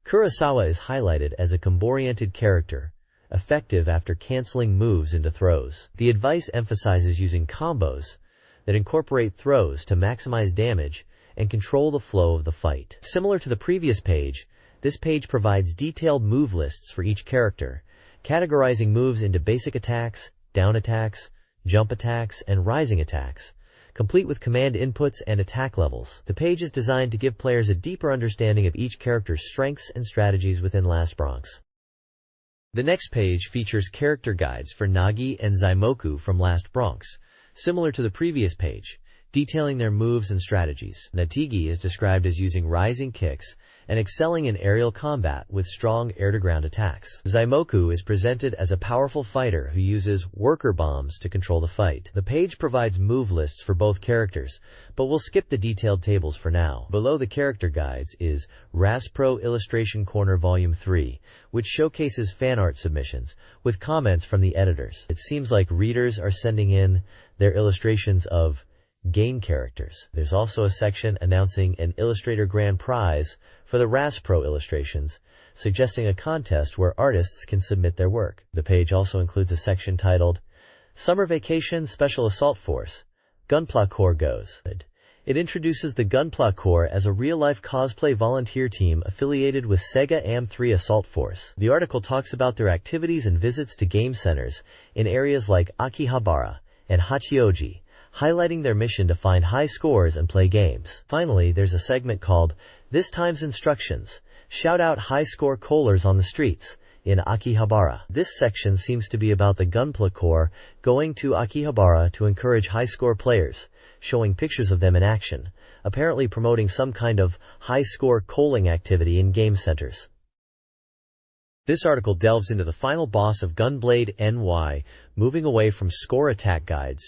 Kurosawa is highlighted as a combo-oriented character, effective after canceling moves into throws. The advice emphasizes using combos that incorporate throws to maximize damage and control the flow of the fight. Similar to the previous page, this page provides detailed move lists for each character, categorizing moves into basic attacks, down attacks, jump attacks, and rising attacks, complete with command inputs and attack levels. The page is designed to give players a deeper understanding of each character's strengths and strategies within Last Bronx. The next page features character guides for Nagi and Zaimoku from Last Bronx, similar to the previous page, detailing their moves and strategies. Natigi is described as using rising kicks and excelling in aerial combat with strong air-to-ground attacks. Zaimoku is presented as a powerful fighter who uses worker bombs to control the fight. The page provides move lists for both characters, but we'll skip the detailed tables for now. Below the character guides is Raspro Illustration Corner Volume 3, which showcases fan art submissions, with comments from the editors. It seems like readers are sending in their illustrations of game characters. There's also a section announcing an Illustrator Grand Prize for the Raspro illustrations, suggesting a contest where artists can submit their work. The page also includes a section titled Summer Vacation Special Assault Force, Gunpla Corps Goes. It introduces the Gunpla Corps as a real-life cosplay volunteer team affiliated with SEGA AM3 Assault Force. The article talks about their activities and visits to game centers in areas like Akihabara and Hachioji, highlighting their mission to find high scores and play games. Finally, there's a segment called This Time's Instructions, Shout Out High Score Kohlers on the Streets in Akihabara. This section seems to be about the Gunpla Corps going to Akihabara to encourage high score players, showing pictures of them in action, apparently promoting some kind of high score kohling activity in game centers. This article delves into the final boss of Gunblade NY, moving away from score attack guides.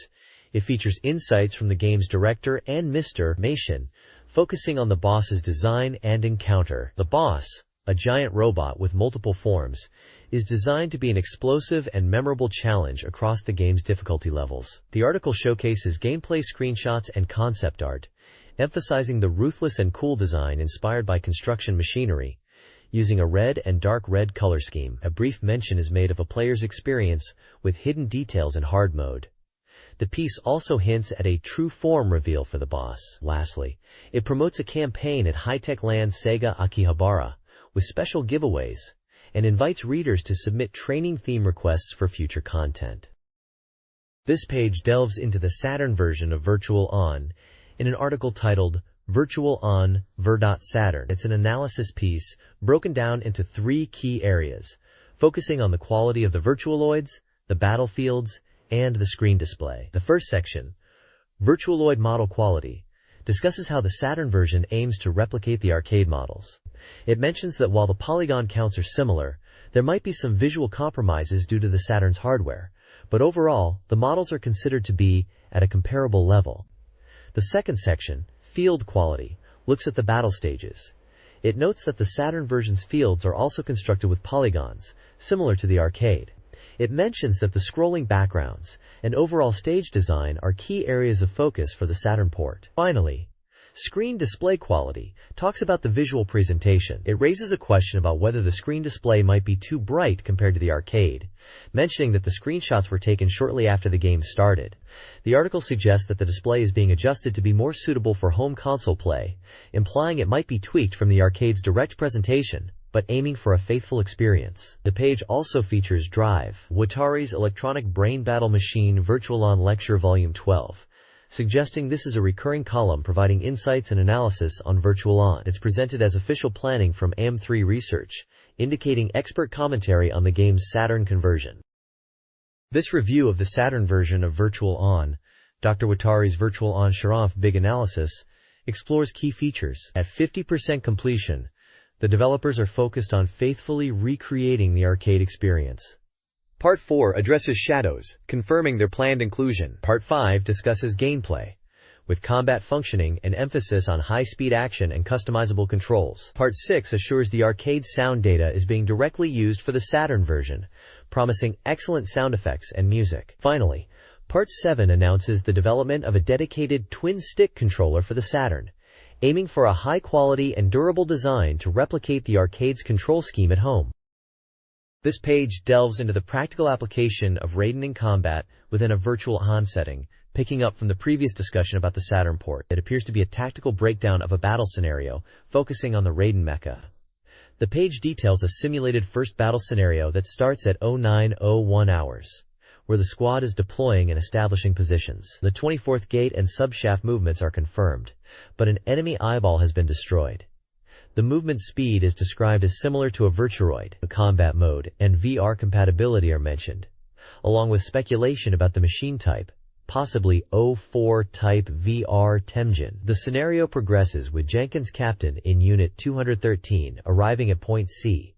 It features insights from the game's director and Mr. Mashin, focusing on the boss's design and encounter. The boss, a giant robot with multiple forms, is designed to be an explosive and memorable challenge across the game's difficulty levels. The article showcases gameplay screenshots and concept art, emphasizing the ruthless and cool design inspired by construction machinery, using a red and dark red color scheme. A brief mention is made of a player's experience with hidden details in hard mode. The piece also hints at a true form reveal for the boss. Lastly, it promotes a campaign at high-tech land SEGA Akihabara with special giveaways and invites readers to submit training theme requests for future content. This page delves into the Saturn version of Virtual On in an article titled Virtual On Saturn. It's an analysis piece broken down into 3 key areas, focusing on the quality of the virtualoids, the battlefields, and the screen display. The first section, Virtualoid Model Quality, discusses how the Saturn version aims to replicate the arcade models. It mentions that while the polygon counts are similar, there might be some visual compromises due to the Saturn's hardware, but overall, the models are considered to be at a comparable level. The second section, Field Quality, looks at the battle stages. It notes that the Saturn version's fields are also constructed with polygons, similar to the arcade. It mentions that the scrolling backgrounds and overall stage design are key areas of focus for the Saturn port. Finally, Screen Display Quality talks about the visual presentation. It raises a question about whether the screen display might be too bright compared to the arcade, mentioning that the screenshots were taken shortly after the game started. The article suggests that the display is being adjusted to be more suitable for home console play, implying it might be tweaked from the arcade's direct presentation, but aiming for a faithful experience. The page also features Drive, Watari's electronic brain battle machine Virtual On Lecture Volume 12, suggesting this is a recurring column providing insights and analysis on Virtual On. It's presented as official planning from AM3 Research, indicating expert commentary on the game's Saturn conversion. This review of the Saturn version of Virtual On, Dr. Watari's Virtual On Sharamph Big Analysis, explores key features. At 50% completion, the developers are focused on faithfully recreating the arcade experience. Part 4 addresses shadows, confirming their planned inclusion. Part 5 discusses gameplay, with combat functioning and emphasis on high-speed action and customizable controls. Part 6 assures the arcade sound data is being directly used for the Saturn version, promising excellent sound effects and music. Finally, Part 7 announces the development of a dedicated twin-stick controller for the Saturn, aiming for a high-quality and durable design to replicate the arcade's control scheme at home. This page delves into the practical application of Raiden in combat within a Virtual On setting, picking up from the previous discussion about the Saturn port. It appears to be a tactical breakdown of a battle scenario, focusing on the Raiden mecha. The page details a simulated first battle scenario that starts at 09:01 hours, where the squad is deploying and establishing positions. The 24th gate and subshaft movements are confirmed, but an enemy eyeball has been destroyed. The movement speed is described as similar to a Virturoid. The combat mode and VR compatibility are mentioned, along with speculation about the machine type, possibly 04 type VR Temjin. The scenario progresses with Jenkins Captain in Unit 213 arriving at Point C,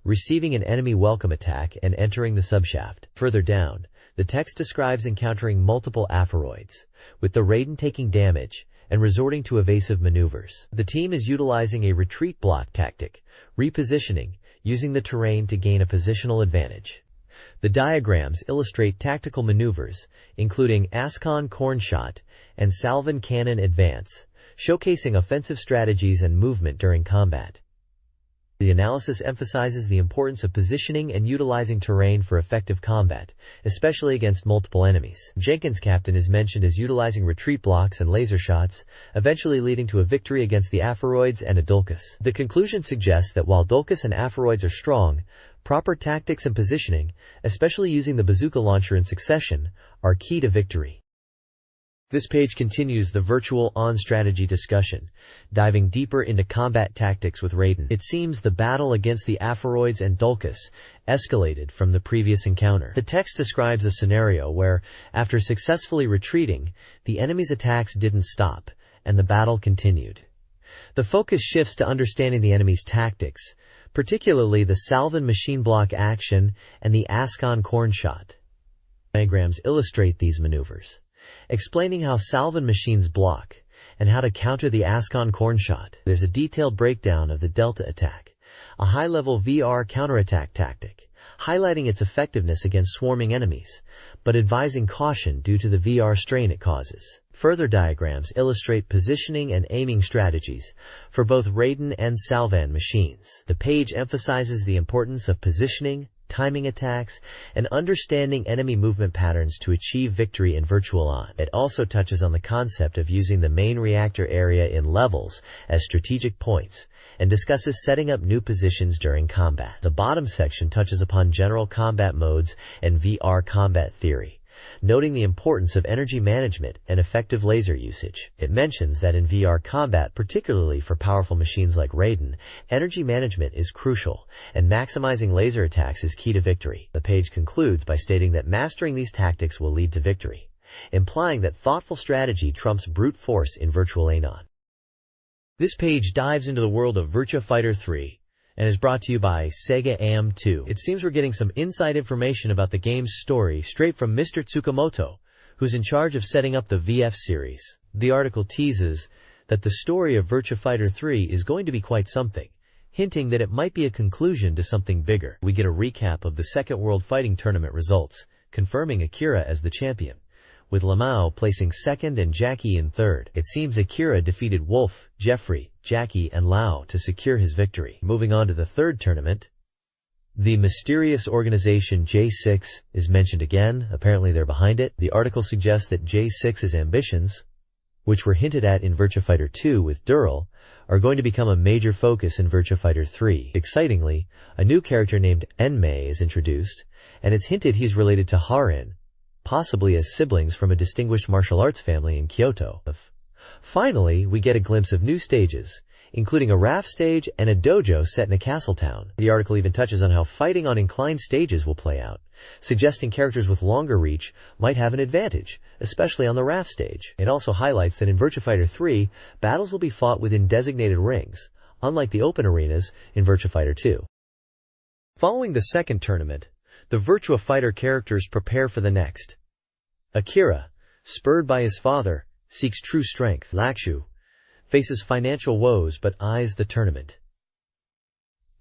receiving an enemy welcome attack and entering the subshaft. Further down, the text describes encountering multiple apheroids, with the Raiden taking damage and resorting to evasive maneuvers. The team is utilizing a retreat block tactic, repositioning, using the terrain to gain a positional advantage. The diagrams illustrate tactical maneuvers, including Ascon Corn Shot and Salvin Cannon Advance, showcasing offensive strategies and movement during combat. The analysis emphasizes the importance of positioning and utilizing terrain for effective combat, especially against multiple enemies. Jenkins Captain is mentioned as utilizing retreat blocks and laser shots, eventually leading to a victory against the Apheroids and Adulkus. The conclusion suggests that while Dulcus and Apheroids are strong, proper tactics and positioning, especially using the bazooka launcher in succession, are key to victory. This page continues the Virtual On strategy discussion, diving deeper into combat tactics with Raiden. It seems the battle against the Apheroids and Dulcus escalated from the previous encounter. The text describes a scenario where, after successfully retreating, the enemy's attacks didn't stop, and the battle continued. The focus shifts to understanding the enemy's tactics, particularly the Salvin machine block action and the Ascon corn shot. Diagrams illustrate these maneuvers, explaining how Salvin machines block and how to counter the Ascon corn shot. There's a detailed breakdown of the Delta attack, a high-level VR counterattack tactic, highlighting its effectiveness against swarming enemies, but advising caution due to the VR strain it causes. Further diagrams illustrate positioning and aiming strategies for both Raiden and Salvan machines. The page emphasizes the importance of positioning, timing attacks, and understanding enemy movement patterns to achieve victory in Virtual On. It also touches on the concept of using the main reactor area in levels as strategic points, and discusses setting up new positions during combat. The bottom section touches upon general combat modes and VR combat theory, noting the importance of energy management and effective laser usage. It mentions that in VR combat, particularly for powerful machines like Raiden, energy management is crucial, and maximizing laser attacks is key to victory. The page concludes by stating that mastering these tactics will lead to victory, implying that thoughtful strategy trumps brute force in Virtual On. This page dives into the world of Virtua Fighter 3, and is brought to you by SEGA AM2. It seems we're getting some inside information about the game's story straight from Mr. Tsukamoto, who's in charge of setting up the VF series. The article teases that the story of Virtua Fighter 3 is going to be quite something, hinting that it might be a conclusion to something bigger. We get a recap of the Second World Fighting Tournament results, confirming Akira as the champion, with Lamau placing second and Jackie in third. It seems Akira defeated Wolf, Jeffrey, Jackie, and Lau to secure his victory. Moving on to the third tournament, the mysterious organization J6 is mentioned again. Apparently they're behind it. The article suggests that J6's ambitions, which were hinted at in Virtua Fighter 2 with Dural, are going to become a major focus in Virtua Fighter 3. Excitingly, a new character named Enmei is introduced, and it's hinted he's related to Harin, possibly as siblings from a distinguished martial arts family in Kyoto. Finally, we get a glimpse of new stages, including a raft stage and a dojo set in a castle town. The article even touches on how fighting on inclined stages will play out, suggesting characters with longer reach might have an advantage, especially on the raft stage. It also highlights that in Virtua Fighter 3, battles will be fought within designated rings, unlike the open arenas in Virtua Fighter 2. Following the second tournament, the Virtua Fighter characters prepare for the next. Akira, spurred by his father, seeks true strength. Lakshu faces financial woes but eyes the tournament.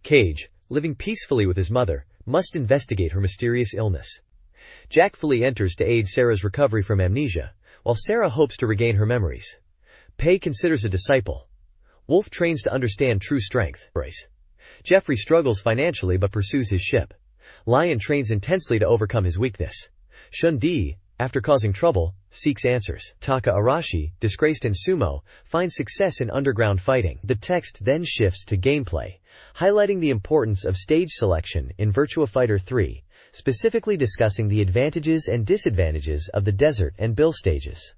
Cage, living peacefully with his mother, must investigate her mysterious illness. Jack fully enters to aid Sarah's recovery from amnesia, while Sarah hopes to regain her memories. Pei considers a disciple. Wolf trains to understand true strength. Jeffrey struggles financially but pursues his ship. Lion trains intensely to overcome his weakness. Shun-Di, after causing trouble, seeks answers. Taka Arashi, disgraced in sumo, finds success in underground fighting. The text then shifts to gameplay, highlighting the importance of stage selection in Virtua Fighter 3, specifically discussing the advantages and disadvantages of the desert and bill stages.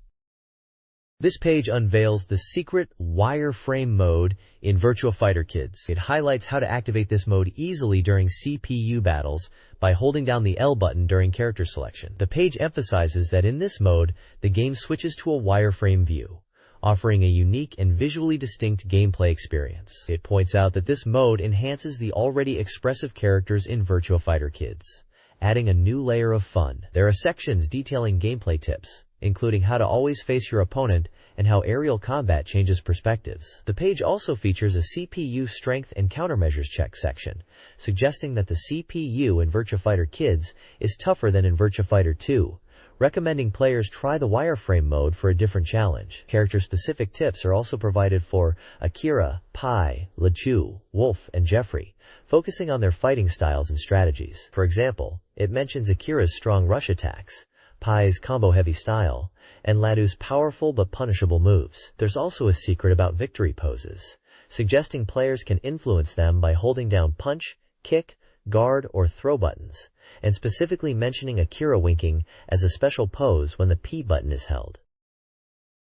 This page unveils the secret wireframe mode in Virtua Fighter Kids. It highlights how to activate this mode easily during CPU battles by holding down the L button during character selection. The page emphasizes that in this mode, the game switches to a wireframe view, offering a unique and visually distinct gameplay experience. It points out that this mode enhances the already expressive characters in Virtua Fighter Kids, adding a new layer of fun. There are sections detailing gameplay tips, including how to always face your opponent and how aerial combat changes perspectives. The page also features a CPU strength and countermeasures check section, suggesting that the CPU in Virtua Fighter Kids is tougher than in Virtua Fighter 2, recommending players try the wireframe mode for a different challenge. Character-specific tips are also provided for Akira, Pai, Lachu, Wolf, and Jeffrey, focusing on their fighting styles and strategies. For example, it mentions Akira's strong rush attacks, Pai's combo-heavy style, and Ladu's powerful but punishable moves. There's also a secret about victory poses, suggesting players can influence them by holding down punch, kick, guard, or throw buttons, and specifically mentioning Akira winking as a special pose when the P button is held.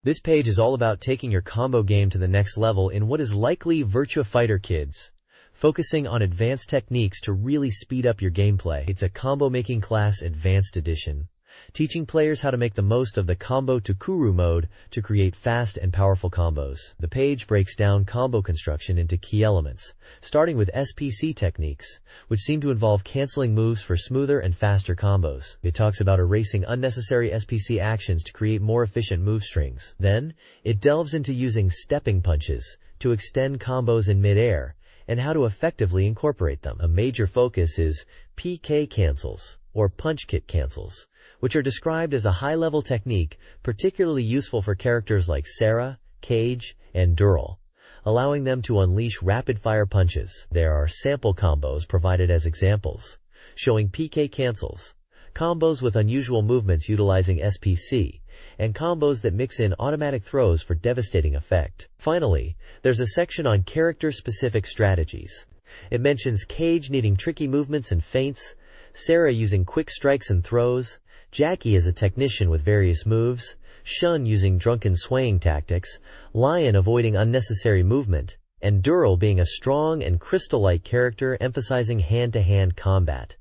This page is all about taking your combo game to the next level in what is likely Virtua Fighter Kids, focusing on advanced techniques to really speed up your gameplay. It's a combo-making class advanced edition, teaching players how to make the most of the Combo Tukuru mode to create fast and powerful combos. The page breaks down combo construction into key elements, starting with SPC techniques, which seem to involve canceling moves for smoother and faster combos. It talks about erasing unnecessary SPC actions to create more efficient move strings. Then, it delves into using stepping punches to extend combos in mid-air, and how to effectively incorporate them. A major focus is PK cancels, or punch kit cancels, which are described as a high-level technique particularly useful for characters like Sarah, Cage, and Dural, allowing them to unleash rapid-fire punches. There are sample combos provided as examples, showing PK cancels, combos with unusual movements utilizing SPC, and combos that mix in automatic throws for devastating effect. Finally, there's a section on character-specific strategies. It mentions Cage needing tricky movements and feints, Sarah using quick strikes and throws, Jackie as a technician with various moves, Shun using drunken swaying tactics, Lion avoiding unnecessary movement, and Dural being a strong and crystal-like character emphasizing hand-to-hand combat.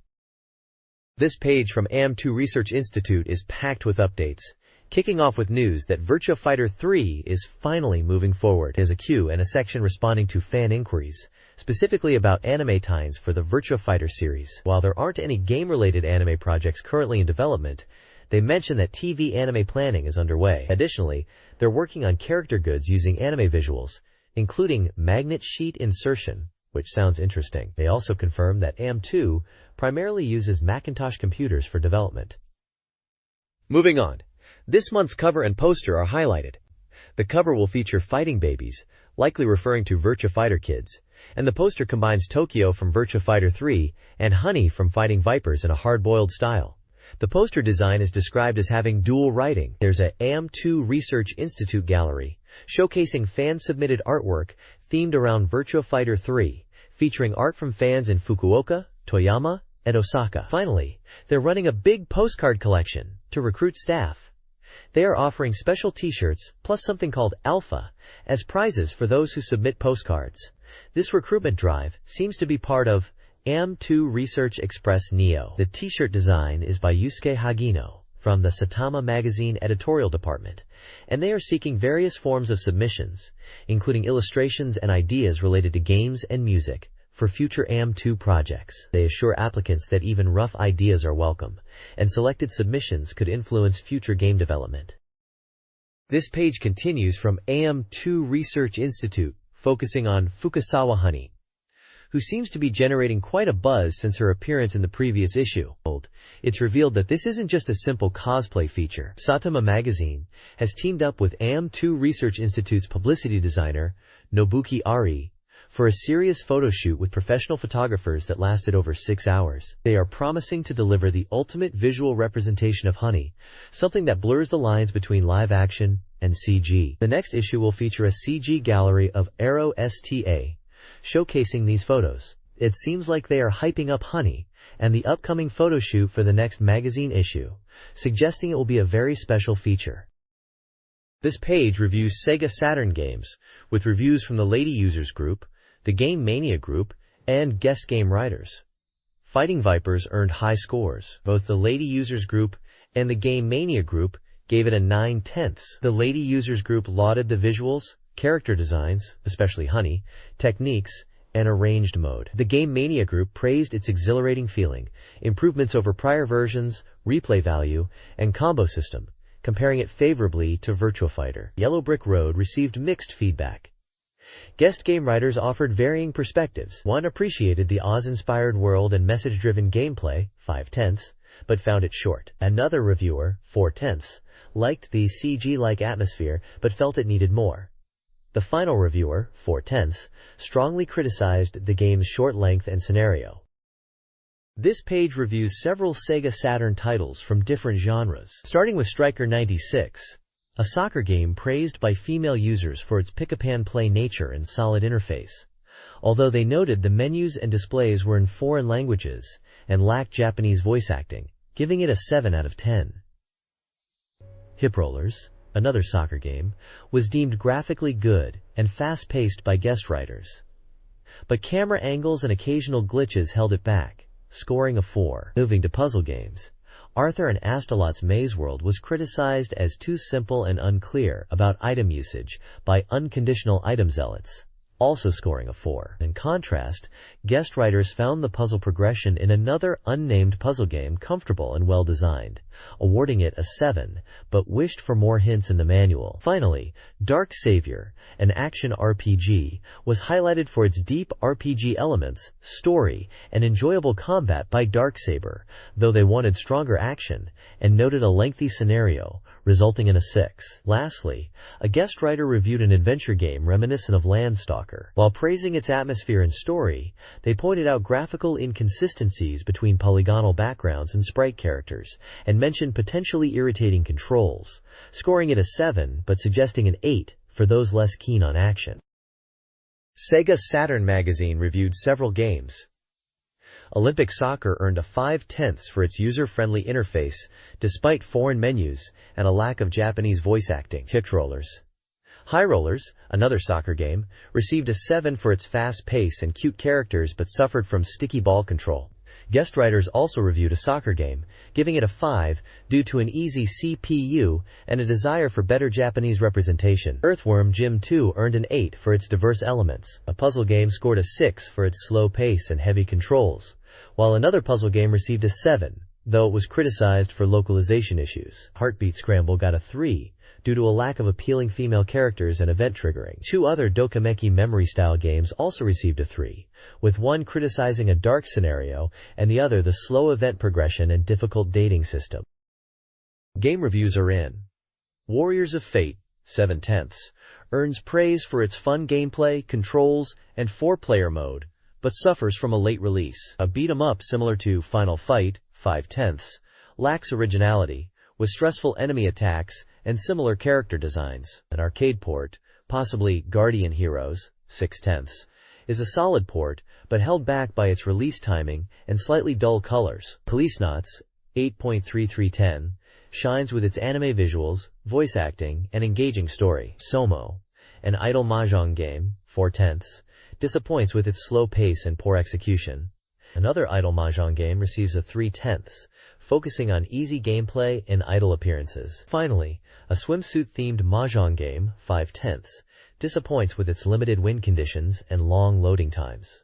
This page from AM2 Research Institute is packed with updates, kicking off with news that Virtua Fighter 3 is finally moving forward. There's a queue and a section responding to fan inquiries, specifically about anime tie-ins for the Virtua Fighter series. While there aren't any game-related anime projects currently in development, they mention that TV anime planning is underway. Additionally, they're working on character goods using anime visuals, including magnet sheet insertion, which sounds interesting. They also confirm that AM2 primarily uses Macintosh computers for development. Moving on. This month's cover and poster are highlighted. The cover will feature fighting babies, likely referring to Virtua Fighter kids, and the poster combines Tokyo from Virtua Fighter 3 and Honey from Fighting Vipers in a hard-boiled style. The poster design is described as having dual writing. There's a AM2 Research Institute gallery, showcasing fan-submitted artwork themed around Virtua Fighter 3, featuring art from fans in Fukuoka, Toyama, and Osaka. Finally, they're running a big postcard collection to recruit staff. They are offering special t-shirts, plus something called Alpha, as prizes for those who submit postcards. This recruitment drive seems to be part of AM2 Research Express Neo. The t-shirt design is by Yusuke Hagino from the SATURN Magazine editorial department, and they are seeking various forms of submissions, including illustrations and ideas related to games and music, for future AM2 projects. They assure applicants that even rough ideas are welcome, and selected submissions could influence future game development. This page continues from AM2 Research Institute, focusing on Fukasawa Honey, who seems to be generating quite a buzz since her appearance in the previous issue. It's revealed that this isn't just a simple cosplay feature. SATURN Magazine has teamed up with AM2 Research Institute's publicity designer, Nobuki Ari, for a serious photo shoot with professional photographers that lasted over 6 hours. They are promising to deliver the ultimate visual representation of Honey, something that blurs the lines between live action and CG. The next issue will feature a CG gallery of Aero STA, showcasing these photos. It seems like they are hyping up Honey and the upcoming photo shoot for the next magazine issue, suggesting it will be a very special feature. This page reviews SEGA Saturn games, with reviews from the Lady Users Group, the Game Mania Group, and guest game writers. Fighting Vipers earned high scores. Both the Lady Users Group and the Game Mania Group gave it a 9/10. The Lady Users Group lauded the visuals, character designs, especially Honey, techniques, and arranged mode. The Game Mania Group praised its exhilarating feeling, improvements over prior versions, replay value, and combo system, comparing it favorably to Virtua Fighter. Yellow Brick Road received mixed feedback. Guest game writers offered varying perspectives. One appreciated the Oz-inspired world and message-driven gameplay, 5/10, but found it short. Another reviewer, 4/10, liked the CG-like atmosphere, but felt it needed more. The final reviewer, 4/10, strongly criticized the game's short length and scenario. This page reviews several SEGA Saturn titles from different genres, starting with Striker 96, a soccer game praised by female users for its pick-a-pan-play nature and solid interface, although they noted the menus and displays were in foreign languages and lacked Japanese voice acting, giving it a 7 out of 10. Hip Rollers, another soccer game, was deemed graphically good and fast-paced by guest writers, but camera angles and occasional glitches held it back, scoring a 4. Moving to puzzle games, Arthur and Astalot's Maze World was criticized as too simple and unclear about item usage by unconditional item zealots, also scoring a 4. In contrast, guest writers found the puzzle progression in another unnamed puzzle game comfortable and well-designed, awarding it a 7, but wished for more hints in the manual. Finally, Dark Savior, an action RPG, was highlighted for its deep RPG elements, story, and enjoyable combat by Darksaber, though they wanted stronger action, and noted a lengthy scenario, resulting in a 6. Lastly, a guest writer reviewed an adventure game reminiscent of Landstalker. While praising its atmosphere and story, they pointed out graphical inconsistencies between polygonal backgrounds and sprite characters, and mentioned potentially irritating controls, scoring it a 7 but suggesting an 8 for those less keen on action. SEGA Saturn magazine reviewed several games. Olympic Soccer earned a 5/10 for its user-friendly interface, despite foreign menus and a lack of Japanese voice acting. Kick Rollers. High Rollers, another soccer game, received a 7 for its fast pace and cute characters but suffered from sticky ball control. Guest writers also reviewed a soccer game, giving it a 5 due to an easy CPU and a desire for better Japanese representation. Earthworm Jim 2 earned an 8 for its diverse elements. A puzzle game scored a 6 for its slow pace and heavy controls, while another puzzle game received a 7, though it was criticized for localization issues. Heartbeat Scramble got a 3 due to a lack of appealing female characters and event triggering. Two other Dokameki memory-style games also received a 3, with one criticizing a dark scenario and the other the slow event progression and difficult dating system. Game reviews are in. Warriors of Fate, 7/10, earns praise for its fun gameplay, controls, and 4-player mode, but suffers from a late release. A beat-em-up similar to Final Fight, 5/10, lacks originality, with stressful enemy attacks and similar character designs. An arcade port, possibly Guardian Heroes, 6/10, is a solid port, but held back by its release timing and slightly dull colors. Policenauts, 8.3310, shines with its anime visuals, voice acting, and engaging story. Somo, an idle mahjong game, 4/10, disappoints with its slow pace and poor execution. Another idle mahjong game receives a 3/10, focusing on easy gameplay and idle appearances. Finally, a swimsuit-themed mahjong game, 5/10, disappoints with its limited win conditions and long loading times.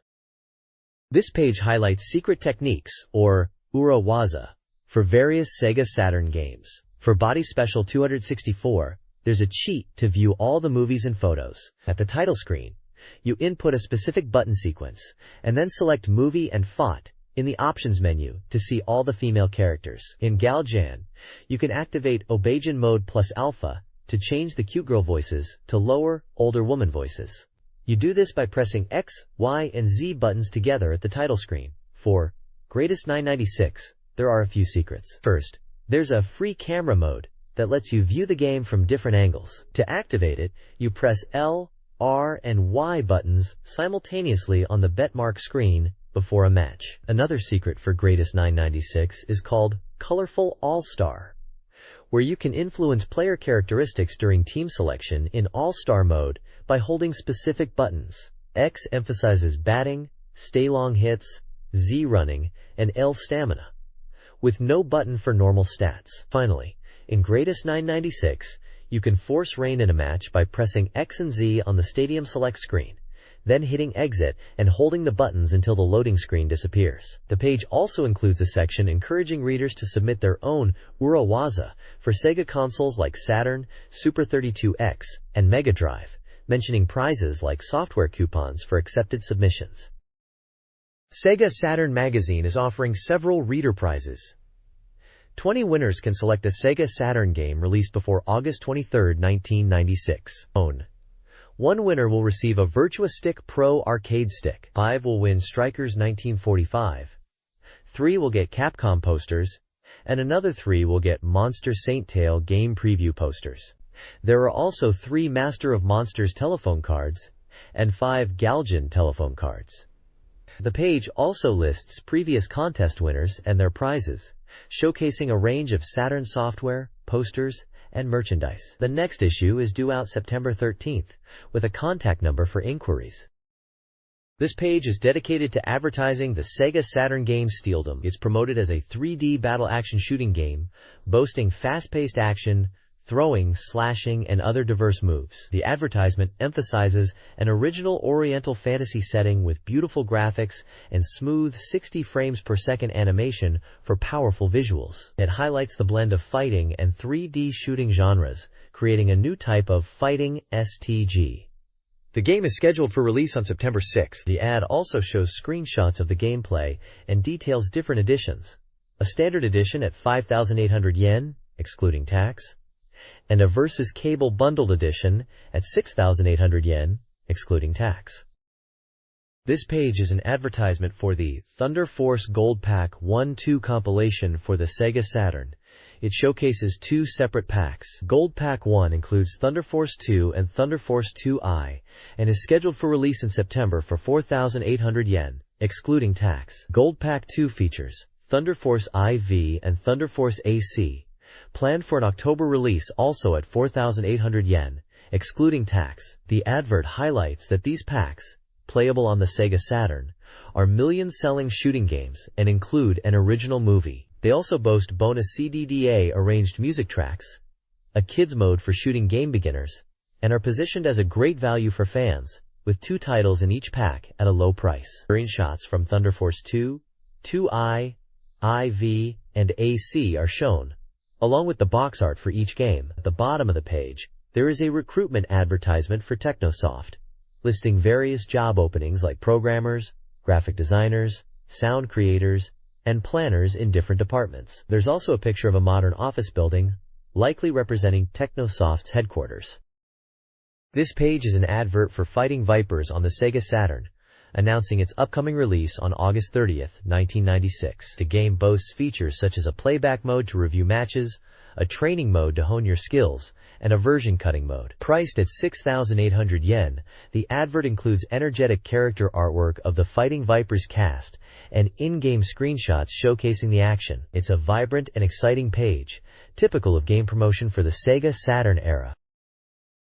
This page highlights secret techniques, or urawaza, for various SEGA Saturn games. For Body Special 264, there's a cheat to view all the movies and photos. At the title screen, you input a specific button sequence, and then select Movie and Font in the Options menu to see all the female characters. In Galjan, you can activate Obeijan Mode plus Alpha to change the cute girl voices to lower, older woman voices. You do this by pressing X, Y, and Z buttons together at the title screen. For Greatest 996, there are a few secrets. First, there's a free camera mode that lets you view the game from different angles. To activate it, you press L, R, and Y buttons simultaneously on the betmark screen before a match. Another secret for Greatest 996 is called Colorful All-Star, where you can influence player characteristics during team selection in All-Star mode by holding specific buttons. X emphasizes batting, stay long hits, Z running, and L stamina, with no button for normal stats. Finally, in Greatest 996, you can force rain in a match by pressing X and Z on the Stadium Select screen, then hitting exit and holding the buttons until the loading screen disappears. The page also includes a section encouraging readers to submit their own urawaza for Sega consoles like Saturn, Super 32X, and Mega Drive, mentioning prizes like software coupons for accepted submissions. SEGA Saturn magazine is offering several reader prizes. 20 winners can select a SEGA Saturn game released before August 23, 1996. One winner will receive a Virtua Stick Pro arcade stick. 5 will win Strikers 1945. 3 will get Capcom posters, and another 3 will get Monster Saint Tail game preview posters. There are also 3 Master of Monsters telephone cards, and 5 Galjan telephone cards. The page also lists previous contest winners and their prizes, showcasing a range of Saturn software, posters, and merchandise. The next issue is due out September 13th, with a contact number for inquiries. This page is dedicated to advertising the SEGA Saturn game Steeldom. It's promoted as a 3D battle action shooting game, boasting fast-paced action, throwing, slashing, and other diverse moves. The advertisement emphasizes an original Oriental fantasy setting with beautiful graphics and smooth 60 frames per second animation for powerful visuals. It highlights the blend of fighting and 3D shooting genres, creating a new type of fighting STG. The game is scheduled for release on September 6th. The ad also shows screenshots of the gameplay and details different editions. A standard edition at 5,800 yen, excluding tax, and a Versus Cable Bundled Edition at 6,800 yen, excluding tax. This page is an advertisement for the Thunder Force Gold Pack 1-2 compilation for the Sega Saturn. It showcases two separate packs. Gold Pack 1 includes Thunder Force 2 and Thunder Force 2i, and is scheduled for release in September for 4,800 yen, excluding tax. Gold Pack 2 features Thunder Force IV and Thunder Force AC, planned for an October release also at 4,800 yen, excluding tax. The advert highlights that these packs, playable on the Sega Saturn, are million-selling shooting games and include an original movie. They also boast bonus CDDA arranged music tracks, a kids mode for shooting game beginners, and are positioned as a great value for fans, with 2 titles in each pack at a low price. Screenshots from Thunder Force 2, 2i, IV, and AC are shown, along with the box art for each game. At the bottom of the page, there is a recruitment advertisement for Technosoft, listing various job openings like programmers, graphic designers, sound creators, and planners in different departments. There's also a picture of a modern office building, likely representing Technosoft's headquarters. This page is an advert for Fighting Vipers on the Sega Saturn, announcing its upcoming release on August 30th, 1996. The game boasts features such as a playback mode to review matches, a training mode to hone your skills, and a version cutting mode. Priced at 6,800 yen, the advert includes energetic character artwork of the Fighting Vipers cast and in-game screenshots showcasing the action. It's a vibrant and exciting page, typical of game promotion for the Sega Saturn era.